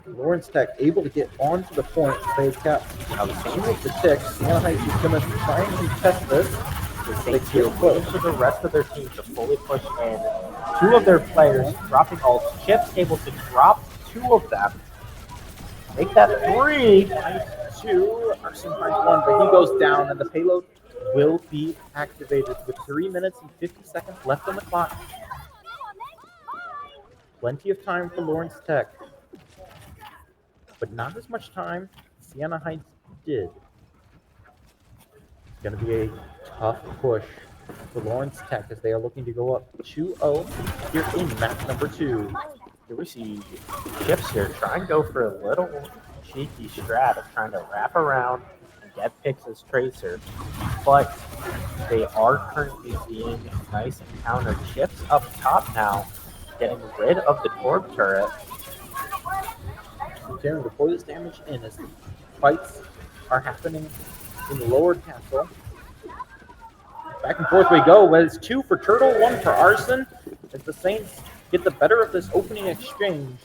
Speaker 10: Lawrence Tech able to get onto the point. They've got the ticks. Sienna Heights is going to try and contest this.
Speaker 7: They feel close to the rest of their team to fully push in. 2 of their players dropping ults. Chip's able to drop 2 of them. Make that 3.
Speaker 10: 2. Arson finds 1, but he goes down, and the payload will be activated with 3 minutes and 50 seconds left on the clock. Plenty of time for Lawrence Tech, but not as much time Sienna Heights did. It's going to be a tough push for Lawrence Tech as they are looking to go up 2-0 here in match number 2.
Speaker 7: Here we see Chips here trying to go for a little cheeky strat of trying to wrap around and get picks as Tracer, but they are currently seeing a nice encounter. Chips up top now, getting rid of the Torb turret.
Speaker 10: Tearing to pour this damage in as the fights are happening in the lower castle. Back and forth we go, but it's 2 for Turtle, 1 for Arson, as the Saints get the better of this opening exchange.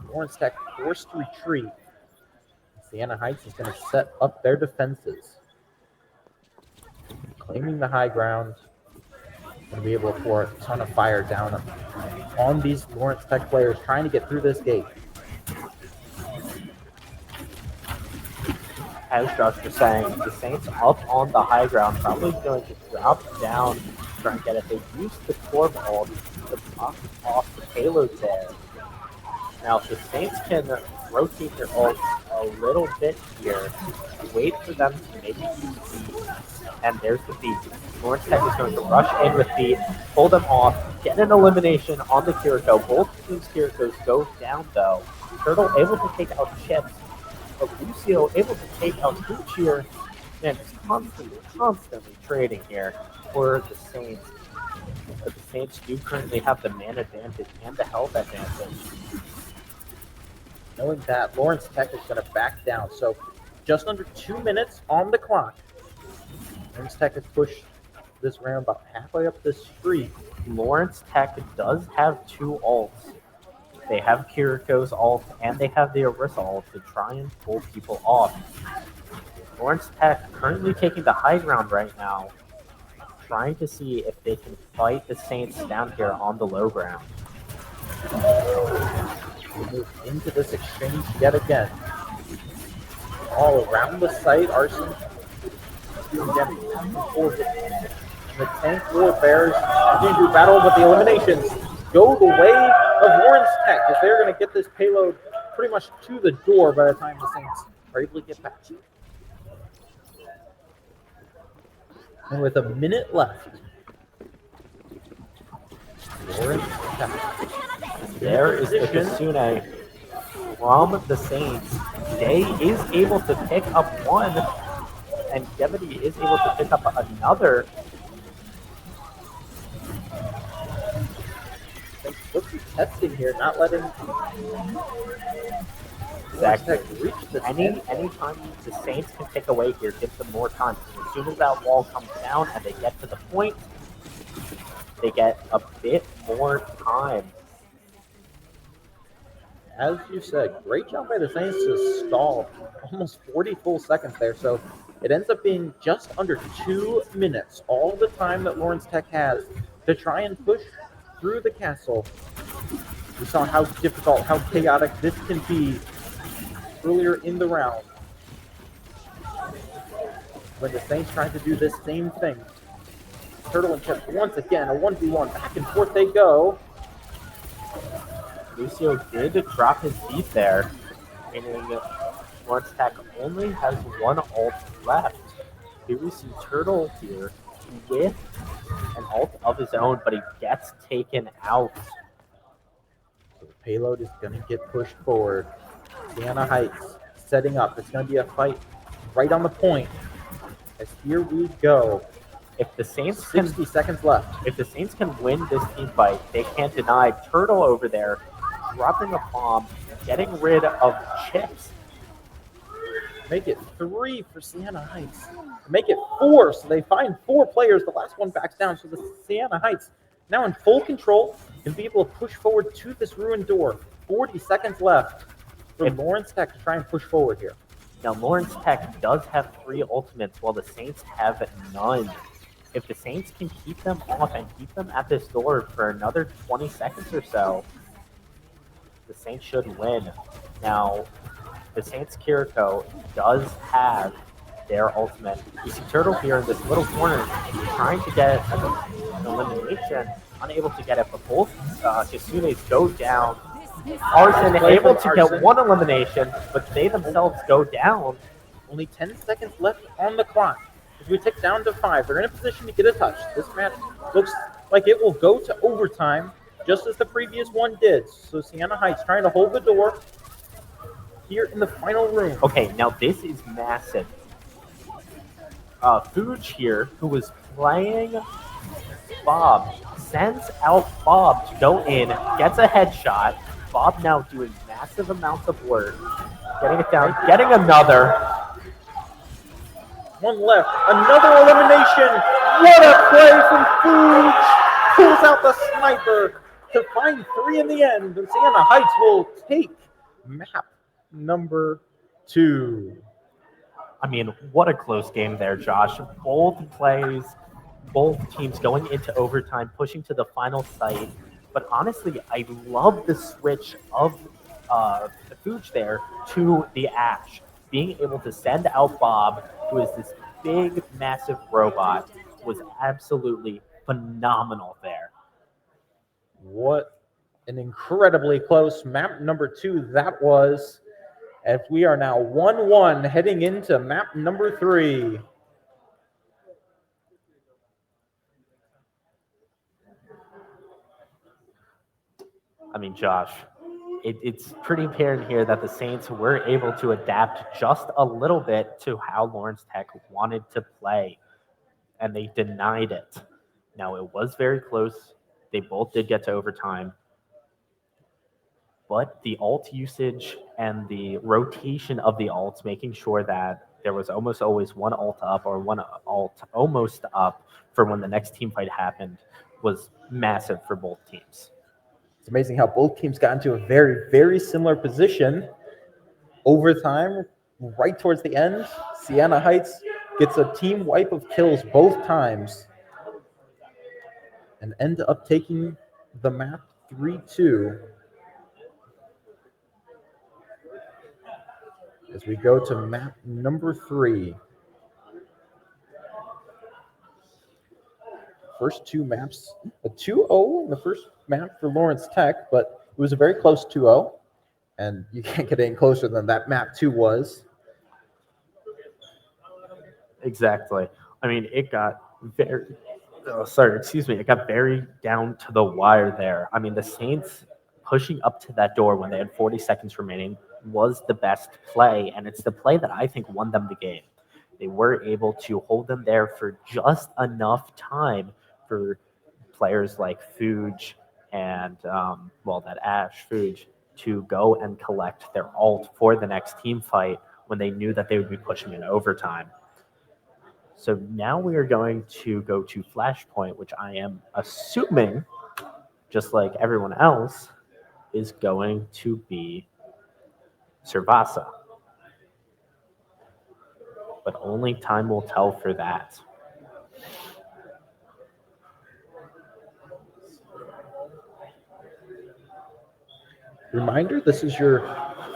Speaker 10: Lawrence Tech forced to retreat. Sienna Heights is going to set up their defenses. Claiming the high ground. Going to be able to pour a ton of fire down on these Lawrence Tech players trying to get through this gate.
Speaker 7: As Josh was saying, the Saints up on the high ground, probably going to drop down, try and get it. They use the Torb ult to block off the payload there. Now, if the Saints can rotate their ults a little bit here, wait for them to maybe use the, and there's the beat. Lawrence Tech is going to rush in with the, pull them off, get an elimination on the Kiriko. Both teams' Kirikos go down though. Turtle able to take out Chips, but Lucio able to take out Hooch here, and just constantly trading here for the Saints. But the Saints do currently have the man advantage and the health advantage.
Speaker 10: Knowing that, Lawrence Tech is going to back down. So just under 2 minutes on the clock. Lawrence Tech has pushed this round about halfway up the street.
Speaker 7: Lawrence Tech does have 2 ults. They have Kiriko's ult and they have the Orisa ult to try and pull people off. Lawrence Tech currently taking the high ground right now, trying to see if they can fight the Saints down here on the low ground.
Speaker 10: We move into this exchange yet again. All around the site, Arson again the tank warfares continue to battle, but the eliminations go the way of Lawrence Tech as they're going to get this payload pretty much to the door by the time the Saints are able to get back. And with a minute left, Lawrence Tech.
Speaker 7: There is the Kasune from the Saints. Day is able to pick up 1, and Devity is able to pick up another.
Speaker 10: Let's be testing here, not letting
Speaker 7: exactly
Speaker 10: reach the
Speaker 7: anytime the Saints can pick away here, gives them more time. As soon as that wall comes down and they get to the point, they get a bit more time.
Speaker 10: as you said, great job by the Saints to stall almost 40 full seconds there. So it ends up being just under 2 minutes, all the time that Lawrence Tech has to try and push through the castle. We saw how difficult, how chaotic this can be earlier in the round, when the Saints tried to do this same thing. Turtle and Chip once again, a 1v1, back and forth they go.
Speaker 7: Lucio did drop his beat there, meaning Lawrence Tech only has one ult left. Here we see Turtle here with an ult of his own, but he gets taken out.
Speaker 10: So the payload is going to get pushed forward. Sienna Heights setting up. It's going to be a fight right on the point. As here we go.
Speaker 7: If the Saints
Speaker 10: 60 seconds left.
Speaker 7: If the Saints can win this team fight, they can't deny Turtle over there dropping a bomb, getting rid of Chips.
Speaker 10: Make it 3 for Sienna Heights. Make it 4, so they find 4 players. The last one backs down, so the Sienna Heights now in full control and be able to push forward to this ruined door. 40 seconds left for Lawrence Tech to try and push forward here.
Speaker 7: Now, Lawrence Tech does have 3 ultimates, while the Saints have none. If the Saints can keep them off and keep them at this door for another 20 seconds or so, the Saints should win. Now, the Saints Kiriko does have their ultimate. You see Turtle here in this little corner trying to get an elimination, unable to get it, but both Kisunes go down. Arson able to get one elimination, but they themselves go down.
Speaker 10: Only 10 seconds left on the clock. As we tick down to 5, they're in a position to get a touch. This match looks like it will go to overtime, just as the previous one did. So Sienna Heights trying to hold the door here in the final room.
Speaker 7: Okay, now this is massive. Fuge here, who was playing Bob, sends out Bob to go in, gets a headshot. Bob now doing massive amounts of work, getting it down, getting another.
Speaker 10: One left, another elimination. What a play from Fuge! Pulls out the sniper to find 3 in the end. And Sienna Heights will take map number 2.
Speaker 7: I mean, what a close game there, Josh. Both plays, both teams going into overtime, pushing to the final site. But honestly, I love the switch of the Fuge there to the Ash. Being able to send out Bob, who is this big, massive robot, was absolutely phenomenal there.
Speaker 10: What an incredibly close map number 2 that was. As we are now 1-1 heading into map number 3.
Speaker 7: I mean, Josh, it's pretty apparent here that the Saints were able to adapt just a little bit to how Lawrence Tech wanted to play, and they denied it. Now, it was very close. They both did get to overtime. But the ult usage and the rotation of the ults, making sure that there was almost always one ult up or one ult almost up for when the next team fight happened, was massive for both teams.
Speaker 10: It's amazing how both teams got into a very, very similar position. Overtime, right towards the end, Sienna Heights gets a team wipe of kills both times and end up taking the map 3-2. As we go to map number 3. First 2 maps, a 2-0 in the first map for Lawrence Tech, but it was a very close 2-0, and you can't get any closer than that map 2 was.
Speaker 7: Exactly. I mean, it got very, it got very down to the wire there. I mean, the Saints pushing up to that door when they had 40 seconds remaining was the best play, and it's the play that I think won them the game. They were able to hold them there for just enough time for players like Fuge and, that Ash, Fuge, to go and collect their ult for the next team fight when they knew that they would be pushing in overtime. So now we are going to go to Flashpoint, which I am assuming, just like everyone else, is going to be Servasa. But only time will tell for that.
Speaker 10: Reminder, this is your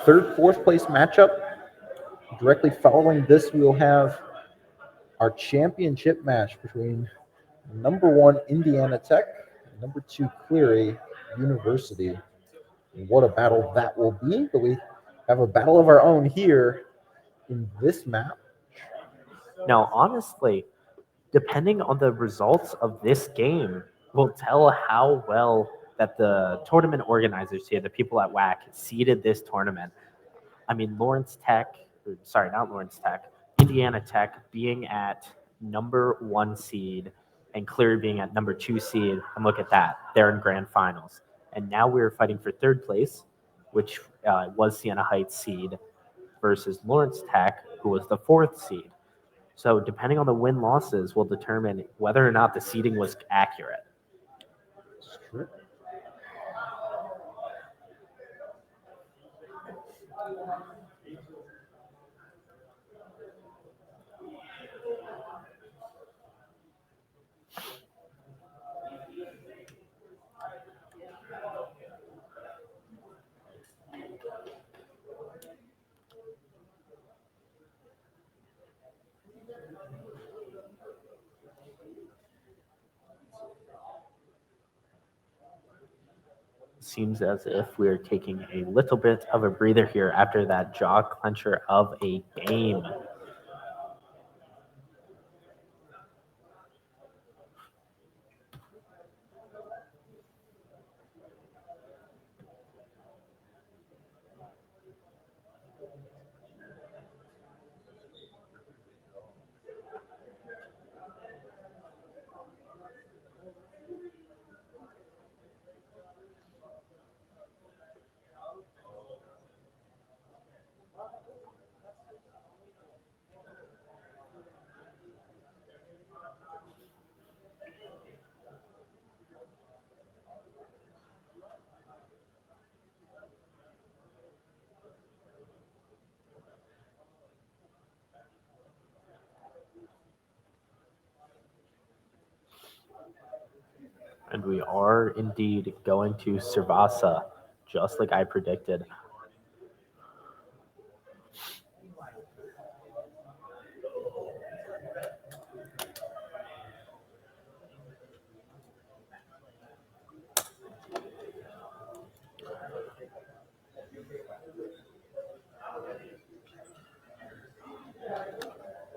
Speaker 10: third, fourth place matchup. Directly following this, we will have our championship match between number 1 Indiana Tech and number 2 Cleary University. And what a battle that will be, but we have a battle of our own here in this map.
Speaker 7: Now, honestly, depending on the results of this game will tell how well that the tournament organizers here, the people at WHAC, seeded this tournament. I mean, Indiana Tech being at number 1 seed and Cleary being at number 2 seed. And look at that, they're in grand finals. And now we're fighting for third place, which was Siena Heights seed, versus Lawrence Tech, who was the 4th seed. So depending on the win-losses will determine whether or not the seeding was accurate.
Speaker 10: Sure.
Speaker 7: Seems as if we're taking a little bit of a breather here after that jaw clencher of a game. And we are indeed going to Servasa, just like I predicted.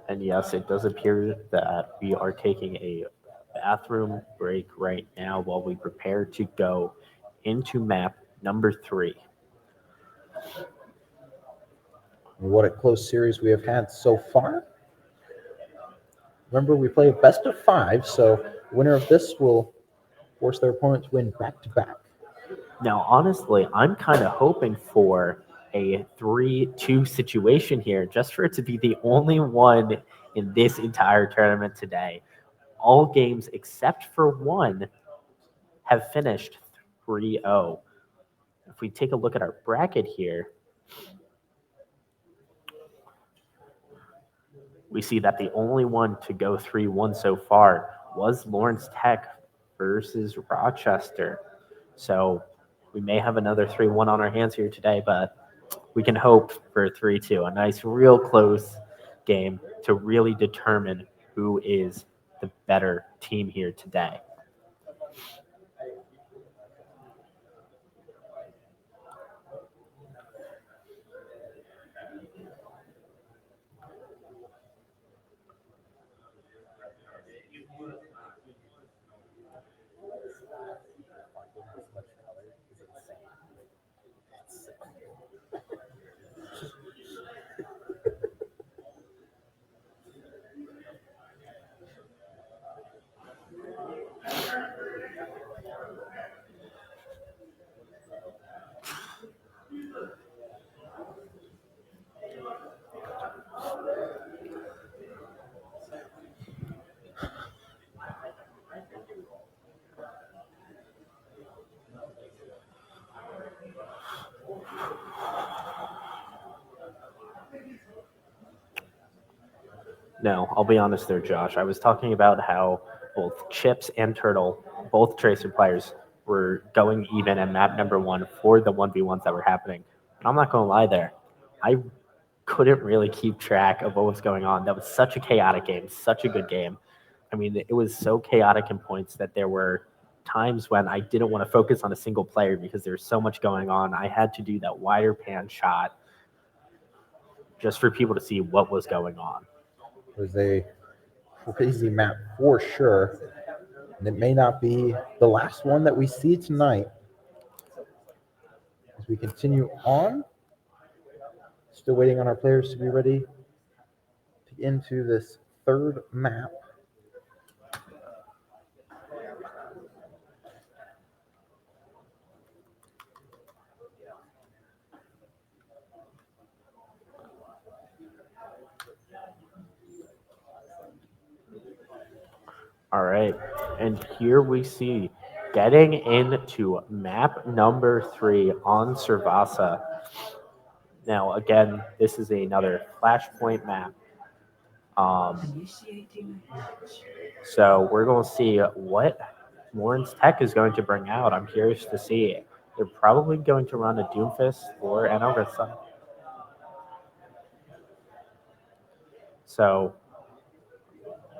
Speaker 7: And yes, it does appear that we are taking a bathroom break right now while we prepare to go into map number 3.
Speaker 10: What a close series we have had so far. Remember, we play a best of 5, so winner of this will force their opponent to win back-to-back.
Speaker 7: Now, honestly, I'm kind of hoping for a 3-2 situation here, just for it to be the only one in this entire tournament today. All games except for one have finished 3-0. If we take a look at our bracket here, we see that the only one to go 3-1 so far was Lawrence Tech versus Rochester. So we may have another 3-1 on our hands here today, but we can hope for a 3-2, a nice, real close game to really determine who is the better team here today. No, I'll be honest there, Josh. I was talking about how both Chips and Turtle, both Tracer players, were going even at map number 1 for the 1v1s that were happening. And I'm not going to lie there. I couldn't really keep track of what was going on. That was such a chaotic game, such a good game. I mean, it was so chaotic in points that there were times when I didn't want to focus on a single player because there was so much going on. I had to do that wider pan shot just for people to see what was going on.
Speaker 10: It was a crazy map for sure. And it may not be the last one that we see tonight. As we continue on, still waiting on our players to be ready to get into this third map.
Speaker 7: All right, and here we see getting into map number 3 on Servasa. Now, again, this is another Flashpoint map. So we're going to see what Lawrence Tech is going to bring out. I'm curious to see. They're probably going to run a Doomfist or an Orisa. So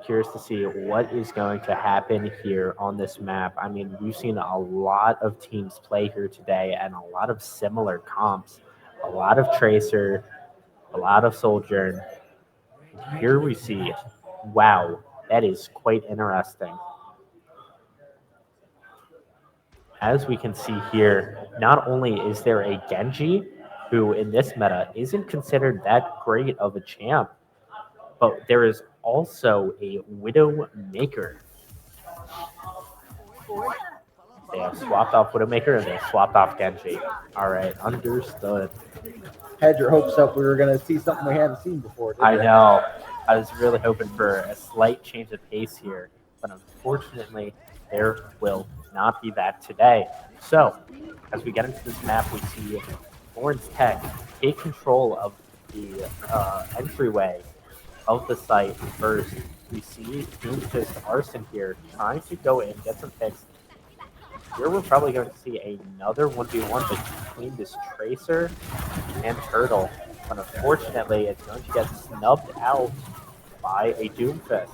Speaker 7: curious to see what is going to happen here on this map. I mean, we've seen a lot of teams play here today and a lot of similar comps. A lot of Tracer, a lot of Sojourn. Here we see, wow, that is quite interesting. As we can see here, not only is there a Genji, who in this meta isn't considered that great of a champ, but there is also a Widowmaker. They have swapped off Widowmaker and they have swapped off Genji. All right, understood.
Speaker 10: Had your hopes up we were going to see something we hadn't seen before, didn't
Speaker 7: I
Speaker 10: you?
Speaker 7: know. I was really hoping for a slight change of pace here, but unfortunately, there will not be that today. So, as we get into this map, we see Lawrence Tech take control of the entryway of the site first. We see Doomfist Arson here trying to go in, get some picks. Here we're probably going to see another 1v1 between this Tracer and Turtle. But unfortunately, it's going to get snubbed out by a Doomfist.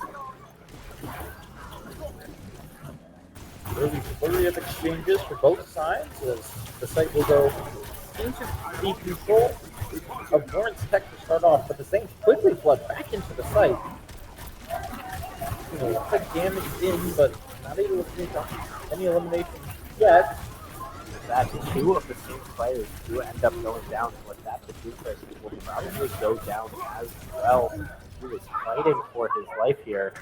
Speaker 10: Early flurry of exchanges for both sides as the site will go into the control of Lawrence Tech to start off, but the Saints quickly flood back into the site. Quick damage in, but not able to make any elimination yet.
Speaker 7: That 2 of the same players do end up going down, but that the Doomfist will probably go down as well. He was fighting for his life here.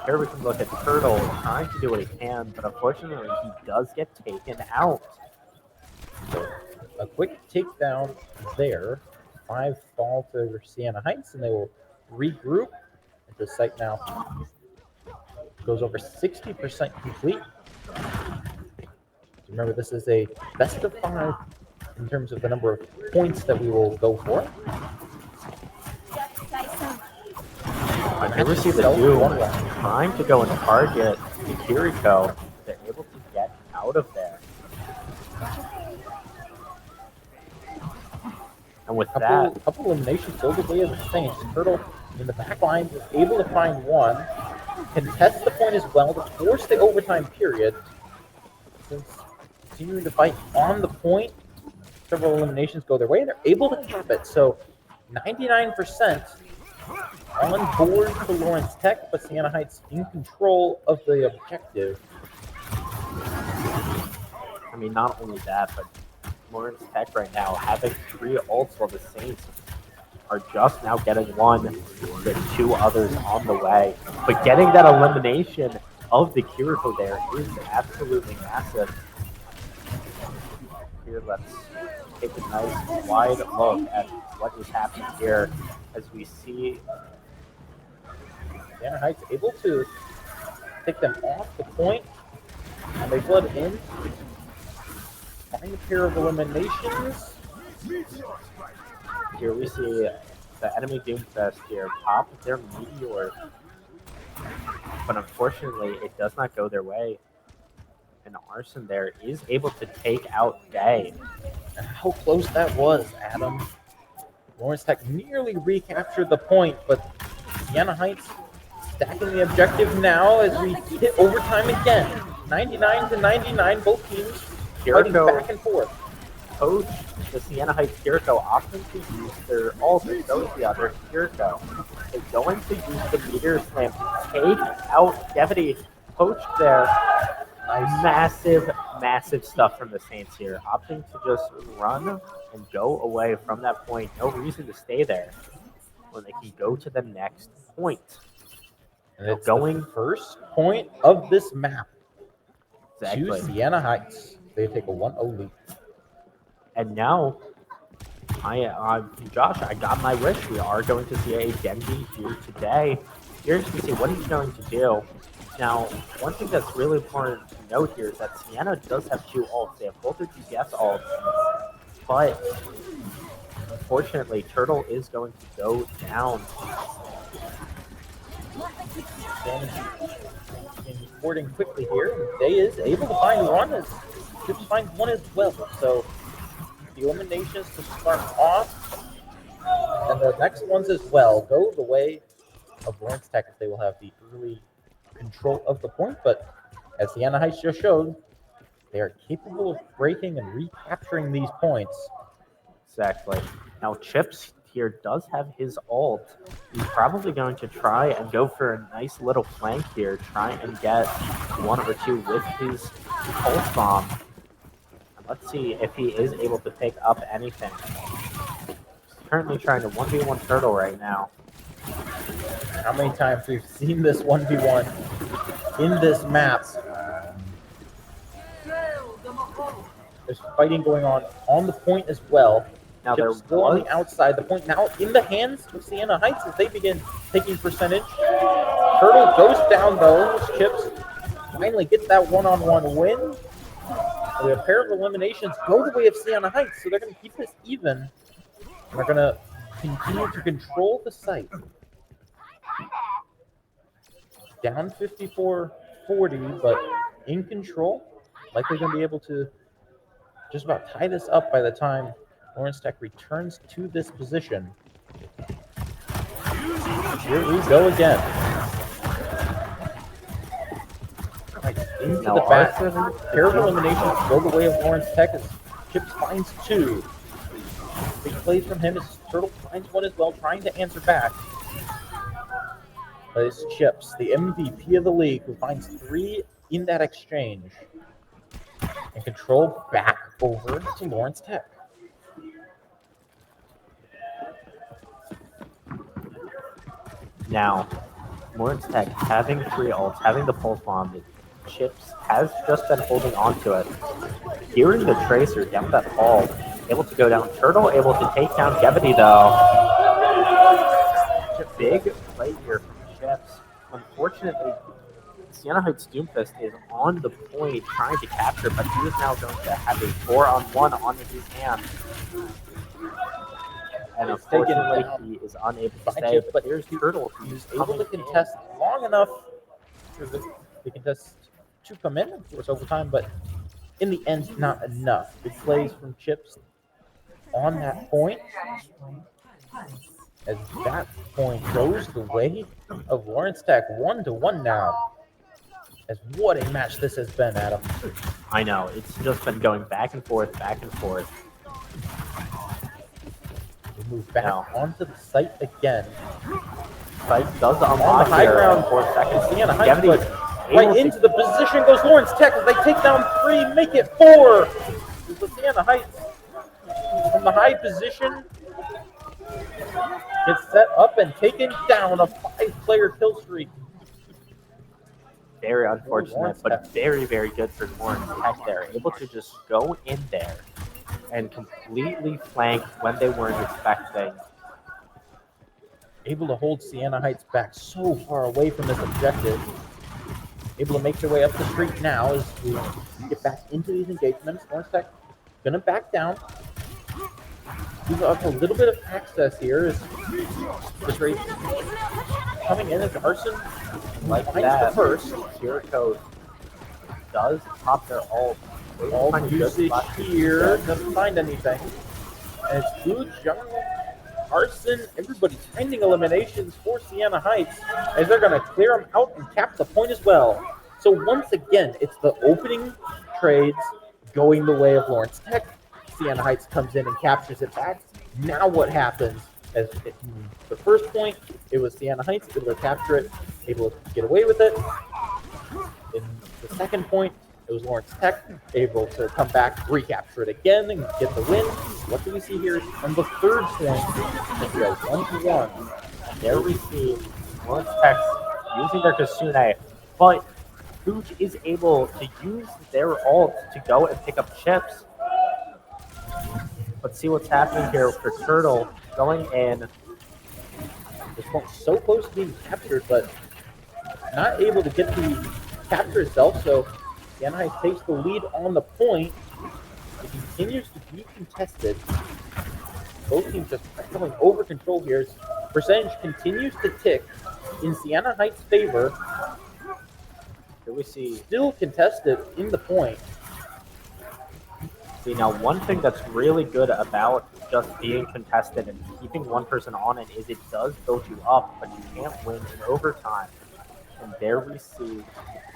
Speaker 7: Here we can look at Turtle trying to do what he can, but unfortunately he does get taken out.
Speaker 10: So a quick takedown there. 5 fall to Sienna Heights, and they will regroup. The site now goes over 60% complete. Remember, this is a best of 5 in terms of the number of points that we will go for.
Speaker 7: I never see the Doom trying to go and target the Kiriko. They're able to get out of there. And with that,
Speaker 10: a couple eliminations go the way of the Saints. Turtle in the back line is able to find one, contest the point as well to force the overtime period. Since continuing to fight on the point, several eliminations go their way, and they're able to cap it. So 99% on board for Lawrence Tech, but Sienna Heights in control of the objective.
Speaker 7: I mean, not only that, but Lawrence Tech right now having 3 ults while the Saints are just now getting 1 with 2 others on the way. But getting that elimination of the Kiriko there is absolutely massive. Here, let's take a nice wide look at what is happening here as we see
Speaker 10: Sienna Heights able to take them off the point, and they flood in. Find a pair of eliminations.
Speaker 7: Here we see the enemy Doomfist here pop their meteor. But unfortunately, it does not go their way. And Arson there is able to take out Day.
Speaker 10: And how close that was, Adam. Lawrence Tech nearly recaptured the point, but Sienna Heights stacking the objective now as we hit overtime again. 99 to 99, both teams fighting back and forth.
Speaker 7: Coach, the Sienna Heights Kiriko opting to use their ult, and so is the other Kiriko. They're going to use the meteor slam to take out Devity. Coach there. Massive, massive stuff from the Saints here. Opting to just run and go away from that point. No reason to stay there when they can go to the next point.
Speaker 10: And it's going the first point of this map to Sienna Heights. They take a 1-0 lead.
Speaker 7: And now, Josh, I got my wish. We are going to see a Genji here today. Here's to see what he's going to do. Now, one thing that's really important to note here is that Sienna does have 2 ults. They have both their GPS ults, but unfortunately, Turtle is going to go down.
Speaker 10: Boarding quickly here. Day is able to find one as Chips finds one as well. So the eliminations to start off, and the next ones as well go the way of Lawrence Tech if they will have the early control of the point. But as Sienna Heights just showed, they are capable of breaking and recapturing these points.
Speaker 7: Exactly. Now Chips here does have his ult. He's probably going to try and go for a nice little flank here, try and get 1 or 2 with his pulse bomb. And let's see if he is able to pick up anything. He's currently trying to 1v1 Turtle right now.
Speaker 10: How many times we've seen this 1v1 in this map? There's fighting going on the point as well.
Speaker 7: Now
Speaker 10: Chips still on the outside. The point now in the hands of Sienna Heights as they begin taking percentage. Turtle goes down though. Chips finally gets that one-on-one win. And the pair of eliminations go the way of Sienna Heights, so they're going to keep this even. And they're going to continue to control the site. Down 54-40, but in control. Likely going to be able to just about tie this up by the time Lawrence Tech returns to this position. Here we go again. Right, into
Speaker 7: now
Speaker 10: the back. Pair of eliminations go the way of Lawrence Tech as Chips finds 2. Big plays from him as Turtle finds 1 as well, trying to answer back. But it's Chips, the MVP of the league, who finds 3 in that exchange. And control back over to Lawrence Tech.
Speaker 7: Now, Lawrence Tech having 3 ults, having the pulse bomb, Chips has just been holding on to it. Hearing the Tracer down that hall, able to go down. Turtle able to take down Gevity though. Big play here from Chips. Unfortunately, Sienna Heights Doomfist is on the point trying to capture, but he is now going to have a 4-on-1 on his hands. And unfortunately, he is unable to stay, but here's Turtle.
Speaker 10: He's able to contest long enough for the contest to come in, of course, overtime, but in the end, not enough. Big plays from Chips on that point. As that point goes the way of Lawrence Tech, 1-1 now. As what a match this has been, Adam.
Speaker 7: I know, it's just been going back and forth, back and forth.
Speaker 10: We move back onto the site again.
Speaker 7: Site does unlock
Speaker 10: on the high ground
Speaker 7: for a second.
Speaker 10: Sienna Heights, but right into the position goes Lawrence Tech as they take down 3, make it 4. The Sienna Heights from the high position gets set up and taken down, a 5-player kill streak.
Speaker 7: Very unfortunate, but very, very good for Lawrence Tech there. Able to just go in there and completely flank when they weren't expecting.
Speaker 10: Able to hold Sienna Heights back so far away from this objective. Able to make their way up the street now as we get back into these engagements. Lawrence Tech gonna back down. give up a little bit of access here as the trade coming in as Arson
Speaker 7: Like
Speaker 10: finds
Speaker 7: that,
Speaker 10: the first.
Speaker 7: Jericho does pop their ult.
Speaker 10: All usage here, doesn't find anything. And it's Booge, Young, Arson, everybody's finding eliminations for Sienna Heights as they're going to clear them out and cap the point as well. So once again, it's the opening trades going the way of Lawrence Tech. Sienna Heights comes in and captures it back. Now what happens? As the first point, it was Sienna Heights able to capture it, able to get away with it. In the second point, it was Lawrence Tech able to come back, recapture it again, and get the win. What do we see here on the third point? It goes 1-1.
Speaker 7: There we see Lawrence Tech using their Kasune, but Booch is able to use their ult to go and pick up chips. Let's see what's happening here for Turtle going in.
Speaker 10: This one's so close to being captured, but not able to get the capture itself, so Sienna Heights takes the lead on the point. It continues to be contested. Both teams just going over control here. Percentage continues to tick in Sienna Heights' favor.
Speaker 7: Here we see
Speaker 10: Still contested in the point.
Speaker 7: See, now one thing that's really good about just being contested and keeping one person on it is it does build you up, but you can't win in overtime. And there we see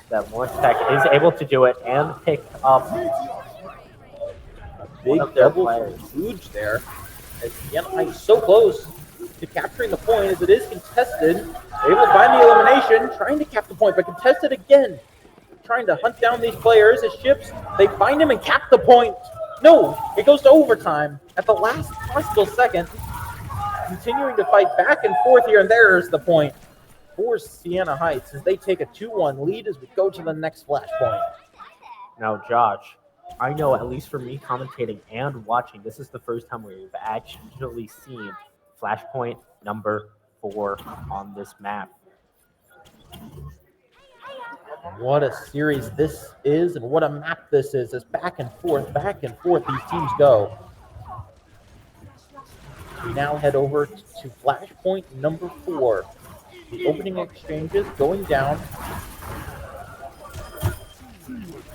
Speaker 7: that Lawrence Tech is able to do it and pick up
Speaker 10: a big double huge there. As Sienna Heights so close to capturing the point as it is contested. Able to find the elimination, trying to cap the point, but contested again. Trying to hunt down these players as Ships, they find him and cap the point. No, it goes to overtime at the last possible second. Continuing to fight back and forth here, and there's the point for Sienna Heights as they take a 2-1 lead as we go to the next flashpoint.
Speaker 7: Now, Josh, I know at least for me commentating and watching, this is the first time we've actually seen flashpoint number 4 on this map.
Speaker 10: What a series this is and what a map this is as back and forth these teams go. We now head over to flashpoint number 4. The opening exchanges going down.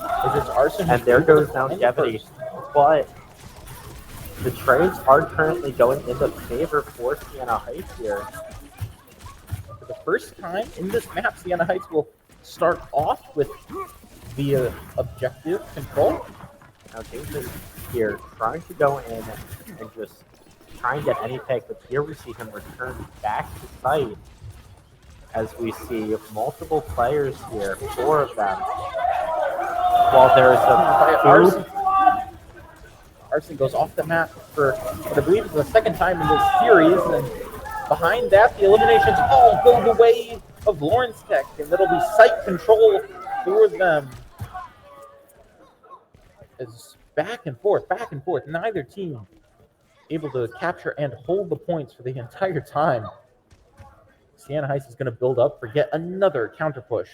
Speaker 10: As it's Arson,
Speaker 7: and there goes down Jeopardy. But the trades are currently going in the favor for Sienna Heights here.
Speaker 10: For the first time in this map, Sienna Heights will start off with the objective control.
Speaker 7: Now James here trying to go in and just try and get any pick, but here we see him return back to site as we see multiple players here, 4 of them. While there is a
Speaker 10: Arson goes off the map for what I believe is the second time in this series, and behind that the eliminations all go the way of Lawrence Tech, and it'll be site control for them. It's back and forth, neither team able to capture and hold the points for the entire time. Sienna Heights is going to build up for yet another counter push.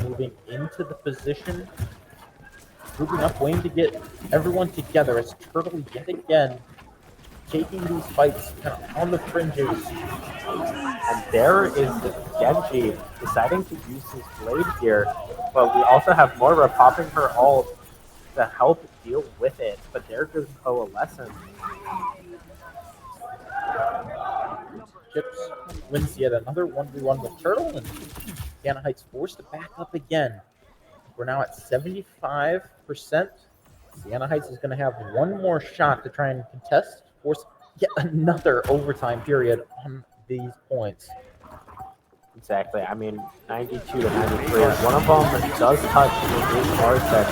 Speaker 10: Moving into the position, moving up, waiting to get everyone together as Turtle yet again taking these fights kind of on the fringes.
Speaker 7: And there is Genji deciding to use his blade here, but we also have Moira popping her ult to help deal with it, but there goes Coalescence.
Speaker 10: Chips wins yet another 1v1 with Turtle, and Sienna Heights forced to back up again. We're now at 75%. Sienna Heights is going to have one more shot to try and contest, force yet another overtime period on these points.
Speaker 7: Exactly. I mean, 92 to 93. One of them does touch the hard set.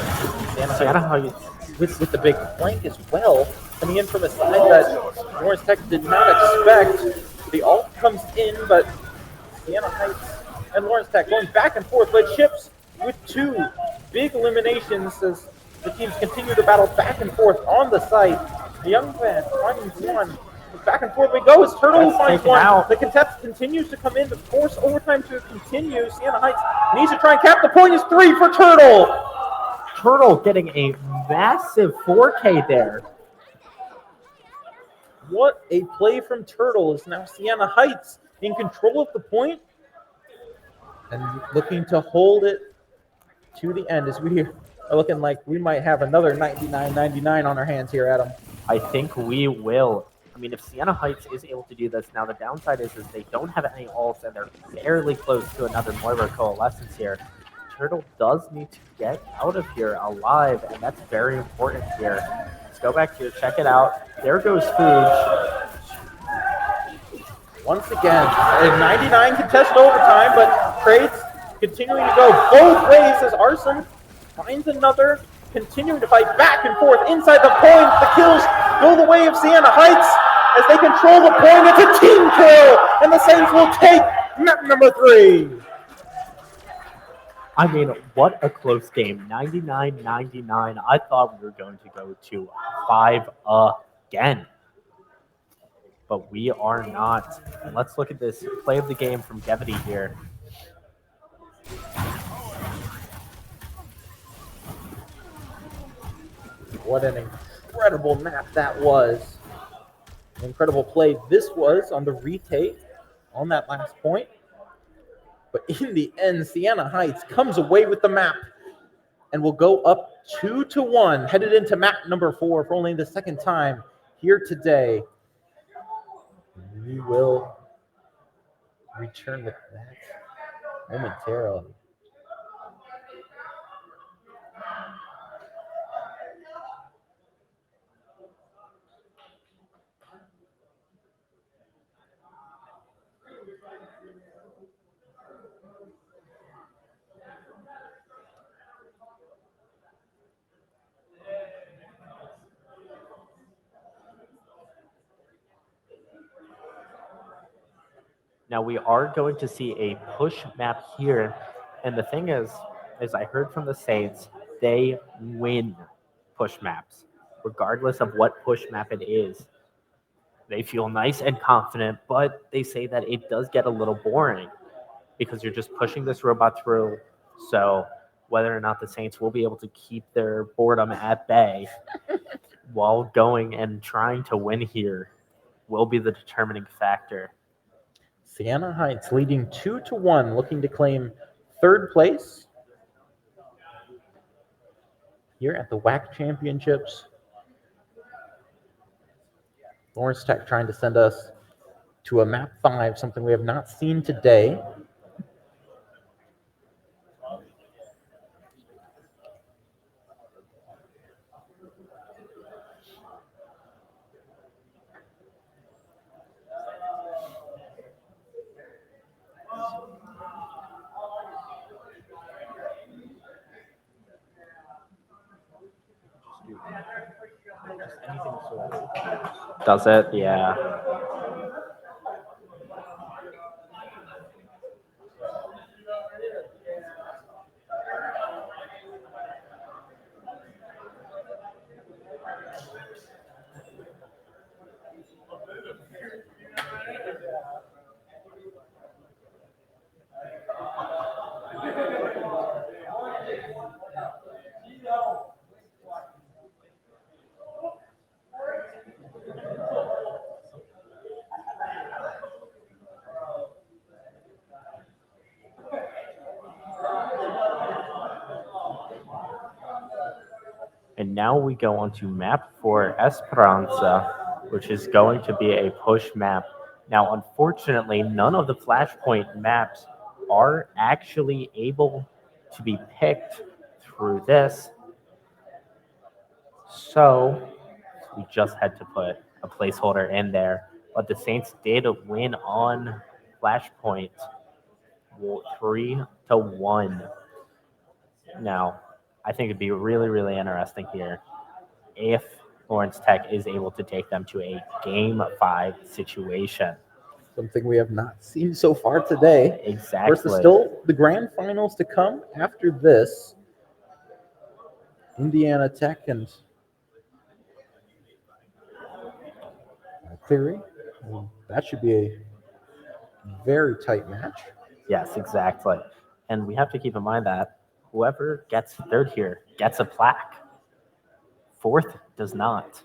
Speaker 7: Sienna Heights
Speaker 10: with the big flank as well, coming in from a side that Lawrence Tech did not expect. The ult comes in, but Sienna Heights and Lawrence Tech going back and forth, but Chips with 2 big eliminations as the teams continue to battle back and forth on the site. The young man finds one, Back and forth we go as Turtle
Speaker 7: That's
Speaker 10: finds
Speaker 7: taken
Speaker 10: one.
Speaker 7: out.
Speaker 10: The contest continues to come in to force overtime to continue. Sienna Heights needs to try and cap. The point is 3 for Turtle.
Speaker 7: Turtle getting a massive 4K there.
Speaker 10: What a play from Turtle. Is now Sienna Heights in control of the point and looking to hold it to the end as we are looking like we might have another 99-99 on our hands here, Adam.
Speaker 7: I think we will. I mean, if Sienna Heights is able to do this, now the downside is they don't have any ults and they're fairly close to another Moira Coalescence here. Turtle does need to get out of here alive, and that's very important here. Let's go back here, check it out. There goes Fooge.
Speaker 10: Once again, a 99 contested overtime, but trades continuing to go both ways as Arson finds another, continuing to fight back and forth inside the point. The kills go the way of Sienna Heights as they control the point. It's a team kill, and the Saints will take map number 3.
Speaker 7: I mean, what a close game. 99-99. I thought we were going to go to 5 again. But we are not. And let's look at this play of the game from Devity here.
Speaker 10: What an incredible map that was. An incredible play this was on the retake on that last point. But in the end, Sienna Heights comes away with the map and will go up 2-1, headed into map number 4 for only the second time here today. We will return with that momentarily.
Speaker 7: Now we are going to see a push map here. And the thing is I heard from the Saints, they win push maps, regardless of what push map it is. They feel nice and confident, but they say that it does get a little boring because you're just pushing this robot through. So whether or not the Saints will be able to keep their boredom at bay while going and trying to win here will be the determining factor.
Speaker 10: Sienna Heights leading 2-1, looking to claim 3rd place here at the WHAC Championships. Lawrence Tech trying to send us to a map 5, something we have not seen today.
Speaker 7: Does it? Yeah. And now we go on to map 4 Esperanza, which is going to be a push map. Now, unfortunately, none of the Flashpoint maps are actually able to be picked through this. So we just had to put a placeholder in there. But the Saints did win on Flashpoint 3-1. Now, I think it'd be really, really interesting here if Lawrence Tech is able to take them to a Game 5 situation.
Speaker 10: Something we have not seen so far today.
Speaker 7: Exactly.
Speaker 10: Of course, there's still the grand finals to come after this. Indiana Tech and theory, that should be a very tight match.
Speaker 7: Yes, exactly. And we have to keep in mind that whoever gets third here gets a plaque. Fourth does not.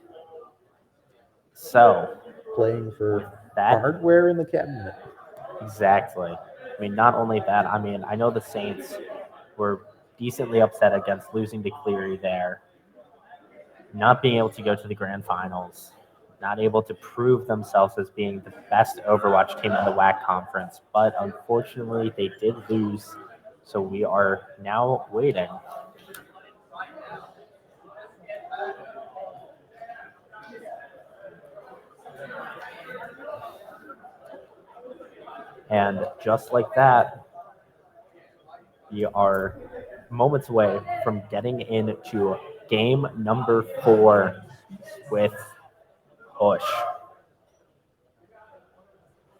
Speaker 7: So,
Speaker 10: playing for
Speaker 7: that
Speaker 10: hardware in the cabinet.
Speaker 7: Exactly. I mean, not only that, I mean, I know the Saints were decently upset against losing to Cleary there, not being able to go to the grand finals, not able to prove themselves as being the best Overwatch team in the WHAC conference, but unfortunately they did lose, so we are now waiting. And just like that, we are moments away from getting into game number 4 with Push.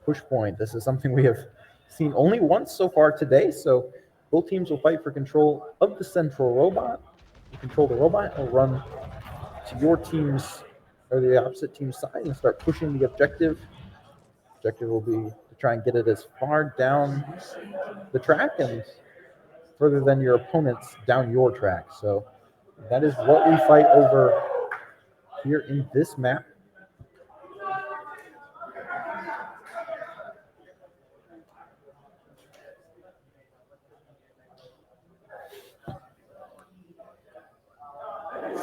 Speaker 10: Push point. This is something we have seen only once so far today, so both teams will fight for control of the central robot. You control the robot and run to your team's or the opposite team's side and start pushing the objective. Objective will be to try and get it as far down the track and further than your opponents down your track. So that is what we fight over here in this map.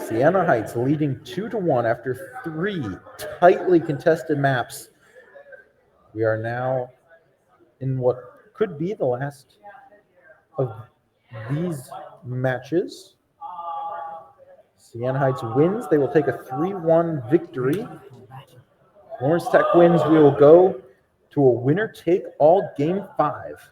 Speaker 10: Sienna Heights leading 2-1 after 3 tightly contested maps. We are now in what could be the last of these matches. Sienna Heights wins. They will take a 3-1 victory. Lawrence Tech wins. We will go to a winner-take-all Game 5.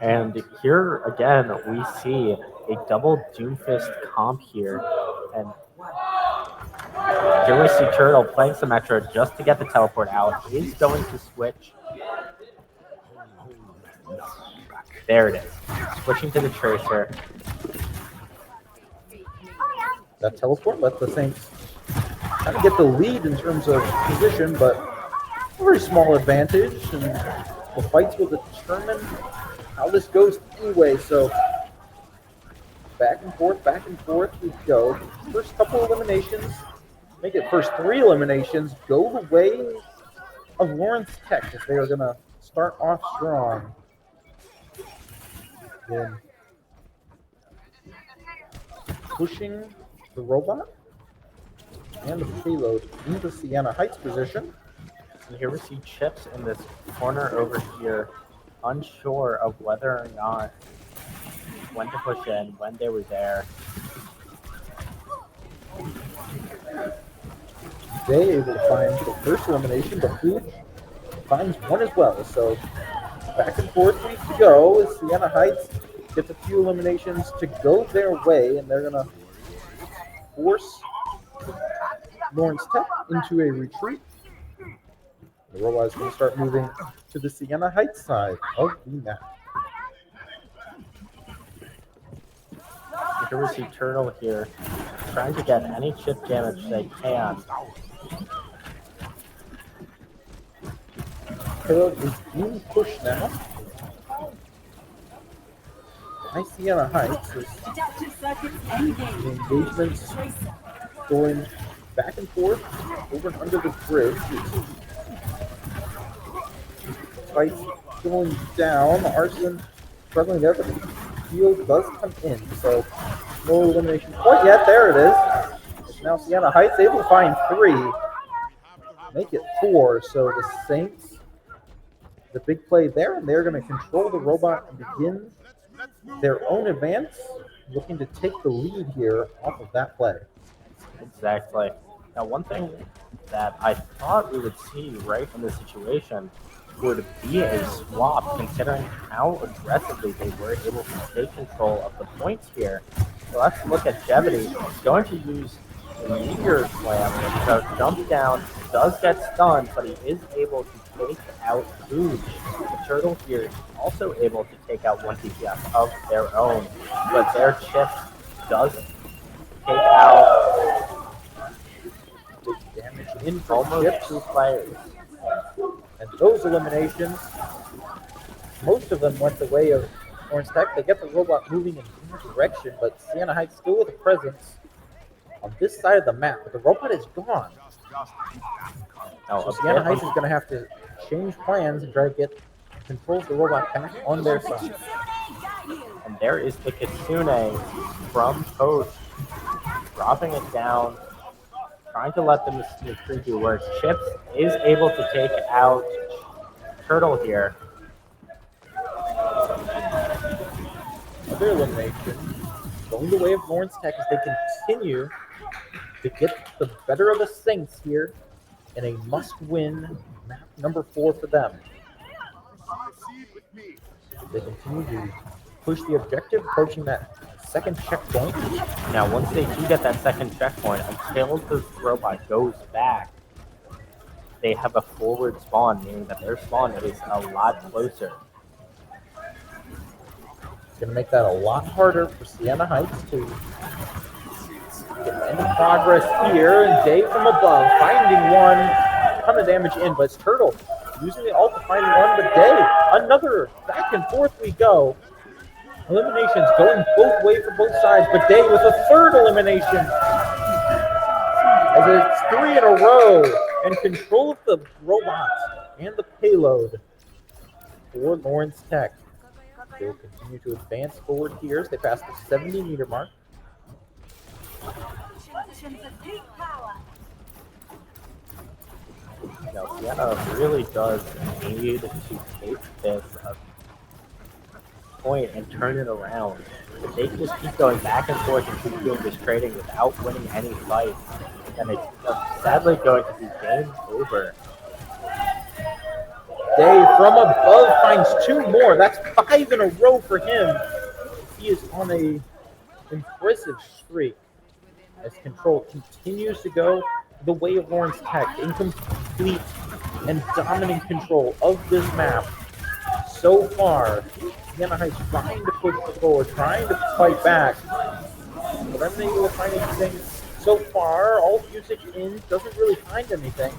Speaker 7: And here again, we see a double Doomfist comp here. And here we see Turtle playing Symmetra just to get the teleport out. He's going to switch. There it is. Switching to the Tracer.
Speaker 10: That teleport lets the Saints kind of get the lead in terms of position, but a very small advantage, and the fights will determine how this goes anyway. So back and forth we go. First couple eliminations, make it first 3 eliminations, go the way of Lawrence Tech if they are going to start off strong. Then pushing the robot and the payload into Sienna Heights position.
Speaker 7: And here we see Chips in this corner over here, unsure of whether or not when to push in, when they were there.
Speaker 10: They able to find the first elimination, but Food finds one as well. So back and forth week to go as Sienna Heights gets a few eliminations to go their way, and they're going to force Lawrence Tech into a retreat. The robot is going to start moving to the Sienna Heights side of the map.
Speaker 7: Here we see Turtle here, trying to get any chip damage they can.
Speaker 10: Turtle is being pushed now. By Sienna Heights. The engagements going back and forth over and under the bridge. Fights going down. Arson struggling there, but the field does come in. So no elimination point yet. There it is. It's now Sienna Heights able to find 3. Make it 4. So the Saints, the big play there, and they're going to control the robot and begin their own advance, looking to take the lead here off of that play.
Speaker 7: Exactly. Now, one thing that I thought we would see right in this situation would be a swap, considering how aggressively they were able to take control of the points here. So let's look at Jevity. He's going to use the Meteor Slam, so jump down, does get stunned, but he is able to take out Rouge. The Turtle here is also able to take out one DPS of their own, but their chip does take out
Speaker 10: Big damage in from
Speaker 7: almost
Speaker 10: chips.
Speaker 7: 2 players.
Speaker 10: And those eliminations, most of them went the way of Orange Tech. They get the robot moving in their direction, but Sienna Heights still with a presence on this side of the map. But the robot is gone.
Speaker 7: Now,
Speaker 10: So
Speaker 7: a
Speaker 10: Sienna
Speaker 7: bit
Speaker 10: Heights is going to have to change plans and try to get control of the robot back on their side.
Speaker 7: And there is the Kitsune from Coach, dropping it down, trying to let them sneak preview where Chips is able to take out Turtle here.
Speaker 10: Another elimination going the way of Lawrence Tech as they continue to get the better of the Saints here in a must-win map number 4 for them. They continue to push the objective, approaching that second checkpoint.
Speaker 7: Now, once they do get that second checkpoint, until the robot goes back, they have a forward spawn, meaning that their spawn is a lot closer.
Speaker 10: It's going to make that a lot harder for Sienna Heights to get any progress here. And Dave from above finding one, ton of damage in, but it's Turtle using the ult to find one, but Dave, another back and forth we go. Eliminations going both ways for both sides, but Dave with a third elimination. As it's 3 in a row, and control of the robot and the payload for Lawrence Tech. They will continue to advance forward here as they pass the 70-meter mark.
Speaker 7: Now, Sienna really does need to take this point and turn it around. If they just keep going back and forth and keep doing this trading without winning any fights, then it's sadly going to be game over.
Speaker 10: Dave from above finds 2 more. That's 5 in a row for him. He is on a impressive streak as control continues to go the way of Lawrence Tech in complete and dominant control of this map. So far, Sienna Heights trying to push forward, trying to fight back. But unable to find anything so far. All usage in doesn't really find anything.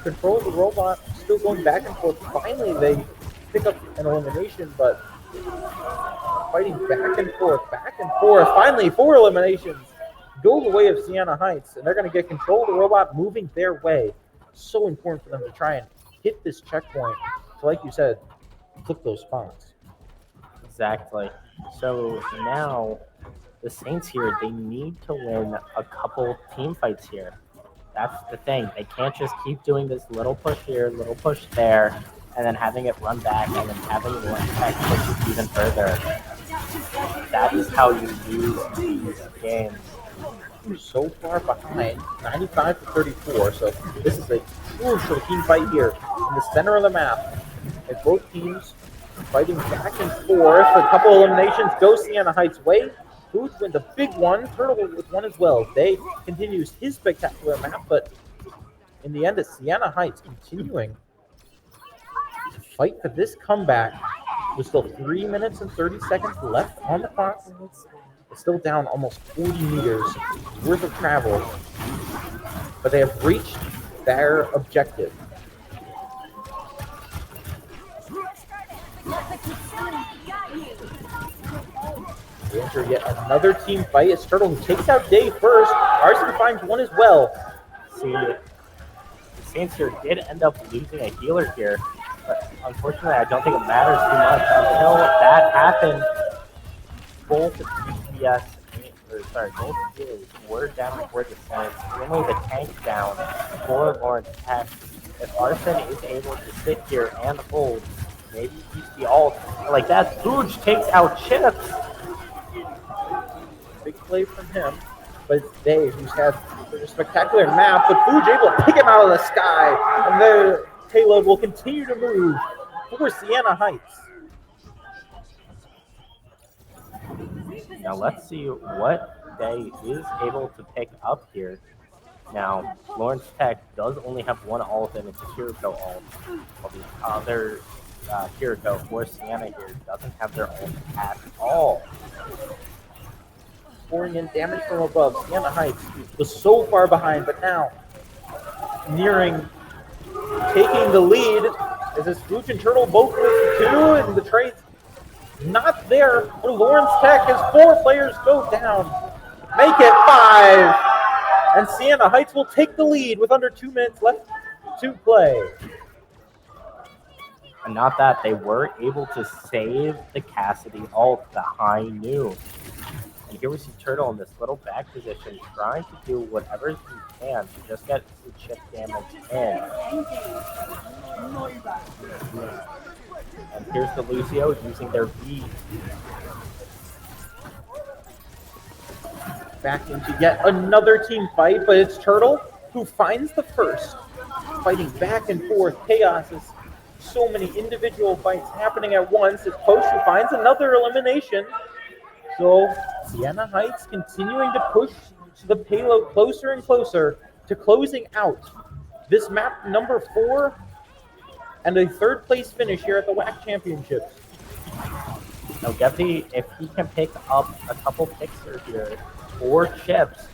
Speaker 10: Control of the robot still going back and forth. Finally, they pick up an elimination, but fighting back and forth, back and forth. Finally, 4 eliminations go the way of Sienna Heights, and they're going to get control of the robot moving their way. So important for them to try and hit this checkpoint. So like you said, flip those spots.
Speaker 7: Exactly. So now the Saints here, they need to win a couple team fights here. That's the thing. They can't just keep doing this little push here, little push there, and then having it run back and then having one tech push it even further. That is how you lose these games.
Speaker 10: So far behind, 95 to 34. So this is a crucial team fight here in the center of the map. As both teams fighting back and forth. A couple eliminations go Sienna Heights' way. Booth wins a big one. Turtle with one as well. They continues his spectacular map, but in the end, it's Sienna Heights continuing to fight for this comeback. With still 3 minutes and 30 seconds left on the clock. It's still down almost 40 meters worth of travel, but they have reached their objective. We enter yet another team fight. It's Turtle who takes out Dave first. Arson finds one as well.
Speaker 7: See, the Saints here did end up losing a healer here, but unfortunately, I don't think it matters too much. Until that happened, both DPS, both healers were down for the Saints. Only the tank down for Lawrence Tech. If Arson is able to sit here and hold, maybe he's the ult. Like that, Booge takes out Chips.
Speaker 10: Big play from him, but it's Dave who's had a spectacular map, but Booge able to pick him out of the sky, and the payload will continue to move for Sienna Heights.
Speaker 7: Now let's see what Day is able to pick up here. Now, Lawrence Tech does only have one ult, and it's a Kiriko ult. While the other Kiriko or Sienna here doesn't have their ult at all.
Speaker 10: Pouring in damage from above. Sienna Heights was so far behind, but now nearing taking the lead as this Scrooge and Turtle both with 2, and the trade's not there for Lawrence Tech as 4 players go down. Make it 5, and Sienna Heights will take the lead with under 2 minutes left to play.
Speaker 7: And not that, they were able to save the Cassidy ult, the high noon. And here we see Turtle in this little back position trying to do whatever he can to just get the chip damage in. And here's the Lucio using their V.
Speaker 10: Back into yet another team fight, but it's Turtle who finds the first. Fighting back and forth, chaos is so many individual fights happening at once. It's Post who finds another elimination. So Sienna Heights continuing to push the payload closer and closer to closing out this map number 4 and a 3rd place finish here at the WHAC Championships.
Speaker 7: Now Gepi, if he can pick up a couple picks here or chips,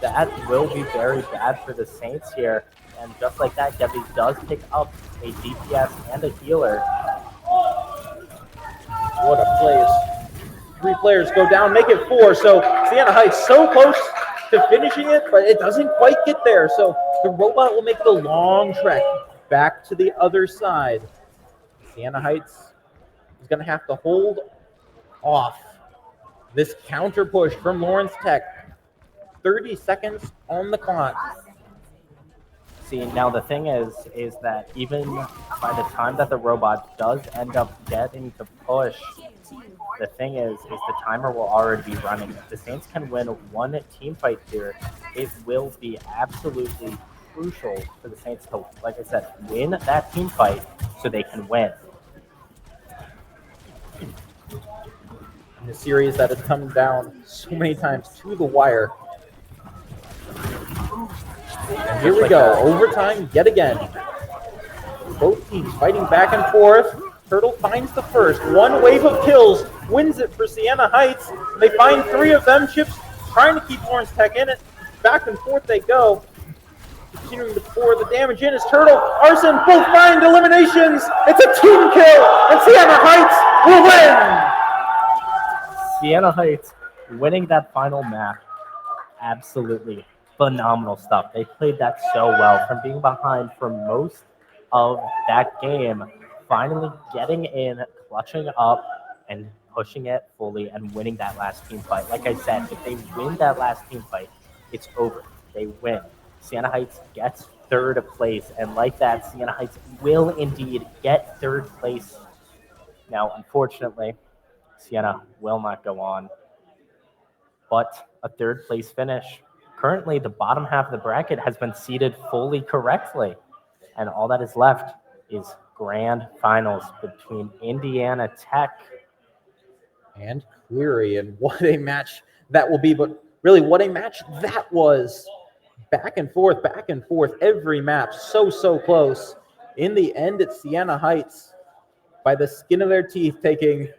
Speaker 7: that will be very bad for the Saints here. And just like that, Gepi does pick up a DPS and a healer.
Speaker 10: What a place. 3 players go down, make it 4. So Sienna Heights so close to finishing it, but it doesn't quite get there. So the robot will make the long trek back to the other side. Sienna Heights is going to have to hold off this counter push from Lawrence Tech. 30 seconds on the clock.
Speaker 7: See, now the thing is that even by the time that the robot does end up getting to push, the thing is the timer will already be running. If the Saints can win one team fight here, it will be absolutely crucial for the Saints to, like I said, win that team fight so they can win.
Speaker 10: In a series that has come down so many times to the wire. And here we go, overtime yet again. Both teams fighting back and forth. Turtle finds the first. 1 wave of kills wins it for Sienna Heights. They find 3 of them. Chips trying to keep Lawrence Tech in it. Back and forth they go. Continuing to pour the damage in is Turtle. Arson both find eliminations. It's a team kill, and Sienna Heights will win.
Speaker 7: Sienna Heights winning that final map. Absolutely phenomenal stuff. They played that so well from being behind for most of that game. Finally getting in, clutching up, and pushing it fully and winning that last team fight. Like I said, if they win that last team fight, it's over. They win. Sienna Heights gets 3rd place, and like that, Sienna Heights will indeed get 3rd place. Now, unfortunately, Sienna will not go on, but a 3rd place finish. Currently, the bottom half of the bracket has been seeded fully correctly, and all that is left is grand finals between Indiana Tech
Speaker 10: and Cleary, and what a match that will be. But really, what a match that was. Back and forth, every map so close. In the end, it's Sienna Heights by the skin of their teeth taking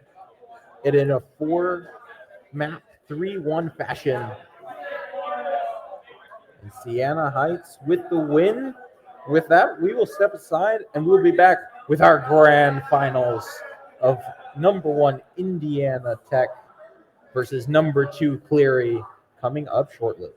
Speaker 10: it in a 4-map 3-1 fashion. And Sienna Heights with the win. With that, we will step aside and we'll be back with our grand finals of number 1 Indiana Tech versus number 2 Cleary coming up shortly.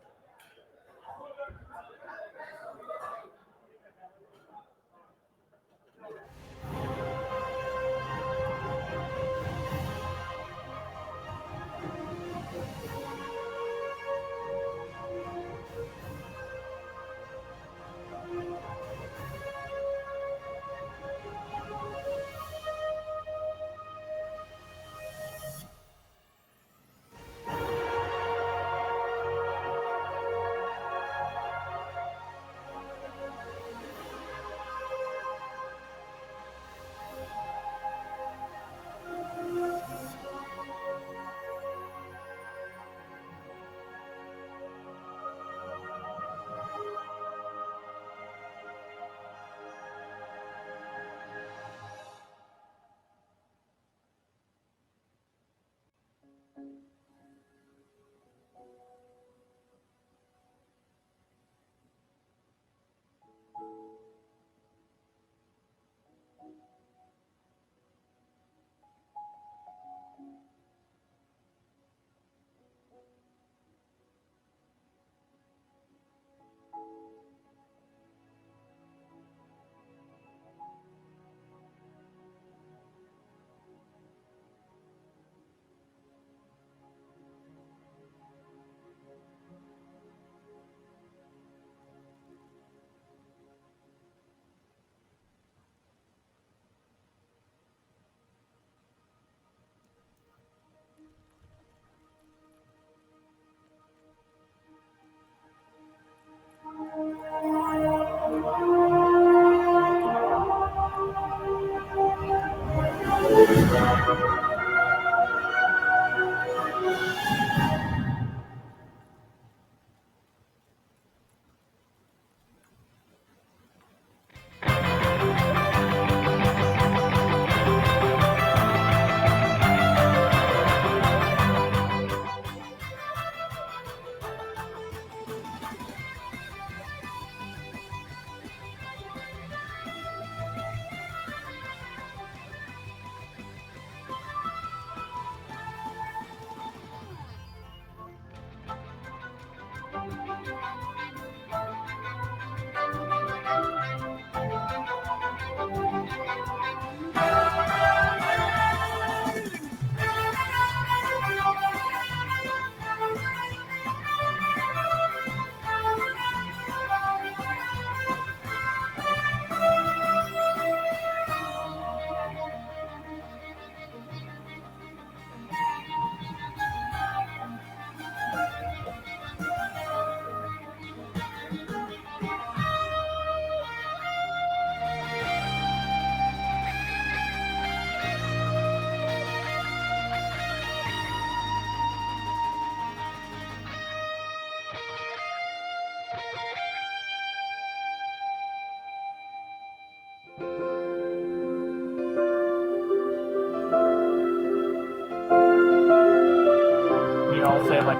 Speaker 7: You know, say like.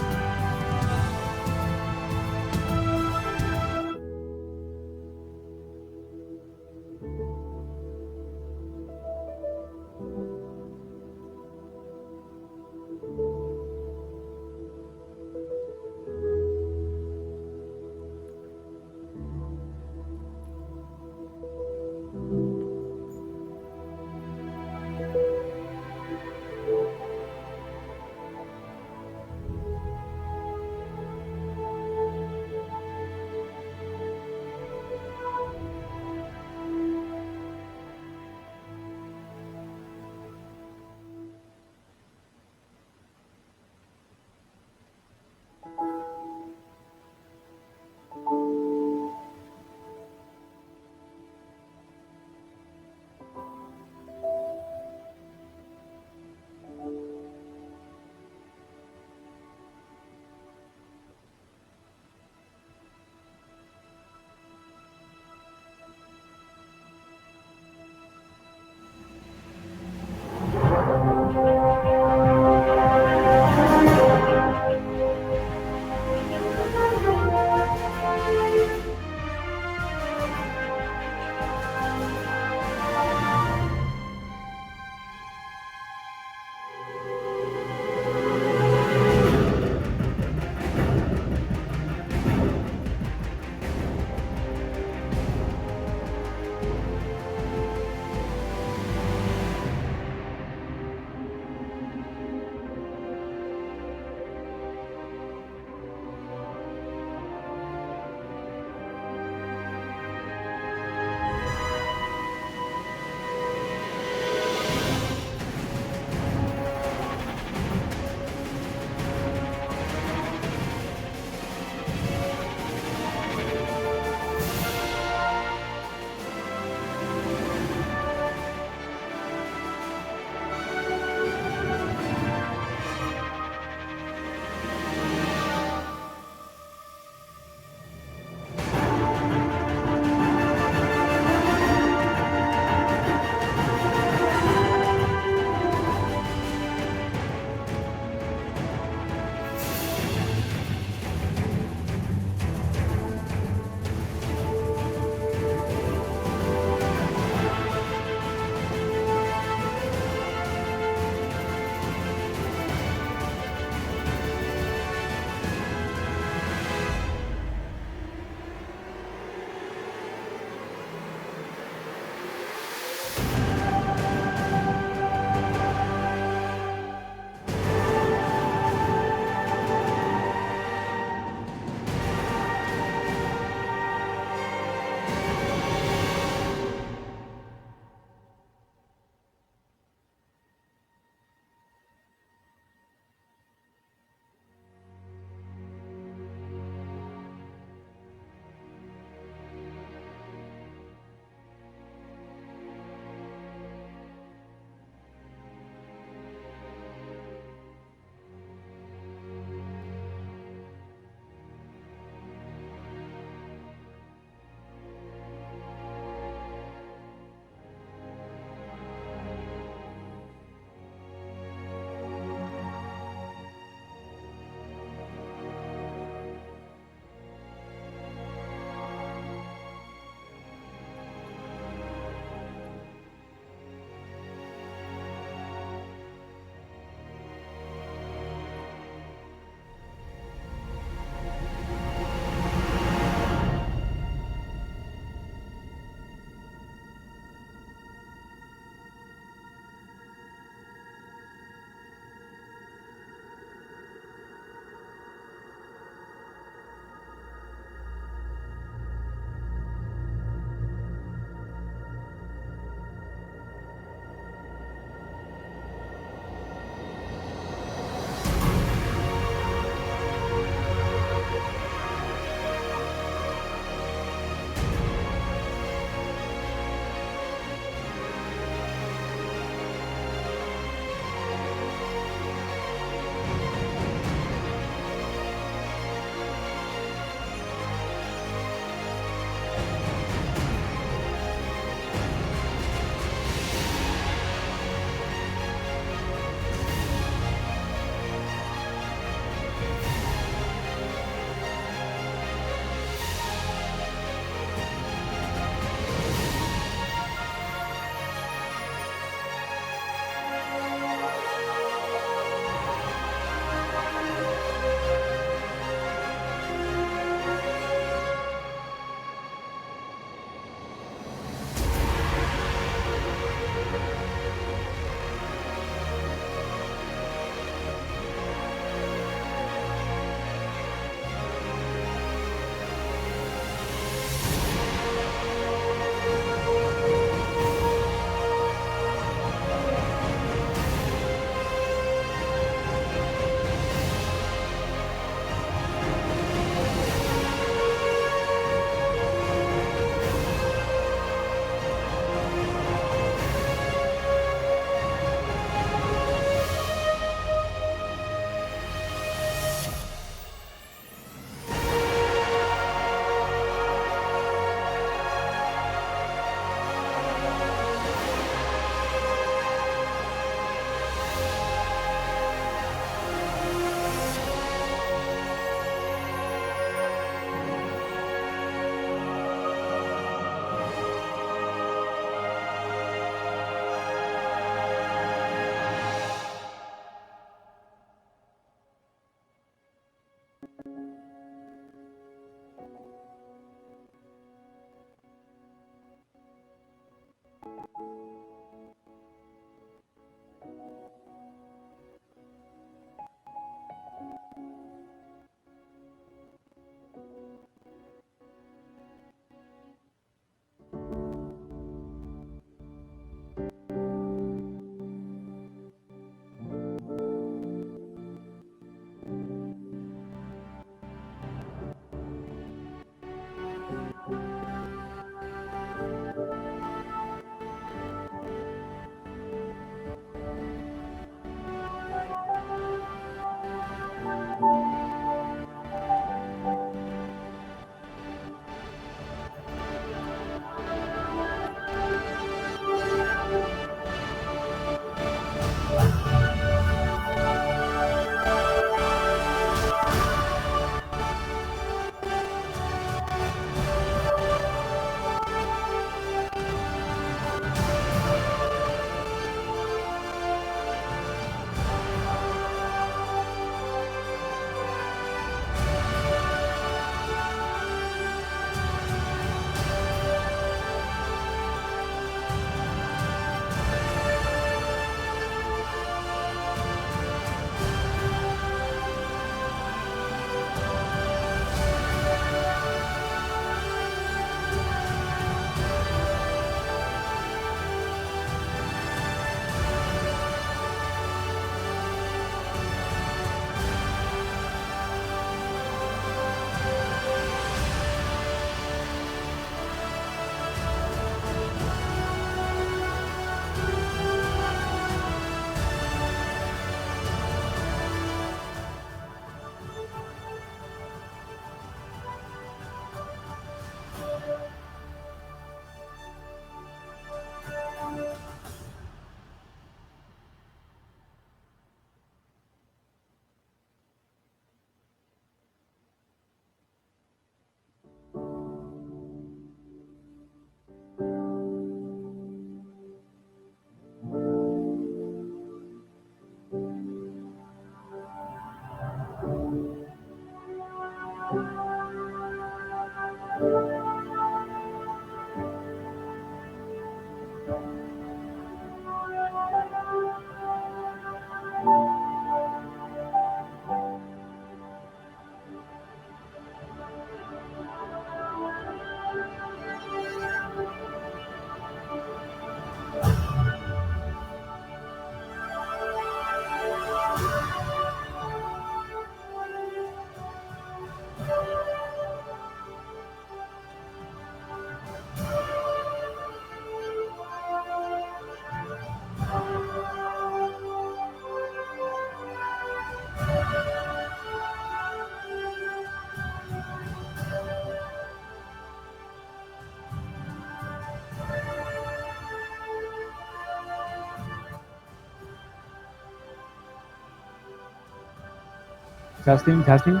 Speaker 9: Testing, testing.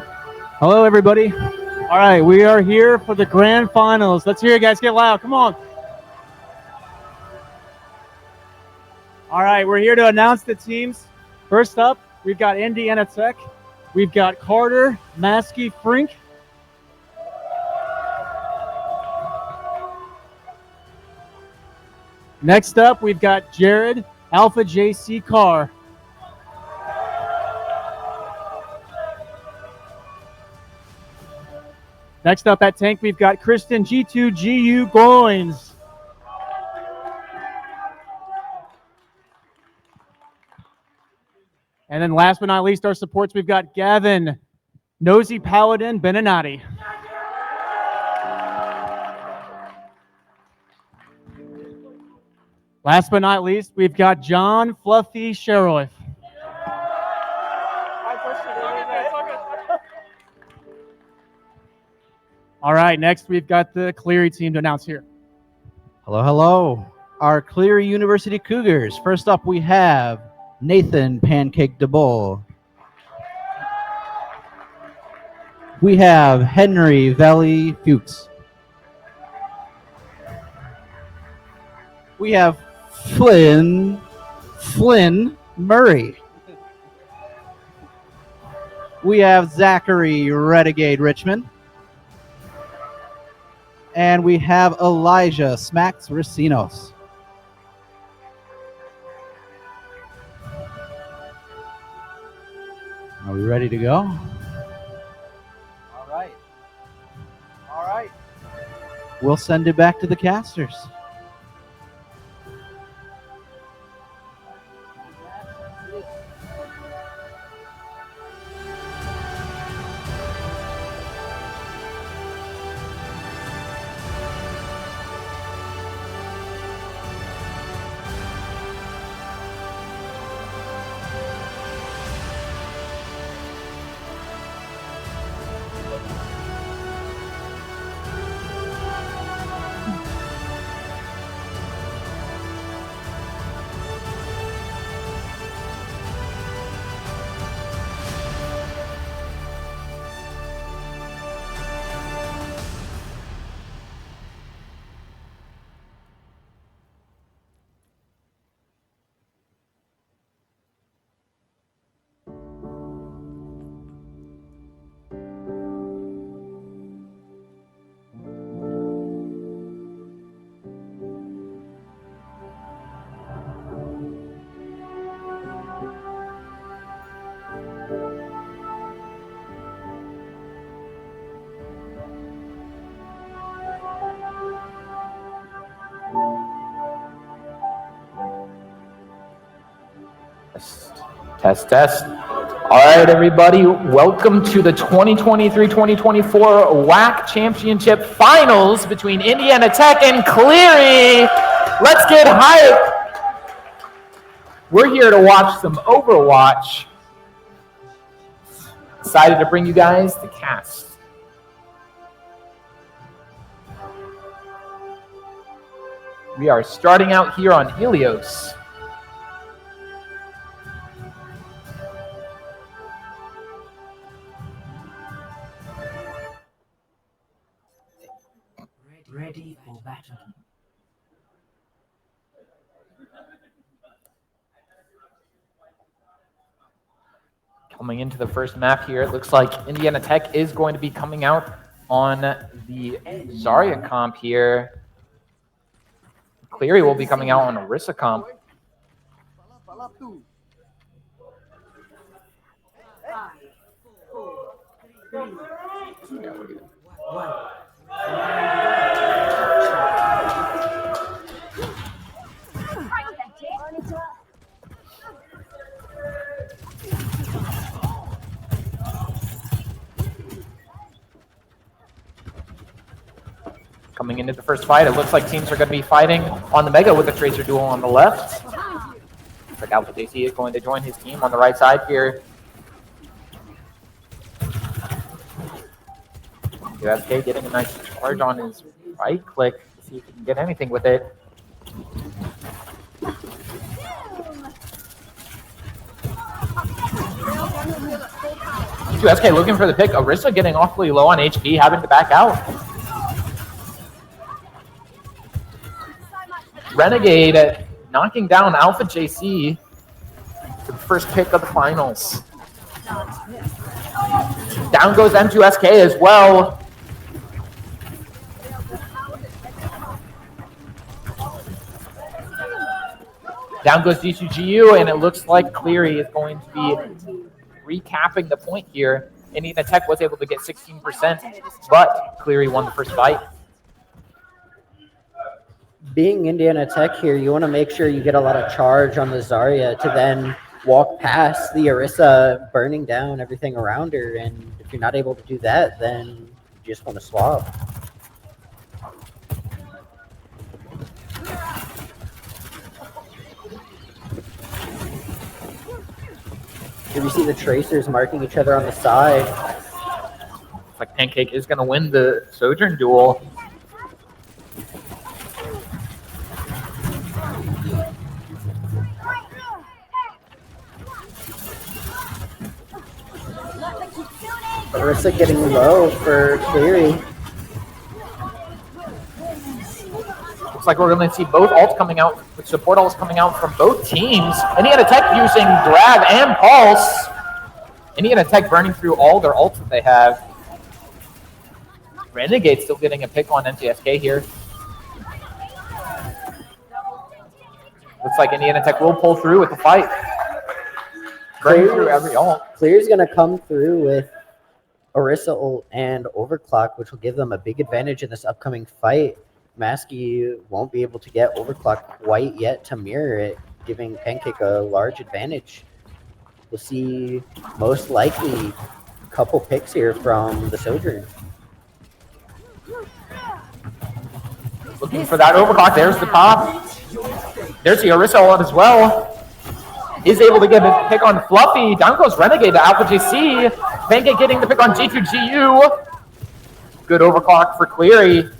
Speaker 9: Hello, everybody. All right, we are here for the grand finals. Let's hear it, guys. Get loud. Come on. All right, we're here to announce the teams. First up, we've got Indiana Tech. We've got Carter, Maskey, Frink. Next up, we've got Jared, Alpha JC Carr. Next up at Tank, we've got Kristen G2GU Goins. And then last but not least, our supports, we've got Gavin, Nosy Paladin, Beninati. Last but not least, we've got John Fluffy Sheriff. All right, next we've got the Cleary team to announce here.
Speaker 15: Hello, hello. Our Cleary University Cougars. First up, we have Nathan Pancake DeBull. We have Henry Valley Fuchs. We have Flynn Murray.
Speaker 9: We have Zachary Renegade Richmond. And we have Elijah Smacks Racinos. Are we ready to go? All right. All right. We'll send it back to the casters.
Speaker 6: Test, test. All right, everybody, welcome to the 2023-2024 WHAC Championship Finals between Indiana Tech and Cleary. Let's get hype. We're here to watch some Overwatch. Excited to bring you guys the cast. We are starting out here on Helios.
Speaker 13: Ready for battle.
Speaker 6: Coming into the first map here, it looks like Indiana Tech is going to be coming out on the Zarya comp here. Cleary will be coming out on a Orisa comp. Coming into the first fight, it looks like teams are going to be fighting on the Mega with the Tracer duel on the left. Looks like Alpha JC is going to join his team on the right side here. WHAC getting a nice charge on his right click to see if he can get anything with it. WHAC looking for the pick. Orisa getting awfully low on HP, having to back out. Renegade knocking down Alpha JC for the first pick of the finals. Down goes M2SK as well. Down goes D2GU, and it looks like Cleary is going to be recapping the point here. Indiana Tech was able to get 16%, but Cleary won the first fight.
Speaker 12: Being Indiana Tech here, you want to make sure you get a lot of charge on the Zarya to then walk past the Orisa, burning down everything around her. And if you're not able to do that, then you just want to swap. Here we see the Tracers marking each other on the side.
Speaker 6: Looks like Pancake is going to win the Sojourn duel.
Speaker 12: Orisa getting low for Cleary.
Speaker 6: Looks like we're going to see both ults coming out, with support ults coming out from both teams. Indiana Tech using Grab and Pulse. Indiana Tech burning through all their ults that they have. Renegade still getting a pick on NTSK here. Looks like Indiana Tech will pull through with the fight. Burning through every ult.
Speaker 12: Clear's going to come through with Orisa ult and Overclock, which will give them a big advantage in this upcoming fight. Maskey won't be able to get Overclock quite yet to mirror it, giving Pancake a large advantage. We'll see most likely a couple picks here from the Sojourn.
Speaker 6: Looking for that Overclock. There's the pop. There's the Orisa ult as well. Is able to get a pick on Fluffy. Down goes Renegade to Alpha JC. Pancake getting the pick on G2GU. Good Overclock for Cleary.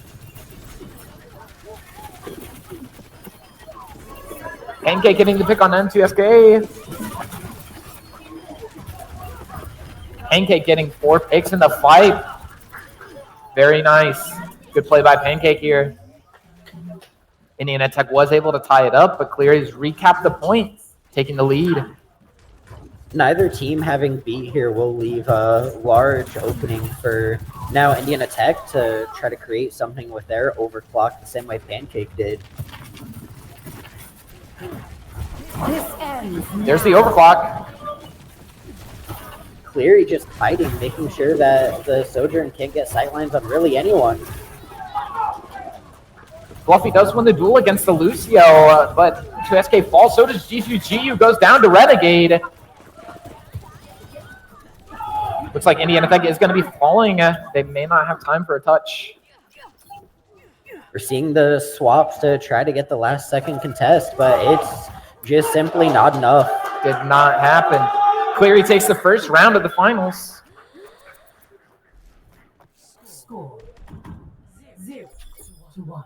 Speaker 6: Pancake getting the pick on N2SK. Pancake getting 4 picks in the fight. Very nice. Good play by Pancake here. Indiana Tech was able to tie it up, but Cleary's recapped the point, taking the lead.
Speaker 12: Neither team having beat here will leave a large opening for now Indiana Tech to try to create something with their Overclock the same way Pancake did.
Speaker 6: There's the Overclock.
Speaker 12: Cleary just hiding, making sure that the Sojourn can't get sightlines on really anyone.
Speaker 6: Fluffy does win the duel against the Lucio, but 2SK falls. So does G2GU, goes down to Renegade. Looks like Indiana Tech is going to be falling. They may not have time for a touch.
Speaker 12: We're seeing the swaps to try to get the last second contest, but it's just simply not enough.
Speaker 6: Did not happen. Cleary takes the first round of the finals.
Speaker 13: Score 0-1.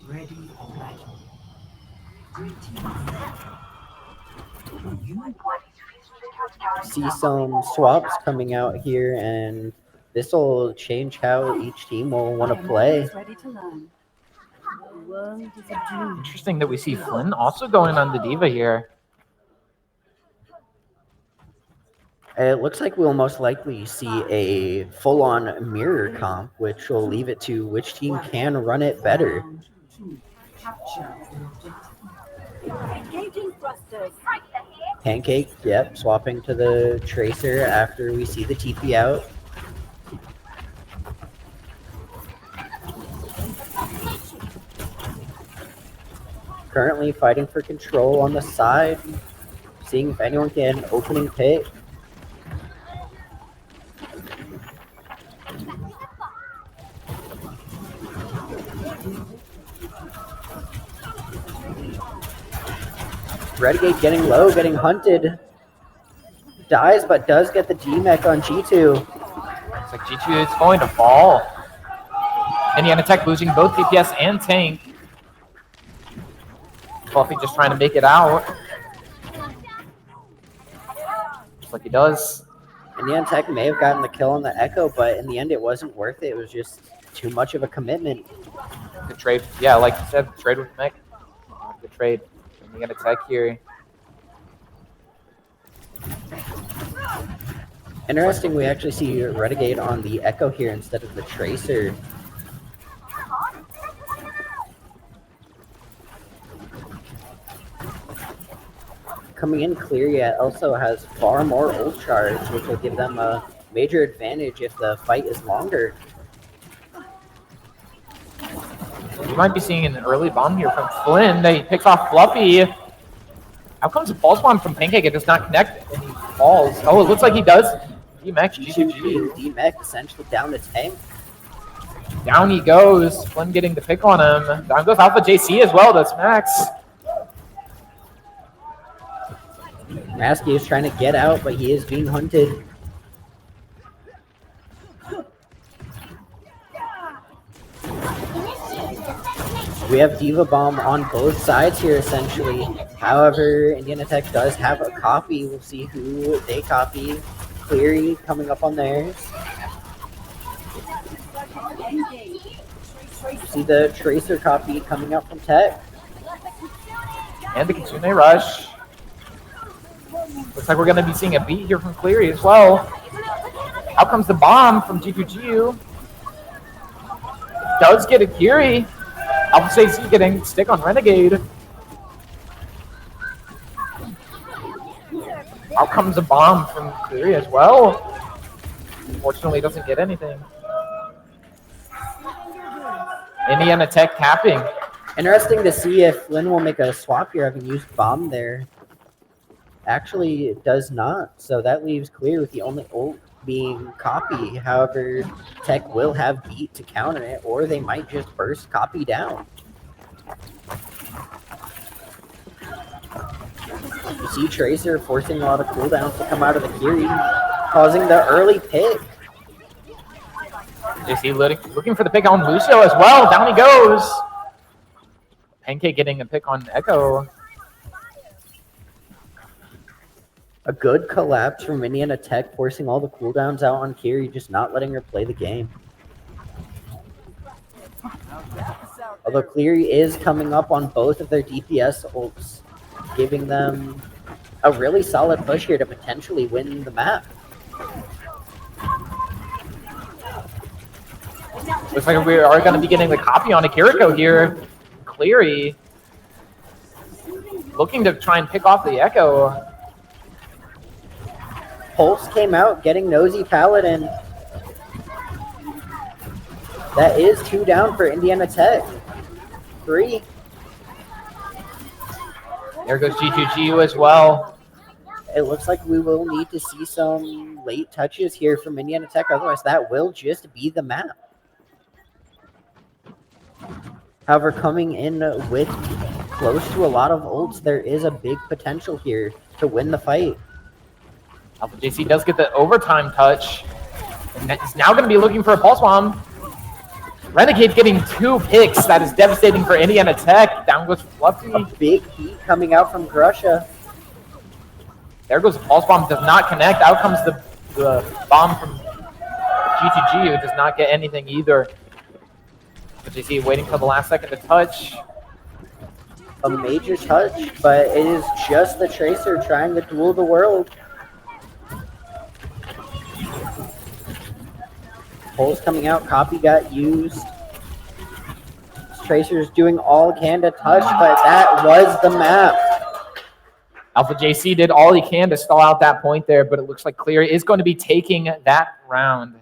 Speaker 13: Ready for battle.
Speaker 12: See some swaps coming out here, and this will change how each team will want to play.
Speaker 6: Interesting that we see Flynn also going on the Diva here.
Speaker 12: It looks like we'll most likely see a full-on mirror comp, which will leave it to which team can run it better. Pancake, yep, swapping to the Tracer after we see the TP out. Currently fighting for control on the side, seeing if anyone can get an opening pick. Renegade getting low, getting hunted. Dies, but does get the D-Mech on G2.
Speaker 6: Looks like G2 is going to fall. Indiana Tech losing both DPS and tank. Fluffy just trying to make it out. Just like he does.
Speaker 12: Indiana Tech may have gotten the kill on the Echo, but in the end it wasn't worth it. It was just too much of a commitment.
Speaker 6: Good trade. Yeah, like you said, trade with Mech. Good trade. Indiana Tech here.
Speaker 12: Interesting, we actually see Renegade on the Echo here instead of the Tracer. Coming in clear yet also has far more ult charge, which will give them a major advantage if the fight is longer.
Speaker 6: We might be seeing an early bomb here from Flynn. He picks off Fluffy. Out comes a false bomb from Pancake. It does not connect, and he falls. Oh, it looks like he does. D-Mech, G2G.
Speaker 12: D-Mech essentially down to tank.
Speaker 6: Down he goes. Flynn getting the pick on him. Down goes Alpha JC as well. That's Max.
Speaker 12: Maskey is trying to get out, but he is being hunted. We have Diva Bomb on both sides here, essentially. However, Indiana Tech does have a copy. We'll see who they copy. Cleary coming up on theirs. See the Tracer copy coming out from Tech.
Speaker 6: And the Kitsune rush. Looks like we're going to be seeing a beat here from Cleary as well. Out comes the bomb from G2GU. Does get a Kiri. Alpha JC getting stick on Renegade. Out comes a bomb from Cleary as well. Unfortunately, doesn't get anything. Indiana Tech capping.
Speaker 12: Interesting to see if Lynn will make a swap here, having used bomb there. Actually, it does not. So that leaves Clear with the only ult being copy. However, Tech will have beat to counter it, or they might just burst copy down. You see Tracer forcing a lot of cooldowns to come out of the Kiri, causing the early pick.
Speaker 6: JC looking for the pick on Lucio as well. Down he goes. Pancake getting a pick on Echo.
Speaker 12: A good collapse from Indiana Tech, forcing all the cooldowns out on Kiri, just not letting her play the game. Although Cleary is coming up on both of their DPS ults, giving them a really solid push here to potentially win the map.
Speaker 6: Looks like we are going to be getting the copy on Akiriko here. Cleary looking to try and pick off the Echo.
Speaker 12: Pulse came out, getting Nosy Paladin. That is 2 down for Indiana Tech. 3.
Speaker 6: There goes G2GU as well.
Speaker 12: It looks like we will need to see some late touches here from Indiana Tech, otherwise that will just be the map. However, coming in with close to a lot of ults, there is a big potential here to win the fight.
Speaker 6: Alpha JC does get the overtime touch. And is now going to be looking for a pulse bomb. Renegade getting 2 picks. That is devastating for Indiana Tech. Down goes Fluffy.
Speaker 12: A big heat coming out from Grusha.
Speaker 6: There goes the pulse bomb. Does not connect. Out comes the bomb from G2G, who does not get anything either. But you see waiting for the last second to touch.
Speaker 12: A major touch, but it is just the Tracer trying to duel the world. Pulse coming out, copy got used. Tracer's doing all he can to touch, but that was the map.
Speaker 6: Alpha JC did all he can to stall out that point there, but it looks like Clear is going to be taking that round.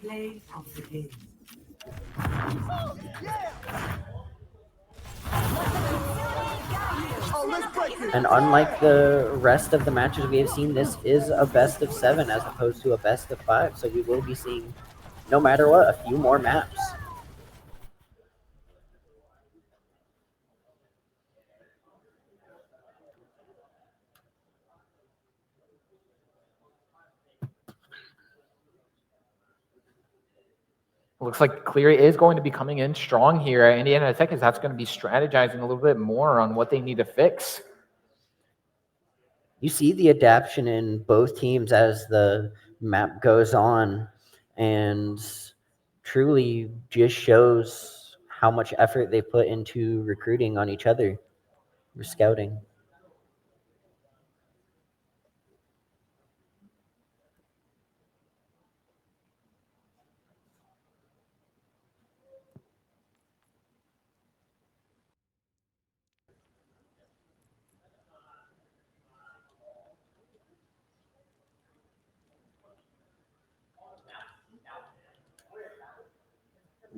Speaker 13: Play of the game.
Speaker 12: And unlike the rest of the matches we have seen, this is a best of 7 as opposed to a best of 5. So we will be seeing, no matter what, a few more maps.
Speaker 6: Looks like Cleary is going to be coming in strong here. Indiana Tech is that's going to be strategizing a little bit more on what they need to fix.
Speaker 12: You see the adaptation in both teams as the map goes on, and truly just shows how much effort they put into recruiting on each other or scouting.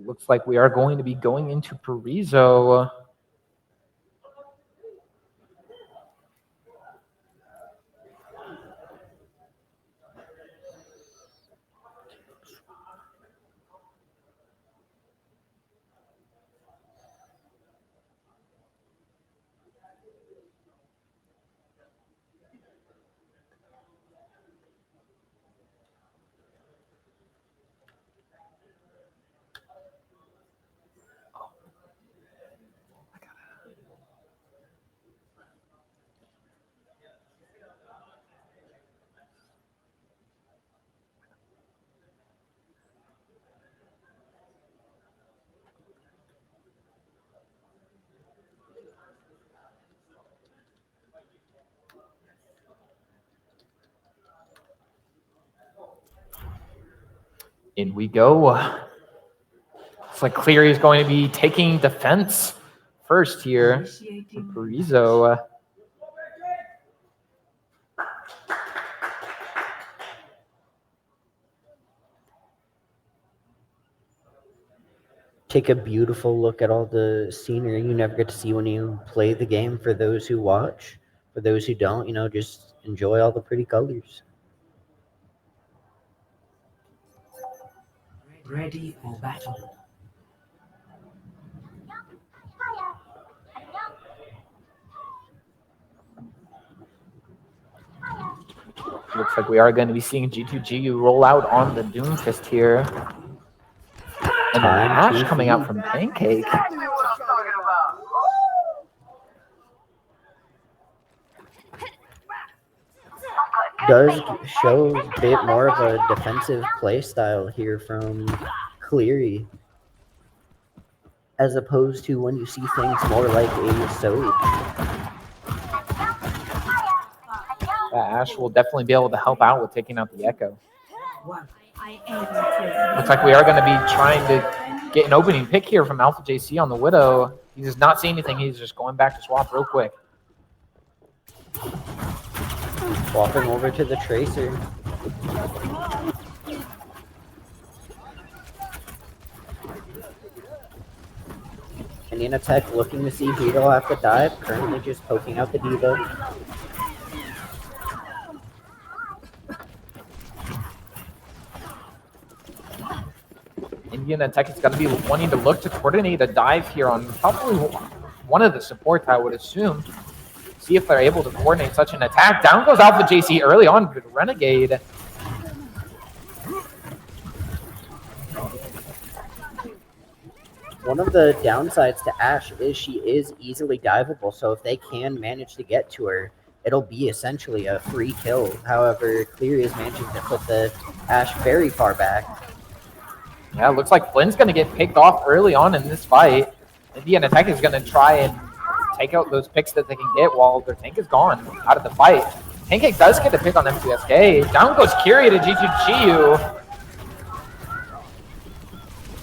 Speaker 6: Looks like we are going to be going into Parizo. In we go. Looks like Cleary is going to be taking defense first here. Parizo.
Speaker 12: Take a beautiful look at all the scenery you never get to see when you play the game. For those who watch, for those who don't, you know, just enjoy all the pretty colors.
Speaker 13: Ready for battle.
Speaker 6: Looks like we are going to be seeing G2GU roll out on the Doomfist here. And the Ash coming out from Pancake.
Speaker 12: Does show a bit more of a defensive play style here from Cleary, as opposed to when you see things more like a Soch.
Speaker 6: Ash will definitely be able to help out with taking out the Echo. Looks like we are going to be trying to get an opening pick here from Alpha JC on the Widow. He does not see anything. He's just going back to swap real quick.
Speaker 12: Swapping over to the Tracer. Indiana Tech looking to see who they'll have to dive. Currently just poking out the Diva.
Speaker 6: Indiana Tech is going to be wanting to look to coordinate a dive here on probably one of the supports, I would assume. See if they're able to coordinate such an attack. Down goes Alpha JC early on with Renegade.
Speaker 12: One of the downsides to Ash is she is easily diveable, so if they can manage to get to her, it'll be essentially a free kill. However, Cleary is managing to put the Ash very far back.
Speaker 6: Yeah, it looks like Flynn's going to get picked off early on in this fight. Indiana Tech is going to try and take out those picks that they can get while their tank is gone out of the fight. Pancake does get a pick on MCSK. Down goes Kyrie to G2GU.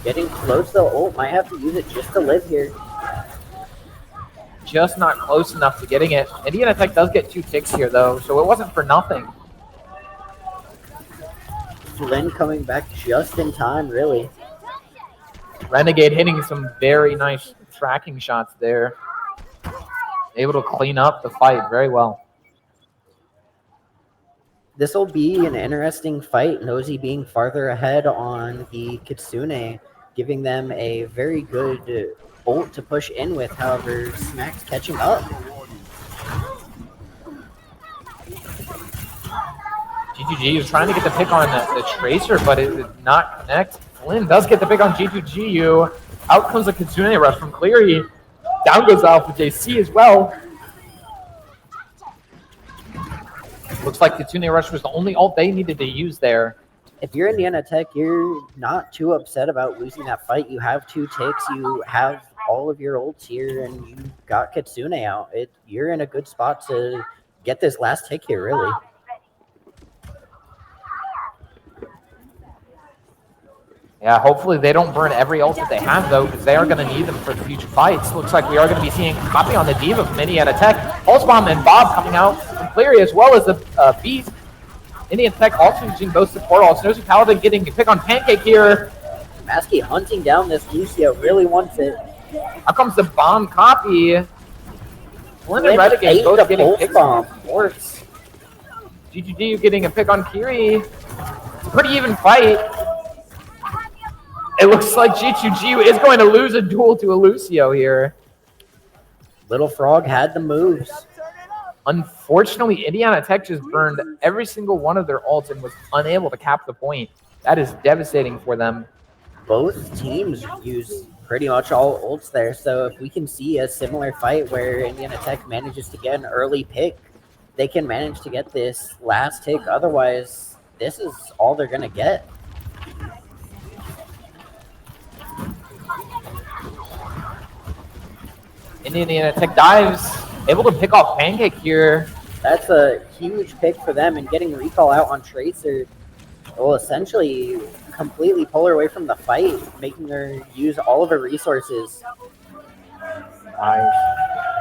Speaker 12: Getting close though. Ult might have to use it just to live here.
Speaker 6: Just not close enough to getting it. Indiana Tech does get 2 ticks here though, so it wasn't for nothing.
Speaker 12: Flynn coming back just in time, really.
Speaker 6: Renegade hitting some very nice tracking shots there. Able to clean up the fight very well.
Speaker 12: This will be an interesting fight. Nosy being farther ahead on the Kitsune, giving them a very good ult to push in with. However, Smack's catching up.
Speaker 6: G2G is trying to get the pick on the Tracer, but it did not connect. Flynn does get the pick on G2GU. Out comes the Kitsune rush from Cleary. Down goes Alpha JC as well. Looks like Kitsune Rush was the only ult they needed to use there.
Speaker 12: If you're Indiana Tech, you're not too upset about losing that fight. You have 2 ticks, you have all of your ults here, and you got Kitsune out. You're in a good spot to get this last tick here, really.
Speaker 6: Yeah, hopefully they don't burn every ult that they have, though, because they are going to need them for the future fights. Looks like we are going to be seeing a copy on the Diva from Indiana Tech. Pulse Bomb and Bob coming out from Cleary, as well as the Beast. Indiana Tech also using both support ults. Nosy Paladin getting a pick on Pancake here.
Speaker 12: Maskey hunting down this Lucio, really wants it.
Speaker 6: Out comes the bomb copy. Flynn and Renegade both getting picks on supports. G2G getting a pick on Kiri. It's a pretty even fight. It looks like G2G is going to lose a duel to a Lucio here.
Speaker 12: Little Frog had the moves.
Speaker 6: Unfortunately, Indiana Tech just burned every single one of their ults and was unable to cap the point. That is devastating for them.
Speaker 12: Both teams use pretty much all ults there, so if we can see a similar fight where Indiana Tech manages to get an early pick, they can manage to get this last tick. Otherwise, this is all they're going to get.
Speaker 6: Indiana Tech dives, able to pick off Pancake here.
Speaker 12: That's a huge pick for them, and getting recall out on Tracer will essentially completely pull her away from the fight, making her use all of her resources.
Speaker 6: Nice.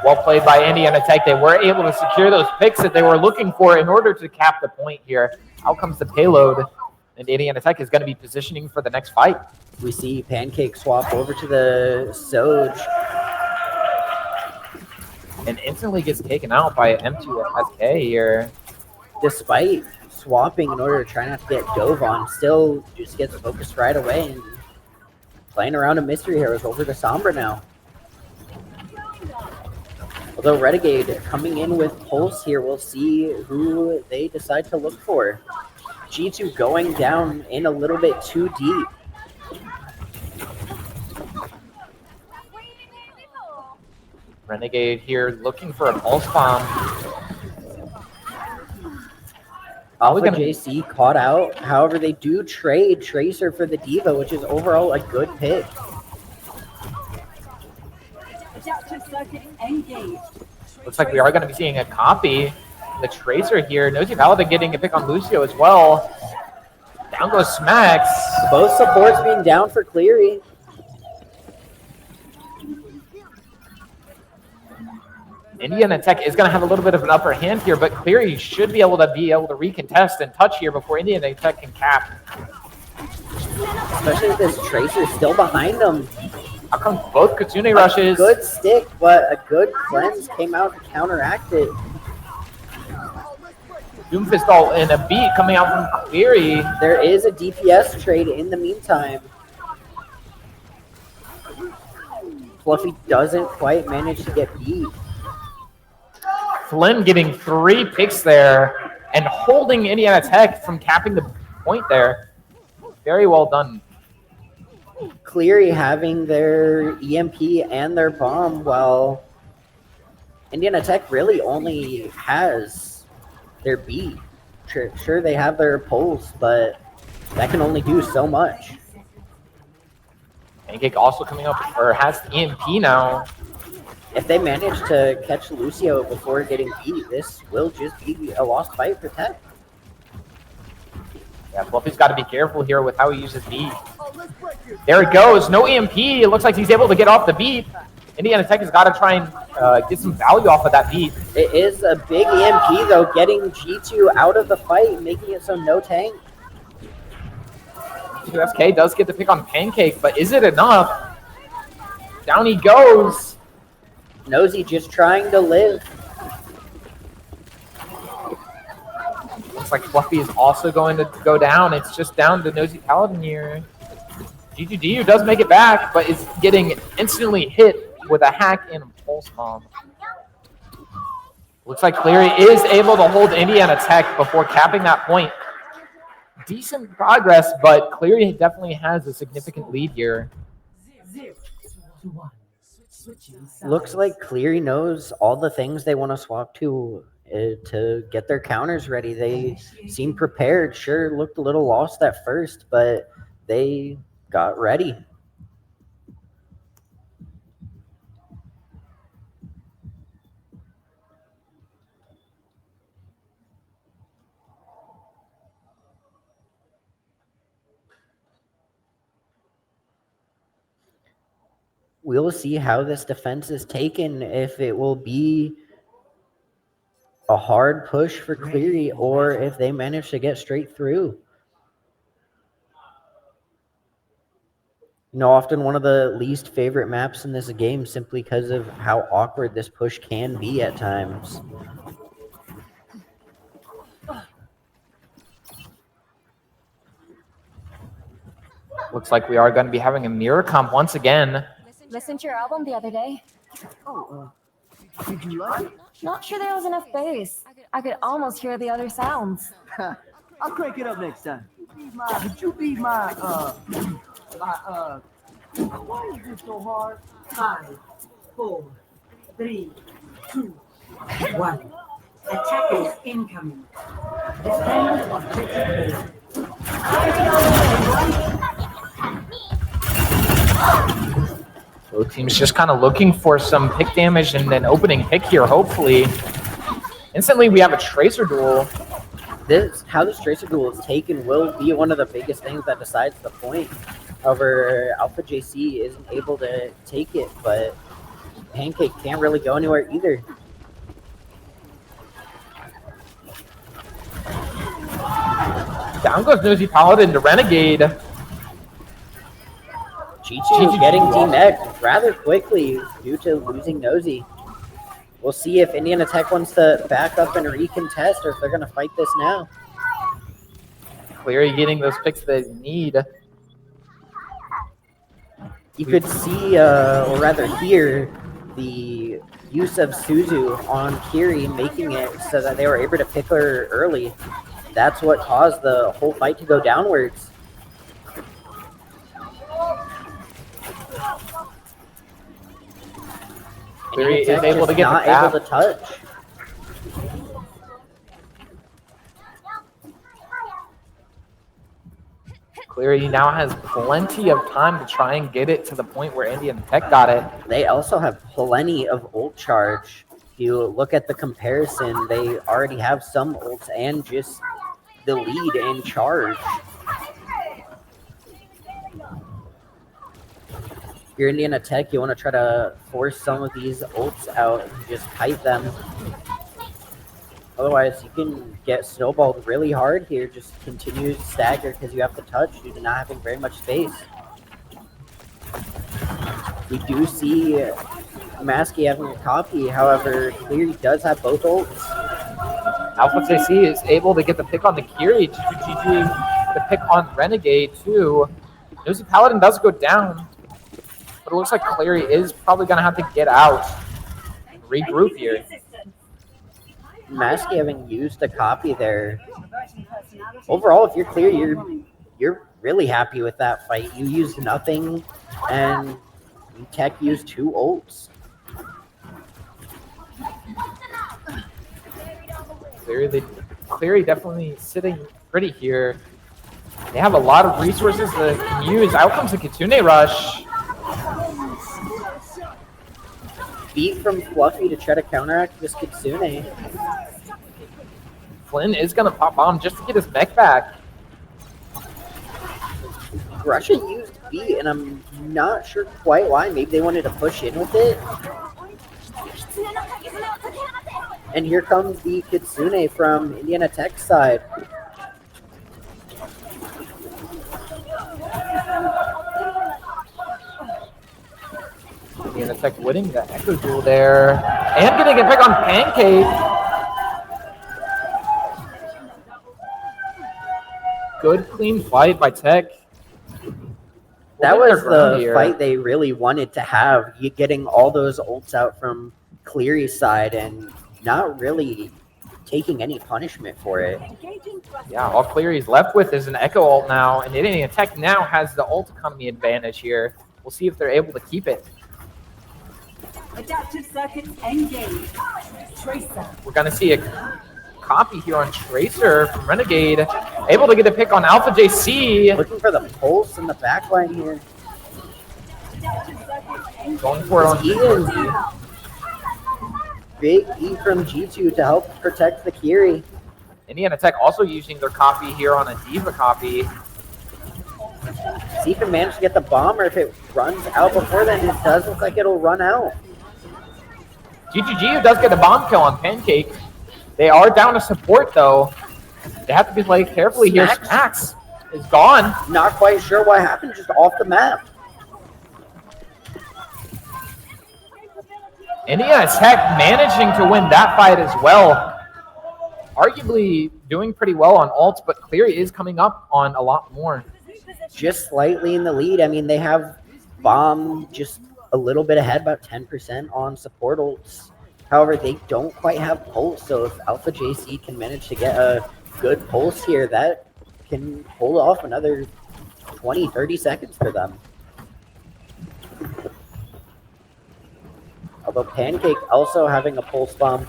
Speaker 6: Well played by Indiana Tech. They were able to secure those picks that they were looking for in order to cap the point here. Out comes the payload, and Indiana Tech is going to be positioning for the next fight.
Speaker 12: We see Pancake swap over to the Soj.
Speaker 6: And instantly gets taken out by M2SK here.
Speaker 12: Despite swapping in order to try not to get dove on, still just gets focused right away and playing around a Mystery Heroes over to Sombra now. Although Renegade coming in with Pulse here, we'll see who they decide to look for. G2 going down in a little bit too deep.
Speaker 6: Renegade here looking for a Pulse Bomb.
Speaker 12: Alpha JC caught out. However, they do trade Tracer for the Diva, which is overall a good pick.
Speaker 6: Looks like we are going to be seeing a copy. The Tracer here. Nosy Paladin getting a pick on Lucio as well. Down goes Smacks.
Speaker 12: Both supports being down for Cleary.
Speaker 6: Indiana Tech is going to have a little bit of an upper hand here, but Cleary should be able to recontest and touch here before Indiana Tech can cap.
Speaker 12: Especially with this Tracer still behind them.
Speaker 6: How come both Kitsune rushes?
Speaker 12: A good stick, but a good cleanse came out to counteract it.
Speaker 6: Doomfist all in a beat coming out from Cleary.
Speaker 12: There is a DPS trade in the meantime. Fluffy doesn't quite manage to get beat.
Speaker 6: Flynn getting 3 picks there and holding Indiana Tech from capping the point there. Very well done.
Speaker 12: Cleary having their EMP and their bomb, while Indiana Tech really only has their beat. Sure, they have their pulse, but that can only do so much.
Speaker 6: Pancake also coming up, or has the EMP now.
Speaker 12: If they manage to catch Lucio before getting beat, this will just be a lost fight for Tech.
Speaker 6: Yeah, Fluffy's got to be careful here with how he uses beat. There it goes. No EMP. It looks like he's able to get off the beat. Indiana Tech has got to try and get some value off of that beat.
Speaker 12: It is a big EMP, though, getting G2 out of the fight, making it so no tank.
Speaker 6: SK does get the pick on Pancake, but is it enough? Down he goes.
Speaker 12: Nosy just trying to live.
Speaker 6: Looks like Fluffy is also going to go down. It's just down to Nosy Paladin here. GGDU does make it back, but is getting instantly hit with a hack and a pulse bomb. Looks like Cleary is able to hold Indiana Tech before capping that point. Decent progress, but Cleary definitely has a significant lead here.
Speaker 12: Looks like Cleary knows all the things they want to swap to get their counters ready. They seem prepared. Sure, looked a little lost at first, but they got ready. We'll see how this defense is taken, if it will be a hard push for Cleary or if they manage to get straight through. You know, often one of the least favorite maps in this game simply because of how awkward this push can be at times.
Speaker 6: Looks like we are going to be having a mirror comp once again.
Speaker 11: Listened to your album the other day.
Speaker 2: Oh, did you like it?
Speaker 11: Not sure there was enough bass. I could almost hear the other sounds.
Speaker 2: I'll crank it up next time. Would you be my, why is this so hard?
Speaker 5: 5, 4, 3, 2, 1. Attackers incoming. Defend objective.
Speaker 6: Both teams just kind of looking for some pick damage and an opening pick here, hopefully. Instantly, we have a Tracer duel.
Speaker 12: how this Tracer duel is taken will be one of the biggest things that decides the point. However, Alpha JC isn't able to take it, but Pancake can't really go anywhere either.
Speaker 6: Down goes Nosy Paladin to Renegade.
Speaker 12: G2 getting demeched rather quickly due to losing Nosy. We'll see if Indiana Tech wants to back up and recontest or if they're going to fight this now.
Speaker 6: Cleary getting those picks they need.
Speaker 12: You could see, or rather hear, the use of Suzu on Kiri, making it so that they were able to pick her early. That's what caused the whole fight to go downwards.
Speaker 6: Cleary is able to get
Speaker 12: not
Speaker 6: the tap.
Speaker 12: able to touch.
Speaker 6: Cleary now has plenty of time to try and get it to the point where Indiana Tech got it.
Speaker 12: They also have plenty of ult charge. If you look at the comparison, they already have some ults and just the lead in charge. If you're Indiana Tech, you want to try to force some of these ults out and just kite them. Otherwise, you can get snowballed really hard here. Just continue to stagger because you have to touch due to not having very much space. We do see Maskey having a copy. However, Cleary does have both ults.
Speaker 6: Alpha JC is able to get the pick on the Kiri. GG the pick on Renegade too. Nosy Paladin does go down, but it looks like Cleary is probably going to have to get out and regroup here.
Speaker 12: Maskey having used a copy there. Overall, if you're clear, you're really happy with that fight. You used nothing, and Tech used 2 ults.
Speaker 6: Cleary definitely sitting pretty here. They have a lot of resources to use. Out comes the Kitsune Rush.
Speaker 12: Beat from Fluffy to try to counteract this Kitsune.
Speaker 6: Flynn is going to pop bomb just to get his mech back.
Speaker 12: Russia used beat, and I'm not sure quite why. Maybe they wanted to push in with it. And here comes the Kitsune from Indiana Tech's side.
Speaker 6: Indiana Tech winning the Echo Duel there. And getting a pick on Pancake. Good, clean fight by Tech.
Speaker 12: That was the fight they really wanted to have. You getting all those ults out from Cleary's side and not really taking any punishment for it.
Speaker 6: Yeah, all Cleary's left with is an Echo ult now, and Indiana Tech now has the ult economy advantage here. We'll see if they're able to keep it.
Speaker 2: Adaptive circuits engaged. Tracer.
Speaker 6: We're going to see a copy here on Tracer from Renegade. Able to get a pick on Alpha JC.
Speaker 12: Looking for the pulse in the backline here.
Speaker 6: Going for it on
Speaker 12: G2. Big E from G2 to help protect the Kiri.
Speaker 6: Indiana Tech also using their copy here on a Diva copy.
Speaker 12: See if it managed to get the bomb, or if it runs out before then. It does look like it'll run out.
Speaker 6: GGG does get a bomb kill on Pancake. They are down to support though. They have to be played carefully here. Smacks is gone.
Speaker 12: Not quite sure what happened, just off the map.
Speaker 6: Indiana Tech managing to win that fight as well. Arguably doing pretty well on ults, but Cleary is coming up on a lot more.
Speaker 12: Just slightly in the lead. I mean, they have bomb just a little bit ahead, about 10% on support ults. However, they don't quite have pulse, so if Alpha JC can manage to get a good pulse here, that can hold off another 20, 30 seconds for them. Although Pancake also having a pulse bomb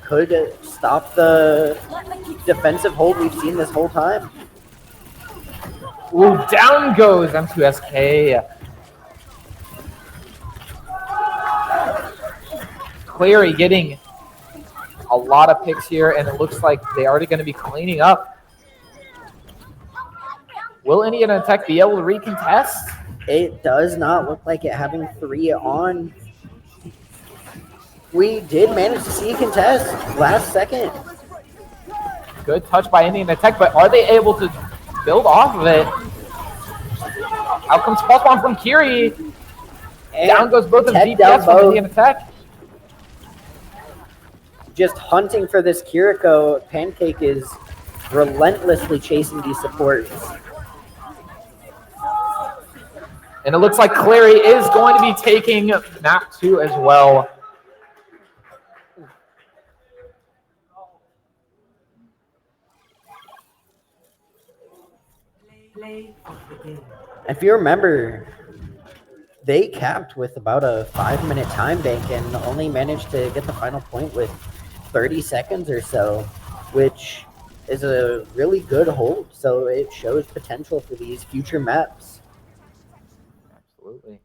Speaker 12: could stop the defensive hold we've seen this whole time.
Speaker 6: Ooh, down goes M2SK. Cleary getting A lot of picks here, and it looks like they're already going to be cleaning up. Will Indiana Tech be able to recontest?
Speaker 12: It does not look like it, having 3 on. We did manage to see a contest last second.
Speaker 6: Good touch by Indiana Tech, but are they able to build off of it? Out comes pulse bomb from Kiri. And down goes both of the DPS from Indiana Tech.
Speaker 12: Just hunting for this Kiriko. Pancake is relentlessly chasing these supports.
Speaker 6: And it looks like Clary is going to be taking map 2 as well.
Speaker 12: If you remember, they capped with about a 5-minute time bank and only managed to get the final point with 30 seconds or so, which is a really good hold. So it shows potential for these future maps.
Speaker 6: Absolutely.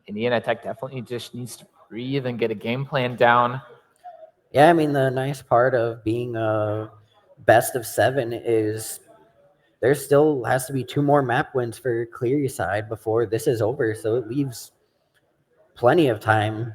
Speaker 6: Indiana Tech definitely just needs to breathe and get a game plan down.
Speaker 12: Yeah, I mean, the nice part of being a best of 7 is there still has to be 2 more map wins for Cleary side before this is over, so it leaves plenty of time.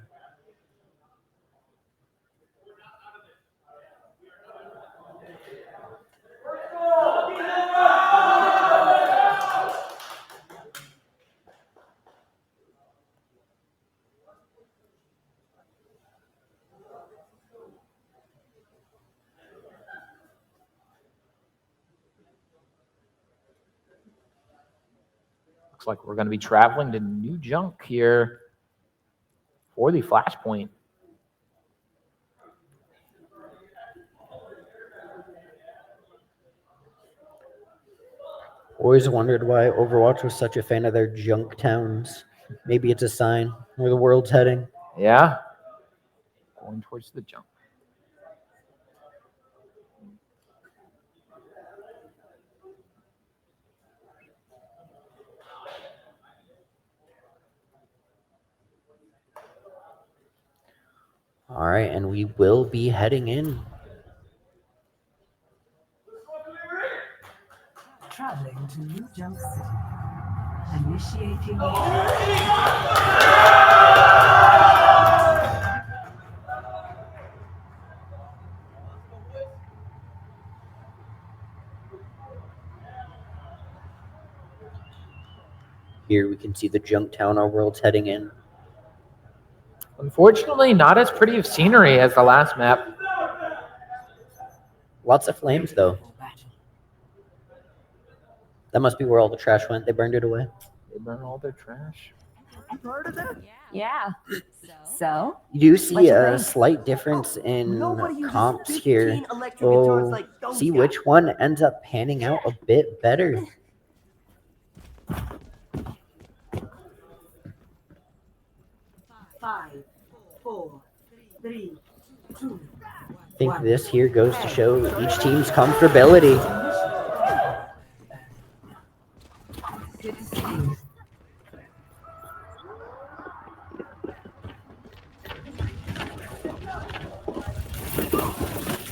Speaker 6: Looks like we're going to be traveling to New Junk here for the Flashpoint.
Speaker 12: Always wondered why Overwatch was such a fan of their junk towns. Maybe it's a sign where the world's heading.
Speaker 6: Yeah. Going towards the junk.
Speaker 12: All right, and we will be heading in.
Speaker 13: Traveling to New Junk City. Initiating.
Speaker 12: Here we can see the junk town our world's heading in.
Speaker 6: Unfortunately, not as pretty of scenery as the last map.
Speaker 12: Lots of flames, though. That must be where all the trash went. They burned it away.
Speaker 6: They burned all their trash.
Speaker 11: Yeah. So?
Speaker 12: You do see a slight difference in comps here. We'll see which one ends up panning out a bit better.
Speaker 2: Five, 4, 3, 2.
Speaker 12: I think this here goes to show each team's comfortability.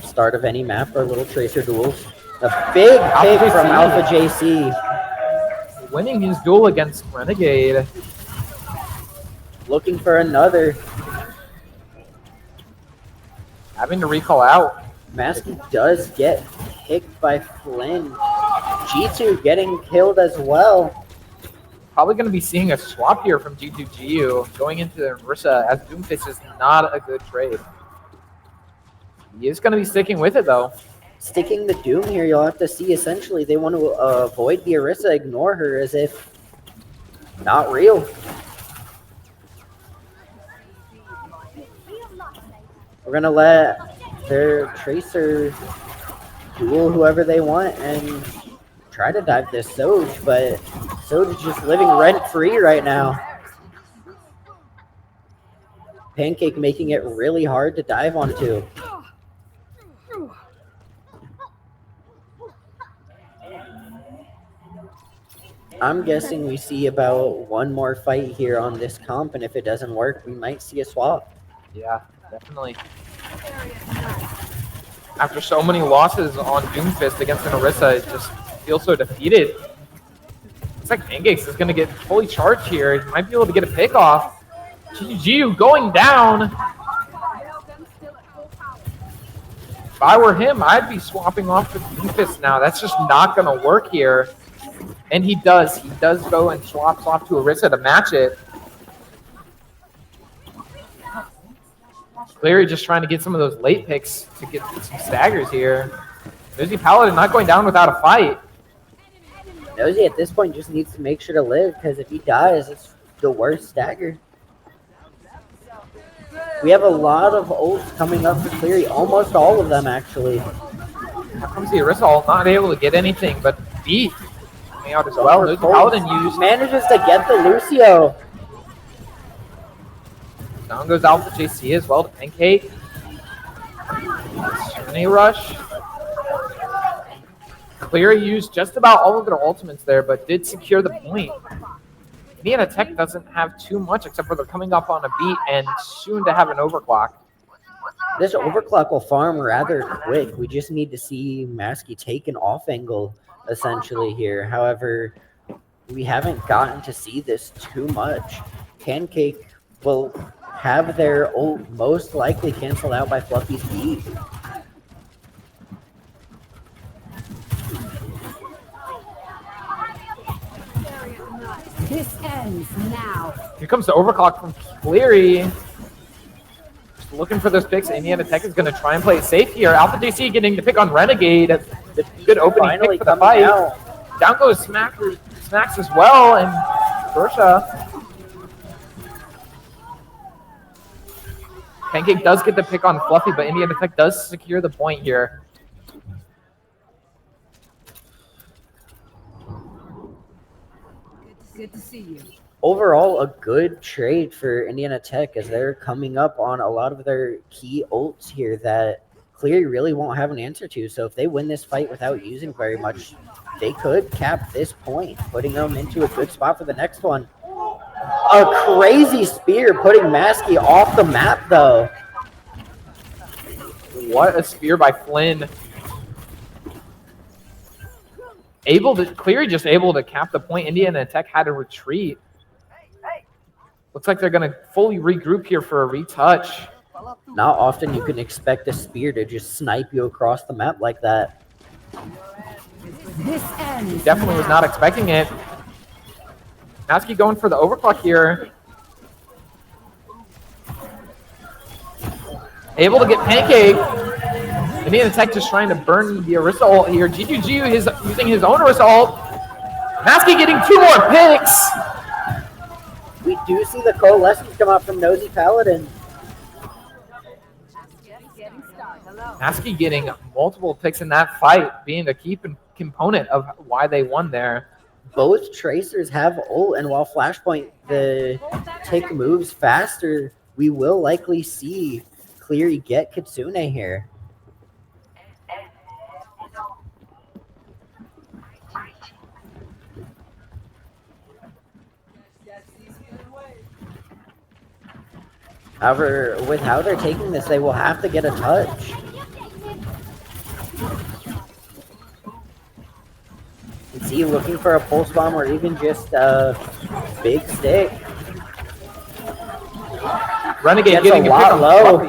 Speaker 12: Start of any map or little tracer duels. A big pick from Alpha JC.
Speaker 6: Winning his duel against Renegade.
Speaker 12: Looking for another.
Speaker 6: Having to recall out.
Speaker 12: Maskey does get picked by Flynn. G2 getting killed as well.
Speaker 6: Probably going to be seeing a swap here from G2GU going into Rissa, as Doomfist is not a good trade. He is going to be sticking with it, though.
Speaker 12: Sticking the Doom here, you'll have to see. Essentially, they want to avoid the Orisa, ignore her as if not real. We're going to let their Tracer duel whoever they want and try to dive this Soj, but Soj is just living rent-free right now. Pancake making it really hard to dive onto. I'm guessing we see about one more fight here on this comp, and if it doesn't work, we might see a swap.
Speaker 6: Yeah, definitely. After so many losses on Doomfist against an Orisa, it just feels so defeated. Looks like Pancakes is going to get fully charged here. He might be able to get a pick off. GG going down. If I were him, I'd be swapping off with Doomfist now. That's just not going to work here. And he does. He does go and swaps off to Orisa to match it. Cleary just trying to get some of those late picks to get some staggers here. Nosy Paladin not going down without a fight.
Speaker 12: Nosy at this point just needs to make sure to live, because if he dies, it's the worst stagger. We have a lot of ults coming up for Cleary, almost all of them actually.
Speaker 6: Here comes the Orisa ult, not able to get anything, but beat coming out as well. Nosy Paladin used.
Speaker 12: Manages to get the Lucio.
Speaker 6: Down goes Alpha JC as well to Pancake. Journey Rush. Cleary used just about all of their ultimates there, but did secure the point. Indiana Tech doesn't have too much, except for they're coming up on a beat and soon to have an overclock.
Speaker 12: This overclock will farm rather quick. We just need to see Maskey take an off angle, essentially, here. However, we haven't gotten to see this too much. Pancake will have their ult most likely canceled out by Fluffy's beat.
Speaker 5: This ends now.
Speaker 6: Here comes the overclock from Cleary. Just looking for those picks. Indiana Tech is going to try and play it safe here. Alpha JC getting the pick on Renegade. The good opening pick for the fight. Down goes Smacks as well, and Bersha. Pancake does get the pick on Fluffy, but Indiana Tech does secure the point here.
Speaker 5: Good to see you.
Speaker 12: Overall, a good trade for Indiana Tech, as they're coming up on a lot of their key ults here that Cleary really won't have an answer to. So if they win this fight without using very much, they could cap this point, putting them into a good spot for the next one. A crazy spear putting Maskey off the map, though.
Speaker 6: What a spear by Flynn. Cleary just able to cap the point. Indiana Tech had to retreat. Looks like they're going to fully regroup here for a retouch.
Speaker 12: Not often you can expect a spear to just snipe you across the map like that.
Speaker 5: This ends.
Speaker 6: Definitely was not expecting it. Maskey going for the overclock here. Able to get Pancake. Indiana Tech just trying to burn the Orisa ult here. GGG is using his own Orisa ult. Maskey getting 2 more picks.
Speaker 12: We do see the coalescence come out from Nosy Paladin.
Speaker 6: Maskey getting multiple picks in that fight, being a key component of why they won there.
Speaker 12: Both Tracers have ult, and while Flashpoint the tick moves faster, we will likely see Cleary get Kitsune here. However, with how they're taking this, they will have to get a touch. Is he looking for a pulse bomb or even just a big stick?
Speaker 6: Renegade getting a lot low.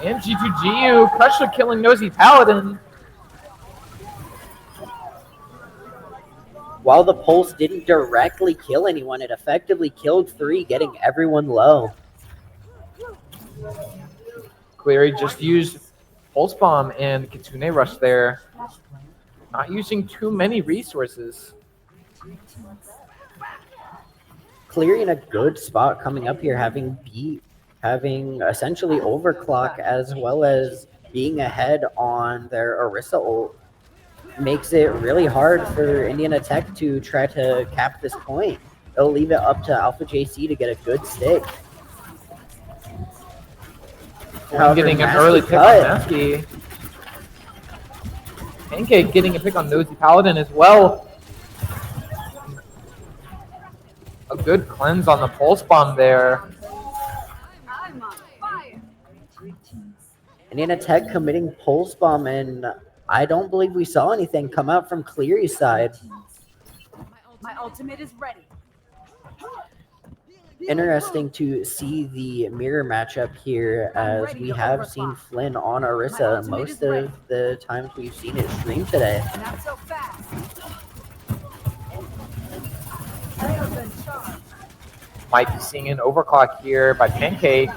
Speaker 6: And G2GU, Crusher killing Nosy Paladin.
Speaker 12: While the pulse didn't directly kill anyone, it effectively killed 3, getting everyone low.
Speaker 6: Cleary just used Pulse Bomb and Kitsune Rush there. Not using too many resources.
Speaker 12: Cleary in a good spot coming up here, having essentially overclock as well as being ahead on their Orisa ult. Makes it really hard for Indiana Tech to try to cap this point. They'll leave it up to Alpha JC to get a good stick.
Speaker 6: Flynn getting an early pick on Nasty. Pancake getting a pick on Nosy Paladin as well. A good cleanse on the pulse bomb there.
Speaker 12: Indiana Tech committing pulse bomb, and I don't believe we saw anything come out from Cleary's side.
Speaker 11: My ultimate is ready.
Speaker 12: Interesting to see the mirror matchup here, as we have seen Flynn on Orisa most of the times we've seen it stream today.
Speaker 11: Not so fast.
Speaker 6: Might be seeing an overclock here by Pancake.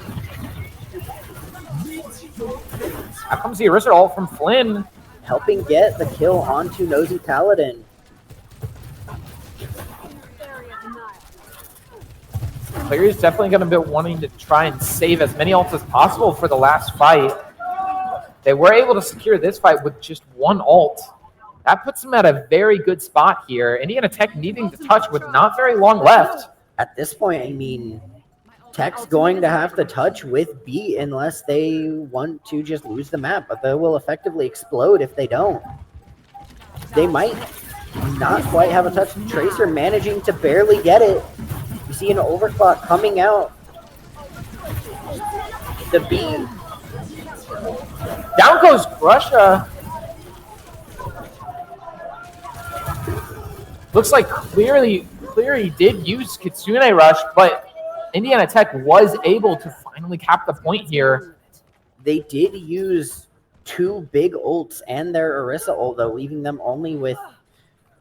Speaker 6: How comes the Orisa ult from Flynn?
Speaker 12: Helping get the kill onto Nosy Paladin.
Speaker 6: Cleary's definitely going to be wanting to try and save as many ults as possible for the last fight. They were able to secure this fight with just one ult. That puts them at a very good spot here. Indiana Tech needing to touch with not very long left.
Speaker 12: At this point, I mean, Tech's going to have to touch with beat unless they want to just lose the map, but they will effectively explode if they don't. They might not quite have a touch. Tracer managing to barely get it. You see an overclock coming out. The beat.
Speaker 6: Down goes Crusha. Looks like Cleary did use Kitsune Rush, but Indiana Tech was able to finally cap the point here.
Speaker 12: They did use two big ults and their Orisa ult, though, leaving them only with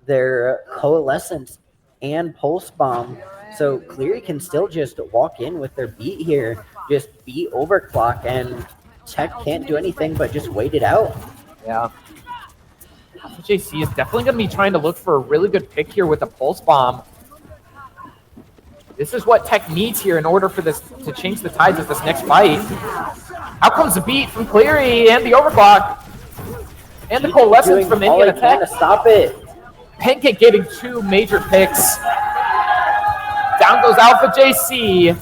Speaker 12: their Coalescence and Pulse Bomb. So Cleary can still just walk in with their beat here, just beat Overclock, and Tech can't do anything but just wait it out.
Speaker 6: Yeah. JC is definitely going to be trying to look for a really good pick here with the Pulse Bomb. This is what Tech needs here in order for this to change the tides of this next fight. Out comes the beat from Cleary and the Overclock. And the Coalescence from Indiana Tech.
Speaker 12: To stop it.
Speaker 6: Pancake getting two major picks. Down goes Alpha JC.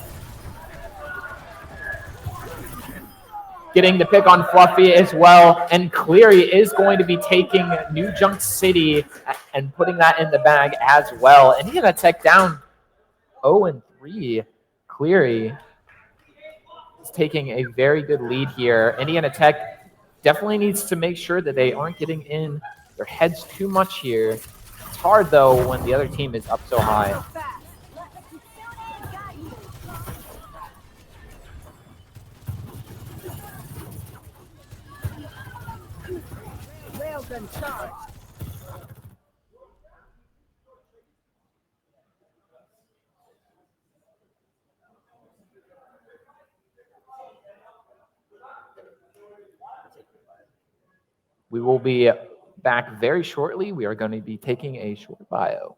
Speaker 6: Getting the pick on Fluffy as well. And Cleary is going to be taking New Junk City and putting that in the bag as well. And Indiana Tech down 0-3. Cleary is taking a very good lead here. Indiana Tech definitely needs to make sure that they aren't getting in their heads too much here. It's hard, though, when the other team is up so high.
Speaker 11: Railgun charge.
Speaker 6: We will be back very shortly. We are going to be taking a short bio.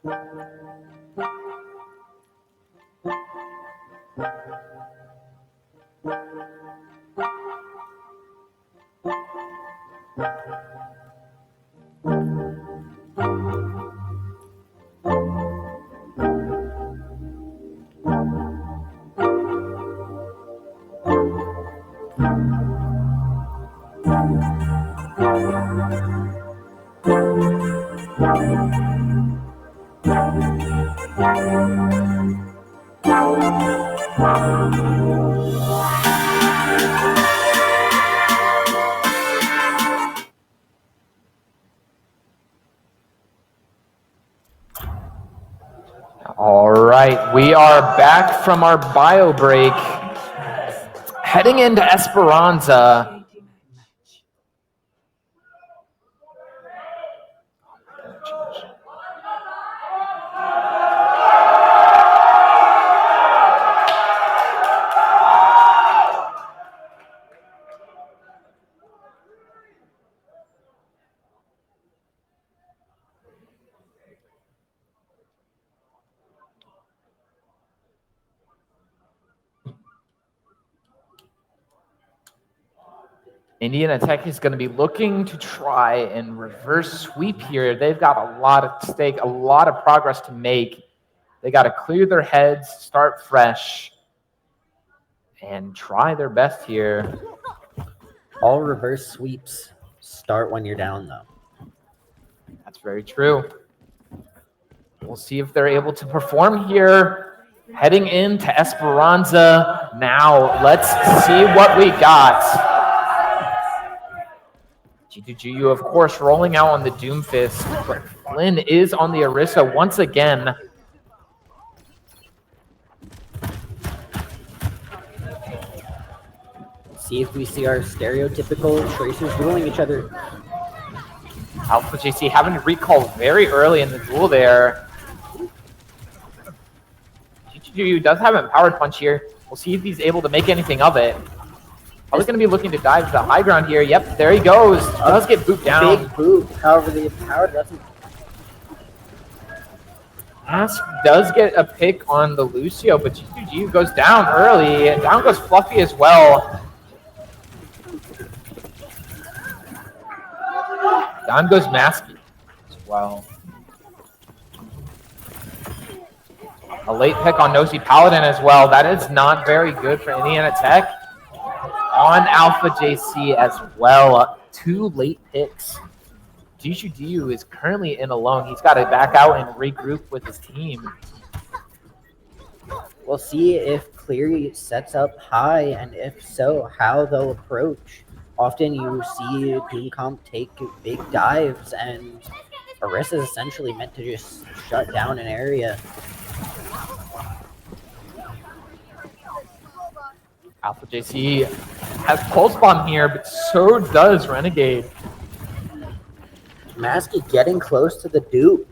Speaker 6: All right, we are back from our bio break, heading into Esperanza. Indiana Tech is going to be looking to try and reverse sweep here. They've got a lot at stake, a lot of progress to make. They got to clear their heads, start fresh, and try their best here.
Speaker 12: All reverse sweeps start when you're down, though.
Speaker 6: That's very true. We'll see if they're able to perform here. Heading into Esperanza now. Let's see what we got. G2GU, of course, rolling out on the Doomfist. But Flynn is on the Orisa once again.
Speaker 12: See if we see our stereotypical tracers dueling each other.
Speaker 6: Alpha JC having to recall very early in the duel there. G2GU does have Empowered Punch here. We'll see if he's able to make anything of it. Probably going to be looking to dive to the high ground here. Yep, there he goes. Does get booped down.
Speaker 12: Big boop. However, the Empowered doesn't.
Speaker 6: Ask does get a pick on the Lucio, but G2GU goes down early. And down goes Fluffy as well. Down goes Masky as well. A late pick on Nosy Paladin as well. That is not very good for Indiana Tech. On Alpha JC as well. 2 late picks. G2GU is currently in alone. He's got to back out and regroup with his team.
Speaker 12: We'll see if Cleary sets up high, and if so, how they'll approach. Often you see Doomcomp take big dives, and Orisa is essentially meant to just shut down an area.
Speaker 6: Alpha JC has Pulse Bomb here, but so does Renegade.
Speaker 12: Masky getting close to the dupe.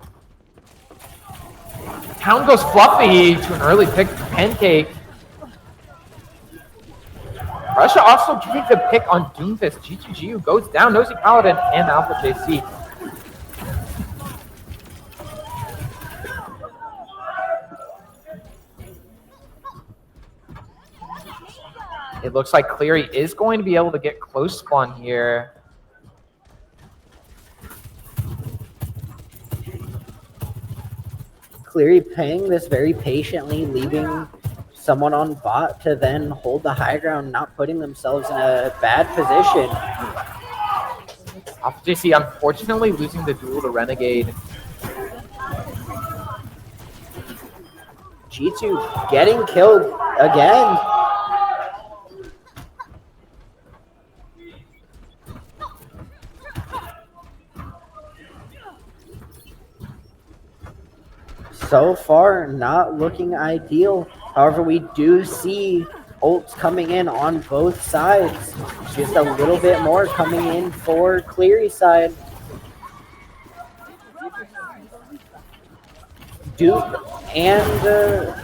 Speaker 6: Down goes Fluffy to an early pick for Pancake. Russia also getting the pick on Doomfist. G2GU goes down. Nosy Paladin and Alpha JC. It looks like Cleary is going to be able to get close spawn here.
Speaker 12: Cleary playing this very patiently, leaving someone on bot to then hold the high ground, not putting themselves in a bad position.
Speaker 6: Alpha JC unfortunately losing the duel to Renegade.
Speaker 12: G2 getting killed again. So far, not looking ideal. However, we do see ults coming in on both sides. Just a little bit more coming in for Cleary's side. Duke and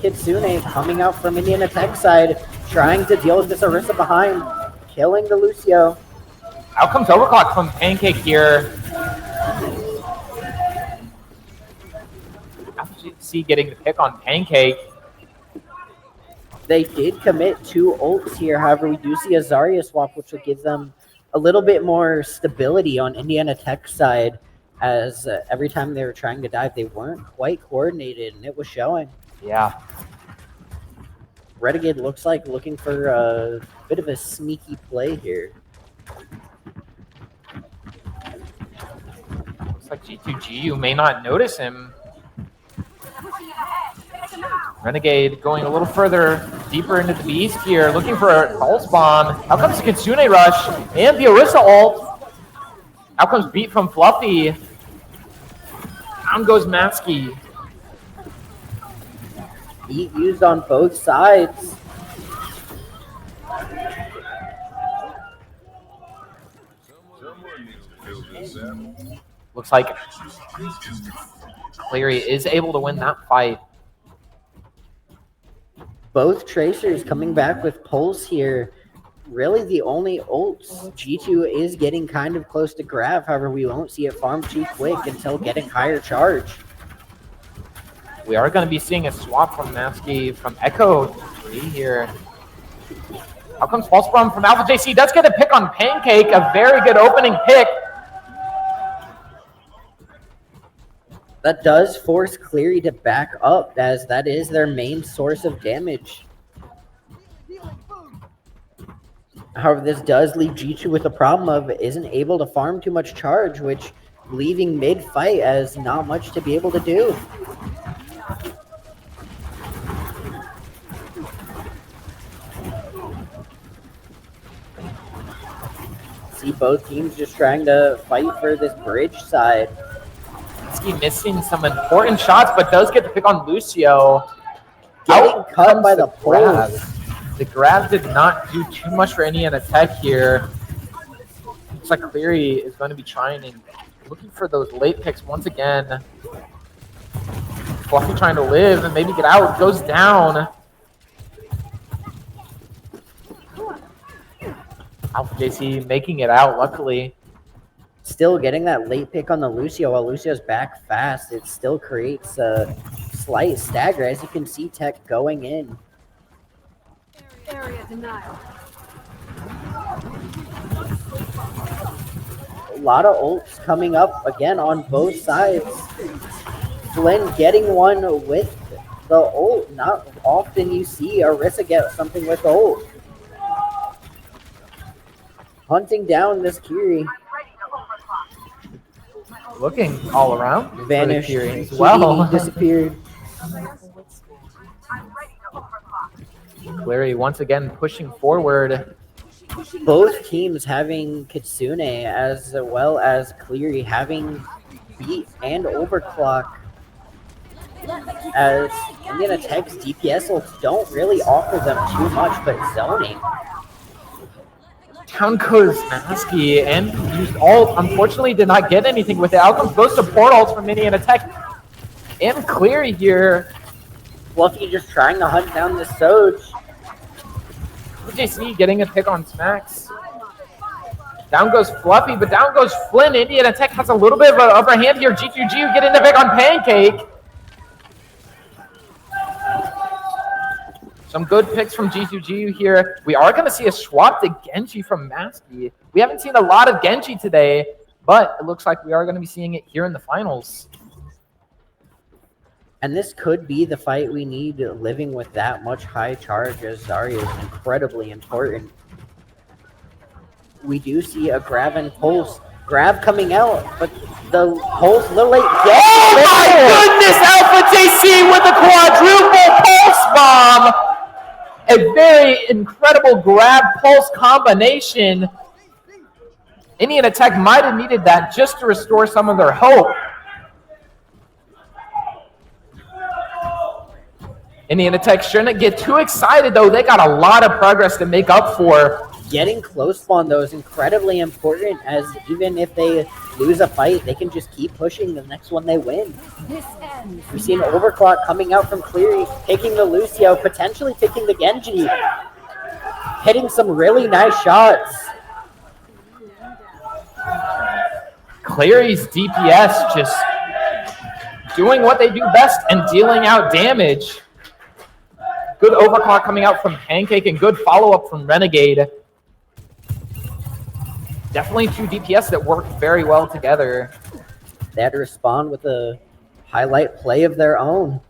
Speaker 12: Kitsune coming out from Indiana Tech side, trying to deal with this Orisa behind, killing the Lucio.
Speaker 6: Out comes Overclock from Pancake here. RGC getting the pick on Pancake.
Speaker 12: They did commit 2 ults here. However, we do see a Zarya swap, which will give them a little bit more stability on Indiana Tech's side, as every time they were trying to dive, they weren't quite coordinated, and it was showing.
Speaker 6: Yeah.
Speaker 12: Renegade looks like looking for a bit of a sneaky play here.
Speaker 6: Looks like G2G, you may not notice him. Renegade going a little further, deeper into the beast here, looking for a pulse bomb. Out comes the Kitsune Rush and the Orisa ult. Out comes beat from Fluffy. Down goes Matsky.
Speaker 12: Beat used on both sides.
Speaker 6: Looks like Cleary is able to win that fight.
Speaker 12: Both Tracers coming back with Pulse here. Really the only ults. G2 is getting kind of close to Grav, however we won't see it farm too quick until getting higher charge.
Speaker 6: We are going to be seeing a swap from Matsky from Echo 3 here. Out comes Pulse Bomb from Alpha JC. Does get a pick on Pancake, a very good opening pick.
Speaker 12: That does force Cleary to back up, as that is their main source of damage. However, this does leave G2 with a problem of isn't able to farm too much charge, which leaving mid-fight as not much to be able to do. See both teams just trying to fight for this bridge side.
Speaker 6: Missing some important shots, but does get the pick on Lucio.
Speaker 12: Getting cut by the
Speaker 6: grab.
Speaker 12: pulse.
Speaker 6: The grab did not do too much for Indiana Tech here. Looks like Cleary is going to be trying and looking for those late picks once again. Fluffy trying to live and maybe get out. Goes down. Alpha JC making it out, luckily.
Speaker 12: Still getting that late pick on the Lucio while Lucio's back fast. It still creates a slight stagger, as you can see Tech going in.
Speaker 11: Area denial.
Speaker 12: A lot of ults coming up again on both sides. Flynn getting one with the ult. Not often you see Orisa get something with the ult. Hunting down this Kiri.
Speaker 6: Looking all around.
Speaker 12: Vanished.
Speaker 6: As well.
Speaker 12: Disappeared.
Speaker 6: Cleary once again pushing forward.
Speaker 12: Both teams having Kitsune as well as Cleary having beat and overclock, as Indiana Tech's DPS ults don't really offer them too much but zoning.
Speaker 6: Down goes Matsky and used ult. Unfortunately, did not get anything with it. Out comes both support ults from Indiana Tech and Cleary here.
Speaker 12: Fluffy just trying to hunt down the Soj.
Speaker 6: JC getting a pick on Smacks. Down goes Fluffy, but down goes Flynn. Indiana Tech has a little bit of an upper hand here. G2G getting the pick on Pancake. Some good picks from G2G here. We are going to see a swap to Genji from Matsky. We haven't seen a lot of Genji today, but it looks like we are going to be seeing it here in the finals.
Speaker 12: And this could be the fight we need, living with that much high charge, as Zarya is incredibly important. We do see a Grav and Pulse. Grav coming out, but the Pulse a little late.
Speaker 6: Oh my goodness, Alpha JC with a quadruple Pulse bomb! A very incredible grab Pulse combination. Indiana Tech might have needed that just to restore some of their hope. Indiana Tech shouldn't get too excited, though. They got a lot of progress to make up for.
Speaker 12: Getting close spawn, though, is incredibly important, as even if they lose a fight, they can just keep pushing the next one they win. We've seen Overclock coming out from Cleary, taking the Lucio, potentially picking the Genji. Hitting some really nice shots.
Speaker 6: Cleary's DPS just doing what they do best and dealing out damage. Good overclock coming out from Pancake and good follow-up from Renegade. Definitely two DPS that work very well together.
Speaker 12: They had to respond with a highlight play of their own.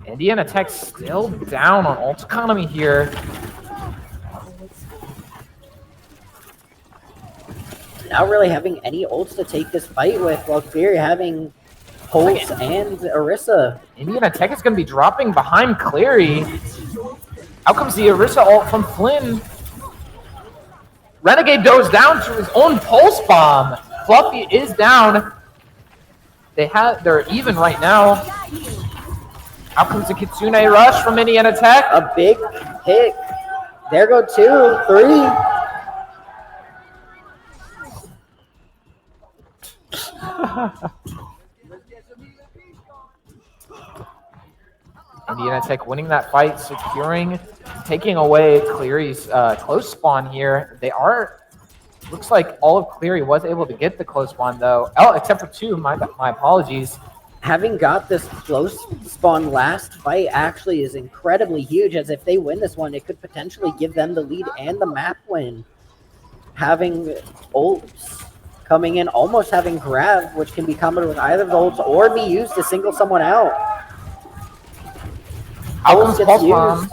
Speaker 6: Indiana Tech still down on ult economy here.
Speaker 12: Not really having any ults to take this fight with, while Cleary having Pulse and Orisa.
Speaker 6: Indiana Tech is going to be dropping behind Cleary. Out comes the Orisa ult from Flynn. Renegade goes down to his own Pulse Bomb. Fluffy is down. They're even right now. Out comes the Kitsune Rush from Indiana Tech.
Speaker 12: A big pick. There go 2, 3.
Speaker 6: Indiana Tech winning that fight, taking away Cleary's close spawn here. Looks like all of Cleary was able to get the close spawn though. Oh, except for 2, my apologies.
Speaker 12: Having got this close spawn last fight actually is incredibly huge, as if they win this one, it could potentially give them the lead and the map win. Having ults coming in, almost having grab, which can be combined with either of the ults or be used to single someone out.
Speaker 6: Out comes Pulse Bomb.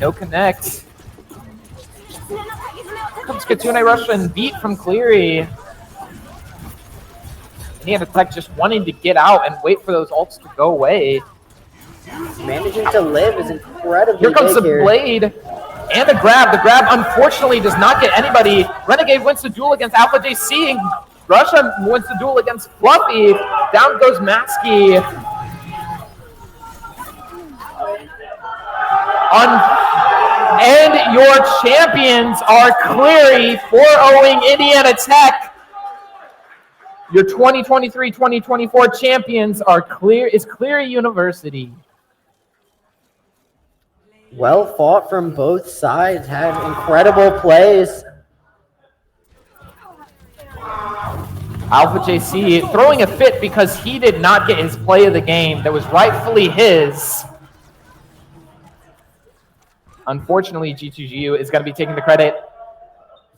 Speaker 6: No connect. Comes Kitsune Rush and beat from Cleary. Indiana Tech just wanting to get out and wait for those ults to go away.
Speaker 12: Managing to live is incredibly
Speaker 6: Here comes the
Speaker 12: big
Speaker 6: blade and the grab. The grab unfortunately does not get anybody. Renegade wins the duel against Alpha JC. Russia wins the duel against Fluffy. Down goes Matsky. And your champions are Cleary 4-0ing Indiana Tech. Your 2023-2024 champions is Cleary University.
Speaker 12: Well fought from both sides, had incredible plays.
Speaker 6: Alpha JC throwing a fit because he did not get his play of the game that was rightfully his. Unfortunately, G2GU is going to be taking the credit.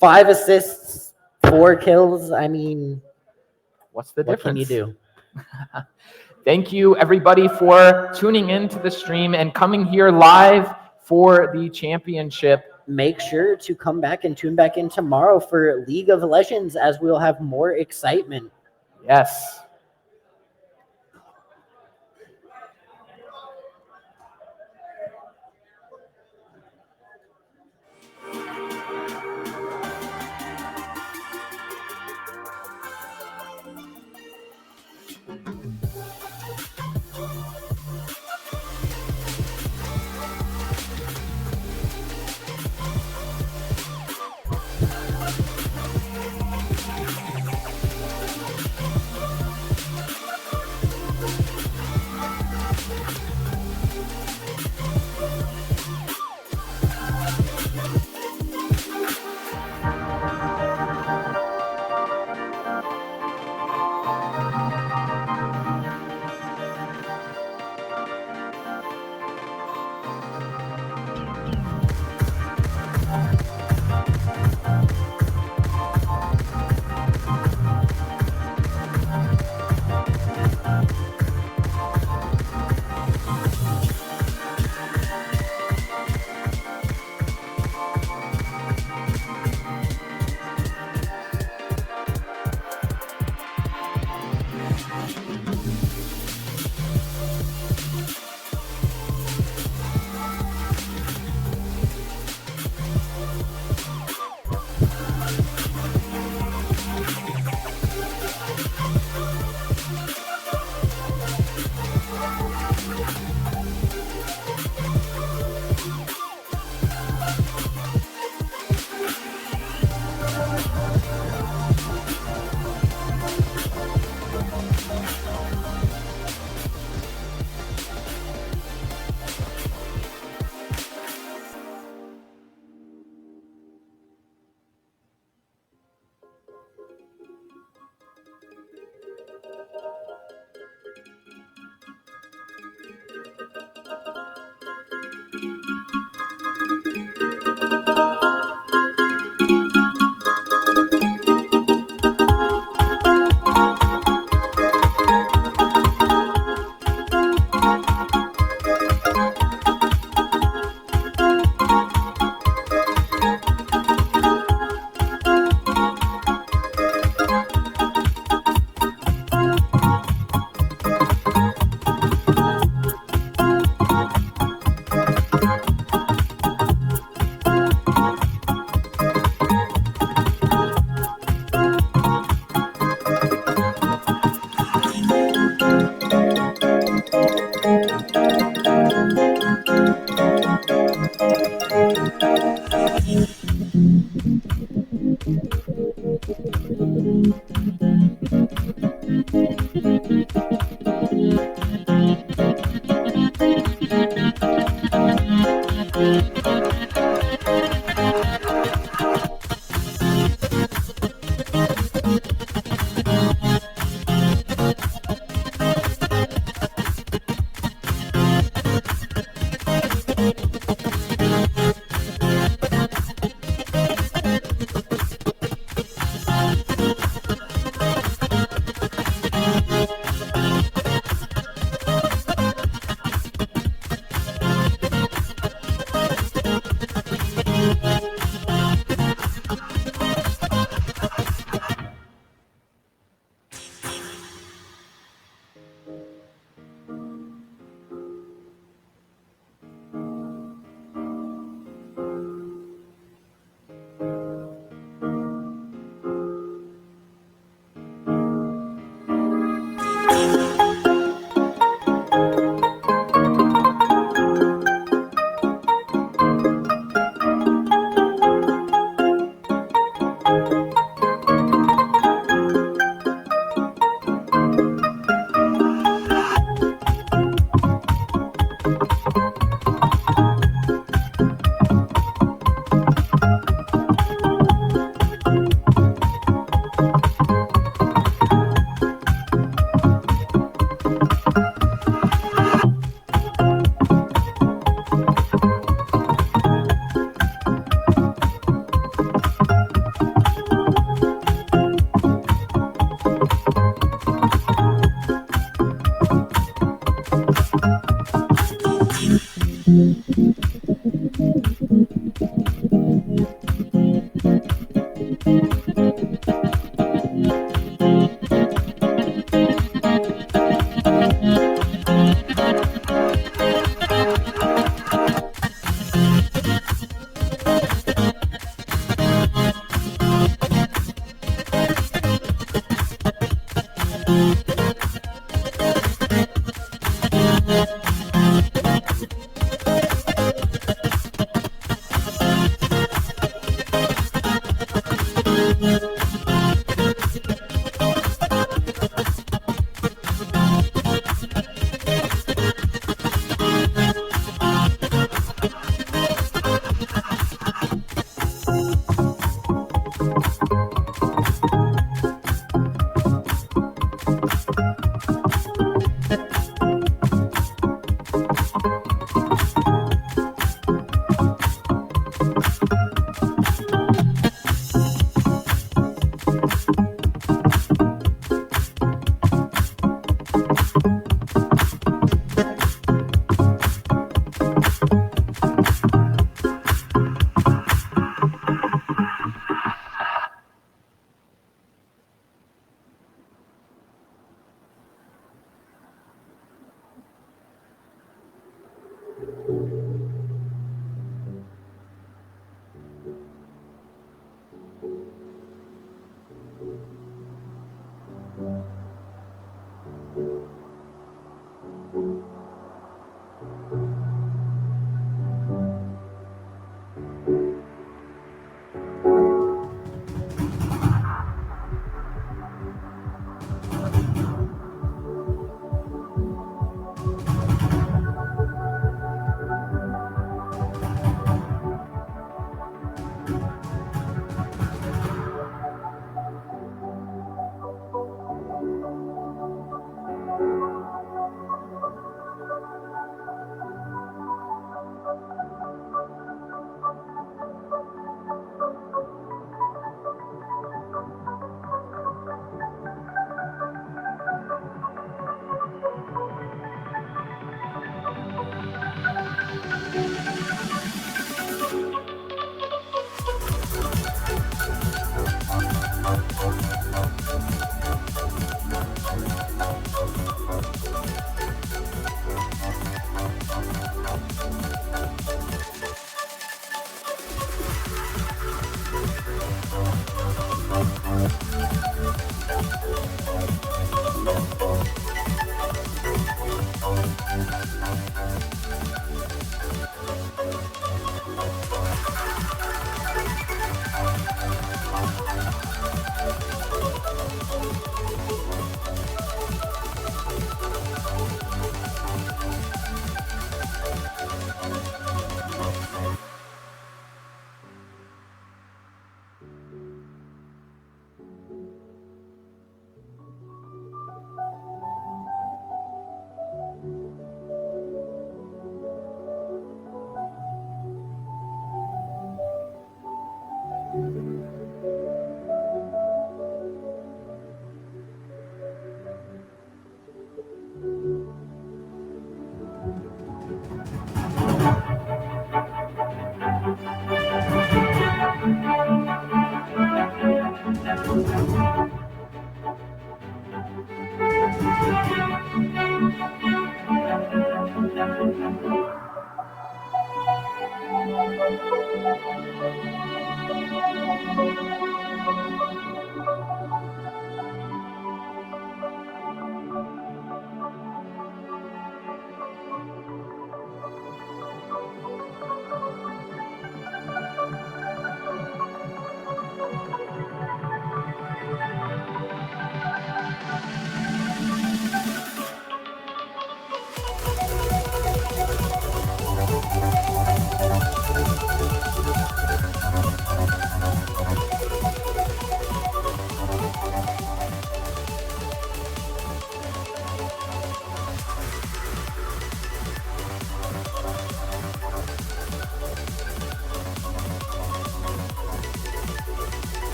Speaker 12: 5 assists, 4 kills. I mean,
Speaker 6: what's the difference?
Speaker 12: What can you do?
Speaker 6: Thank you, everybody, for tuning in to the stream and coming here live for the championship.
Speaker 12: Make sure to come back and tune back in tomorrow for League of Legends, as we'll have more excitement.
Speaker 6: Yes.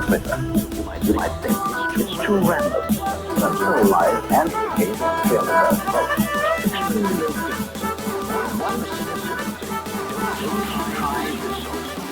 Speaker 1: transmitter. You might think it's too random, but still live and indicates 300,000 volts. Extremely low frequency. One specific. Don't try this.